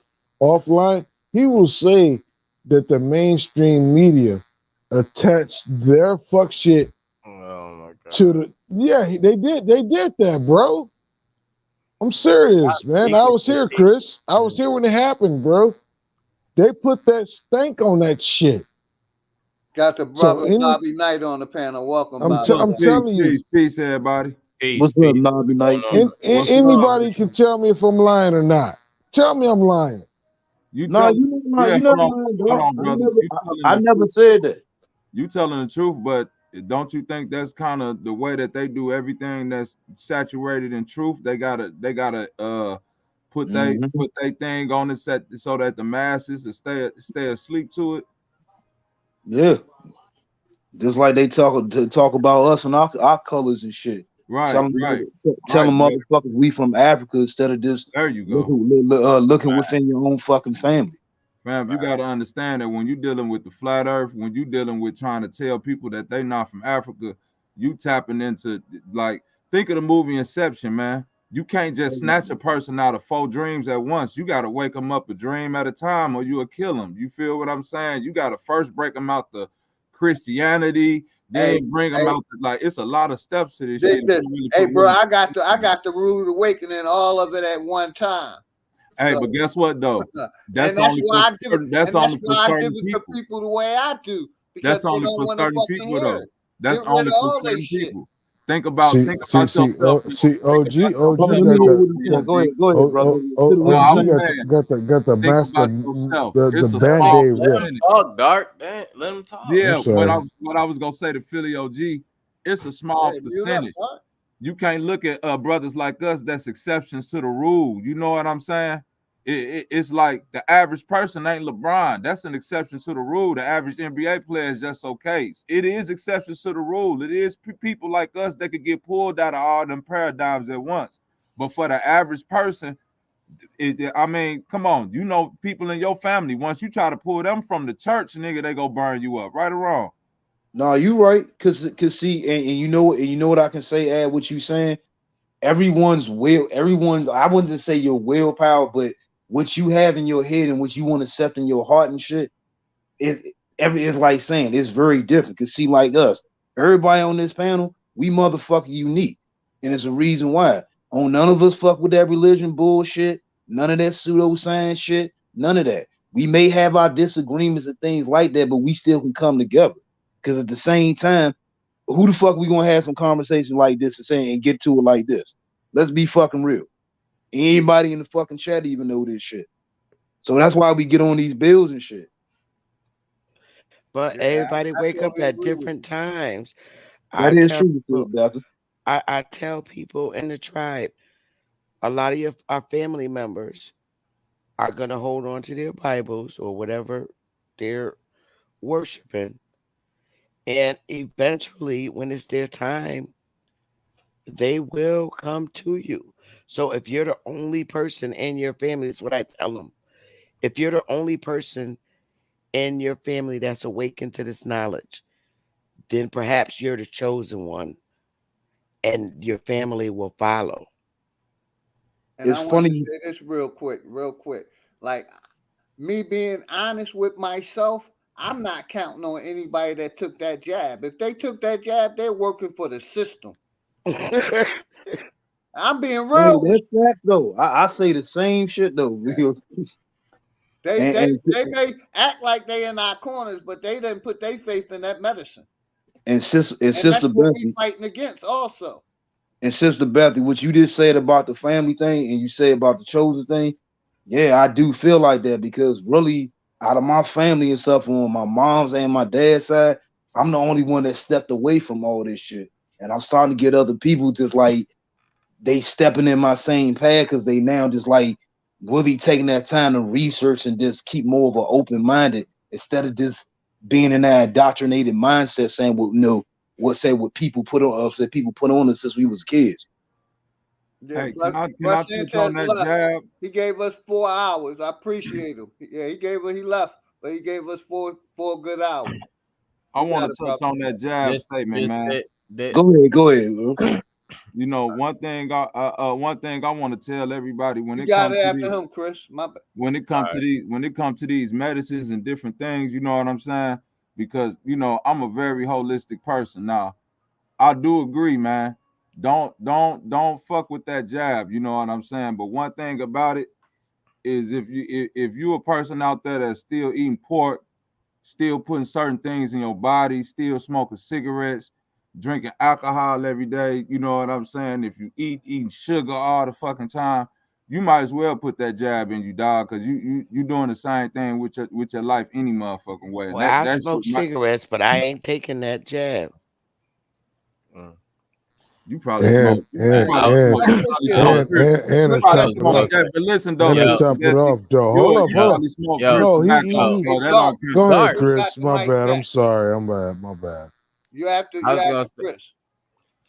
offline, he will say that the mainstream media attached their fuck shit Oh my to god. the they did that, bro. I'm serious, Stop man. I speaking was for here, people. Chris. I was here when it happened, bro. They put that stank on that shit. got the So brother Bobby Knight on the panel. Welcome, What's Bobby. up? I'm Peace, telling you, peace, peace, everybody. Peace, What's up, peace. Nobby What's going Knight? on? What's up? anybody can tell me if I'm lying or not. Tell me I'm lying. You No, telling? you never, Yeah, you never mind, hold dog. on, brother. You telling I the never truth? said that. You telling the truth, but don't you think that's kind of the way that they do everything that's saturated in truth? They gotta Hmm. put they thing on it set so that the masses will stay asleep to it. Yeah, Just like they talk about us and our colors and shit. Right, Telling right, telling but motherfuckers we from Africa instead of just there you go. looking within your own fucking family. Fam, you got to understand that when you're dealing with the flat earth, when you're dealing with trying to tell people that they not from Africa, you tapping into, like, think of the movie Inception, man. You can't just snatch a person out of 4 dreams at once. You got to wake them up a dream at a time or you'll kill them. You feel what I'm saying? You got to first break them out the Christianity, then bring them out. Like, it's a lot of steps to this shit. Hey, bro, I got the rude awakening, all of it at one time. Hey, So, but guess what though? That's only for why certain. That's only for I certain give it people. to people the way I do, because That's they only don't for want to certain fucking people hear though. it. That's Get rid only of for all they certain shit. people. Think about yourself. See, OG, Oh, let me hear what he said. Go ahead, brother. No, I OG was saying, got the think master about yourself. the It's a small Band-Aid Let him ripped. percentage. talk, Dark. Let him talk. Yeah, I'm sorry. what I was gonna say to Philly OG, it's a small percentage. You can't look at brothers like us that's exceptions to the rule. You know what I'm saying? It's like the average person ain't LeBron. That's an exception to the rule. The average NBA player is just okay. It is exceptions to the rule. It is people like us that could get pulled out of all them paradigms at once. But for the average person, I mean, come on. You know, people in your family, once you try to pull them from the church, nigga, they go burn you up. Right or wrong? No, you right. Cause see, and you know what I can say, add what you saying. Everyone's I wouldn't just say your willpower, but what you have in your head and what you want to accept in your heart and shit, it's like saying it's very different. Cause see, like us, everybody on this panel, we motherfucking unique. And it's a reason why. None of us fuck with that religion bullshit, none of that pseudoscience shit, none of that. We may have our disagreements and things like that, but we still can come together. Cause at the same time, who the fuck we gonna have some conversation like this and get to it like this? Let's be fucking real. Anybody in the fucking chat even know this shit. So that's why we get on these bills and shit. But everybody wake up at different times. That is true, Bethel. I tell people in the tribe, a lot of our family members are gonna hold on to their Bibles or whatever they're worshiping, and eventually, when it's their time, they will come to you. So if you're the only person in your family, that's what I tell them. If you're the only person in your family that's awakened to this knowledge, then perhaps you're the chosen one and your family will follow. And I want to say this real quick. Like, me being honest with myself, I'm not counting on anybody that took that jab. If they took that jab, they're working for the system. I'm being real. Hey, that's fact though. I say the same shit though. They may act like they in our corners, but they didn't put their faith in that medicine. And Sister that's what we fighting against also. And Sister Bethy, what you just said about the family thing and you say about the chosen thing, yeah, I do feel like that, because really out of my family and stuff on my mom's and my dad's side, I'm the only one that stepped away from all this shit. And I'm starting to get other people just like they stepping in my same path because they now just like really taking that time to research and just keep more of an open minded instead of just being in that indoctrinated mindset saying, well, no, what people put on us that people put on us since we was kids. Yeah, hey, can I touch on that jab? He gave us 4 hours. I appreciate him. Yeah, he left, but he gave us four good hours. I want to touch on that jab statement, man. Go ahead. You know, one thing I want to tell everybody when it comes to these, him, Chris. When it comes to these medicines and different things, you know what I'm saying? Because you know I'm a very holistic person. Now, I do agree, man. Don't fuck with that jab. You know what I'm saying? But one thing about it is if you a person out there that's still eating pork, still putting certain things in your body, still smoking cigarettes, drinking alcohol every day, you know what I'm saying? If you eating sugar all the fucking time, you might as well put that jab in you, dog, because you doing the same thing with your life any motherfucking way. Well, I smoke cigarettes, but I ain't taking that jab. You probably smoke. And to top it off. But listen though, to top it off though. Hold up. No, he. Go ahead, Chris. My bad. I'm sorry. My bad. You have to I you was ask gonna say, Chris.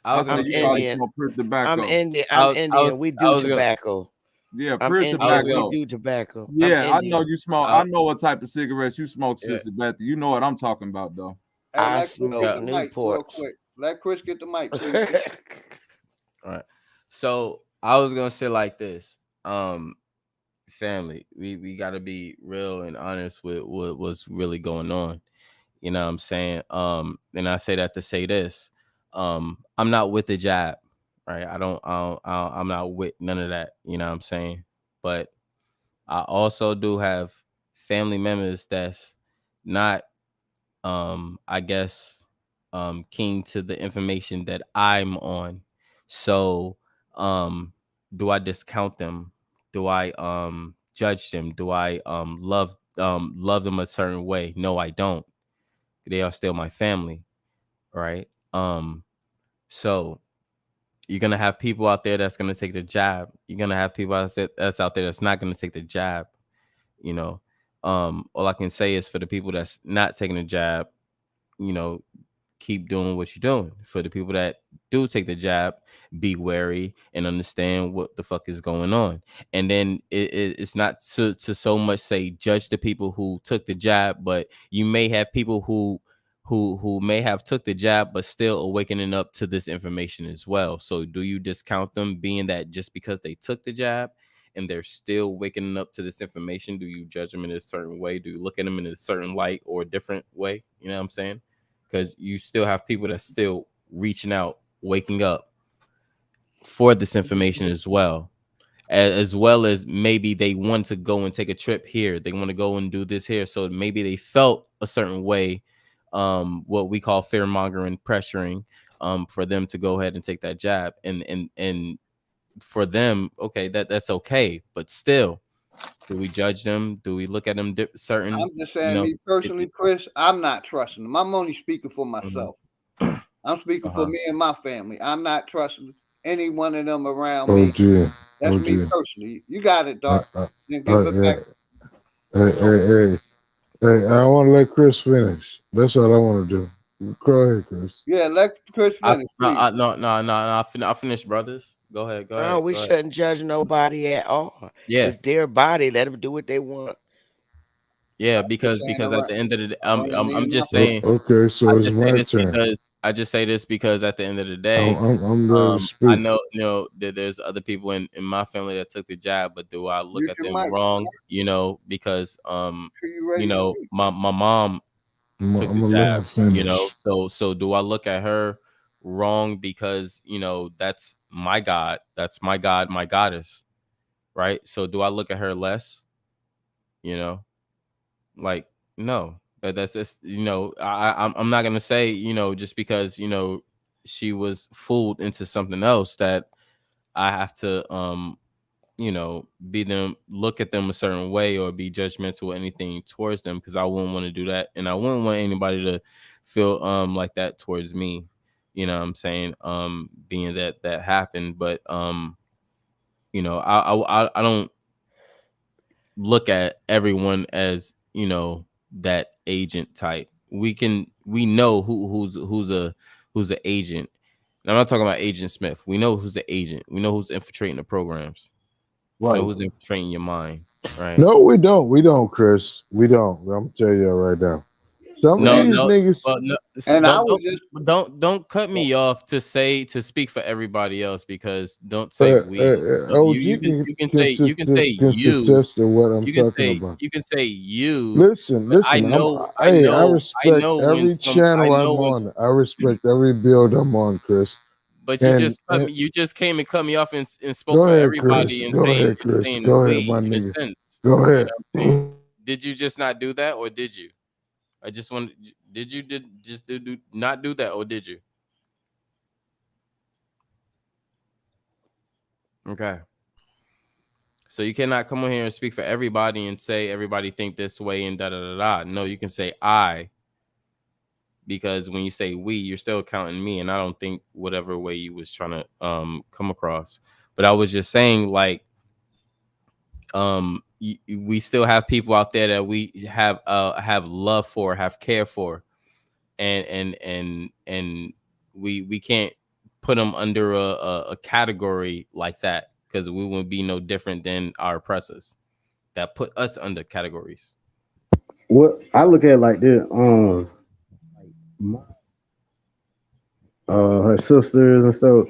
I I was say gonna I'm you say probably like Indian. smoke pure I'm tobacco. Indian. I I'm was I Indian. was We I do was gonna tobacco. Yeah, I'm pure I was Indian. We gonna tobacco. do tobacco. I'm Yeah, I know Indian. you smoke. I, I know what type of cigarettes you smoke, yeah, Sister Betty. You know what I'm talking about, though. Hey, I let Chris get smoke yeah. the mic real Newports. quick. Let Chris get the mic, please. All right. So I was gonna say like this. Family, we gotta be real and honest with what's really going on. You know what I'm saying? And I say that to say this. I'm not with the jab, right? I'm not with none of that. You know what I'm saying? But I also do have family members that's not I guess keen to the information that I'm on. So do I discount them? Do I judge them? Do I love them a certain way? No, I don't. They are still my family, right? So you're gonna have people out there that's gonna take the jab. You're gonna have people that's out there that's not gonna take the jab. You know, all I can say is for the people that's not taking the jab, you know, keep doing what you're doing. For the people that do take the jab, be wary and understand what the fuck is going on. And then it's not to so much say judge the people who took the jab, but you may have people who may have took the jab but still awakening up to this information as well. So do you discount them, being that just because they took the jab and they're still waking up to this information? Do you judge them in a certain way? Do you look at them in a certain light or a different way? You know what I'm saying? Because you still have people that's still reaching out, waking up for this information as well. As well as maybe they want to go and take a trip here. They want to go and do this here. So maybe they felt a certain way, what we call fear mongering, pressuring, for them to go ahead and take that jab. And for them, okay, that's okay. But still, do we judge them? Do we look at them certain, I'm just saying, me if personally, you, Chris, I'm not trusting them. I'm only speaking for mhm. myself. I'm speaking for Uh-huh. me and my family. I'm not trusting any one of them around me. OG, That's me OG. personally. You got it, Uh, Doc. uh, Then give it yeah. back. Hey, I want to let Chris finish. That's all I want to do. Go ahead, Chris. Yeah, let Chris finish, please. I finished, brothers. Go ahead. Go No, ahead. we Go ahead. shouldn't judge nobody at all. Yeah. It's their body. Let them do what they want. Yeah. I'm just saying Because at around, the end of the day, around me I'm and my just family. saying, Okay, so it's my turn. I just say this because at the end of the I'm, day, I'm, I'm ready to I speak. know, that there's other people in my family that took the jab, but do I look Mute at your them mic. wrong? Because Sure you ready to speak. my mom took I'm the gonna let jab, him finish. so do I look at her wrong because that's my God, my goddess, right? So do I look at her less? You know, like, no, that's just, I'm not gonna say, just because she was fooled into something else, that I have to be them, look at them a certain way or be judgmental or anything towards them, because I wouldn't want to do that, and I wouldn't want anybody to feel like that towards me. You know what I'm saying? Being that happened, but I don't look at everyone as that agent type. We know who's a agent. And I'm not talking about Agent Smith. We know who's the agent. We know who's infiltrating the programs. We know Right. who's infiltrating your mind, right? No, we don't. We don't, Chris. We don't. I'm gonna tell you right now. Some of No, And these no, niggas. well, no. and I was just Don't cut me off to speak for everybody else, because don't say we. OG You can say can you. attest to what I'm talking about. You can say you. Listen, But listen. Hey, I I respect know when every some I channel know I'm when. on. I respect every build I'm on, Chris. But And you just came and cut me off and spoke go for ahead, Chris. everybody and Go ahead, Chris. Go ahead, my we in a nigga. sense. Go You know ahead. what I'm saying? Did you just not do that, or did you? I just want. Did just do not do that, or did you? Okay. So you cannot come on here and speak for everybody and say everybody think this way and da da da da. No, you can say I, because when you say we, you're still counting me, and I don't think whatever way you was trying to come across. But I was just saying, like, we still have people out there that we have love for, have care for, and we can't put them under a category like that, because we wouldn't be no different than our oppressors that put us under categories. What I look at it like this, her sisters and stuff,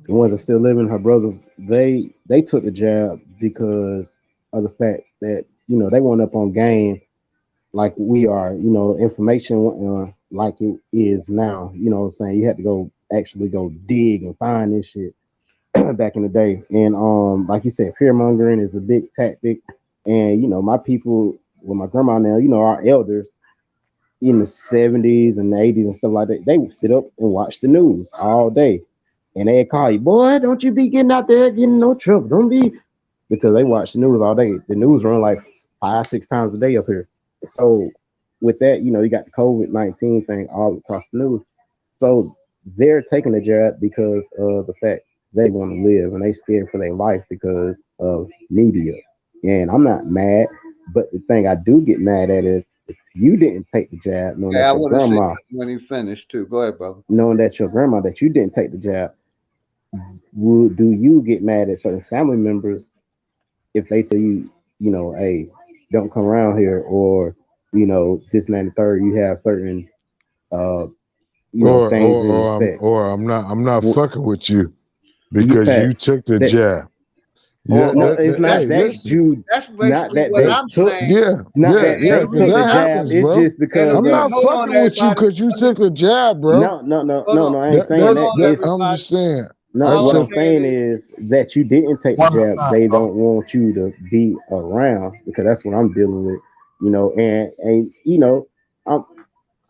the ones that still living, her brothers, they took the jab because of the fact that they weren't up on game like we are. Information like it is now. You know what I'm saying? You had to go actually go dig and find this shit back in the day. And like you said, fear mongering is a big tactic. And my people, with my grandma now, our elders in the 70s and the 80s and stuff like that, they would sit up and watch the news all day. And they'd call you, boy, don't you be getting out there getting no trouble. Don't be, because they watch the news all day. The news run like 5-6 times a day up here. So with that, you got the COVID-19 thing all across the news. So they're taking the jab because of the fact they want to live, and they scared for their life because of media. And I'm not mad, but the thing I do get mad at is if you didn't take the jab, knowing Yeah, I that your want to say grandma, when he finished too. Go ahead, brother. knowing that your grandma that you didn't take the jab, do you get mad at certain family members if they tell you, hey, don't come around here, or this and that and the third, you have certain uh things in effect. or I'm not Well, fucking with you you because you facts took the that jab. Yeah, Oh, no, it's that's not hey, that listen. you, that's not basically that what they I'm took, saying. not And, that and they the Because took reason the that I'm jab. happens, It's bro. just and the because I'm reason, of not hold on, fucking with you everybody. because you took a jab, bro. no, no, no, Hold no, on, no. I ain't saying hold that. on, It's I'm everybody. just saying. no. All What I'm I'm So saying saying is, is that you didn't take the One more jab. time, They bro. don't want you to be around because that's what I'm dealing with. And I'm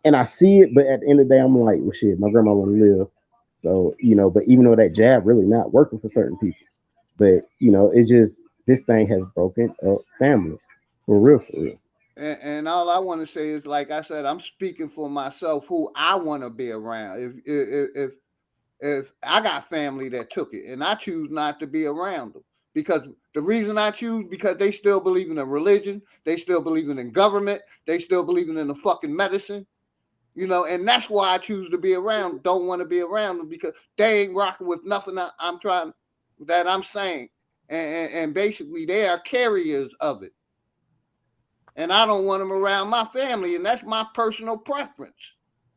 and I see it, but at the end of the day, I'm like, well, shit, my grandma want to live. So but even though that jab really not working for certain people, but it's just this thing has broken up families for real, for real. and all I want to say is, like I said, I'm speaking for myself, who I want to be around. If I got family that took it, and I choose not to be around them, because the reason I choose, because they still believe in a religion, they still believe in government, they still believe in the fucking medicine, and that's why I choose to be around. Don't want to be around them because they ain't rocking with nothing I'm trying that I'm saying, and basically they are carriers of it, and I don't want them around my family, and that's my personal preference,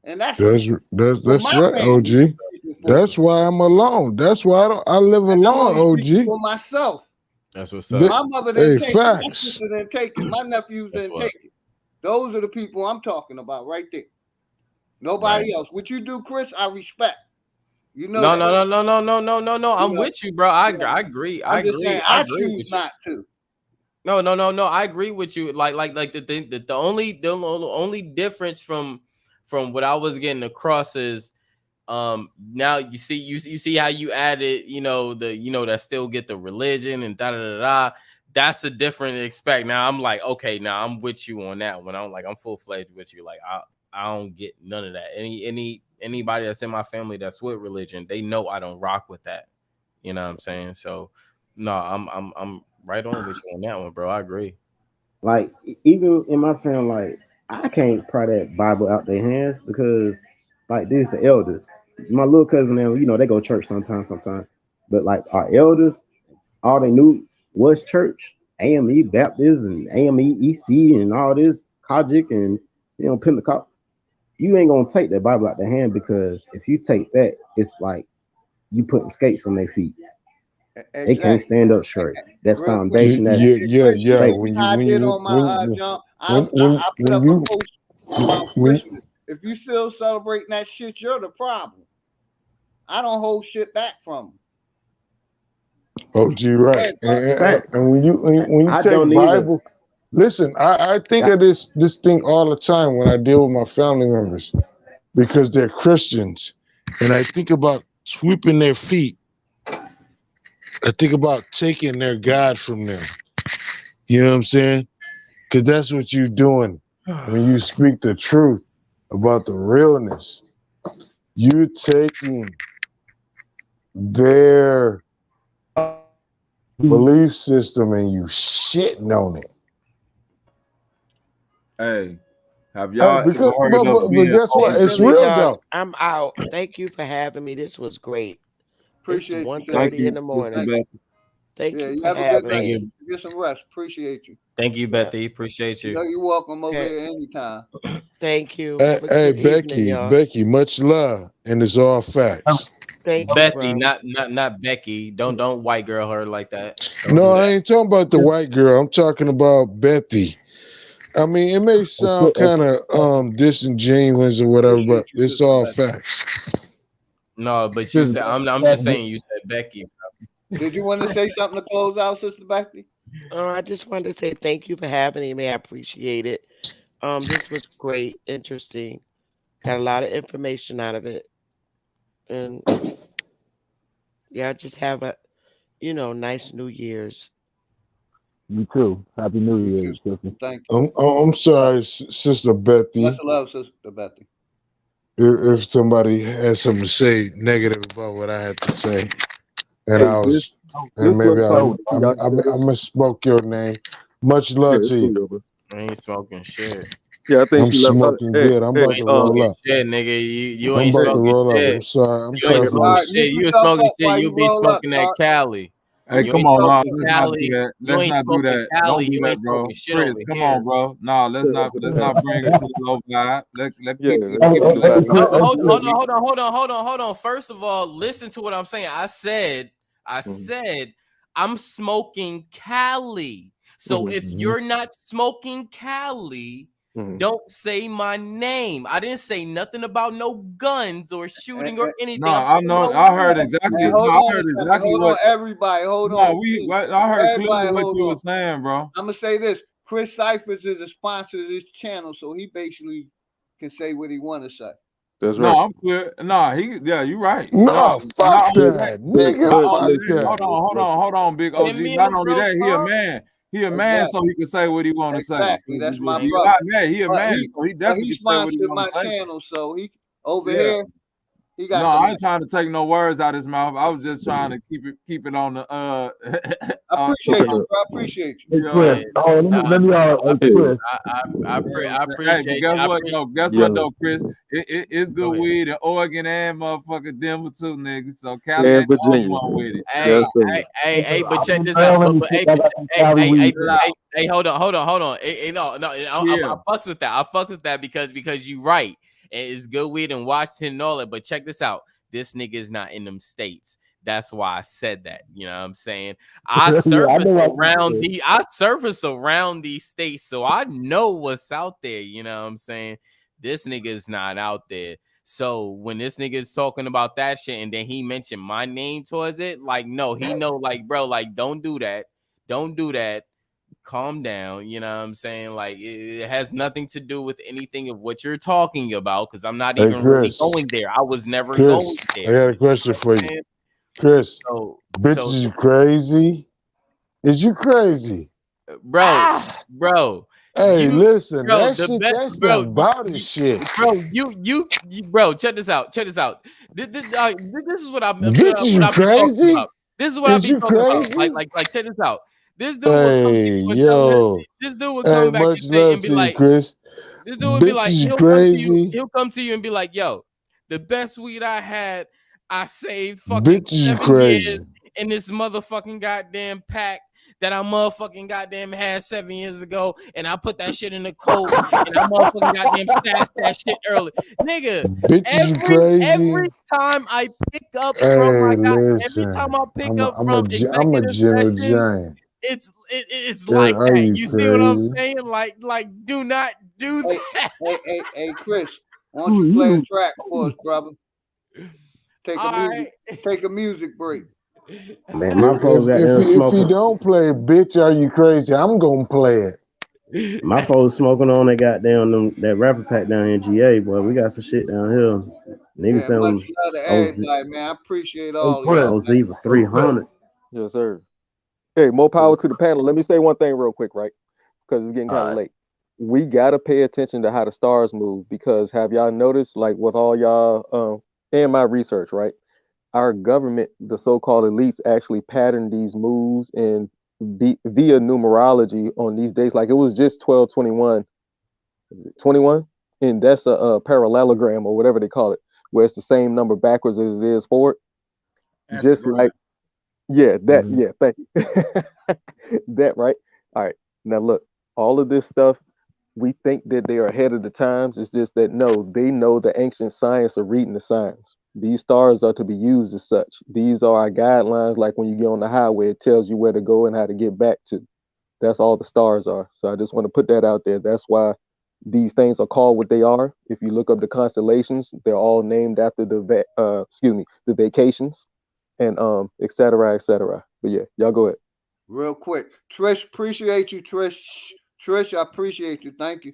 and that's for that's my right, family OG. for. That's why I'm alone. That's why I live And I'm alone, only speaking OG. for myself. That's what's Th- up. My mother didn't hey, take it. My facts. sister didn't take it. My nephews That's didn't what. take it. Those are the people I'm talking about right there. Right. Nobody else. What you do, Chris, I respect. You know No, that. no, no, no, no, no, no, no, no. You I'm know. with you, bro. I You know. I agree. I I'm just saying agree. I I agree choose with you. not to. No, no, no, no. I agree with you. Like the thing that the only difference from what I was getting across is now you see how you added that still get the religion and da da da da. That's a different expect. Now I'm like, okay, now I'm with you on that one. I'm full fledged with you. Like I don't get none of that. Anybody that's in my family that's with religion, they know I don't rock with that. You know what I'm saying? So no, I'm right on with you on that one, bro. I agree. Like even in my family, like I can't pry that Bible out their hands because like these the elders. My little cousin and they go to church sometimes. But like our elders, all they knew was church, AME Baptist and AME EC and all this Kojic and Pentecost. You ain't gonna take that Bible out their hand because if you take that, it's like you putting skates on their feet. They can't Exactly. stand up straight. That's Real quick. foundation. That's Chris, you Yeah. see safety. how I did on my jump? I put up a post about when Christmas. If you still celebrating that shit, you're the problem. I don't hold shit back from them. OG, Go right. ahead, bro. And when you I take don't either. Bible, listen, I think of this thing all the time when I deal with my family members because they're Christians. And I think about sweeping their feet. I think about taking their God from them. You know what I'm saying? Because that's what you're doing when you speak the truth about the realness. You're taking their belief system and you shitting on it. Hey, Have y'all ever Because, heard of but being guess Hey what? It's Billy, real dog, though. I'm out. Thank you for having me. This was great. It's Appreciate you, sir. Thank 1:30 in you, the Sister morning. Thank you. Betty. Thank Yeah, you you for have a good having Thank night. me. you. Get some rest. Appreciate you. Thank you, Yeah. Betty. Appreciate You you. know you're welcome over Okay. here anytime. Thank you. Hey, Have a hey, good evening, Becky, y'all. Becky, much love, and it's all facts. Thank you, Bethy, bro. not Becky. Don't white girl her like that. Don't No, do I that. ain't talking about the white girl. I'm talking about Bethy. I mean, it may sound kind of disingenuous or whatever, Appreciate but you, it's Sister all Betty. facts. No, but you said I'm just saying you said Becky. Did you want to say something to close out, Sister Becky? I just wanted to say thank you for having me. I appreciate it. This was great, interesting. Got a lot of information out of it, and yeah, just have a nice New Year's. You too. Happy New You Year's, too. sister. Thank you. I'm sorry, Sister Much Bethy, love, Sister Betty. if somebody has something to say negative about what I had to say, and Hey, I this was, and this maybe looks like I misspoke your name. Much yeah, love it's to cool, you. yo, bro. I ain't smoking shit. Yeah, I think I'm she left out. smoking Hey, good. I'm hey, You about ain't to roll smoking up. shit, nigga. You I'm ain't about hey, to smoking roll up. shit. I'm sorry. I'm You ain't sorry Hey, for smoking Rod, this. shit. mute You was yourself smoking up shit. while You you be roll up, smoking that Rod. Cali. Hey, Mute You come ain't on, yourself nah, smoking up. let's not do Cali. that. You Let's ain't not do smoking that. Cali. Don't do You that, ain't smoking bro. shit Chris, over come on, here. bro. Nah, let's not bring it to the low vibe. yeah, Let's keep it everybody. lit. Hold on. First of all, listen to what I'm saying. I Mhm, said, I'm smoking Cali. So mhm, if Mhm. you're not smoking Cali, mhm. don't say my name. I didn't say nothing about no guns or And, shooting or No, anything. I'm I talking know. about I heard weed. and exactly. hold No, I on a heard second. exactly Hold on, what. everybody. Hold No, on, please. I heard clearly Everybody, what hold you were on. saying, bro. I'm gonna say this. Chris Cyphers is a sponsor of this channel, so he basically can say what he want to say. That's No, right. I'm clear. No, yeah, you're right. No, No, fuck not only that, that, But nigga. not but only Fuck that. listen, that. Hold on, big Give OG. me a Not only bro, that, he a pump. man. He a man, Exactly. so he can say what he want to say. Exactly. So That's my Thank you're brother. not mad. He a But man, he so he but definitely he can say what he sponsored want my to say. channel, so he over Yeah. here he No, got the I mic. ain't trying to take no words out his mouth. I was just trying to keep it on the I okay, appreciate you, look. bro. I appreciate you. Hey, you Chris. know, yeah. Let me I, hey, you Chris. know what I I'm saying? Hey, but appreciate guess I what pre- though? Guess what Yeah. though, Chris? It's good Go ahead. weed in Oregon and motherfucking Denver too, nigga. So Cali And ain't the only Virginia. one with it. Hey, Yes, sir. but check this out. Maryland, But hey, I got some Cali weed. Chill out. hold on. No, I Yeah. fucks with that. I fucks with that because you right. And it's good weed in Washington and all that. But check this out. This nigga is not in them states. That's why I said that. You know what I'm saying? I Yeah, I surface know what you around said. these states, so I know what's out there. You know what I'm saying? This nigga is not out there. So when this nigga is talking about that shit and then he mentioned my name towards it, like, no, he know, like, bro, like, don't do that. Don't do that. Calm down. You know what I'm saying? Like, it has nothing to do with anything of what you're talking about because I'm not Hey, even really Chris. going there. I was never going Chris, I there. got a You question know what for I'm you. saying? Chris, So, bitch, so, is you crazy? Is you crazy? bro, Ah! bro, Hey, you, listen, bro, that the shit, best, that's the bro, loudest shit. bro, check this out. This is Bitch, is what you I be talking crazy? about. This is what I Is be you talking about. crazy? Check this out. This dude would come to Hey, you and tell him, yo. this dude would Hey, come back much love and be to you, like, Chris. this dude would be Bitch, like, is you crazy? he'll come to you and be like, yo, the best weed I had, I saved fucking Bitch, is you 7 years crazy? in this motherfucking goddamn pack that I motherfucking goddamn had 7 years ago, and I put that shit in the coat, and I motherfucking goddamn stashed that shit early. Nigga, Bitch, is you crazy? every time I pick up from Hey, every time listen. I pick up from I'm a executive gentle sessions, giant. it's Yeah, like are that. you You see what I'm crazy? saying? Like, do not do Hey, that. hey, Chris, why don't you play a track for us, brother? All right. Take a music break. Man, my folks got them If he smoking. don't play, bitch, are you crazy? I'm gonna play it. My folks smoking on that goddamn that rapper pack down in GA, boy. We got some shit down here. Niggas Yeah, much selling love to OZ, everybody, man. I appreciate Hey, all of Chris. y'all, OZ man. for 300. Yes, sir. Hey, more power to the panel. Let me say one thing real quick, right? Because it's getting All kind of right. late. We gotta pay attention to how the stars move because have y'all noticed, like with all y'all and my research, right? Our government, the so-called elites, actually pattern these moves and via numerology on these days. Like it was just 12/21 21, and that's a parallelogram or whatever they call it, where it's the same number backwards as it is forward. Just like, yeah, that, yeah, thank you. That, right? All right. Now look, all of this stuff, we think that they are ahead of the times. It's just that no, they know the ancient science of reading the signs. These stars are to be used as such. These are our guidelines. Like when you get on the highway, it tells you where to go and how to get back to. That's all the stars are. So I just want to put that out there. That's why these things are called what they are. If you look up the constellations, they're all named after the the vacations, and et cetera, et cetera. But yeah, y'all go ahead. Real quick, Trish, appreciate you, Trish. Trish, I appreciate you. Thank you.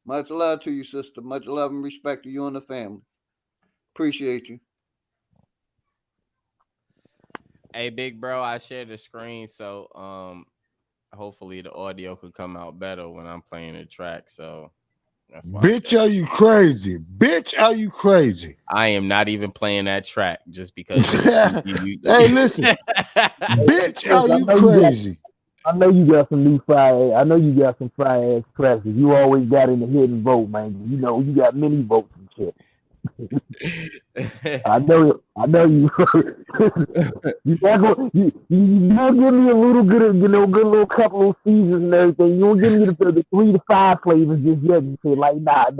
Much love to you, sister. Much love and respect to you and the family. Appreciate you. Hey, big bro, I shared the screen, so hopefully the audio could come out better when I'm playing the track. So that's why. Bitch, are you crazy? Bitch, are you crazy? I am not even playing that track just because. Hey, listen, bitch, are you crazy? I know you got some new fire. I know you got some fire ass tracks. You always got in the hidden vote, man. You know you got many votes and shit. I know you. You gonna give me a little good, good little couple of seasons and everything. You don't give me the 3 to 5 flavors just yet. And shit like nah,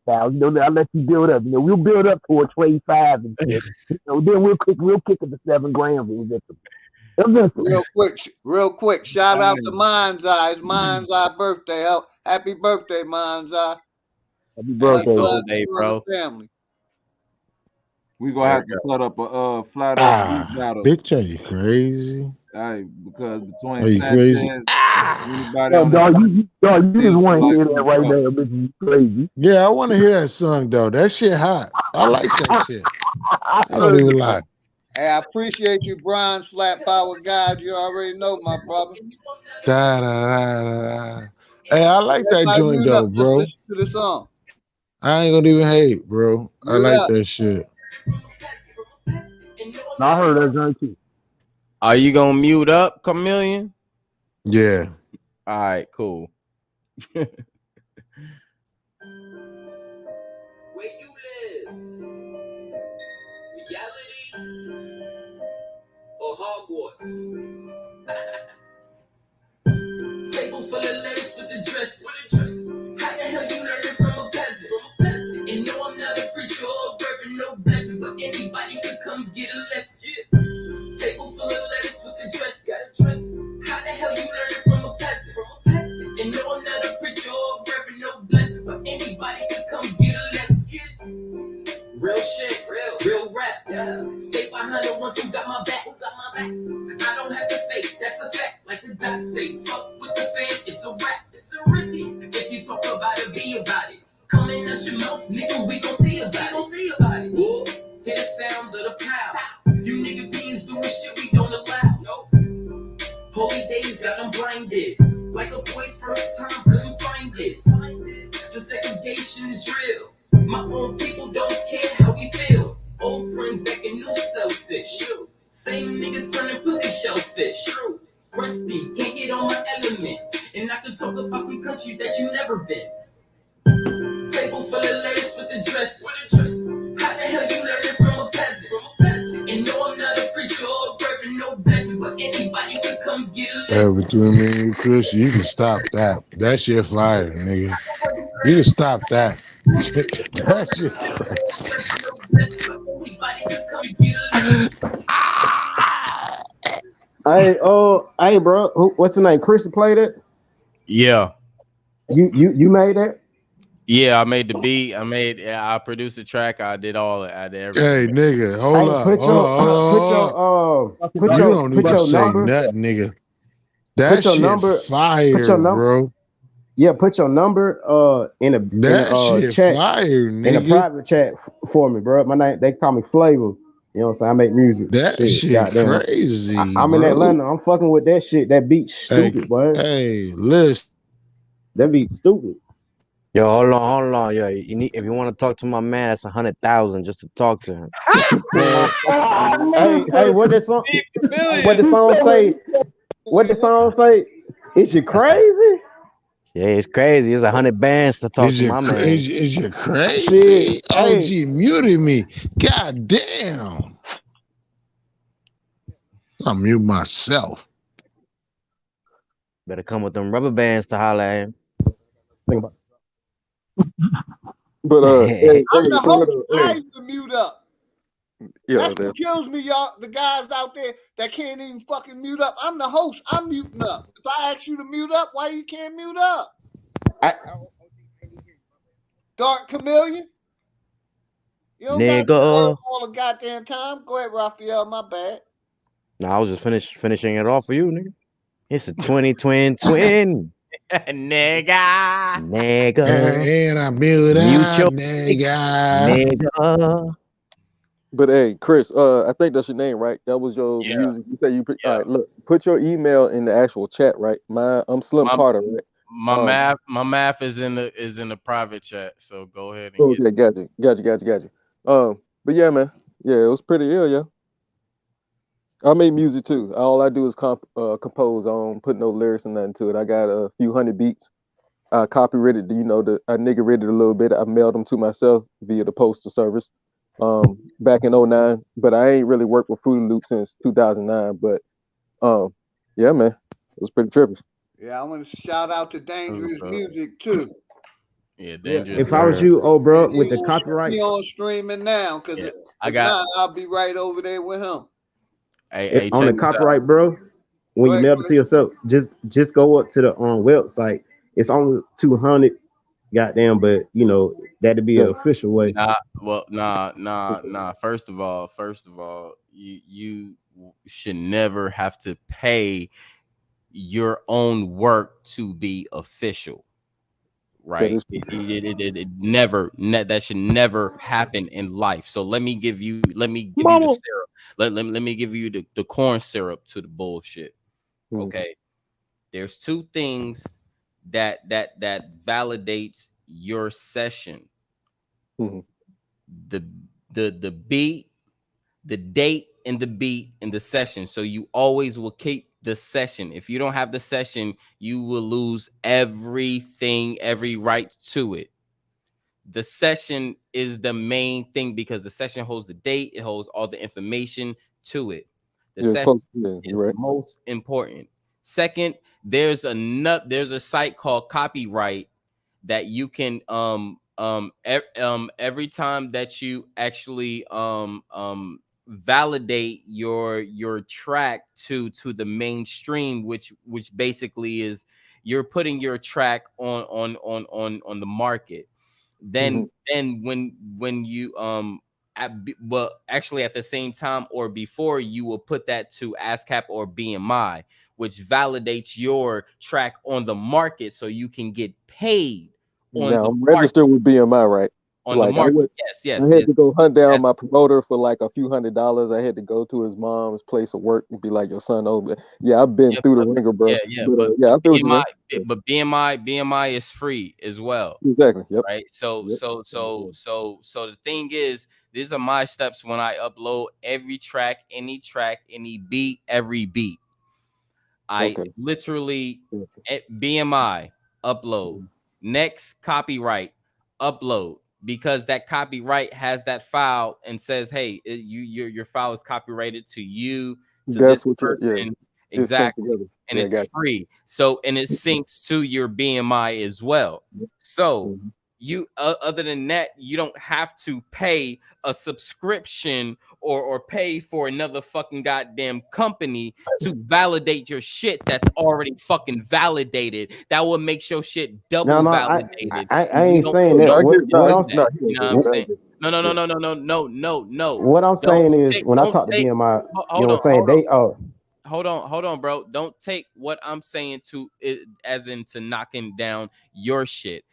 pal. You know, I'll let you build up. You know, we'll build up to a trade 5 and shit. You know, then we'll kick it to 7 grams eventually. Real quick. Shout out to Mind's Eye. It's Mind's Eye birthday. Happy birthday, Mind's Eye. Happy birthday, bro. Family. We gonna have to set up a flat Ah, battle. bitch, are you crazy? Hey, because between Are you crazy? anybody on you just want to hear that right now, bitch. You crazy? Yeah, I want to hear that song though. That shit hot. I like that shit. I don't even lie. Hey, I appreciate you, Brian, Flat Power God. You already know, my brother. Da, da, da, da. Hey, I like that Everybody joint mute though, up, just bro. listen to the song. I ain't gonna even hate, bro. I like that shit. No, I heard that joint too. Are you gonna mute up, Chameleon? Yeah. All right, cool. Where you live? Reality or Hogwarts? Table full of ladies with the dress. How the hell you learning from a peasant? And no, I'm not a preacher or a reverend, no blessing, but anybody can come get a lesson. Yeah. Table full of ladies with the dress. How the hell you learning from a peasant? And no, I'm not a preacher or a reverend, no blessing, but anybody can come get a lesson. Yeah. Real shit, real rap. Yeah. Stay behind the ones who got my back. I don't have to fake, that's a fact. Like the doc say, fuck with the fam, it's a rap, it's a risky. If you talk about it, be about it. Coming out your mouth, nigga, we gon' see about it. Whoa, hear the sound of the pow. You nigga beans doing shit we don't allow. Nope. Holy days got them blinded. Like a boy's first time, couldn't find it. The segregation is real. My own people don't care how we feel. Old friends acting new selfish. Same niggas turning pussy shellfish. True. Rest me, can't get on my element. And I can talk about some countries that you never been. Table full of ladies with the dress. How the hell you learning from a peasant? And no, I'm not a preacher or a reverend, no blessing, but anybody can come get a lesson. Between me and you, Chris, you can stop that. That shit fire, nigga. You can stop that. That shit Hey, bro, what's the name? Chris played it. Yeah. You made it. Yeah, I made the beat. I produced the track. I did all it. I did everything. Hey, nigga, hold up. You don't need to say nothing, nigga. That shit fire, bro. Yeah, put your number in a chat, fire, nigga. In a private chat for me, bro. My name, they call me Flavor. You know what I'm saying? I make music. That shit crazy. I'm in Atlanta. I'm fucking with that shit. That beat stupid, boy. Hey, listen. That beat stupid. Yo, hold on. Yo, if you want to talk to my man, that's 100,000 just to talk to him. Hey, what the song say? What the song say? Is you crazy? Yeah, it's crazy. It's 100 bands to talk Is to you my man. is you Shit, crazy? OG hey, muted me. God damn. I'll mute myself. Better come with them rubber bands to holler at him. think about. But I'm the host. I hey, used to mute up. yeah, That's what kills me, y'all. The guys out there that can't even fucking mute up. I'm the host. I'm muting up. If I ask you to mute up, why you can't mute up? Dark Chameleon. You don't got to Nigga. all the goddamn time. Go ahead, Raphael. My bad. No, I was just finishing it off for you, nigga. It's a 20 Nigga. Nigga. And I mute Mute up, your nigga. nigga. But hey, Chris, I think that's your name, right? That was your Yeah. music. You say you put. Yeah. All right, look, put your email in the actual chat, right? I'm Slim Carter, right? My math is in the private chat. So go ahead and Okay, got you. But yeah, man, yeah, it was pretty ill, yeah. I make music too. All I do is compose. I don't put no lyrics and nothing to it. I got a few hundred beats. I copyrighted, I nigga read it a little bit. I mailed them to myself via the postal service back in '09. But I ain't really worked with Fruity Loop since 2009. But yeah, man, it was pretty trippy. Yeah, I want to shout out to Dangerous Music too. Yeah, yeah. Dangerous. If I was you, oh bro, with the He copyright, on streaming now because Yeah, if not, I'll be right over there with him. Hey, on the check this out. copyright, bro, when you mail it to yourself, just go up to the website. It's only 200, goddamn, but that'd be an official way. Nah. First of all, you should never have to pay your own work to be official, right? It never that should never happen in life. So let me give you the syrup. Let me give you the corn syrup to the bullshit. Okay. There's two things that validates your session. The beat, the date, and the beat in the session. So you always will keep the session. If you don't have the session, you will lose everything, every right to it. The session is the main thing because the session holds the date, it holds all the information to it. The session is most important. Second, there's a site called Copyright that you can every time that you actually validate your track to the mainstream, which basically is you're putting your track on the market. Then when you well, actually at the same time or before, you will put that to ASCAP or BMI, which validates your track on the market so you can get paid on Now the I'm market. registered with BMI, right? On the market, yes. I had to go hunt down my promoter for like a few $100s. I had to go to his mom's place of work and be like, "Your son owed me." Yeah, I've been through the ringer, bro. But I feel what you're saying. But BMI is free as well. Exactly. Yep. Right. So the thing is, these are my steps when I upload every track, any beat, every beat. I literally BMI upload, next copyright upload, because that copyright has that file and says, hey, your file is copyrighted to you, to That's this person. It's synced Exactly. together. And it's free. So, and it syncs to your BMI as well. So you other than that, you don't have to pay a subscription or pay for another fucking goddamn company to validate your shit that's already fucking validated. That will make your shit double validated. I ain't saying that. What I'm saying, you know what I'm saying? No. What I'm saying is, when I talk to BMI, you know what I'm saying, hold on, bro. Don't take what I'm saying to it as into knocking down your shit.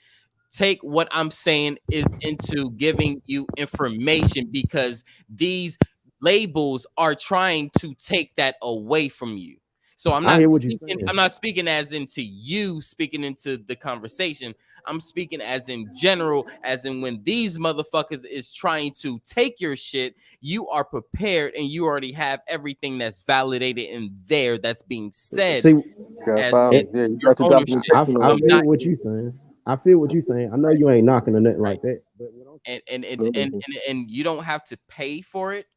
Take what I'm saying is into giving you information, because these labels are trying to take that away from you. So I'm I not hear what you're speaking. saying. I'm not speaking as into you speaking into the conversation. I'm speaking as in general, as in when these motherfuckers is trying to take your shit, you are prepared and you already have everything that's validated in there that's being said See, as it, Yeah, you your got your ownership. documentation I So I'm already. feel not what you're saying. I feel what you're saying. I know you ain't knocking on nothing right. like that. But And you don't have to pay for it.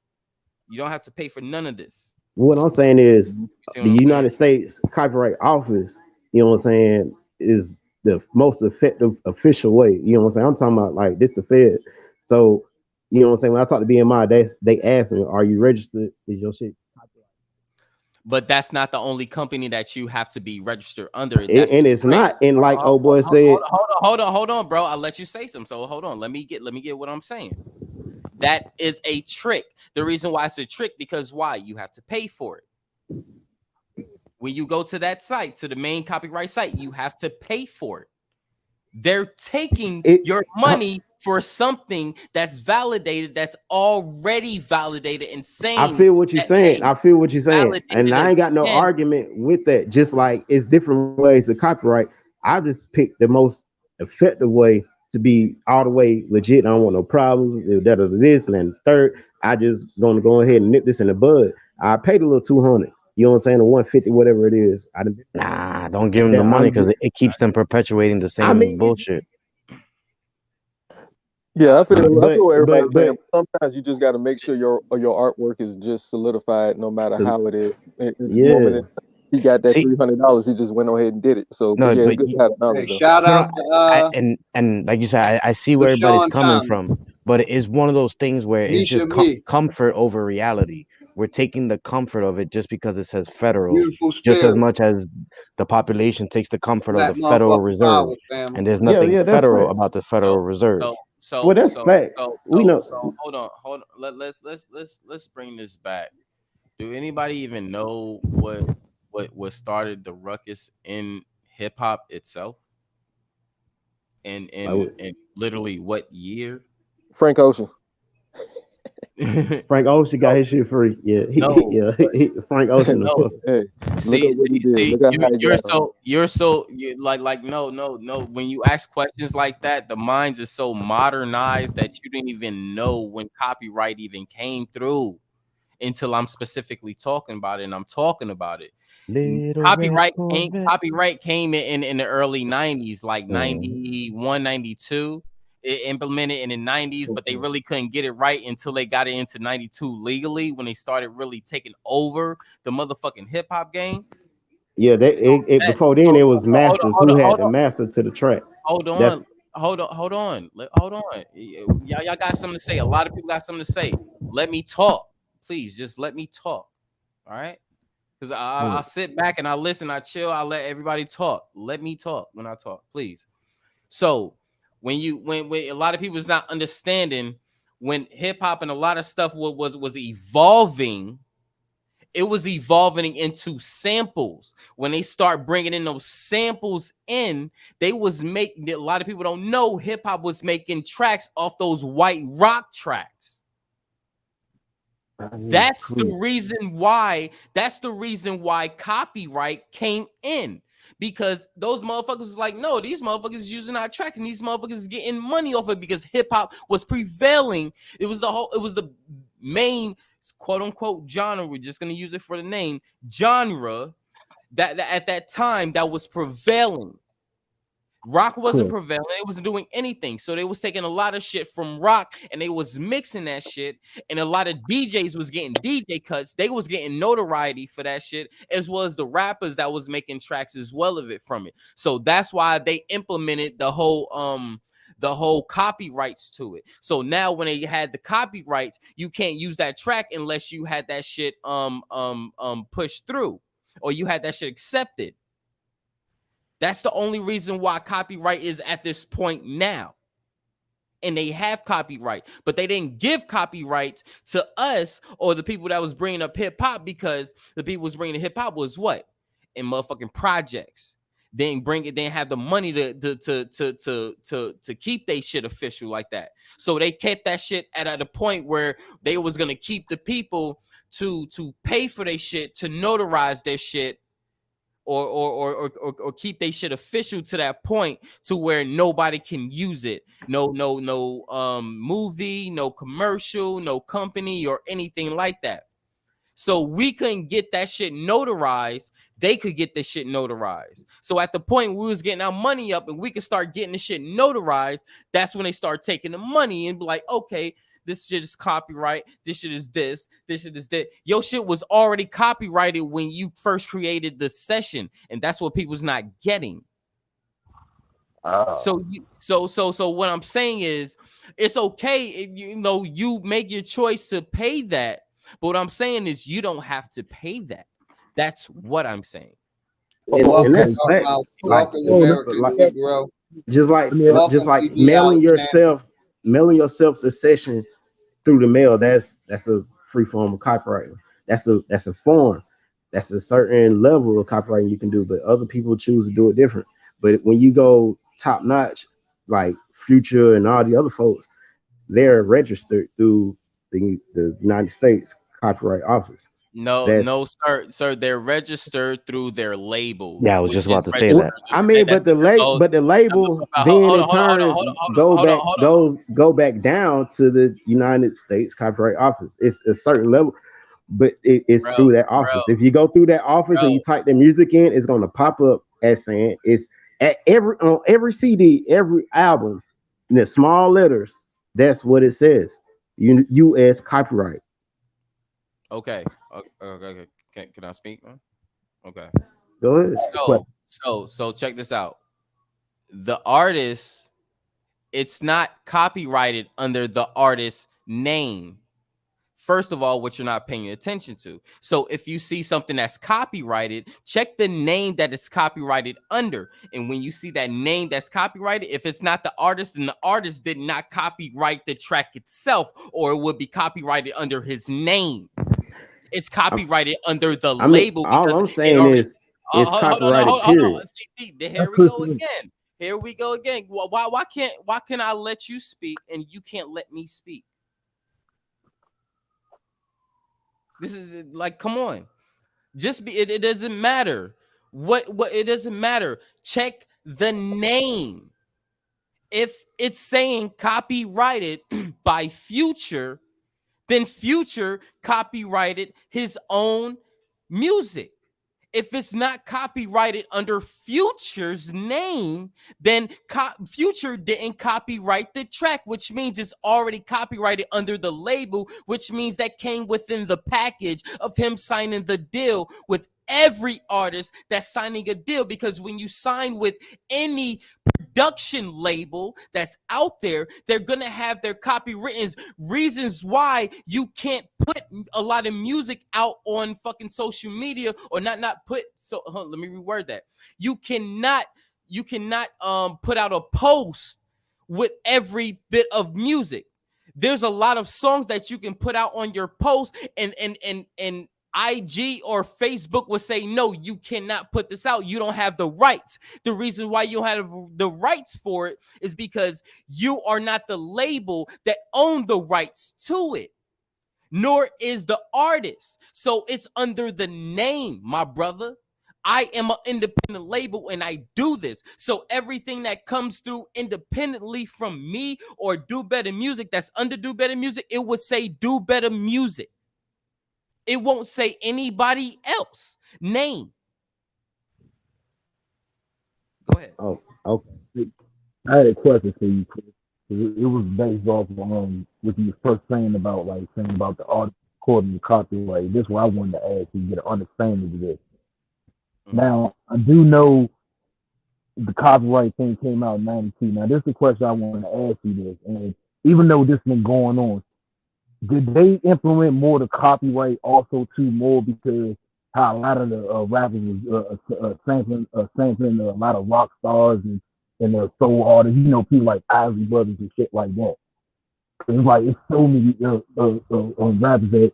You don't have to pay for none of this. what I'm saying is You see what the I'm saying? United States Copyright Office, you know what I'm saying, is the most effective official way. You know what I'm saying? I'm talking about like this the Fed. So, you know what I'm saying? When I talk to BMI, they ask me, are you registered? Is your shit? But that's not the only company that you have to be registered under. And, That's and it's trick. not. And like old boy said, Hold on, bro. I'll let you say something. So hold on. Let me get what I'm saying. That is a trick. The reason why it's a trick because why? You have to pay for it. When you go to that site, to the main copyright site, you have to pay for it. They're taking your money for something that's validated, that's already validated and saying I feel what you're that, saying. hey, I feel what you're saying. And validated I ain't got no again. argument with that. Just like it's different ways to copyright. I just picked the most effective way to be all the way legit. I don't want no problems. That is this and then third. I just gonna go ahead and nip this in the bud. I paid a little 200. You know what I'm saying? The 150, whatever it is. Nah, don't give them the money because it keeps them perpetuating the same bullshit. Yeah, I feel what everybody's saying. but But sometimes you just got to make sure your artwork is just solidified, no matter how it is. At the moment he got that $300, he just went ahead and did it. So, but No, yeah, it's but good to have knowledge. Hey, shout out to and like you said, I see where everybody's LaShawn coming Thomas. from, but it is one of those things where it's Nisha just Me. comfort over reality. We're taking the comfort of it just because it says federal, Beautiful just as spirit. much as the population takes the comfort Black of the Federal motherfucking Reserve. power, family. And there's nothing yeah, that's federal facts. about the Federal Reserve. Well, that's facts. We know. So hold on. Let's bring this back. Do anybody even know what started the ruckus in hip hop itself? And literally what year? Frank Ocean. Frank Ocean got his shit free. Yeah, Frank Ocean. No. Hey, look at what he did. Look at how he got on. You're like no. When you ask questions like that, the minds is so modernized that you didn't even know when copyright even came through until I'm specifically talking about it, and I'm talking about it. Copyright came in the early 90s, like 91, 92. It implemented in the 90s, but they really couldn't get it right until they got it into 92 legally when they started really taking over the motherfucking hip hop game. Yeah, before then it was masters who had the master to the track. Hold on. Y'all got something to say. A lot of people got something to say. Let me talk. Please, just let me talk. All right? Because I sit back and I listen, I chill, I let everybody talk. Let me talk when I talk, please. So when a lot of people is not understanding when hip hop and a lot of stuff was evolving, it was evolving into samples. When they start bringing in those samples in, they was making, a lot of people don't know, hip hop was making tracks off those white rock tracks. That's the reason why. That's the reason why copyright came in, because those motherfuckers was like, no, these motherfuckers is using our track, and these motherfuckers is getting money off it because hip hop was prevailing. It was the main quote unquote genre. We're just gonna use it for the name genre that at that time that was prevailing. Rock wasn't prevailing. It wasn't doing anything. So they was taking a lot of shit from rock and they was mixing that shit. And a lot of DJs was getting DJ cuts. They was getting notoriety for that shit, as well as the rappers that was making tracks as well of it from it. So that's why they implemented the whole copyrights to it. So now when they had the copyrights, you can't use that track unless you had that shit pushed through or you had that shit accepted. That's the only reason why copyright is at this point now. And they have copyright, but they didn't give copyright to us or the people that was bringing up hip hop, because the people was bringing hip hop was what? In motherfucking projects. They didn't bring it. They didn't have the money to keep their shit official like that. So they kept that shit at a point where they was gonna keep the people to pay for their shit, to notarize their shit, or keep they shit official to that point to where nobody can use it. No movie, no commercial, no company or anything like that. So we couldn't get that shit notarized. They could get this shit notarized. So at the point we was getting our money up and we could start getting the shit notarized, that's when they start taking the money and be like, okay, this shit is copyright. This shit is this. This shit is that. Your shit was already copyrighted when you first created the session, and that's what people's not getting. So what I'm saying is, it's okay if you make your choice to pay that. But what I'm saying is, you don't have to pay that. That's what I'm saying. And that's facts. Like, Welcome America, Negro. just like BBI, mailing yourself the session through the mail. That's a free form of copyright. That's a form. That's a certain level of copywriting you can do, but other people choose to do it different. But when you go top notch, like Future and all the other folks, they're registered through the United States Copyright Office. No, sir. They're registered through their label. Yeah, I was just about to say that. I mean, but the label then in turn go back down to the United States Copyright Office. It's a certain level, but it's through that office. If you go through that office and you type the music in, it's going to pop up as saying it's at on every CD, every album, in the small letters. That's what it says. U.S. copyright. Okay. Can I speak, man? Okay. Go ahead. So check this out. The artist, it's not copyrighted under the artist's name. First of all, what you're not paying attention to. So if you see something that's copyrighted, check the name that it's copyrighted under. And when you see that name that's copyrighted, if it's not the artist, then the artist did not copyright the track itself, or it would be copyrighted under his name. It's copyrighted under the label. All I'm saying is it's copyrighted. Period. See, here we go again. Here we go again. Why can't I let you speak and you can't let me speak? This is like, come on. It doesn't matter. What it doesn't matter. Check the name. If it's saying copyrighted by Future, then Future copyrighted his own music. If it's not copyrighted under Future's name, then Future didn't copyright the track, which means it's already copyrighted under the label, which means that came within the package of him signing the deal with every artist that's signing a deal. Because when you sign with any production label that's out there, they're gonna have their copywritten reasons why you can't put a lot of music out on fucking social media, or not put. So let me reword that. You cannot put out a post with every bit of music. There's a lot of songs that you can put out on your post, and IG or Facebook would say, no, you cannot put this out. You don't have the rights. The reason why you don't have the rights for it is because you are not the label that own the rights to it, nor is the artist. So it's under the name, my brother. I am an independent label and I do this. So everything that comes through independently from me or Do Better Music that's under Do Better Music, it would say Do Better Music. It won't say anybody else name. Go ahead. Oh, okay. I had a question for you, Chris. It was based off of what you were first saying about the artist according to copyright. This is what I wanted to ask you to get an understanding of this. Mm-hmm. Now, I do know the copyright thing came out in '92. Now, this is the question I wanted to ask you this. And even though this has been going on, did they implement more to copyright also too, more because how a lot of the rappers was sampling a lot of rock stars and soul artists, people like Isley Brothers and shit like that. It's like it's so many rappers that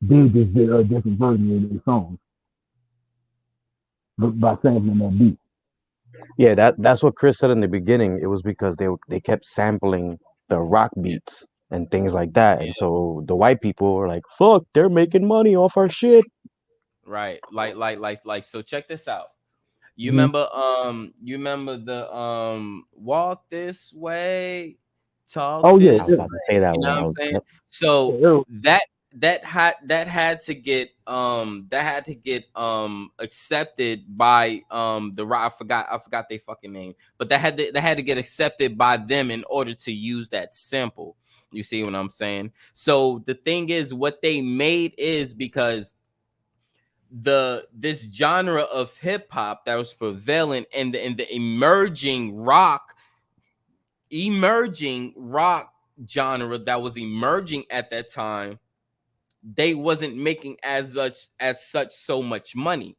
did this different version of their songs by sampling that beat. Yeah, that's what Chris said in the beginning. It was because they kept sampling the rock beats and things like that. And so the white people were like, fuck, they're making money off our shit. Right. Like, so check this out. You remember the walk this way, talk Oh yeah, I was this about to say way. that You know one. what I'm I was, saying? yep. So yeah. that had to get accepted by the rock. I forgot their fucking name, but that had to get accepted by them in order to use that sample. You see what I'm saying? So the thing is, what they made is because this genre of hip hop that was prevalent in the emerging rock genre that was emerging at that time, they wasn't making as such so much money.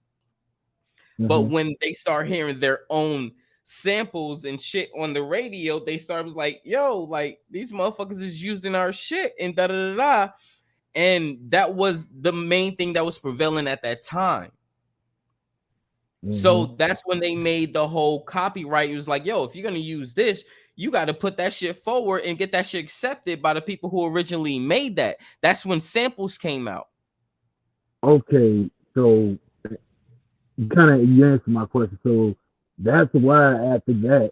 But Mm-hmm. when they start hearing their own samples and shit on the radio, they start was like, yo, like these motherfuckers is using our shit and da da da da. And that was the main thing that was prevalent at that time. Mm-hmm. So that's when they made the whole copyright. It was like, yo, if you're gonna use this, you got to put that shit forward and get that shit accepted by the people who originally made that. That's when samples came out. Okay, so you answered my question. So that's why after that,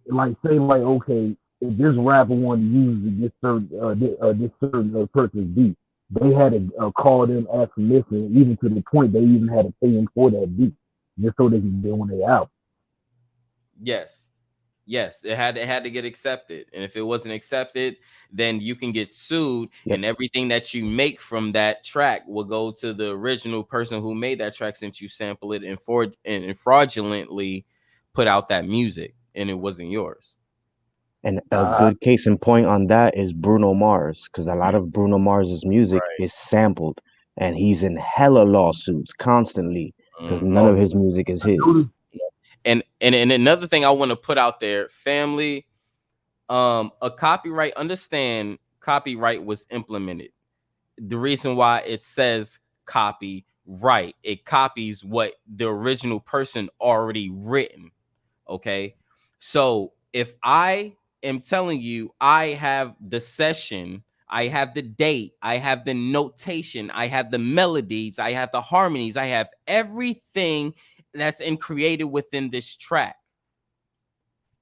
like say like okay, if this rapper wanted to use this certain person's beat, they had to call them, ask permission, even to the point they even had to pay them for that beat just so they can get on their album. Yes, it had to get accepted, and if it wasn't accepted, then you can get sued, Yep. and everything that you make from that track will go to the original person who made that track, since you sample it and fraudulently put out that music and it wasn't yours. And a good case in point on that is Bruno Mars, because a lot of Bruno Mars's music Right. is sampled, and he's in hella lawsuits constantly because none of his music is his. And another thing I want to put out there, family, a copyright, understand copyright was implemented. The reason why it says copyright, it copies what the original person already written. Okay. So if I am telling you I have the session, I have the date, I have the notation, I have the melodies, I have the harmonies, I have everything that's created within this track.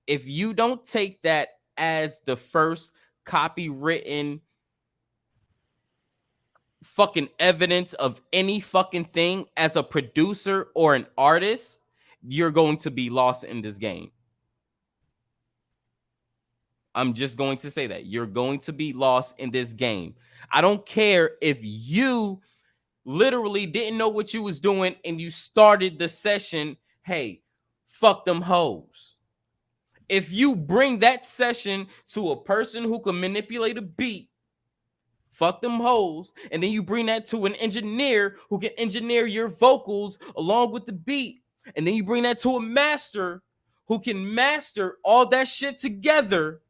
If you don't take that as the first copywritten fucking evidence of any fucking thing as a producer or an artist, you're going to be lost in this game. I'm just going to say that you're going to be lost in this game. I don't care if you literally didn't know what you was doing and you started the session, hey, fuck them hoes. If you bring that session to a person who can manipulate a beat, fuck them hoes, and then you bring that to an engineer who can engineer your vocals along with the beat, and then you bring that to a master who can master all that shit together,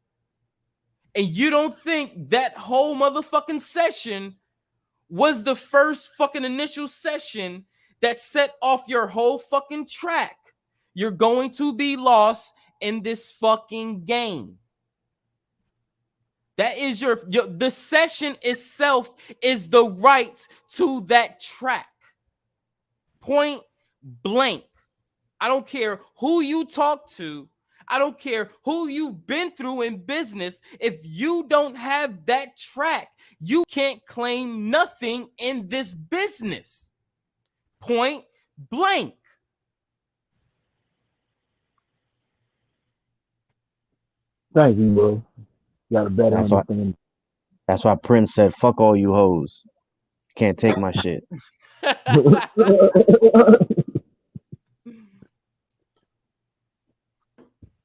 and you don't think that whole motherfucking session was the first fucking initial session that set off your whole fucking track, you're going to be lost in this fucking game. That is the session itself is the right to that track. Point blank. I don't care who you talk to. I don't care who you've been through in business. If you don't have that track, you can't claim nothing in this business. Point blank. Thank you, bro. Got a better That's why. understanding. That's why Prince said, "Fuck all you hoes. You can't take my shit."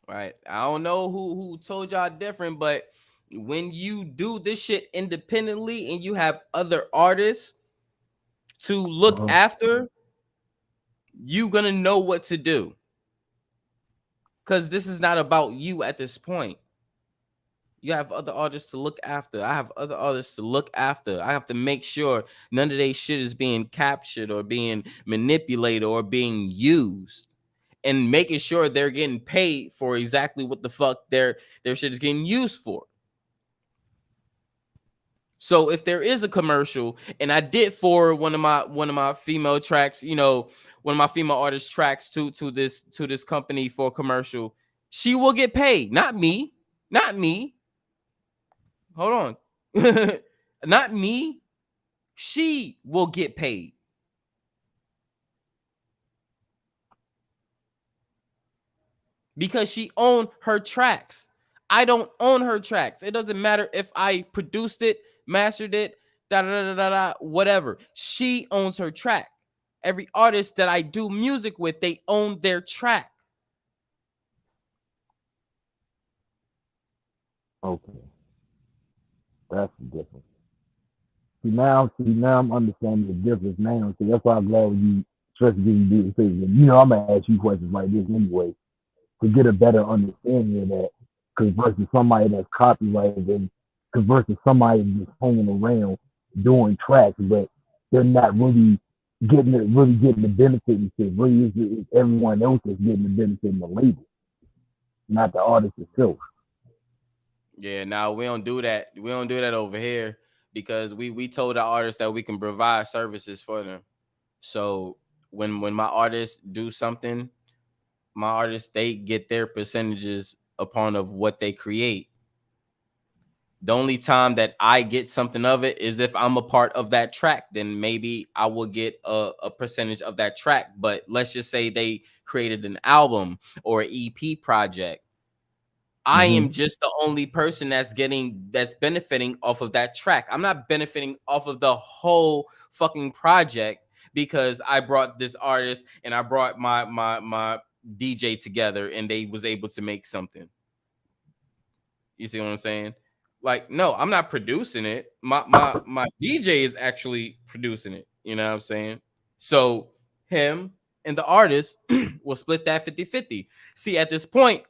Right. I don't know who told y'all different, but when you do this shit independently and you have other artists to look after, you gonna know what to do. Because this is not about you at this point. You have other artists to look after. I have other artists to look after. I have to make sure none of their shit is being captured or being manipulated or being used, and making sure they're getting paid for exactly what the fuck their shit is getting used for. So if there is a commercial, and I did forward one of my female tracks, you know, one of my female artist tracks to this company for a commercial, she will get paid. Not me. Not me. Hold on. Not me. She will get paid. Because she owned her tracks. I don't own her tracks. It doesn't matter if I produced it, mastered it, whatever. She owns her track. Every artist that I do music with, they own their track. Okay, that's the difference. See now I'm understanding the difference now. See, that's why I'm glad when you stress getting the decision. You know, I'm gonna ask you questions like this anyway to get a better understanding of that. Because versus somebody that's copyrighted, and because versus somebody just hanging around doing tracks, but they're not really getting the benefit and shit. Really, it's everyone else is getting the benefit in the label, not the artist itself. Yeah, now we don't do that. We don't do that over here because we told our artists that we can provide services for them. So when my artists do something, my artists, they get their percentages upon of what they create. The only time that I get something of it is if I'm a part of that track, then maybe I will get a percentage of that track. But let's just say they created an album or an EP project. I am just the only person that's benefiting off of that track. I'm not benefiting off of the whole fucking project because I brought this artist and I brought my DJ together and they was able to make something. You see what I'm saying? Like, no, I'm not producing it. My DJ is actually producing it. You know what I'm saying? So him and the artist will split that 50-50. See, at this point,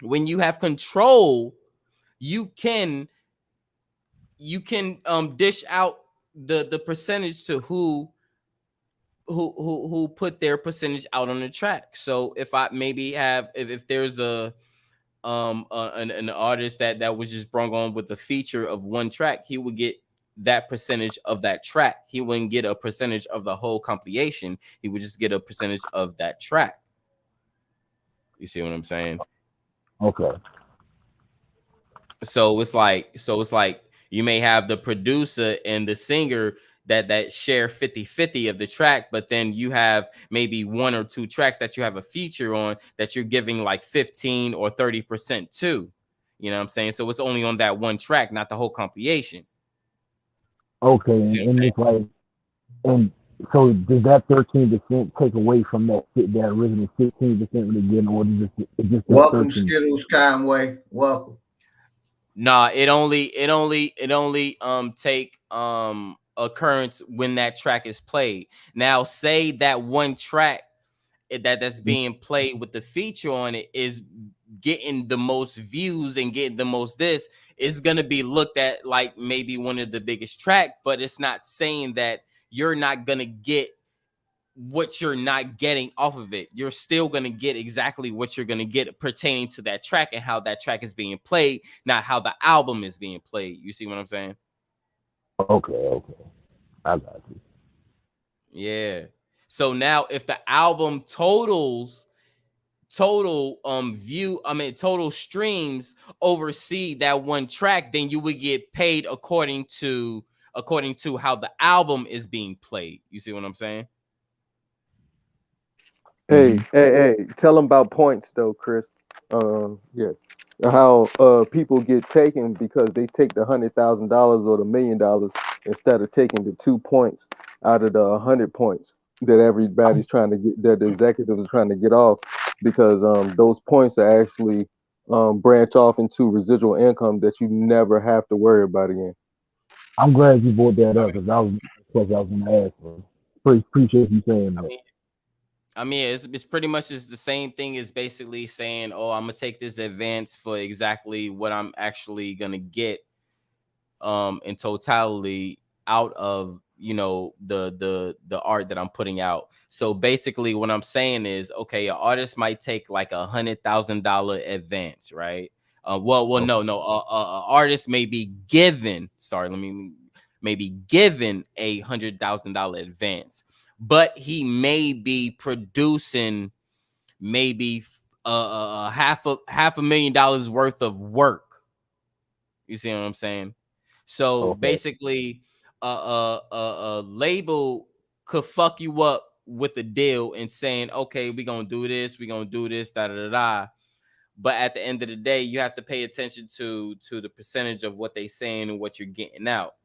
when you have control, you can dish out the percentage to who put their percentage out on the track. So if I maybe have if there's an artist that was just brought on with a feature of one track, he would get that percentage of that track. He wouldn't get a percentage of the whole compilation. He would just get a percentage of that track. You see what I'm saying? Okay. So it's like you may have the producer and the singer that share 50-50 of the track, but then you have maybe one or two tracks that you have a feature on that you're giving like 15 or 30% to. You know what I'm saying? So it's only on that one track, not the whole compilation. Okay, and it's like, and so does that 13% take away from that original 15% when again, or is it just Welcome, 13%? Skittles Conway. Welcome. Nah, it only take occurrence when that track is played. Now, say that one track that's being played with the feature on it is getting the most views and getting the most this, is gonna be looked at like maybe one of the biggest track, but it's not saying that you're not gonna get what you're not getting off of it. You're still going to get exactly what you're going to get pertaining to that track and how that track is being played, not how the album is being played. You see what I'm saying? Okay. I got you. Yeah. So now if the album total streams oversee that one track, then you would get paid according to how the album is being played. You see what I'm saying? Hey, tell them about points though, Chris. Yeah, how people get taken because they take the $100,000 or the $1 million instead of taking the 2 points out of the 100 points that everybody's trying to get, that the executive is trying to get off, because those points are actually branch off into residual income that you never have to worry about again. I'm glad you brought that up because that was what I was going to ask for. Appreciate you saying that. I mean, it's pretty much just the same thing as basically saying, oh, I'm gonna take this advance for exactly what I'm actually gonna get in totality out of, you know, the art that I'm putting out. So basically what I'm saying is, okay, an artist might take like $100,000 advance, right? No. Artist may be given. Sorry, may be given $100,000 advance, but he may be producing maybe half a million dollars worth of work. You see what I'm saying? So basically, a label could fuck you up with a deal and saying, okay, we're gonna do this, da da da da. But at the end of the day, you have to pay attention to the percentage of what they saying and what you're getting out.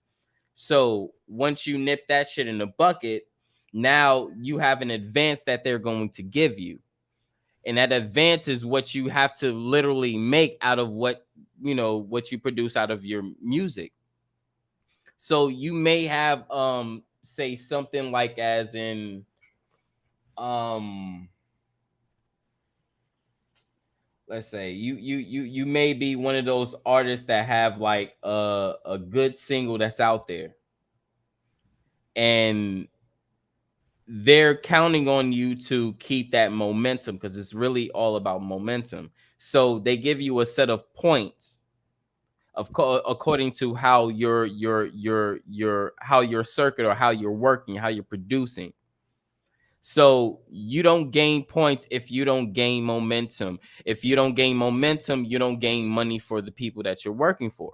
So once you nip that shit in the bucket, now you have an advance that they're going to give you. And that advance is what you have to literally make out of what you produce out of your music. So you may have say something like as in let's say you may be one of those artists that have like a good single that's out there, and they're counting on you to keep that momentum because it's really all about momentum. So they give you a set of points according to how your how your circuit or how you're working, how you're producing. So you don't gain points if you don't gain momentum. If you don't gain momentum, you don't gain money for the people that you're working for.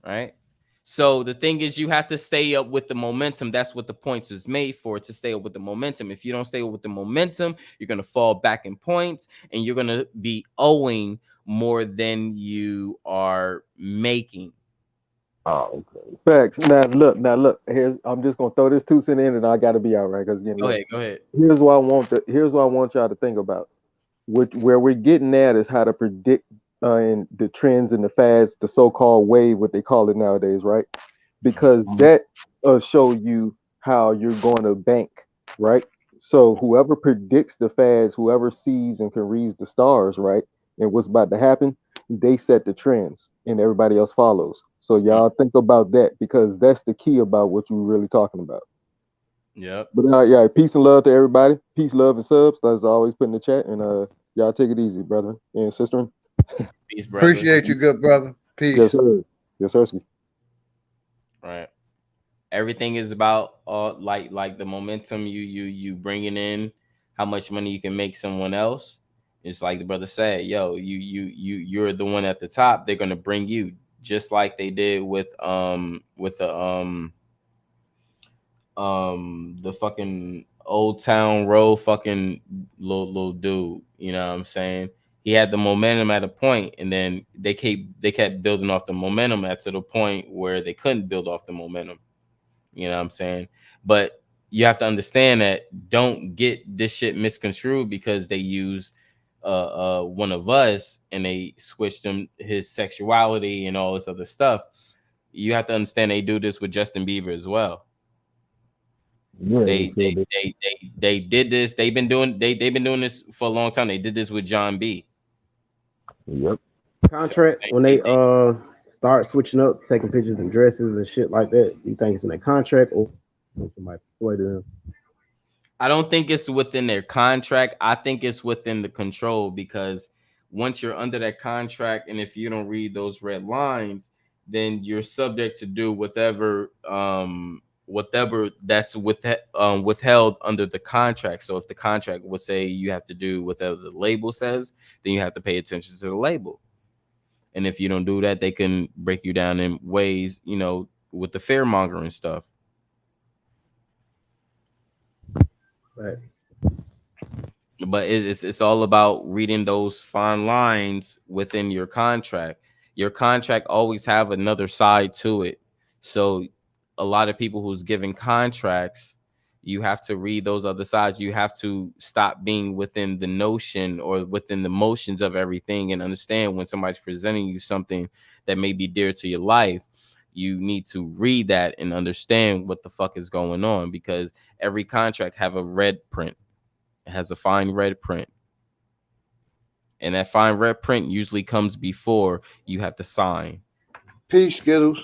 Right? So the thing is, you have to stay up with the momentum. That's what the points is made for, to stay up with the momentum. If you don't stay up with the momentum, you're going to fall back in points and you're going to be owing more than you are making. Oh, okay. Facts. Now look. I'm just gonna throw this 2 cent in, and I got to be out, right? Because again, look, Go ahead. Here's what I want y'all to think about. Where we're getting at is how to predict in the trends and the fads, the so-called wave, what they call it nowadays, right? Because that show you how you're going to bank, right? So whoever predicts the fads, whoever sees and can read the stars, right, and what's about to happen, they set the trends, and everybody else follows. So y'all think about that, because that's the key about what you're really talking about. Yep. But yeah, peace and love to everybody. Peace, love, and subs. As always, put in the chat, and y'all take it easy, brother and sister. Peace, brother. Appreciate you, good brother. Peace. Yes, sir. Yes, sir. Right. Everything is about like the momentum you bringing in, how much money you can make someone else. It's like the brother said, yo, you're the one at the top. They're gonna bring you, just like they did with the fucking Old Town Road fucking little dude. You know what I'm saying? He had the momentum at a point, and then they kept building off the momentum to the point where they couldn't build off the momentum. You know what I'm saying? But you have to understand that don't get this shit misconstrued because they use one of us and they switched his sexuality and all this other stuff. You have to understand they do this with Justin Bieber as well. Yeah, they did this. They've been doing this for a long time. They did this with John B. Yep. Contract when they start switching up, taking pictures and dresses and shit like that. You think it's in a contract or somebody persuaded them? I don't think it's within their contract. I think it's within the control, because once you're under that contract, and if you don't read those red lines, then you're subject to do whatever that's withheld under the contract. So if the contract would say you have to do whatever the label says, then you have to pay attention to the label. And if you don't do that, they can break you down in ways, with the fear mongering stuff. Right. But it's all about reading those fine lines within your contract. Your contract always have another side to it. So a lot of people who's giving contracts, you have to read those other sides. You have to stop being within the notion or within the motions of everything, and understand when somebody's presenting you something that may be dear to your life, you need to read that and understand what the fuck is going on, because every contract have a red print. It has a fine red print. And that fine red print usually comes before you have to sign. Peace, Skittles.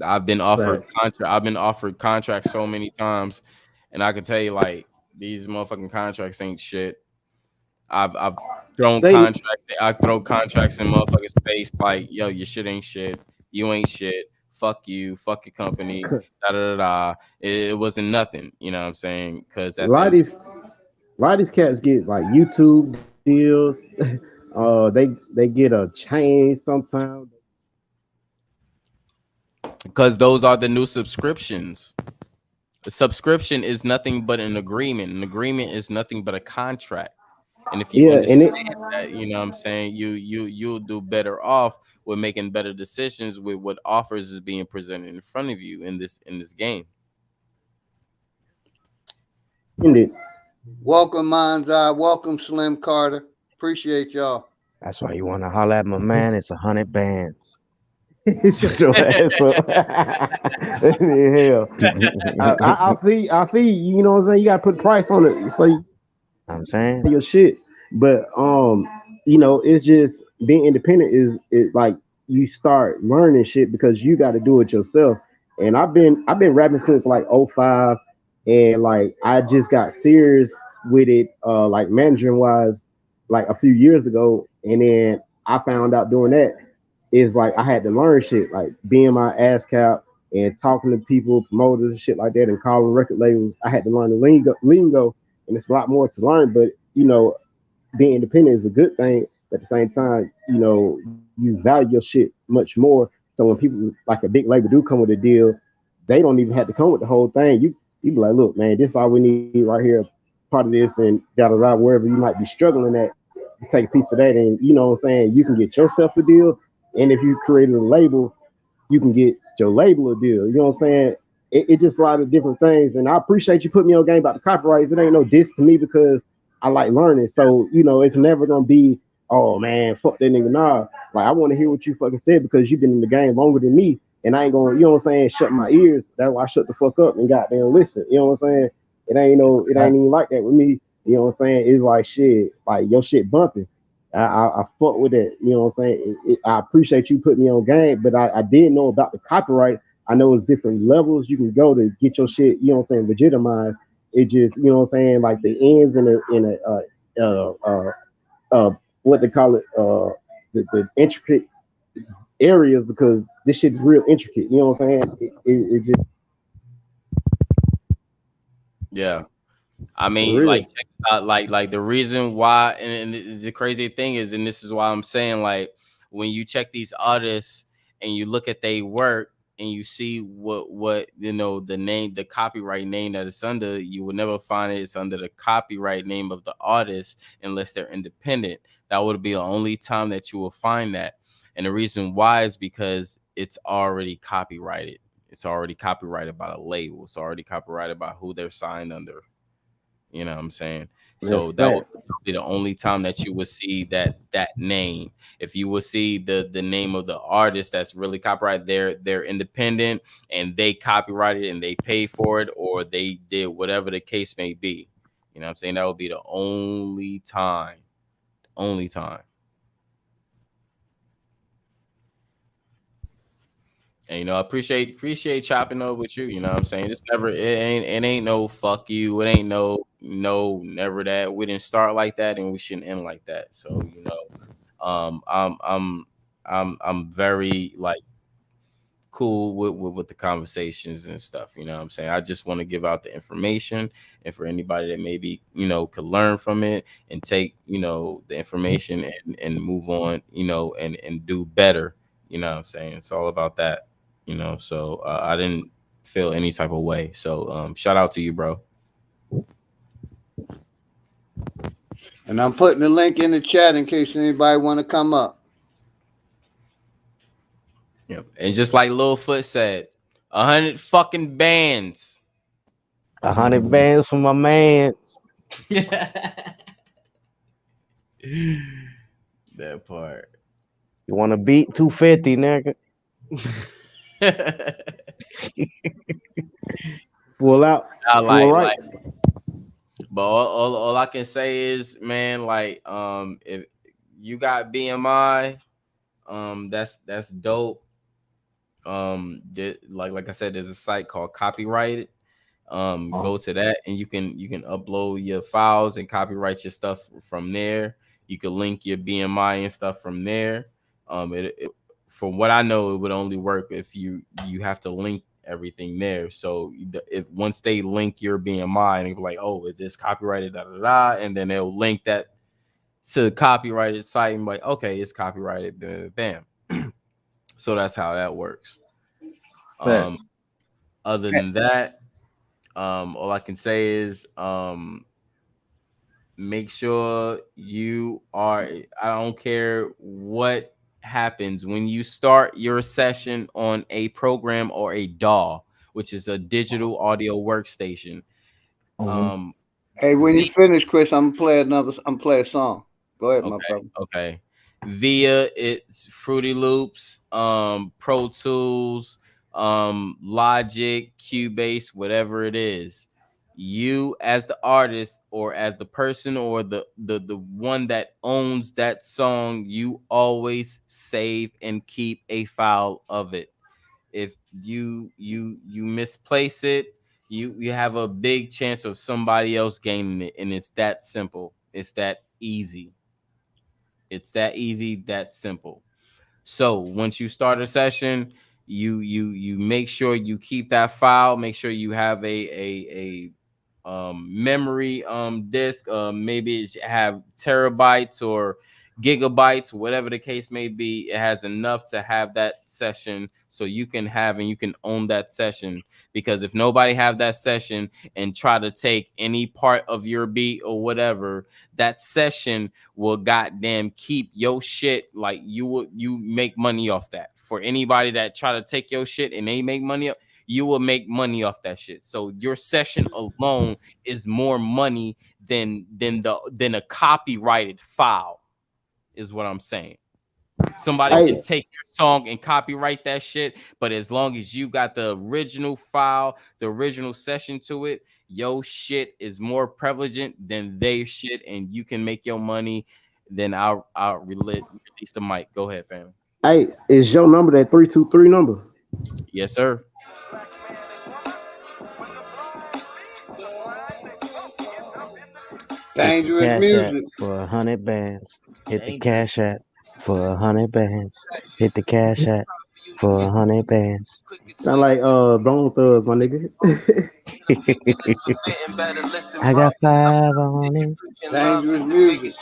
I've been offered contracts so many times, and I can tell you like these motherfucking contracts ain't shit. I've thrown They contracts. I throw contracts in motherfuckers' face like, yo, your shit ain't shit. You ain't shit. Fuck you. Fuck your company. Da da da da. It wasn't nothing. You know what I'm saying? Because a at the lot of end, these a lot of these cats get like YouTube deals. They get a chain sometimes. because those are the new subscriptions. A subscription is nothing but an agreement. An agreement is nothing but a contract. And if you Yeah, and understand that, you know what I'm saying, you'll do better off with making better decisions with what offers is being presented in front of you in this game. it. Welcome, Manzai. Welcome, Slim Carter. Appreciate y'all. That's why you want to holler at my man. It's 100 bands. Shut your ass up. Hell, I feel. You know what I'm saying? You gotta put price on it. So I'm saying, your shit. But it's just being independent is like you start learning shit because you got to do it yourself. And I've been rapping since like '05, and like I just got serious with it, like managing wise, like a few years ago. And then I found out doing that is like I had to learn shit, like being my ass cap and talking to people, promoters and shit like that, and calling record labels. I had to learn the lingo, and it's a lot more to learn. But being independent is a good thing. But at the same time, you value your shit much more. So when people like a big label do come with a deal, they don't even have to come with the whole thing. You be like, look, man, this is all we need right here, part of this, and da da da. Wherever you might be struggling at, you take a piece of that, and you know what I'm saying. You can get yourself a deal, and if you created a label, you can get your label a deal. You know what I'm saying? It just a lot of different things. And I appreciate you putting me on game about the copyrights. It ain't no diss to me because I like learning. So, it's never gonna be, oh man, fuck that nigga. Nah. Like I want to hear what you fucking said because you've been in the game longer than me. And I ain't gonna, you know what I'm saying, shut my ears. That's why I shut the fuck up and goddamn listen. You know what I'm saying? It ain't even like that with me. You know what I'm saying? It's like shit, like your shit bumping. I fuck with it. You know what I'm saying? I appreciate you putting me on game, but I didn't know about the copyright. I know it's different levels you can go to get your shit, you know what I'm saying, legitimized. It just, you know what I'm saying, like the ends what they call it, the intricate areas because this shit is real intricate. You know what I'm saying? It just Yeah. I for mean, like, real. check this out, like the reason why, and the crazy thing is, and this is why I'm saying, like, when you check these artists and you look at their work and you see what the name, the copyright name that it's under, you will never find it's under the copyright name of the artist unless they're independent. That would be the only time that you will find that, and the reason why is because it's already copyrighted. It's already copyrighted by the label. It's already copyrighted by who they're signed under. You know what I'm saying? That's So that would facts. be the only time that you would see that name. If you would see the name of the artist that's really copyrighted, they're independent and they copyrighted and they pay for it or they did whatever the case may be. You know what I'm saying? That would be the only time. Only time. And I appreciate chopping up with you. You know what I'm saying? It's never it ain't no fuck you. It ain't no never that. We didn't start like that and we shouldn't end like that. So, I'm very like cool with the conversations and stuff. You know what I'm saying? I just want to give out the information and for anybody that maybe, could learn from it and take, the information and move on, and do better. You know what I'm saying? It's all about that, So I didn't feel any type of way. So shout out to you, bro. And I'm putting the link in the chat in case anybody want to come up. Yeah. And just like Lil Foot said, 100 fucking bands. 100 bands for my mans. That part. You want to beat 250, nigga? Full out, I full like, rights. but all I can say is, man, like, if you got BMI, that's dope. Like I said, there's a site called Copyrighted, Go to that, and you can upload your files and copyright your stuff from there. You can link your BMI and stuff from there. From what I know, it would only work if you have to link everything there. So if once they link your BMI and they be like, oh, is this copyrighted, da da da, and then they'll link that to the copyrighted site and be like, okay, it's copyrighted, bam. So that's how that works. Other than that, all I can say is make sure you are, I don't care what happens when you start your session on a program or a DAW, which is a digital audio workstation. Hey, when you finish, Chris, I'm play a song. Go ahead, my brother. Okay. Via it's Fruity Loops, Pro Tools, Logic, Cubase, whatever it is. You as the artist or as the person or the one that owns that song, you always save and keep a file of it. If you misplace it, you have a big chance of somebody else gaining it, and it's that simple. It's that easy. It's that easy, that simple. So once you start a session, you make sure you keep that file. Make sure you have a memory disk. Maybe it have terabytes or gigabytes, whatever the case may be. It has enough to have that session, so you can have and you can own that session. Because if nobody have that session and try to take any part of your beat or whatever, that session will goddamn keep your shit. Like you make money off that. For anybody that try to take your shit and they make money up, you will make money off that shit. So your session alone is more money than a copyrighted file, is what I'm saying. Somebody can take your song and copyright that shit, but as long as you got the original file, the original session to it, your shit is more prevalent than their shit, and you can make your money. Then I'll release the mic. Go ahead, fam. Hey, is your number that 323 number? Yes, sir. Hit the Dangerous Cash App music. for 100 bands. Hit the Cash App for 100 bands. Hit the Cash App for 100 bands. Sound like Bone Thugs, my nigga. I got 5 on it. Dangerous music.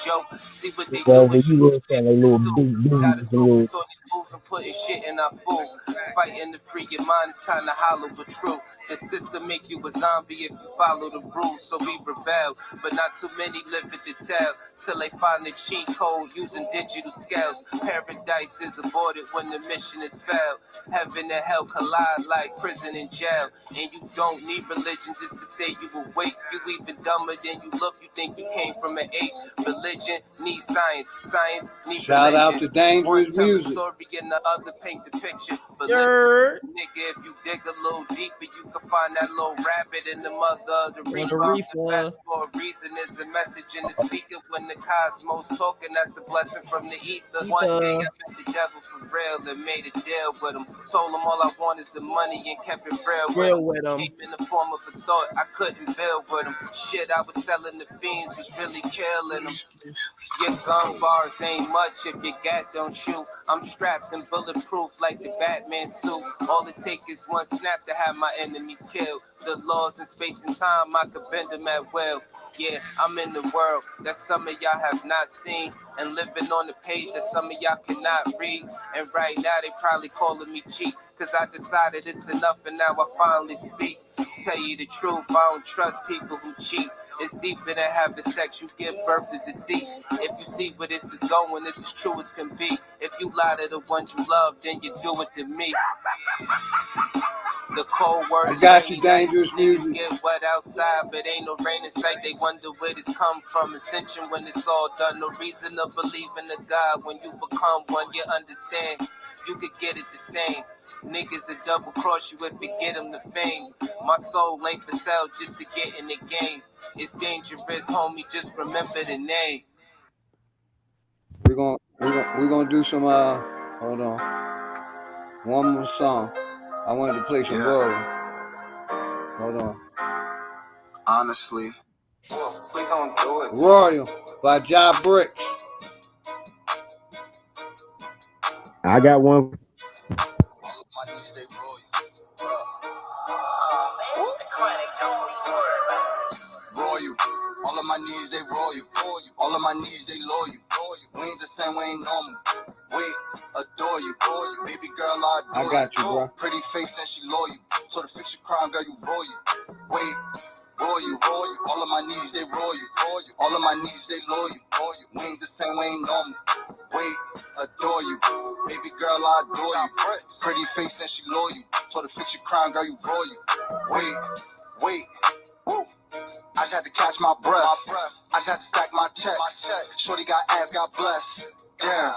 Whatever you look at, like little big Gotta dudes and little. focus on these moves and putting shit in our food. Fighting to free your mind is kinda hollow but true. The system make you a zombie if you follow the rules, so we rebel. But not too many live it to tell, till they find the cheat code using digital scales. Paradise is aborted when the mission is failed. Heaven and hell collide like prison and jail. And you don't need religion just to say you awake. You even dumber than you look, you think you came from an ape. Religion needs science, science needs Shout out religion. to Dangerous One tell a Music. story and the other paint the picture. But listen, nigga, if you dig a little deeper, you can find that little rabbit in the mother of the reaper. The best for a reason is a message in the speaker. When the cosmos talking, that's a blessing from the ether. One day I met the devil for real and made a deal with him. Told him all I want is the money and kept it real with him. Came in the form of a thought I couldn't build with him. Shit I was selling the fiends was really killing them. Your gun bars ain't much if your gat don't shoot. I'm strapped and bulletproof like the Batman suit. All it takes is one snap to have my enemies killed. The laws in space and time, I could bend them at will. Yeah, I'm in the world that some of y'all have not seen, and living on the page that some of y'all cannot read. And right now they probably calling me cheap, cause I decided it's enough and now I finally speak. Tell you the truth, I don't trust people who cheat. It's deeper than having sex, you give birth to deceit. If you see where this is going, this is true as can be. If you lie to the ones you love, then you do it to me. The cold word I is got you, rainy. Dangerous Niggas music. get wet outside, but ain't no rain in sight. They wonder where this come from. Ascension when it's all done. No reason to believe in a God. When you become one, you understand. You could get it the same. Niggas will double cross you if you get them the fame. My soul ain't for sale just to get in the game. It's dangerous, homie. Just remember the name. We're gonna do some hold on. One more song. I wanted to play some Rory. Hold on. Honestly. We gonna do it. Royal by Ja Bricks. I got one. Royal. All of my needs, they royal. All of my needs, they loyal. We ain't the same, we ain't normal. Wait, adore you. Baby girl, I adore you. I got you, bro. Pretty face and she loyal. So to fix your crime, girl, you royal. Wait, royal. All of my needs, they royal. All of my needs, they loyal. We ain't the same, we ain't normal. Wait, adore you. Baby girl, I adore you. Pretty face and she loyal. So to fix your crime, girl, you royal. Wait. Woo. I just had to catch my breath. I just had to stack my checks. Shorty got ass, God bless. Damn.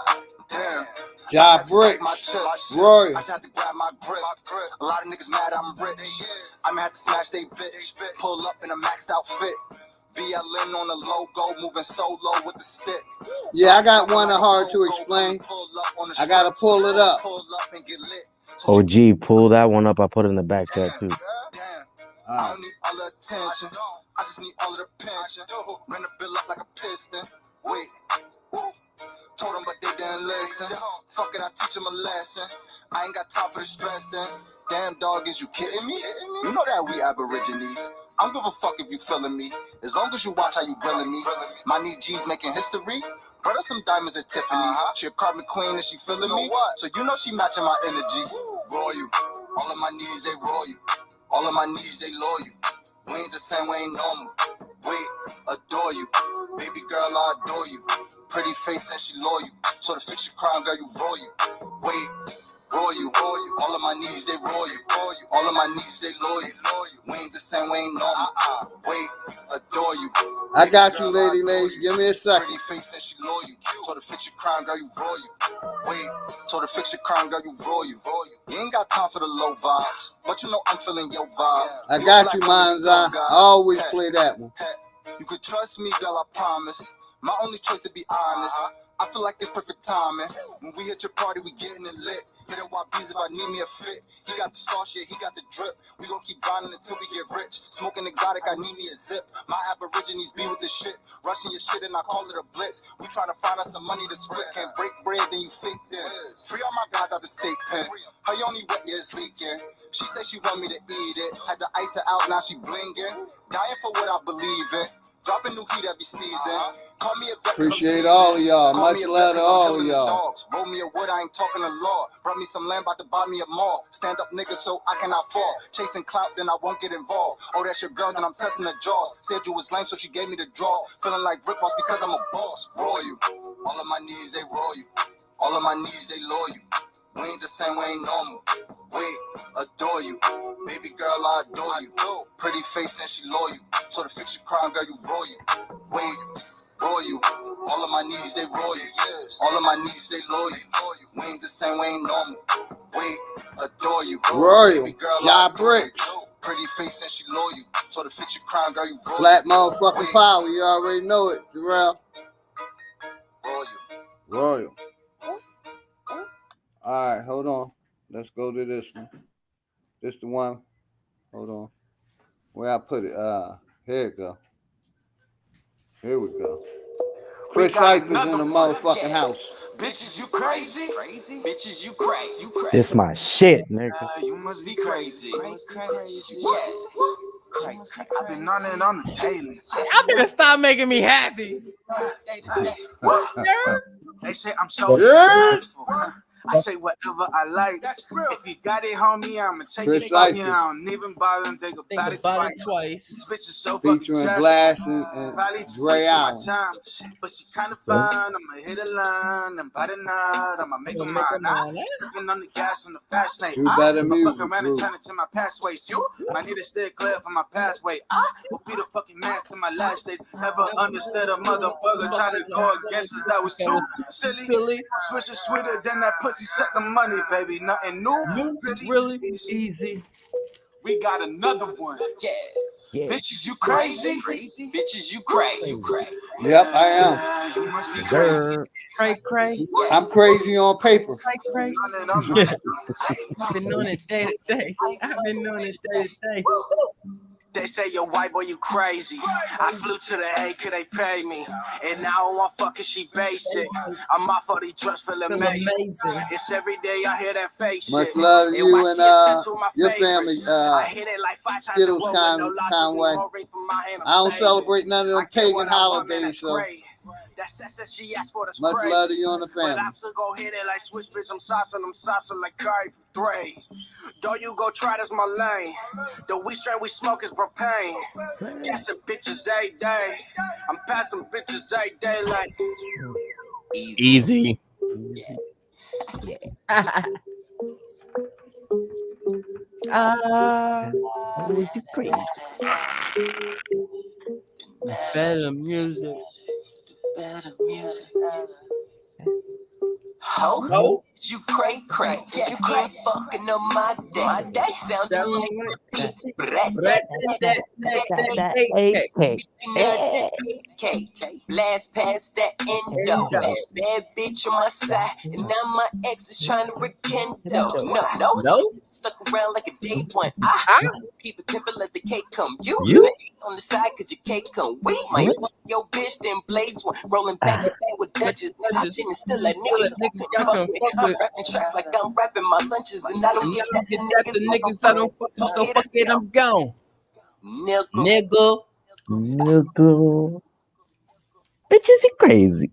Ja Bricks. Royal. I just had to grab my grip. A lot of niggas mad I'm rich. I'ma have to smash they bitch. Pull up in a maxed out fit. VLN on the logo, moving solo with the stick. Yeah, I got one hard to explain. I gotta pull it up. OG, pull that one up. I put it in the back chat too. I don't need all the attention. I just need all of the pension. Ran the bill up like a piston. Wait. Told them, but they didn't listen. Fuck it, I teach them a lesson. I ain't got time for the stressing. Damn dog, is you kidding me? You know that we aborigines. I don't give a fuck if you feeling me. As long as you watch how you grilling me. My knee G's making history. Brother, some diamonds at Tiffany's. She a carbon queen and she feeling me. So you know she matching my energy. Royal. All of my needs, they royal. All of my needs, they loyal. We ain't the same, we ain't normal. Wait, adore you. Baby girl, I adore you. Pretty face and she loyal. So to fix your crime, girl, you royal. Wait, royal. All of my needs, they royal. All of my needs, they loyal. We ain't the same, we ain't normal. Wait, adore you. I got you, lady. Give me a second. Pretty face and she loyal. So to fix your crime, girl, you royal. Wait, so to fix your crime, girl, you royal. You ain't got time for the low vibes, but you know I'm feeling your vibe. I got you, Manza. I always play that one. You could trust me, girl, I promise. My only choice to be honest. I feel like it's perfect timing. When we hit your party, we getting it lit. Hit it YBs if I need me a fit. He got the sauce, yeah, he got the drip. We gon' keep grinding until we get rich. Smoking exotic, I need me a zip. My aborigines be with this shit. Rushing your shit and I call it a blitz. We trying to find us some money to split. Can't break bread, then you fake then. Free all my guys out the state pen. Her only wet, yeah, it's leaking. She said she want me to eat it. Had to ice it out, now she blinging. Dying for what I believe in. Dropping new heat every season. Call me a vet. Appreciate all of y'all. Much love to all of y'all. Roll me a wood, I ain't talking to law. Brought me some land, about to buy me a mall. Stand up nigga, so I cannot fall. Chasing clout, then I won't get involved. Oh, that's your girl, then I'm testing the jaws. Said you was lame, so she gave me the draws. Feeling like Rick Ross because I'm a boss. Royal. All of my needs, they royal. All of my needs, they loyal. We ain't the same, we ain't normal. Wait, adore you. Baby girl, I adore you. Pretty face and she loyal. So to fix your crime, girl, you royal. Wait, royal. All of my needs, they royal. All of my needs, they loyal. We ain't the same, we ain't normal. Wait, adore you. Royal. Baby girl, Ja Bricks. Pretty face and she loyal. So to fix your crime, girl, you royal. Flat motherfucking power. You already know it, Jarrell. Royal. All right, hold on. Let's go to this one. This the one. Hold on. Where I put it? Here it go. Here we go. Chris Cypher's in the motherfucking house. Bitches, you crazy? Bitches, you crazy. This my shit, nigga. You must be crazy. Yes. I've been on it on the daily. I'm gonna stop making me happy. They say I'm so disrespectful. I say whatever I like. If you got it, homie, I'ma take it from you. I don't even bother and think about it twice. This bitch is so fucking featuring Glass and Dre Allen. But she kind of fine. I'ma hit a line and bite a knot. I'ma make a mine. Even on the gas on the fast lane. Do better music, fuck around and turn it to my pathways. You, I need to stay clear from my pathway. I will be the fucking man to my last days. Never understood a motherfucker trying to go against us. That was too silly. Switch is sweeter than that pussy. Set the money, baby. Nothing new. Really easy. We got another one. Yeah. Bitches, you crazy? Bitches, you crazy. Yep, I am. You must be crazy. Cray. I'm crazy on paper. Cray. I've been on it day to day. I've been on it day to day. They say, yo, white boy, you crazy. I flew to the A, could they pay me? And now I'm fucking, she basic. I'm off all these drugs, feel amazing. It's every day I hear that fake Much shit. love to And why you she and essential, my your family. favorites. I hit it like 5 times in Skittles row with no losses, Conway. more rings from my hand. I don't saving. celebrate none of them I get pagan what I want, man, holidays, that's so great. That sex that she asked for, that's much crazy. love to you and the But family. I'm still go hit it like switch, bitch. I'm saucing like Curry for 3. Don't you go try, that's my lane. The weed strain we smoke is propane. Gassing bitches every day. I'm passing bitches every day like Easy. Oh, you crazy. Better music. better music. Ho, you cray. You ain't fucking up my day. My day sounding like repeat. Blast past that endo. Bad bitch on my side, and now my ex is trying to rekindle. No, stuck around like a day one. Keep it pimpin', let the cake come. You on the side, cause your cake come. We might fuck your bitch, then blaze one. Rolling back to back with Dutchess. I didn't still a nigga y'all can fuck with. I'm rapping tracks like I'm rapping my lunches, and I don't get that the niggas. I don't fuck it, I'm gone. Nigga. Bitches, you crazy.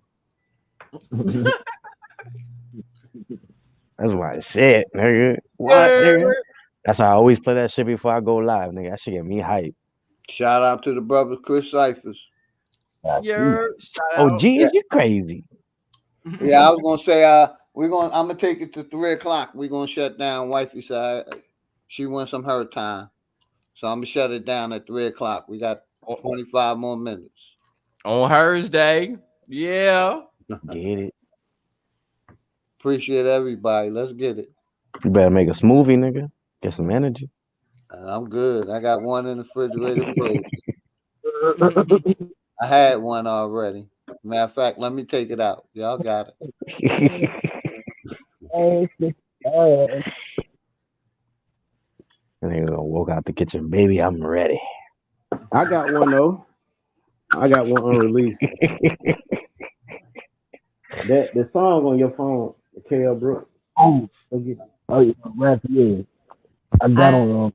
That's my shit, nigga. What, nigga? That's why I always play that shit before I go live, nigga. That shit get me hype. Shout out to the brothers Chris Cyphers. Oh, G, is you crazy? Yeah, I was gonna say I'm gonna take it to 3 o'clock. We're gonna shut down wifey side. She wants some her time. So I'm gonna shut it down at 3 o'clock. We got 25 more minutes. On hers day. Yeah. Get it. Appreciate everybody. Let's get it. You better make a smoothie, nigga. Get some energy. I'm good. I got one in the refrigerator frozen. I had one already. Matter of fact, let me take it out. Y'all got it. Nigga gonna walk out the kitchen, baby. I'm ready. I got one though. I got one unreleased. that song on your phone, KL Brooks. Oh, yeah, rap, yeah. I got on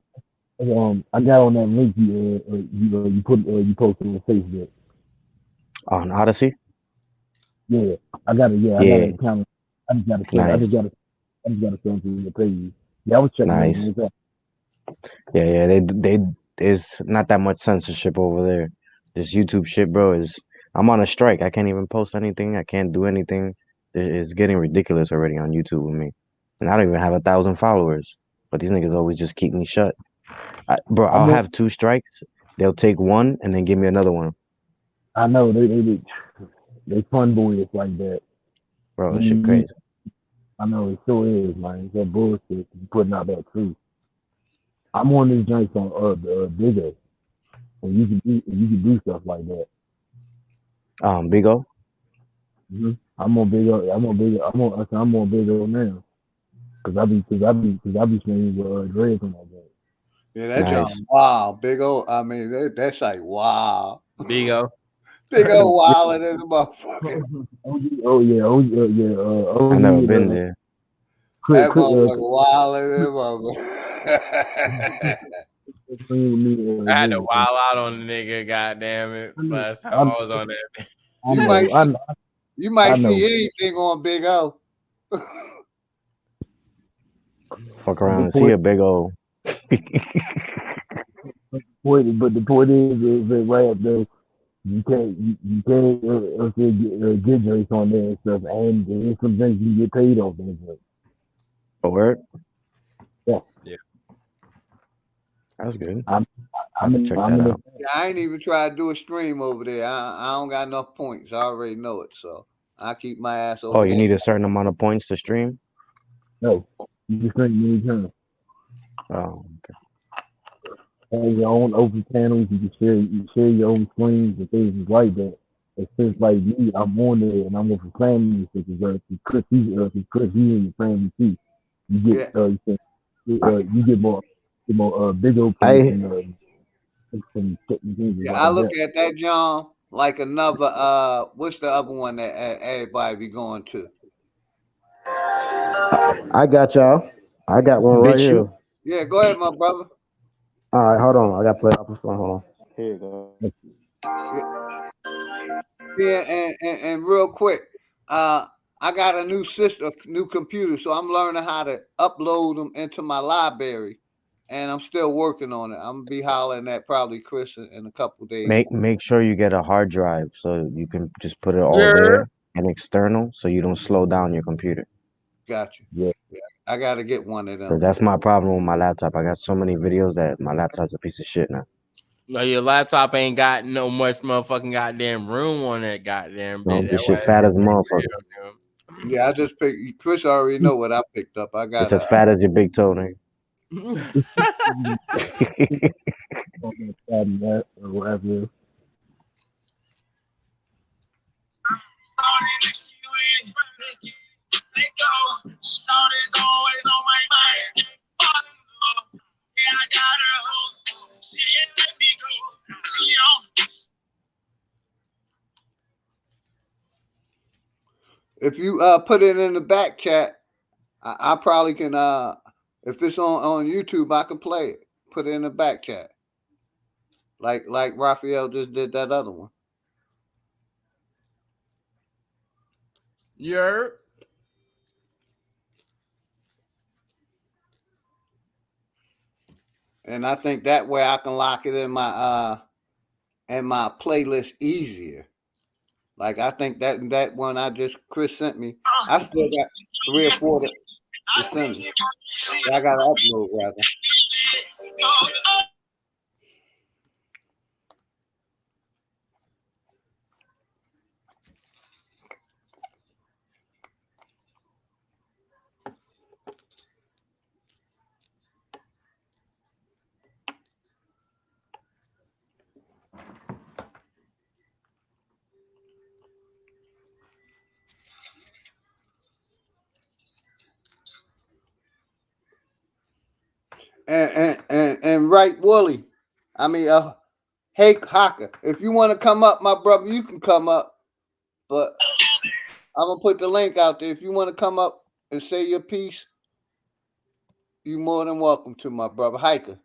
that link you posted on Facebook. On Odyssey. Yeah, I got it. Yeah, I got an account. I just got to send to your page. Yeah, I was checking. Nice. Yeah. They there's not that much censorship over there. This YouTube shit, bro, I'm on a strike. I can't even post anything. I can't do anything. It's getting ridiculous already on YouTube with me, and I don't even have 1,000 followers. But these niggas always just keep me shut. I'll have 2 strikes. They'll take one and then give me another one. I know they fun boys like that. Bro, this shit crazy. I know it still is, man. It's that bullshit. You putting out that truth. I'm on these joints on Bigger, and you can do stuff like that. Big O. Mm-hmm. I'm on Big O. I'm on Big O now. Cause I be swinging with dreads on that joint. Yeah, that's nice. Wow, Big O. I mean, that's like wow. Big O. Big O wilding in the motherfucker. Oh yeah. I've never been there. That motherfucker wilding in the motherfucker. I had to wild out on the nigga, goddamn it. Last time I was on that. You might see anything on Big O. Fuck around and see a Big O. But the point is that right up there, you can't get drinks on there and stuff, and there's some things you get paid off there. A word? Yeah. That's good. Check that out. Yeah, I ain't even try to do a stream over there. I don't got enough points. I already know it, so I keep my ass over. Oh, you need a certain amount of points to stream? No, you can stream anytime. Oh, okay. Have your own open channels. You can share your own screens and things like that. It's just like me. I'm on there and I'm with a family. Because Chris, he's in your family too. You get you get more big old points. some things Yeah, about I the look bet. at that, John, like another. What's the other one that everybody be going to? I got y'all. I got one right BitChute. here. Yeah, go ahead, my brother. All right, hold on. I got to play off the phone. Hold on. Here you go. Yeah, yeah, and real quick, I got a new system, new computer, so I'm learning how to upload them into my library, and I'm still working on it. I'm gonna be hollering at probably Chris in a couple days. Make sure you get a hard drive so you can just put it all Yeah. there and external, so you don't slow down your computer. Got you. Yeah. Yeah, I got to get one of Because them. that's my problem with my laptop. I got so many videos that my laptop's a piece of shit now. No, your laptop ain't got no much motherfucking goddamn room on that goddamn No, bit. this That's shit why fat as a motherfucker. Yeah, I just picked. Chris already know what I picked up. I It's got as fat as your big toe, nigga. Or whatever. If you put it in the back chat, I probably can. If it's on YouTube, I can play it. Put it in the back chat, like Raphael just did that other one. Yeah. And I think that way I can lock it in my playlist easier. Like I think that one I just Chris sent me, I still got 3 or 4 to send me. I got to upload rather. And right, Wooly. I mean, hey, Haka, if you want to come up, my brother, you can come up. But I'm gonna put the link out there. If you want to come up and say your piece, you more than welcome to, my brother. Hiker.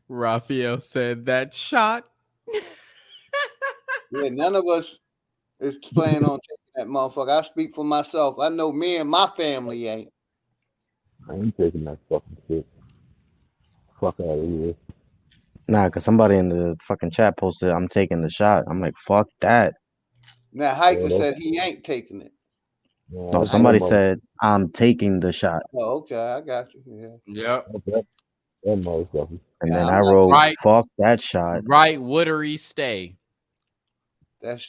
Raphael said that shot. Yeah, none of us is planning on taking that motherfucker. I speak for myself. I know me and my family ain't. I ain't taking that fucking shit. Fuck out of here. Nah, because somebody in the fucking chat posted, I'm taking the shot. I'm like, fuck that. Now Hiker said he ain't taking it. No, somebody said, I'm taking the shot. Oh, okay, I got you. Yeah. Yep. That motherfucker. And Yeah, then I'm I not wrote, right. fuck that shot. Right, Woodery stay. That's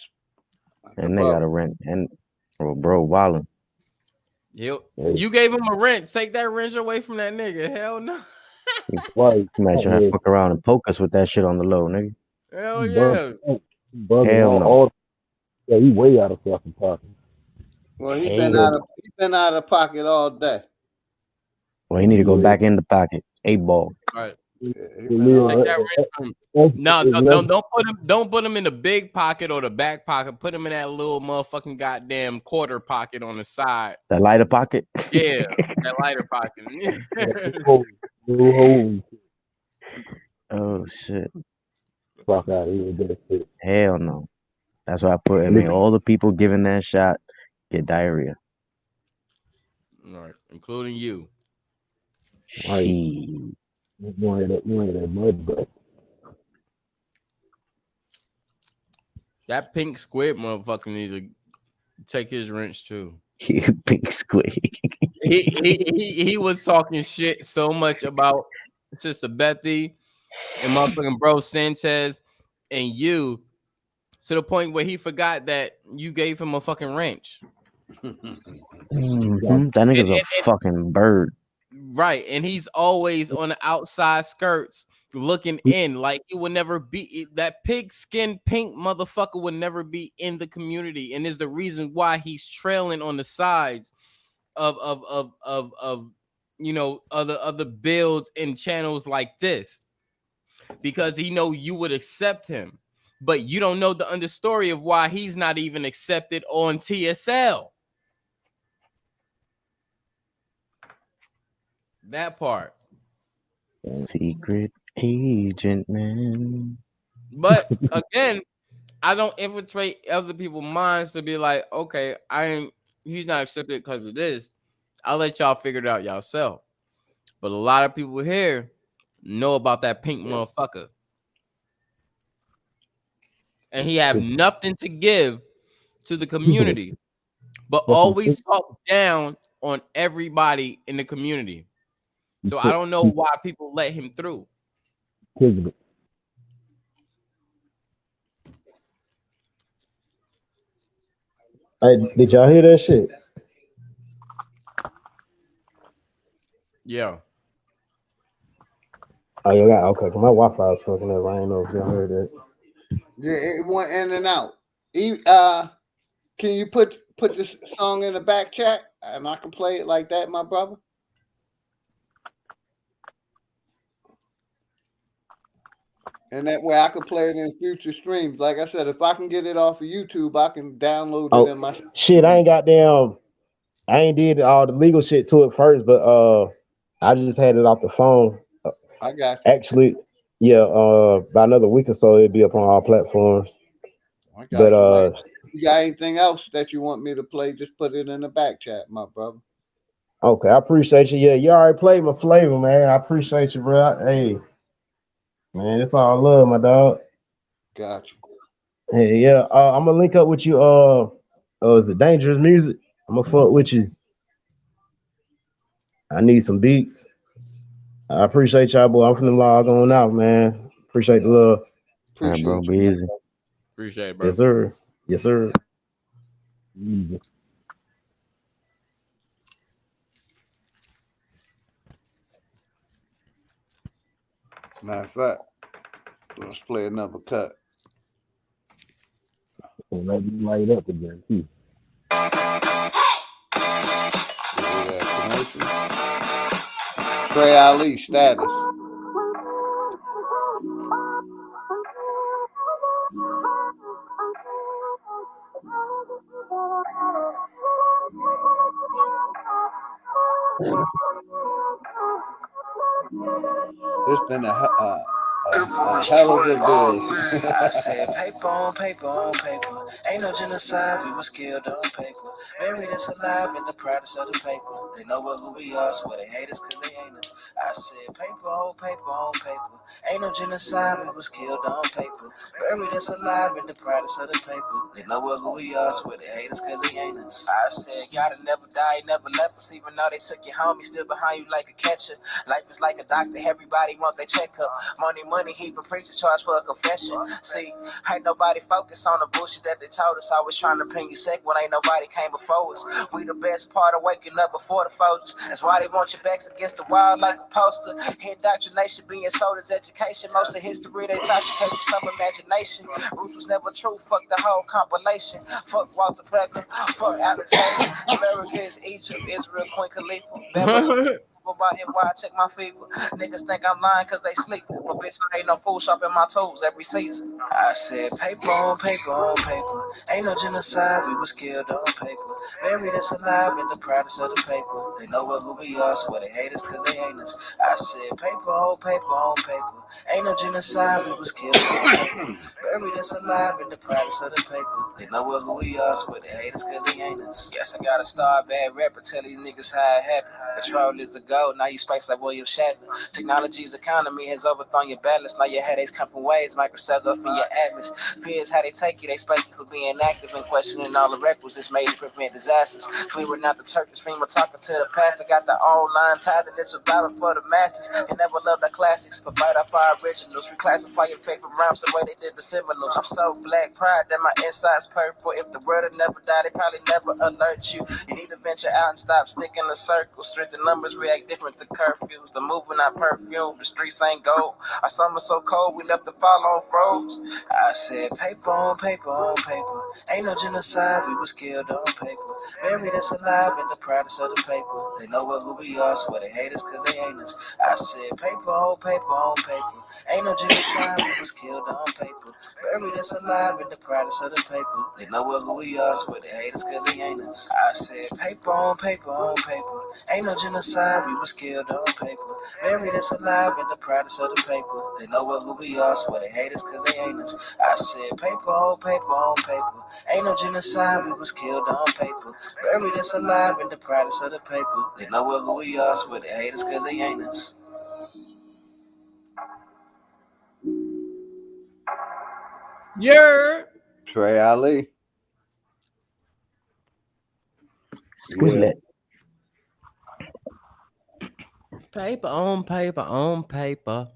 And they got a rent. And bro, wildin'. Yep. You gave him a wrench. Take that wrench away from that nigga. Hell no. Right. Man, should have fuck around and poke us with that shit on the low, nigga. Hell yeah. Hell no. Yeah, he way out of fucking pocket. Well, he been out of pocket all day. Well, he need to go back in the pocket. 8-ball. Right. Yeah, Take that wrench from him. No, don't put him in the big pocket or the back pocket. Put him in that little motherfucking goddamn quarter pocket on the side. That lighter pocket? Yeah, that lighter pocket. Oh shit. Fuck out of here, that shit. Hell no. That's why I put him in. All the people giving that shot get diarrhea. All right, including you. Right. You ain't that mud butt. That pink squid motherfucker needs to take his wrench too. Pink squid. he was talking shit so much about Sister Bethy and motherfucking bro Sanchez and you to the point where he forgot that you gave him a fucking wrench. Mm-hmm. That nigga's a fucking bird. Right, and he's always on the outside skirts looking in like he would never be. That pig-skin pink motherfucker would never be in the community, and is the reason why he's trailing on the sides of other builds and channels like this, because he know you would accept him, but you don't know the understory of why he's not even accepted on TSL. That part. Secret agent, man. But again, I don't infiltrate other people's minds to be like, okay, he's not accepted because of this. I'll let y'all figure it out yourself. But a lot of people here know about that pink motherfucker. And he have nothing to give to the community, but always talk down on everybody in the community. So I don't know why people let him through. Hey, did y'all hear that shit? Yeah. Oh, you got okay. My Wi-Fi was fucking up. I didn't know if y'all heard that. Yeah, it went in and out. Can you put this song in the back chat and I can play it like that, my brother? And that way I can play it in future streams. Like I said, if I can get it off of YouTube, I can download it in my shit. I ain't did all the legal shit to it first, but I just had it off the phone. I got you. Actually, yeah, by another week or so it'll be up on all platforms. I got you. You got anything else that you want me to play? Just put it in the back chat, my brother. Okay, I appreciate you. Yeah, you already played my flavor, man. I appreciate you, bro. Hey, man, it's all love, my dog. Got you. Hey, yeah, I'm gonna link up with you. Is it Dangerous Music? I'm gonna fuck with you. I need some beats. I appreciate y'all, boy. I'm finna log on out, man. Appreciate the love. All right, bro. Be easy. Appreciate it, bro. Yes, sir. Yes, sir. Matter of fact, let's play another cut. Let me light up again, too. Trey Ali status. It's been a hell of a day. I said paper on paper on paper. Ain't no genocide, we was killed on paper. Buried us alive in the proudest of the paper. They know who we are, so they hate us cause they ain't us. I said paper on paper on paper. Ain't no genocide, we was killed on paper. Buried us alive in the proudest of the paper. They know who we are, so they hate us cause they ain't us. I said gotta never die, never left us. Even though they took your homie, still behind you like a catcher. Life is like a doctor, everybody want their checkup. Money, heaping preacher charge for a confession. See, ain't nobody focused on the bullshit that they told us. Always trying to pin you second when ain't nobody came before us. We the best part of waking up before the folks. That's why they want your backs against the wall like a poster. Indoctrination being sold as education. Most of history they taught you came from some imagination. Roots was never true, fuck the whole compilation. Fuck Walter Plecker, fuck Alex Taylor. America is Egypt, Israel, Queen Khalifa. About him while I check my fever. Niggas think I'm lying cause they sleep. But bitch, I ain't no fool shopping my tools every season. I said paper on paper on paper. Ain't no genocide, we was killed on paper. Buried us alive in the proudest of the paper. They know who we are, so they hate us cause they ain't us. I said paper on paper on paper. Ain't no genocide, we was killed on paper. Buried us alive in the proudest of the paper. They know who we are, so they hate us cause they ain't us. Yes, I gotta start bad rapper, tell these niggas how it happened. Control is a goal, now you spice like William Shatner. Technology's economy has overthrown your balance. Now your headaches come from ways Microsoft up in your atmospheres. How they take you, they space you for being active and questioning all the requisites made to prevent disasters. Clearing out the Turkish FEMA talking to the pastor. Got the online tithe and it's a battle for the masses. They never loved our classics, but bite off our originals. Reclassify your favorite rhymes the way they did the Seminoles. I'm so black, pride that my inside's purple. If the world had never died, they probably never alert with you. You need to venture out and stop sticking to circles. Strength in numbers react different to curfews. The movement not perfume, the streets ain't gold. Our summer so cold, we left the fall on froze. I said paper on paper on paper. Ain't no genocide, we was killed on paper. Buried us alive in the proudest of the paper. They know what who we are, so they hate us cause they ain't us. I said paper on paper on paper. Ain't no genocide, we was killed on paper. Buried us alive in the proudest of the paper. They know what who we are, so they hate us cause they ain't us. I said paper on paper on paper. Ain't no genocide, we was killed on paper. Buried us alive in the proudest of the paper. They know what who we are, so they hate us cause they ain't us. I said paper on paper on paper. Ain't no genocide, we was killed on paper. Buried us alive in the proudest of the paper. They know what who we are, so they hate us cause they ain't us. Yeah. Trey Ali. Squealet. Paper on paper on paper.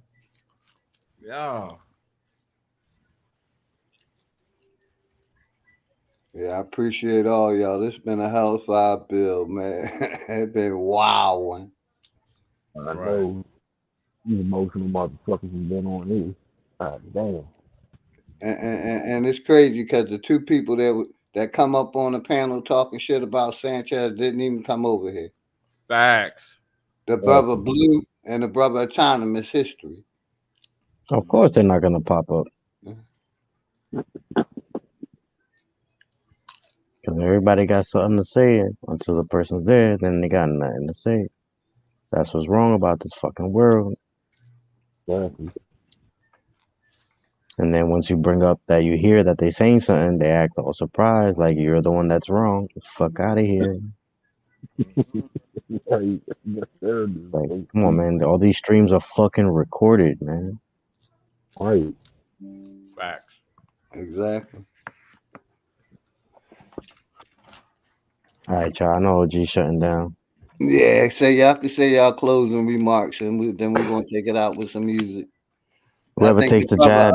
Yeah. Yeah, I appreciate all y'all. This been a hell of a bill, man. It's been wild one. I know you emotional motherfuckers have been on this. God damn. And it's crazy because the two people that come up on the panel talking shit about Sanchez didn't even come over here. Facts. The brother Blue and the brother Autonomous History. Of course, they're not gonna pop up. Because everybody got something to say until the person's there, then they got nothing to say. That's what's wrong about this fucking world. Exactly. And then once you bring up that you hear that they saying something, they act all surprised, like you're the one that's wrong. Fuck out of here. Like, come on, man. All these streams are fucking recorded, man. Right. Facts. Exactly. All right, y'all. I know OG shutting down. Yeah, y'all can say y'all closing remarks, and then we're gonna take it out with some music. Whoever takes the jab.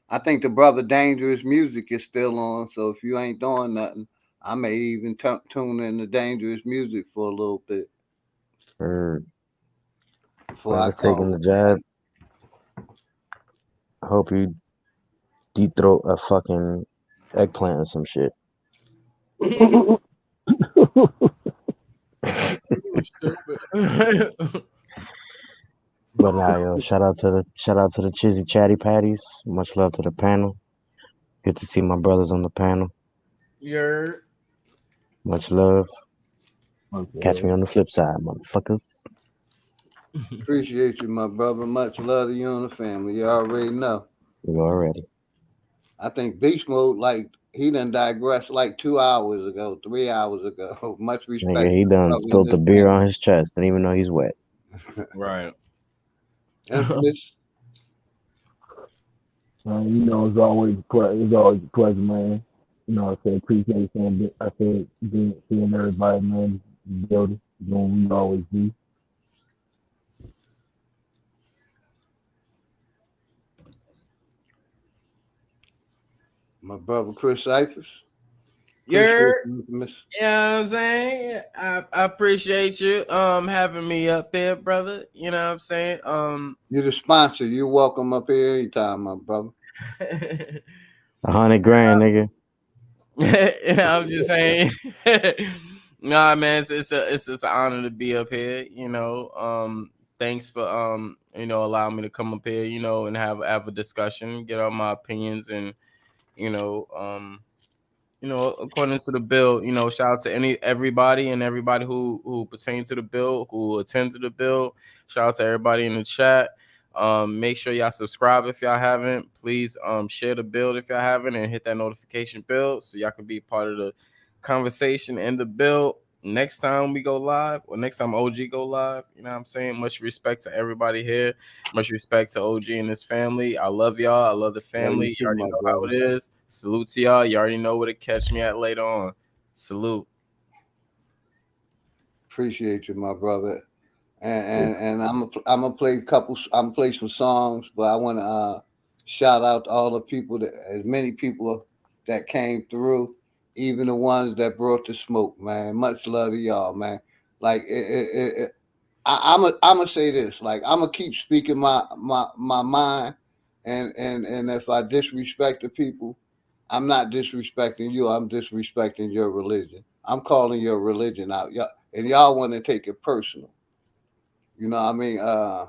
I think the brother Dangerous music is still on. So if you ain't doing nothing, I may even tune in the Dangerous music for a little bit. Whoever's taking the jab, I hope you deep throat a fucking eggplant or some shit. But now, yo, shout out to the Chizzy Chatty Patties. Much love to the panel. Good to see my brothers on the panel. You're much love. Okay. Catch me on the flip side, motherfuckers. Appreciate you, my brother. Much love to you and the family. You already know. You already. I think Beast Mode, like, he done digressed like 2 hours ago, 3 hours ago. Much respect. Nigga, he done spilled the beer on his chest. Didn't even know he's wet. Right. Infamous. You know, it's always a pleasure, man. You know, I said appreciate seeing everybody, man, building, doing what we always do. My brother Chris Cyphers. You know what I'm saying? I appreciate you having me up here, brother. You know what I'm saying? You're the sponsor. You're welcome up here anytime, my brother. $100,000, nigga. I'm just saying. Nah, man, it's an honor to be up here. You know, thanks for allowing me to come up here. You know, and have a discussion, get all my opinions, and according to the bill, shout out to everybody who pertain to the bill, who attend to the bill. Shout out to everybody in the chat. Make sure y'all subscribe if y'all haven't. Please share the bill if y'all haven't, and hit that notification bell so y'all can be part of the conversation and the bill. Next time we go live, or next time OG go live, you know what I'm saying? Much respect to everybody here. Much respect to OG and his family. I love y'all. I love the family. You already know how it is. Salute to y'all. You already know where to catch me at later on. Salute. Appreciate you, my brother. And I'm gonna play I'm gonna play some songs, but I want to shout out to all the people as many people that came through. even the ones that brought the smoke, man. Much love to y'all, man. Like I'm gonna say this. Like I'm gonna keep speaking my mind, and if I disrespect the people, I'm not disrespecting you. I'm disrespecting your religion. I'm calling your religion out, y'all, and y'all want to take it personal. You know what I mean? I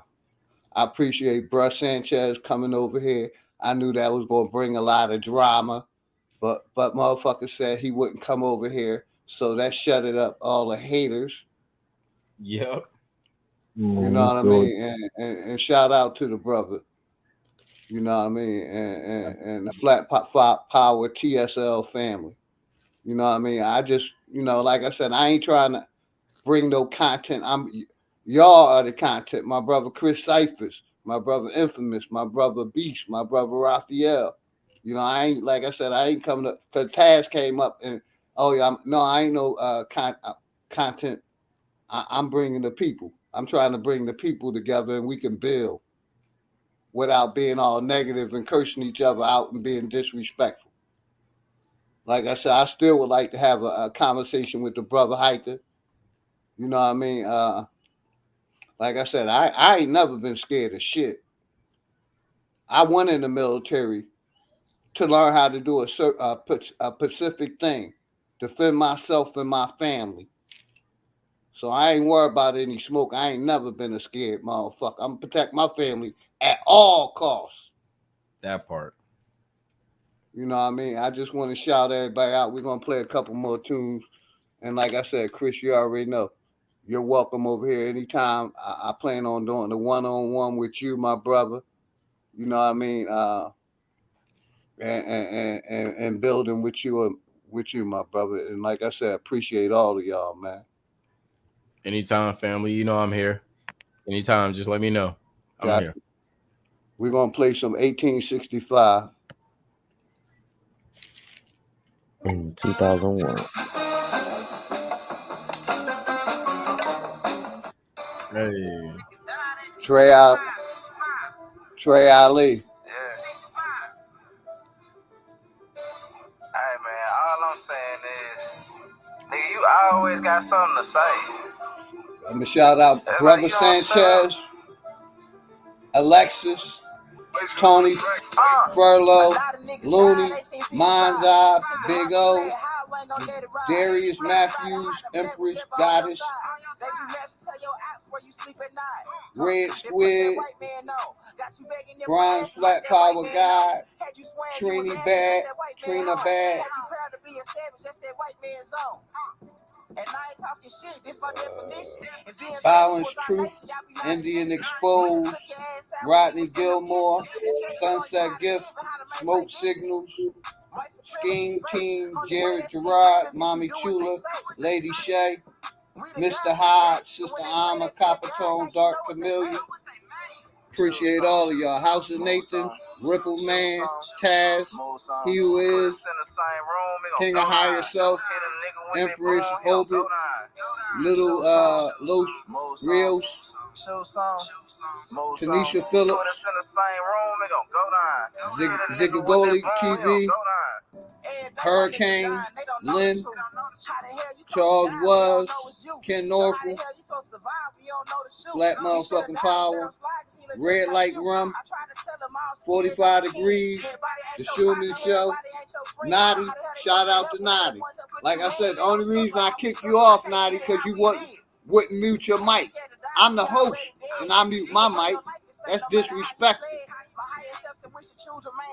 appreciate Bruh Sanchez coming over here. I knew that was gonna bring a lot of drama, but motherfucker said he wouldn't come over here, so that shut it up. All the haters. Yep. You know what I mean? And shout out to the brother. You know what I mean? And the Power TSL family. You know what I mean? I just, like I said, I ain't trying to bring no content. Y'all are the content. My brother Chris Cyphers, my brother Infamous, my brother Beast, my brother Raphael. I ain't, like I said, I ain't coming to, because Taz came up and, oh yeah, no, I ain't no content. I'm bringing the people. I'm trying to bring the people together and we can build without being all negative and cursing each other out and being disrespectful. Like I said, I still would like to have a conversation with the brother Hiker. You know what I mean? Like I said, I ain't never been scared of shit. I went in the military to learn how to do a specific thing, defend myself and my family. So I ain't worried about any smoke. I ain't never been a scared motherfucker. I'm gonna protect my family at all costs. That part. You know what I mean? I just want to shout everybody out. We're gonna play a couple more tunes. And like I said, Chris, you already know. You're welcome over here anytime. I plan on doing the one-on-one with you, my brother. You know what I mean? And building with you, my brother. And like I said, appreciate all of y'all, man. Anytime, family. You know I'm here. Anytime, just let me know. I'm Got here. you. We're gonna play some 1865. In 2001. Hey. Trey Ali. Yeah. Hey man, all I'm saying is, nigga, you always got something to say. I'm gonna shout out That's Brother like, you know Sanchez, Alexis, Tony, Furlough, Looney, Mind's Eye, Big O, Darius Matthews, Empress, Goddess, Red Squid, Bronze Flat Power God, Trini Bad, Trina Bad, Balance Truth, Indian Exposed, Rodney Gilmore, Sunset Gift, Smoke Signals, Scheme Team, Jared Gerard, Mommy Chula, Lady Shay, Mr. Hyde, Sister Alma, Coppertone, Dark Chameleon. Appreciate all of y'all. House of Nathan, Ripple Man, Taz, He Who Is, King of Higher Self, Empress, Hobit, Little Los Rios, Tanisha Phillips, Zigagoli TV, Hurricane, Lynn, Charles Was, Ken Norfolk, Flat Motherfucking Power, Red Light Rum, 45 Degrees, The Schumann Show, Nadi, shout out to Nadi. Like I said, the only reason I kicked you off, Nadi, because you wouldn't mute your mic. I'm the host, and I mute my mic. That's disrespectful.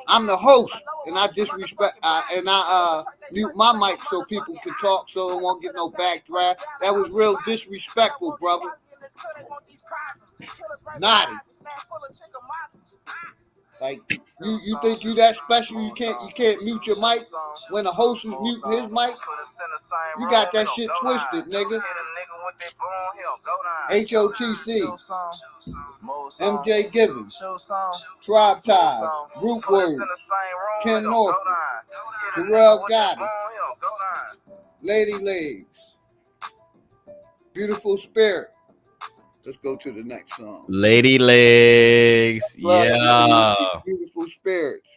I'm the host, and I mute my mic so people can talk, so it won't get no backdraft. That was real disrespectful, brother. Naughty. Like you think you that special? You can't mute your mic when the host is muting his mic. You got that shit twisted, nigga. HOTC, MJ Givens, Tribe Ties, Root Words, Ken Norfolk, Jarrell Gotti, Lady Legs, Beautiful Spirit. Let's go to the next song. Lady Legs. Yeah. Beautiful Spirits.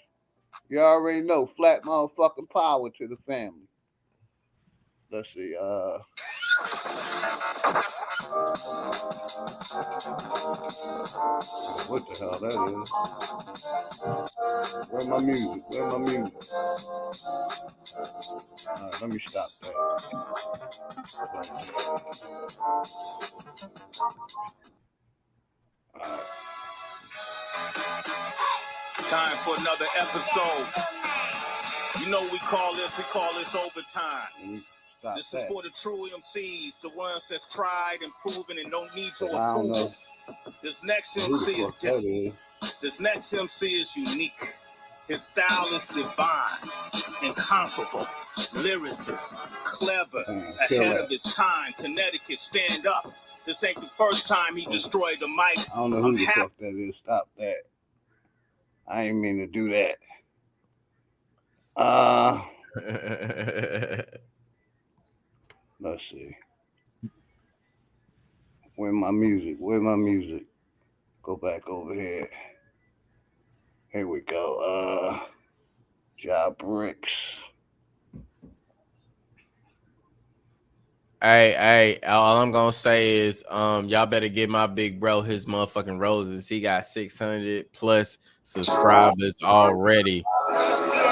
You already know. Flat motherfucking power to the family. let's see. What the hell that is? Where my music? Where my music? Let me stop that. Time for another episode. You know we call this overtime. This is for the true MCs, the ones that's tried and proven and don't need your approval. This next MC is different. This next MC is unique. His style is divine, incomparable, lyricist, clever, ahead of his time. Connecticut, stand up. This ain't the first time he destroyed the mic. I don't know who the fuck that is. Stop that. I ain't mean to do that. Let's see. Where my music? Where my music? Go back over here. Here we go. Job Bricks. Hey, all I'm gonna say is y'all better give my big bro his motherfucking roses. He got 600 plus subscribers already.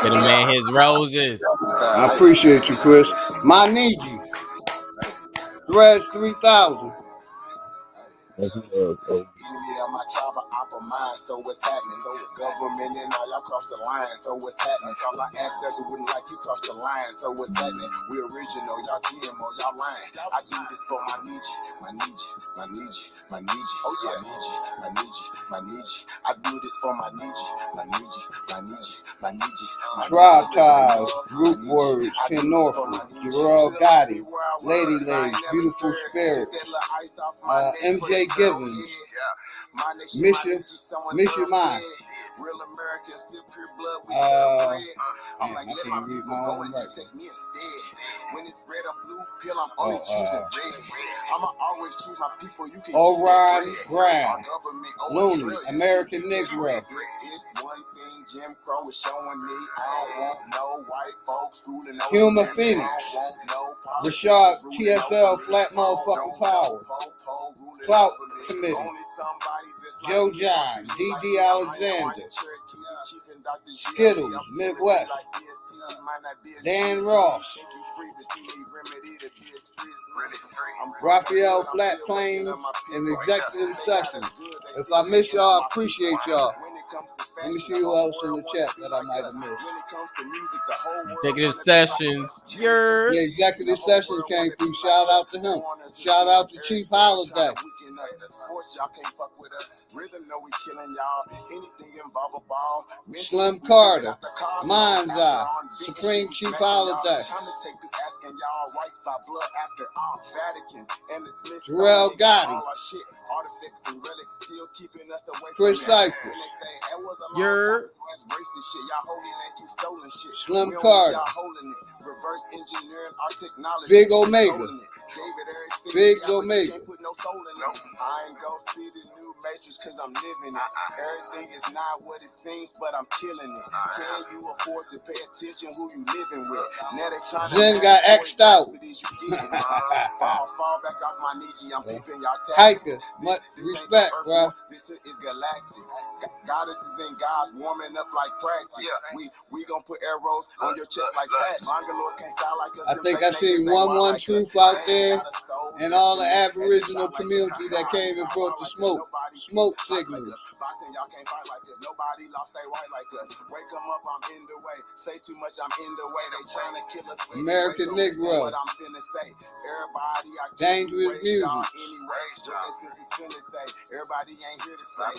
Get a man his roses. I appreciate you, Chris. My Niji. Thread 3000. Yeah, my tribe of opera mind, so what's happening? Government and all y'all cross the line, so what's happening? All our ancestors wouldn't like you cross the line, so what's happening? We original, y'all GMO, y'all lying. I do this for my Nietzsche, my Nietzsche, my Nietzsche, my Nietzsche, oh yeah, my Nietzsche, my Nietzsche. I do this for my Nietzsche, my Nietzsche, my Nietzsche, my Nietzsche. Tribe Ties, Group Words, Ken Norfolk, Gerald Gotti, Lady Legs, Beautiful Spirit, MJ Givens, Mission Mind. Real Americans still pure blood. I'm like, let my people go and just take me instead. When it's red or blue pill, I'm only choosing red. I'ma always choose my people. You can O'Reilly Brown, Looney, American Negro. Jim Crow is showing me I don't want no white folks ruling over Humor Phoenix, Rashad TSL Flat Motherfucking Power, Clout Committee, Joe John, D.D. Alexander, Skittles, Midwest, Dan Ross, Raphael Flat Plains, and Executive Sessions. If I miss y'all, I appreciate y'all. Let me see who else in the chat that I might have missed. Executive Sessions. The Executive Session came through. Shout out to him. Shout out to Chief Holiday. Slim Carter, Mind's Eye, Supreme Chief Holiday, Jarrell Gotti, Chris Cypher, Slim Carter, Big Omega, Big Omega. I ain't go see the new Matrix cause I'm living it. Everything is not what it seems, but I'm killing it. Can you afford to pay attention who you living with? Now they trying to Zen got X'd out. Fall back off my Nietzsche. I'm peeping y'all tactics. Much respect, bro. This is galactic. Goddesses and gods warming up like practice. We gonna put arrows on your chest like that. Bangalores can't style like us. I think I seen one truth out there and all the Aboriginal community that came and brought the smoke signals. Y'all can't fight like this. Nobody lost their white like us. Wake them up, I'm in the way. Say too much, I'm in the way. They trying to kill us. American Negro. What I'm finna say. Everybody, I dangerous music. Anyway, since it's finna say, everybody ain't here to stay.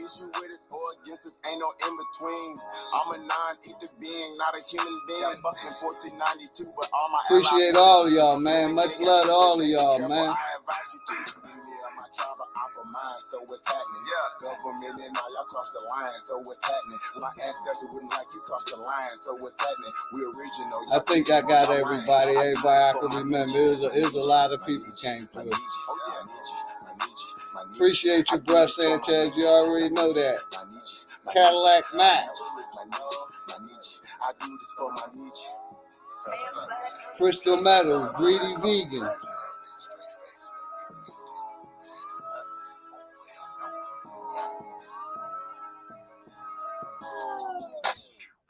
Issue with us or against us, ain't no in between. I'm a non-ether being, not a human being. Fucking 1492, but all my appreciate all of y'all, man. Much love to all of y'all, man. So what's happening? Government and all y'all cross the line. So what's happening? My ancestors wouldn't like you cross the line. So what's happening? We original. I think I got everybody I can remember. It was a lot of people came through. Appreciate you, bro, Sanchez. You already know that. Cadillac Max. I do this for my Nietzsche. Crystal Metals, Greedy Vegan.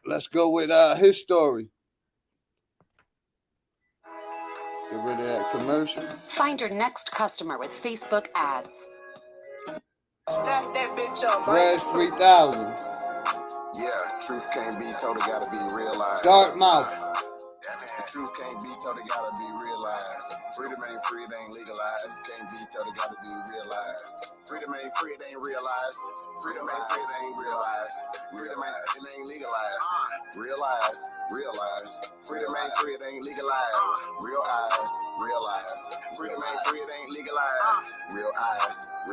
Let's go with his story. Get rid of that commercial. Find your next customer with Facebook ads. Stack that bitch up, Res 3000. Yeah, truth can't be told, it gotta be realized. Dartmouth. The truth can't be told, it gotta be realized. Freedom ain't free, it ain't legalized. Can't be told, it gotta be realized. Freedom ain't free, it ain't realized. Freedom ain't free, it ain't realized. Freedom ain't legalized. Realize. Freedom ain't free, it ain't legalized. Realize. Freedom ain't free, it ain't legalized.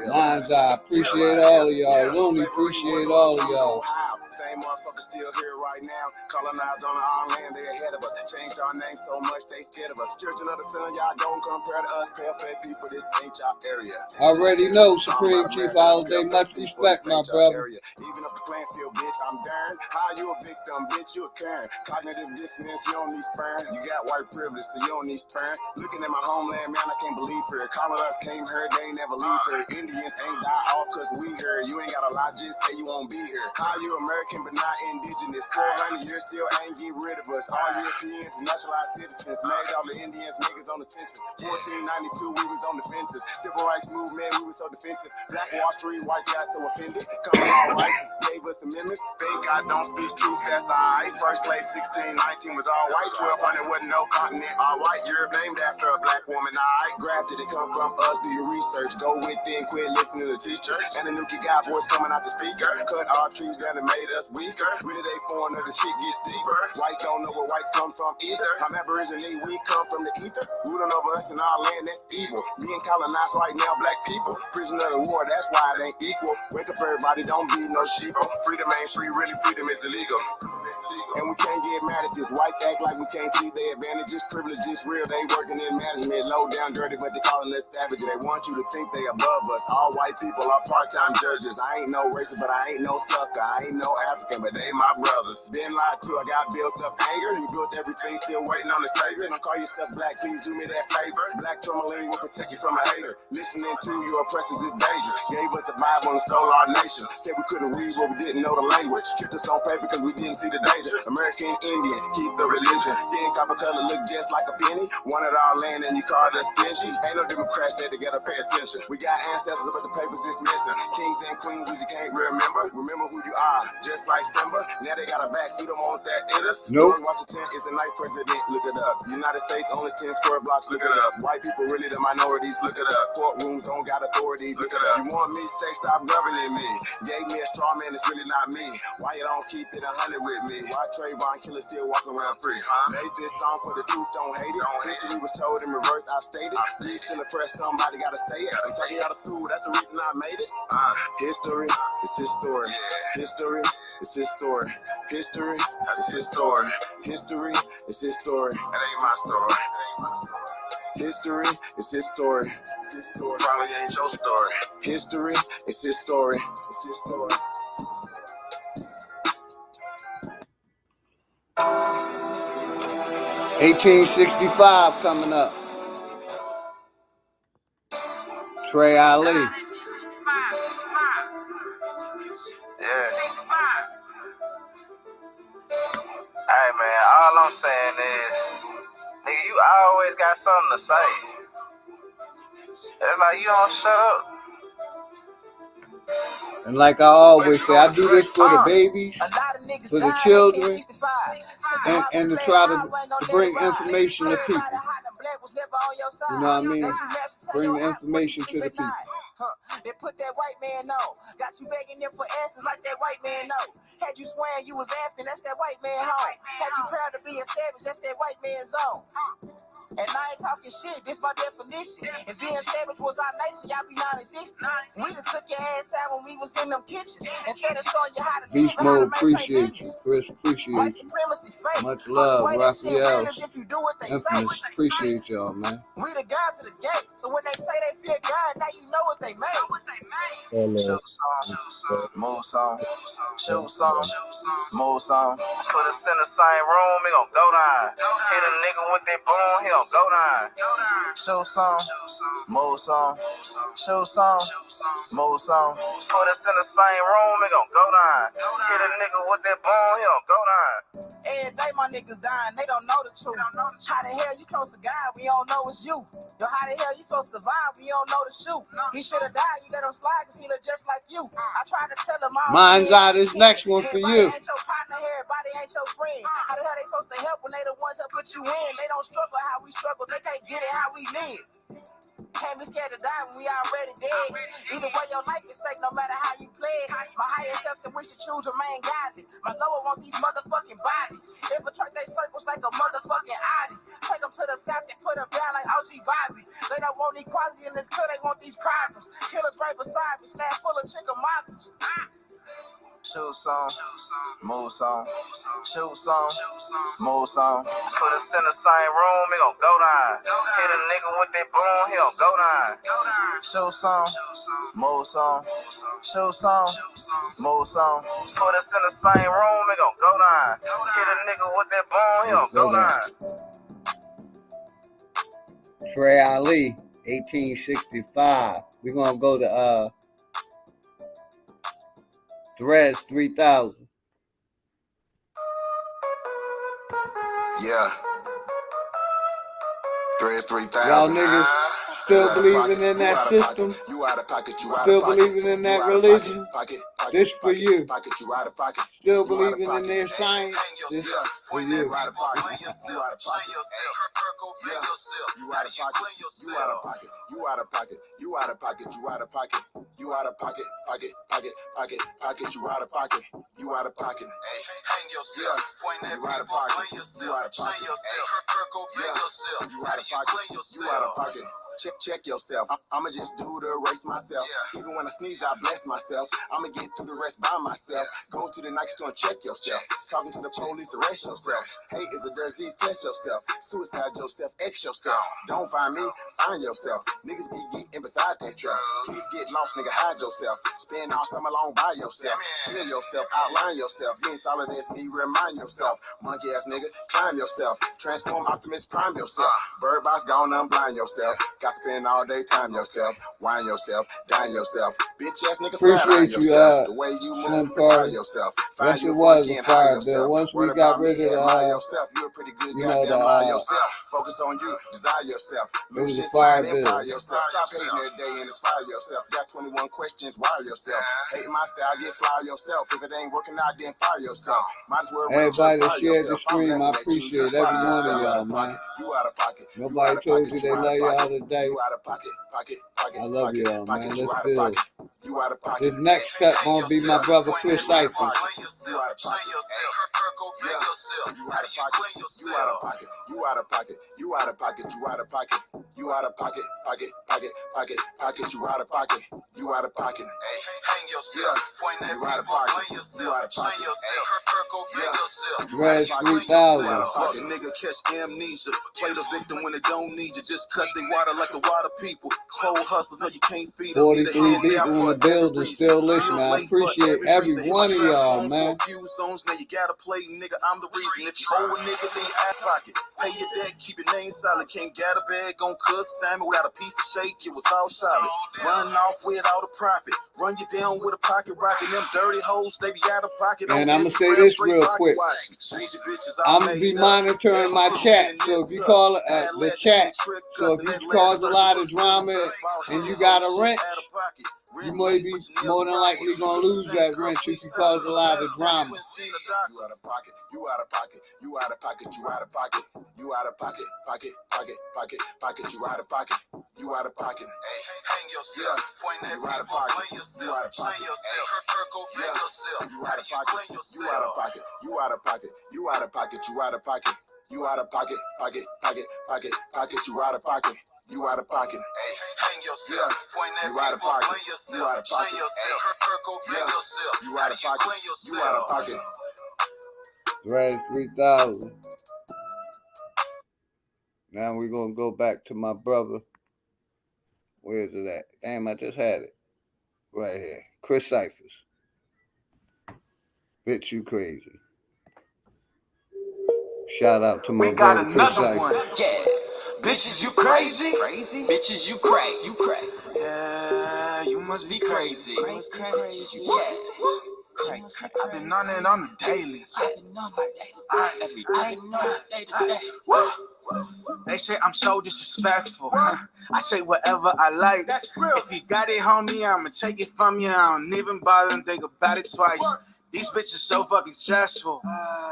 Lines, I appreciate all of y'all. Looney, appreciate all of y'all. Same motherfuckers still here right now. Colonized on our land, they ahead of us. Changed our name so much, they scared of us. Children of the sun, y'all don't compare to us. Pale-fed people, this ain't y'all area. Already know, Supreme Chief Holiday, much respect, my brother. Even up the playing field, bitch, I'm darn. How you a victim, bitch, you a Karen. Cognitive dissonance, you don't need sperm. You got white privilege, so you don't need sperm. Looking at my homeland, man, I can't believe her. Colonized came here, they ain't never leave her. Indians ain't die off cause we here. You ain't gotta lie, just say you won't be here. How you American but not indigenous? 400 years still ain't get rid of us. All Europeans, naturalized citizens, made all the Indians niggas on the census. 1492, we was on the fences. Civil rights movement, we was so defensive. Black Wall Street, whites got so offended. Coming all rights, gave us amendments. Think I don't speak truth, that's alright. First slave 1619 was all white. 1200 wasn't no continent, all white. Europe named after a black woman, alright. Grafted, it come from us, do your research. Go within, quit listening to the teacher. And the new kid got voice coming out the speaker. Cut our trees down and made us weaker. Really they foreigner, the shit gets deeper. Whites don't know where whites come from either. I'm Aborigine, we come from the ether. Ruling over us in our land, that's evil. Being colonized right now, black people. Prisoner of the war, that's why it ain't equal. Wake up everybody, don't be no sheeple. Freedom ain't free, really freedom is illegal. And we can't get mad at this. Whites act like we can't see their advantages. Privileges real, they working in management. Low down dirty, but they calling us savage. They want you to think they above us. All white people are part-time judges. I ain't no racist, but I ain't no sucker. I ain't no African, but they my brothers. Been lied to, I got built up anger. You built everything, still waiting on the savior. Don't call yourself black, please do me that favor. Black tourmaline will protect you from a hater. Listening to your oppressors is dangerous. Gave us a Bible and stole our nation. Said we couldn't read, but we didn't know the language. Kept us on paper because we didn't see the danger. American Indian, keep the religion. Skin copper color look just like a penny. Wanted our land and you called us stingy. Ain't no Democrats there to get pay attention. We got ancestors, but the papers is missing. Kings and queens, we just can't remember. Remember who you are, just like Simba. Now they got a vax, we don't want that in us. Nope. Washington is the ninth president, look it up. United States only 10 square blocks, look it up. White people really the minorities, look it up. Courtrooms don't got authorities, look it up. You want me, say stop governing me. Gave me a straw man, it's really not me. Why you don't keep it 100 with me? Why Trayvon killer still walking around free? Made this song for the truth, don't hate it. History was told in reverse, I stated. You still oppressed, somebody gotta say it. I'm taking out of school, that's the reason I made it. History is his story. History is his story. History is his story. History is his story. That ain't my story. History is his story. Probably ain't your story. History is his story. It's his story. 1865 coming up. Trey Ali. Yeah. Hey man, all I'm saying is, nigga, you always got something to say. It's like you don't shut up. And like I always say, I do this for the babies, for the children, and to try to bring information to people. You know what I mean? Bring the information to the people. They put that white man on. Got you begging them for answers like that white man know. Had you swearing you was African, that's that white man home. Had you proud to be a savage, that's that white man's zone. And I ain't talking shit, this my definition. If being savage was our nation, y'all be non-existent. We done took your ass out when we was in them kitchens. Instead of showing you how to Beast live, how to Mode, maintain appreciate you. business. Chris, appreciate White you. supremacy fake. Much love, Only way that shit Raphael. real is if you do what they say. Infamous, appreciate y'all, man. We the God to the gate, so when they say they fear God, now you know what they make. Shoot some, move some, shoot some, move some. Put us in the same room, he gon' go down. Hit a nigga with that boom, he gon' go down. Shoot some, move some, shoot some, move some. Put us in the same room, he gon' go down. Hit a nigga with that boom, he gon' go down. Every day my niggas dying, they don't know the truth. How the hell you close to God, we don't know it's you. Yo, how the hell you supposed to survive, we don't know the shoot. He should've died, you let him slide, cause he look just like you. I tried to tell him all. Mine's out. This next one for you. Ain't your partner, everybody ain't your friend. How the hell they supposed to help when they the ones that put you in? They don't struggle how we struggle, they can't get it how we live. Can't be scared to die when we already dead. Either way, your life is stake no matter how you play it. My higher self said we should choose remain godly. My lower want these motherfucking bodies. Infiltrate they circles like a motherfucking Audi. Take them to the south and put them down like OG Bobby. They don't want equality in this club, they want these problems. Killers right beside me, snap full of chicken models. Shoot some, move some, shoot some, move some. Put us in the same room, he gon' go down. Hit a nigga with that boom, he gon' go down. Shoot some, move some, shoot some, move some. Put us in the same room, he gon' go down. Hit a nigga with that boom, he gon' go down. Trey Ali, 1865. We're gonna go to Threads 3000. Yeah. Threads 3000. Y'all niggas still believing in that system? Still believing in that religion? This for you. Still believing in their science? This for you. You out of pocket. You out of pocket. You out of pocket. You out of pocket. You out of pocket. You out of pocket. You out of pocket. You out of pocket. Pocket. Pocket. Pocket. Pocket. You out of pocket. You out of pocket. Yeah. You out of pocket. You out of pocket. Yeah. You out of pocket. You out of pocket. Check yourself. I'ma just do the race myself. Even when I sneeze, I bless myself. I'ma get through the rest by myself. Go to the Nike store and check yourself. Talking to the police, arrest yourself. Hate is a disease, test yourself. Suicide yourself, X yourself. Don't find me, find yourself. Niggas be getting beside themselves. Please get lost, nigga, hide yourself. Spend all summer long by yourself. Kill yourself, outline yourself. You ain't solid as me, remind yourself. Monkey ass nigga, climb yourself. Transform Optimus Prime yourself. Bird box gone, unblind yourself. Got to spend all day time yourself. Whine yourself, dine yourself. Bitch ass nigga, Appreciate you, yourself. The way you Slim move, Carter. yourself. Yes, it was a fire bill. Once we got rid of yourself. You're a pretty good yourself. Focus on you, desire yourself. Lose shit, fire bill. Yourself. Stop hating every day and inspire yourself. Got 21 questions, wire yourself. Hate my style, get fire yourself. If it ain't working out, then fire yourself. Might as well everybody that shared the stream, I appreciate every one of y'all, man. You out of pocket. Nobody told you they love y'all today. You out of pocket. I love y'all, man. Let's You build. out of pocket. This next cut gonna be my brother Chris Cypher. You out of pocket. You out of pocket. You out of pocket. You out of pocket. You out of pocket. You out of pocket. You out of pocket. You out of pocket. Pocket. Pocket. Pocket. Pocket. You out of pocket. You out of pocket. Yeah. You out of pocket. You out of pocket. Yeah. Threads 3000. Fuck nigga, catch amnesia. Play the victim when they don't need you. Just cut they water like the water people. Cold hustlers know you can't feed them. 43 people in the building still listening. I appreciate every one of y'all, man. Zones, now you gotta play, nigga. I'm the reason. If you owe a nigga, then you act pocket. Pay your debt, keep your name solid. Can't get a bag on cuss salmon without a piece of shake. It was all solid. Run off without a profit. Run you down with a pocket rocket. Them dirty hoes, they be out of pocket. And I'm gonna say this real quick. I'm gonna be monitoring my chat. So if you call it the chat, so if you cause a lot of drama and you got a wrench, you may be more than likely gonna lose that wrench if you cause a lot of drama. You out of pocket. You out of pocket. You out of pocket. You out of pocket. You out of pocket. Pocket. Pocket. Pocket. Pocket. You out of pocket. You out of pocket. Yeah. You out of pocket. You out of pocket. Yeah. You out of pocket. You out of pocket. You out of pocket. You out of pocket. You out of pocket. You out of pocket. Pocket. Pocket. Pocket. Pocket. You out of pocket. You out of pocket. Yeah. You out of pocket. You out of pocket. Yeah. You out of pocket. You out of pocket. Threads 3000. Now we're gonna go back to my brother. Where is it at? Damn, I just had it. Right here. Chris Cyphers. Bitch, you crazy. Shout out to my brother Chris Cyphers. Yeah. Bitches, you crazy? Bitches, you cray. Yeah, you must be crazy. Bitches, you crazy. I've been on it on the daily. Every day. They say I'm so disrespectful. I say whatever I like. If you got it, homie, I'ma take it from you. I don't even bother and think about it twice. These bitches so fucking stressful.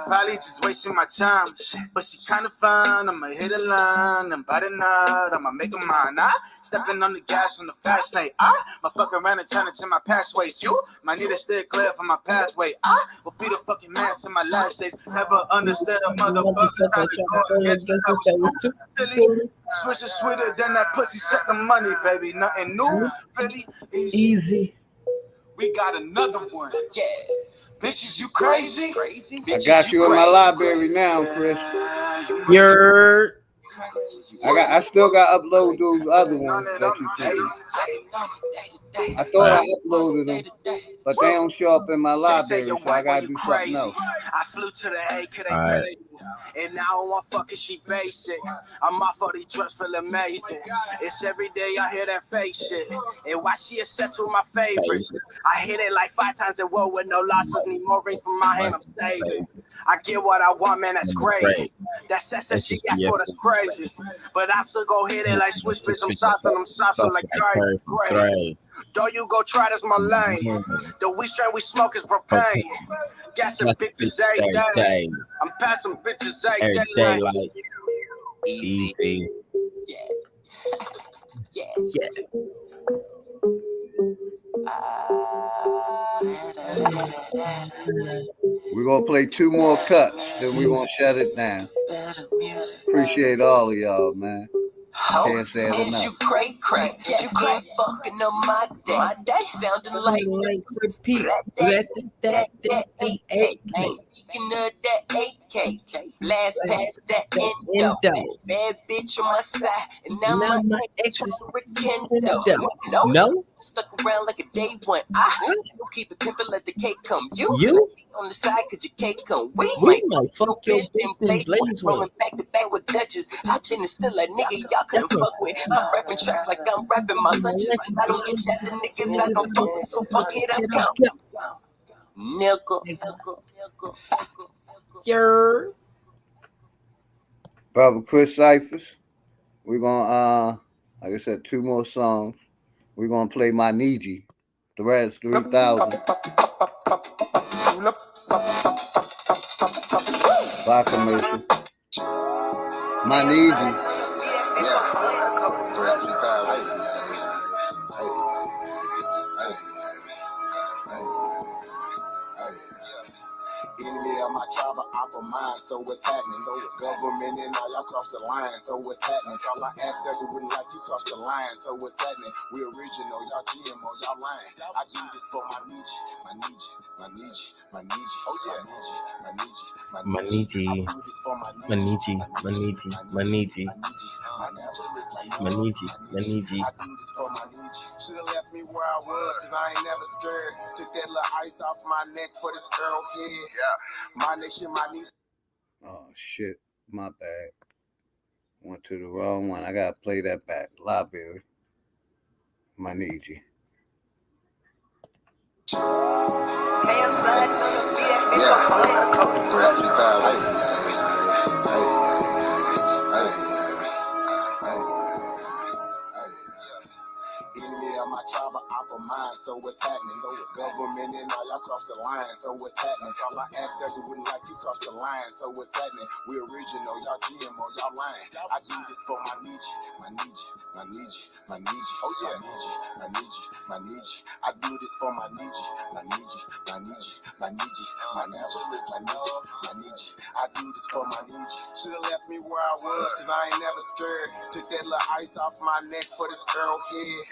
Probably just wasting my time. But she kinda fine. I'ma hit a line and bite a nut. I'ma make a mine. Stepping on the gas on the fast lane. My fuck around and turn into my pathways. You might need to stay clear from my pathway. Will be the fucking man to my last days. Never understood a motherfucker trying to go against business that was too silly. Switch is sweeter than that pussy. Set the money, baby. Nothing new, really easy. We got another one. Yeah. Bitches, you crazy? I got you in my library now, Chris. You're. I still got to upload those other ones that you sent me. I thought I uploaded them, but they don't show up in my library, so I gotta do something else. I flew to the A, could they and now I'm fucking she basic. I'm off all these drugs, feel amazing. It's every day I hear that fake shit. And why she obsessed with my favorites? I hit it like 5 times in a row with no losses. Need more rings from my hand, I'm saving. I get what I want, man, that's great. That sex that she got for, that's crazy. But I still go hit it like switch bitch, I'm saucing like great. Don't you go try this, my lane. The weed strain we smoke is propane. Gassing bitches every day. I'm passing bitches every day. Like easy. Yeah. We're gonna play 2 more cuts, then we're gonna shut it down. Appreciate all of y'all, man. Can't say it enough. You cray. You cray fucking on my day. Sounding like repeat. that speaking of that AK, blast past that endo. Bad bitch on my side, and now my ex is rekindle. No, stuck around like a day one. I keep it pimpin', let the cake come. You on the side, cause your cake come. We might fuck your bitch and blaze rolling back to back with Dutchess. I been still a nigga y'all couldn't fuck with. I'm rapping tracks like I'm rapping my lunches. I don't get that the niggas I don't fuck with, so fuck it up, nigga. Brother Chris Cyphers, we're gonna like I said, 2 more songs. We're gonna play My Niji. The rest 3000. By commercial. My Niji. Enemy of my tribe, I mine, so what's happening? Government and all y'all cross the line, so what's happening? All our ancestors wouldn't like you cross the line, so what's happening? We original, y'all GMO, y'all lying. I do this for my Niji. Oh yeah, my Niji. Should've left me where I was, cause I ain't never scared. Took that little ice off my neck for this girl head. Yeah. My nation, my Niji. Oh shit, my bad. Went to the wrong one. I gotta play that back. Library. My Niji. My tribe, I mine, so what's happening? Government and all y'all cross the line, so what's happening? All our ancestors wouldn't like you cross the line, so what's happening? We original, y'all GMO, y'all lying. I do this for my Niji. Oh yeah, my Niji. I do this for my Niji. My Niji. I do this for my Niji. Should've left me where I was, cause I ain't never scared. Took that little ice off my neck for this girl head.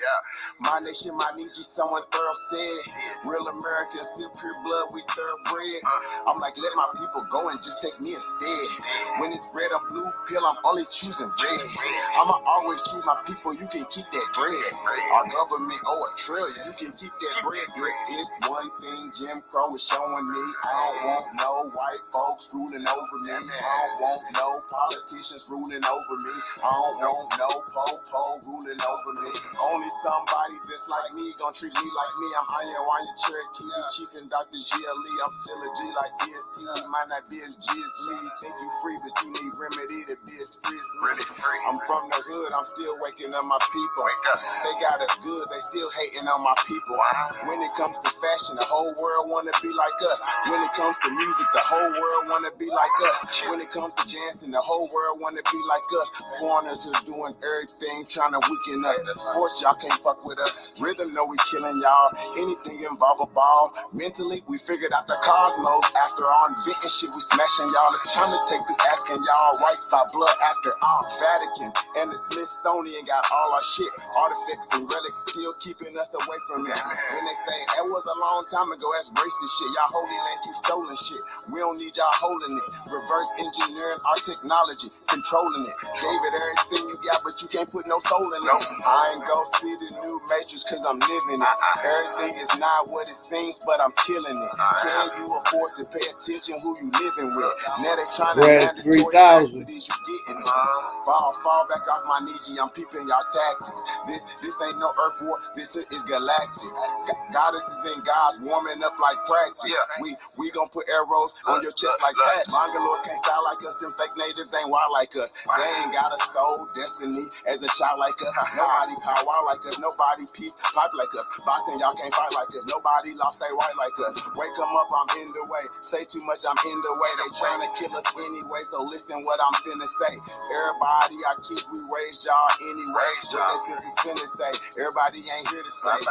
My nation, my Niji, someone thorough said. Real Americans, still pure blood, we thoroughbred. I'm like, let my people go and just take me instead. When it's red or blue pill, I'm only choosing red. I'ma always choose my people, you can keep keep that bread. Our government owe $1 trillion. You can keep that bread. If it's one thing Jim Crow is showing me, I don't want no white folks ruling over me. I don't want no politicians ruling over me. I don't want no po-po ruling over me. Only somebody that's like me gonna treat me like me. I'm Iron Cherokee, Chief and Dr. GLE. I'm still a G like DST. You might not be as G as me. You think you free, but you need remedy to be as free as me. I'm from the hood, I'm still waking up my people. They got us good, they still hating on my people. When it comes to fashion, the whole world wanna be like us. When it comes to music, the whole world wanna be like us. When it comes to dancing, the whole world wanna be like us. Foreigners are doing everything, trying to weaken us. Of course, y'all can't fuck with us. Rhythm know we killing y'all. Anything involve a ball. Mentally, we figured out the cosmos. After all inventing shit, we smashing y'all. It's time to take the asking y'all. Rights by blood after all. Vatican and the Smithsonian got all our shit. Artifacts and relics still keeping us away from it. When they say that was a long time ago, that's racist shit. Y'all holy land keep stolen shit. We don't need y'all holding it. Reverse engineering our technology, controlling it. Gave it everything you got, but you can't put no soul in it. I ain't go see the new Matrix cause I'm living it. Everything is not what it seems, but I'm killing it. Can you afford to pay attention who you living with? Now they trying to mandatory tax for these, you getting it. Fall back off my knees, I'm peeping y'all tactics. This ain't no earth war, this is galactic. Goddesses and gods warming up like practice. We gon' put arrows on your chest like patches. Mongoloids can't style like us, them fake natives ain't wild like us. They ain't got a soul, destiny as a child like us. Nobody power like us, nobody peace pipe like us. Boxing, y'all can't fight like us. Nobody lost they right like us. Wake 'em up, I'm in the way. Say too much, I'm in the way. They trying to kill us anyway, so listen what I'm finna say. Everybody I kiss, we raised y'all anyway. What that sense is finna say. Everybody ain't here to stay.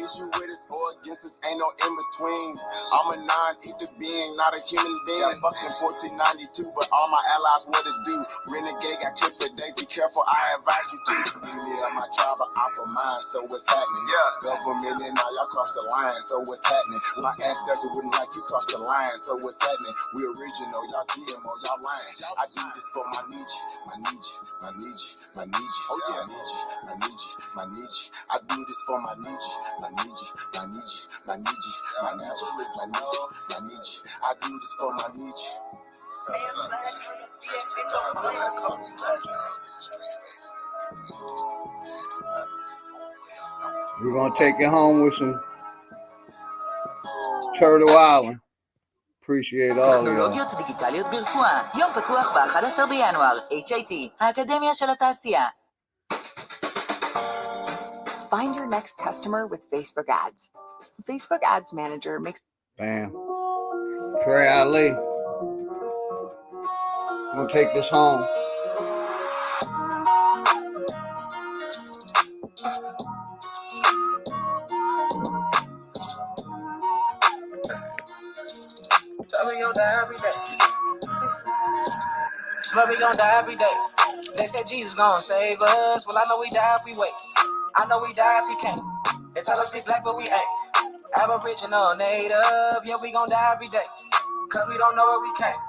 Issue with us or against us, ain't no in between. I'm a non-ether being, not a human being. Fucking 1492, but all my allies what it do. Renegade got clipped for days, be careful, I advise you to. Enemy of my tribe, opera mind, so what's happening? Government and all y'all cross the line, so what's happening? My ancestors wouldn't like you cross the line, so what's happening? We original, y'all GMO, y'all lying. I do this for my Nietzsche, my Nietzsche, my Nietzsche, my Nietzsche. Oh yeah, Nietzsche, my Nietzsche, my Nietzsche. I do this for my Nietzsche, my Nietzsche, my Nietzsche, my Nietzsche, my Nietzsche, my Nietzsche, my Nietzsche. I do this for my Nietzsche. We're gonna take it home with some Turtle Island. Appreciate all of y'all. טכנולוגיות דיגיטליות ברפואה. יום פתוח ב-11 בינואר. HIT, האקדמיה של התעשייה. Find your next customer with Facebook ads. Facebook Ads Manager makes... Bam. Trey Ali. Gonna take this home. We gon' die every day. Swear we gon' die every day. They said Jesus gon' save us. Well, I know we die if we wait. I know we die if we can't. They tell us we black, but we ain't. Aboriginal, native, yeah, we gon' die every day. Cause we don't know where we came.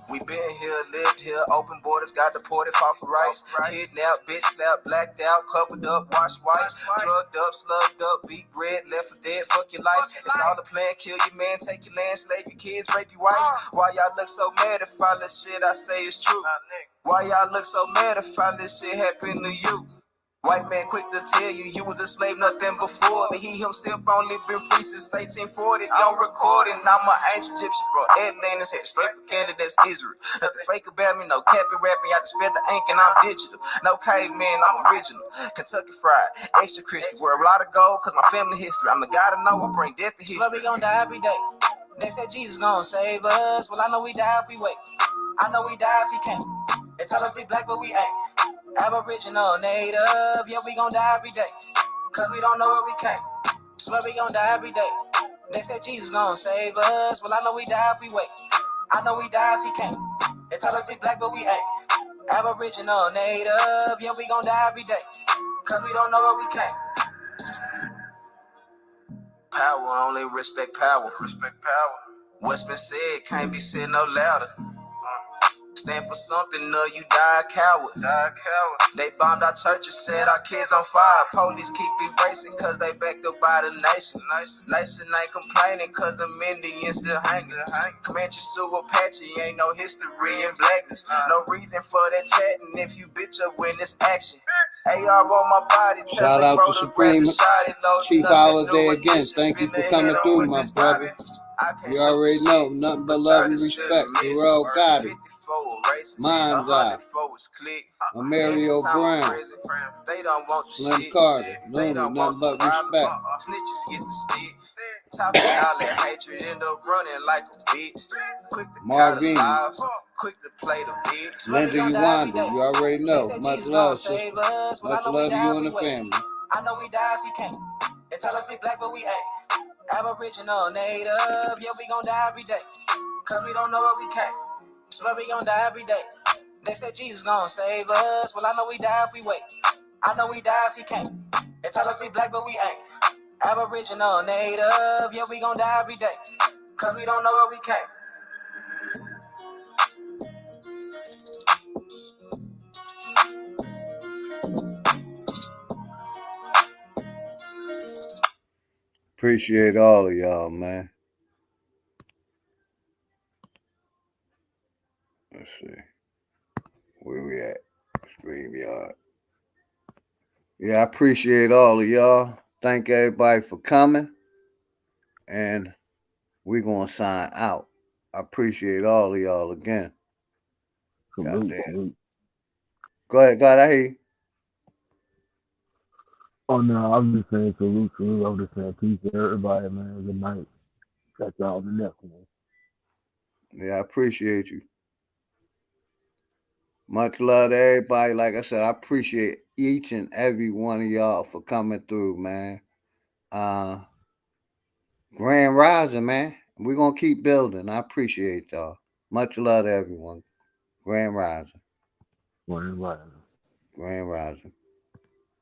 We been here, lived here, open borders, got deported, fought for rights. Kidnapped, bitch slapped, blacked out, covered up, washed white. Drugged up, slugged up, beat bread, left for dead, fuck your life. It's all a plan, kill your man, take your land, slave your kids, rape your wife. Why y'all look so mad if all this shit I say is true? Why y'all look so mad if all this shit happened to you? White man quick to tell you was a slave, nothing before. But he himself only been free since 1840. Don't record it. I'm an ancient Egyptian from Atlanta, headed straight for Canada, that's Israel. Nothing fake about me, no capping rapping. I just fed the ink and I'm digital. No caveman, I'm original. Kentucky fried, extra crispy. Wear a lot of gold, cause my family history. I'm the guy to know, I bring death to history. But we gon' die every day. They said Jesus gon' save us. Well, I know we die if we wait. I know we die if we can't. They tell us we black, but we ain't. Aboriginal, native, yeah, we gon' die every day. Cause we don't know where we came. Swear we gon' die every day. They said Jesus gon' save us. Well, I know we die if we wait. I know we die if we can't. They tell us we black, but we ain't. Aboriginal, native, yeah, we gon' die every day. Cause we don't know where we came. Power, only respect power. Respect power. What's been said can't be said no louder. Stand for something, or you die a coward. They bombed our churches, set our kids on fire. Police keep erasing cause they backed up by the nation. Nation ain't complaining cause the Indians still hanging. Comanche, Sioux, Apache, ain't no history in blackness. No reason for that chatting if you bitch up when it's action. AR on my body, shout out to Supreme Chief Holiday again. Thank you for coming through, my brother. You already know, nothing but love and respect. Durrell got it. Mind's Eye. Mario Brown. Slim Carter. Looney, nothing but respect. Snitches get the stick. Talking all that hatred, end up running like a bitch. Quick to Marvin. Quick to play the bitch. Linda Uwanda, you already know. Much love, sister. Much love to you and the family. I know we die if we can't. They tell us we black, but we ain't. Aboriginal, native, yeah, we gon' die every day. Cause we don't know where we came. Swear we gon' die every day. They said Jesus gon' save us. Well, I know we die if we wait. I know we die if he can't. They tell us we black, but we ain't. Aboriginal, native, yeah, we gon' die every day. Cause we don't know where we came. Appreciate all of y'all, man. Let's see. Where we at? StreamYard. Yeah, I appreciate all of y'all. Thank everybody for coming. And we're going to sign out. I appreciate all of y'all again. Salute. Go ahead, God, I hear you. Oh, no, I'm just saying salute. I'm just saying peace to everybody, man. Good night. Catch y'all on the next one. Yeah, I appreciate you. Much love to everybody. Like I said, I appreciate each and every one of y'all for coming through, man. Grand Rising, man. We're going to keep building. I appreciate y'all. Much love to everyone. Grand Rising. Grand Rising. Grand Rising.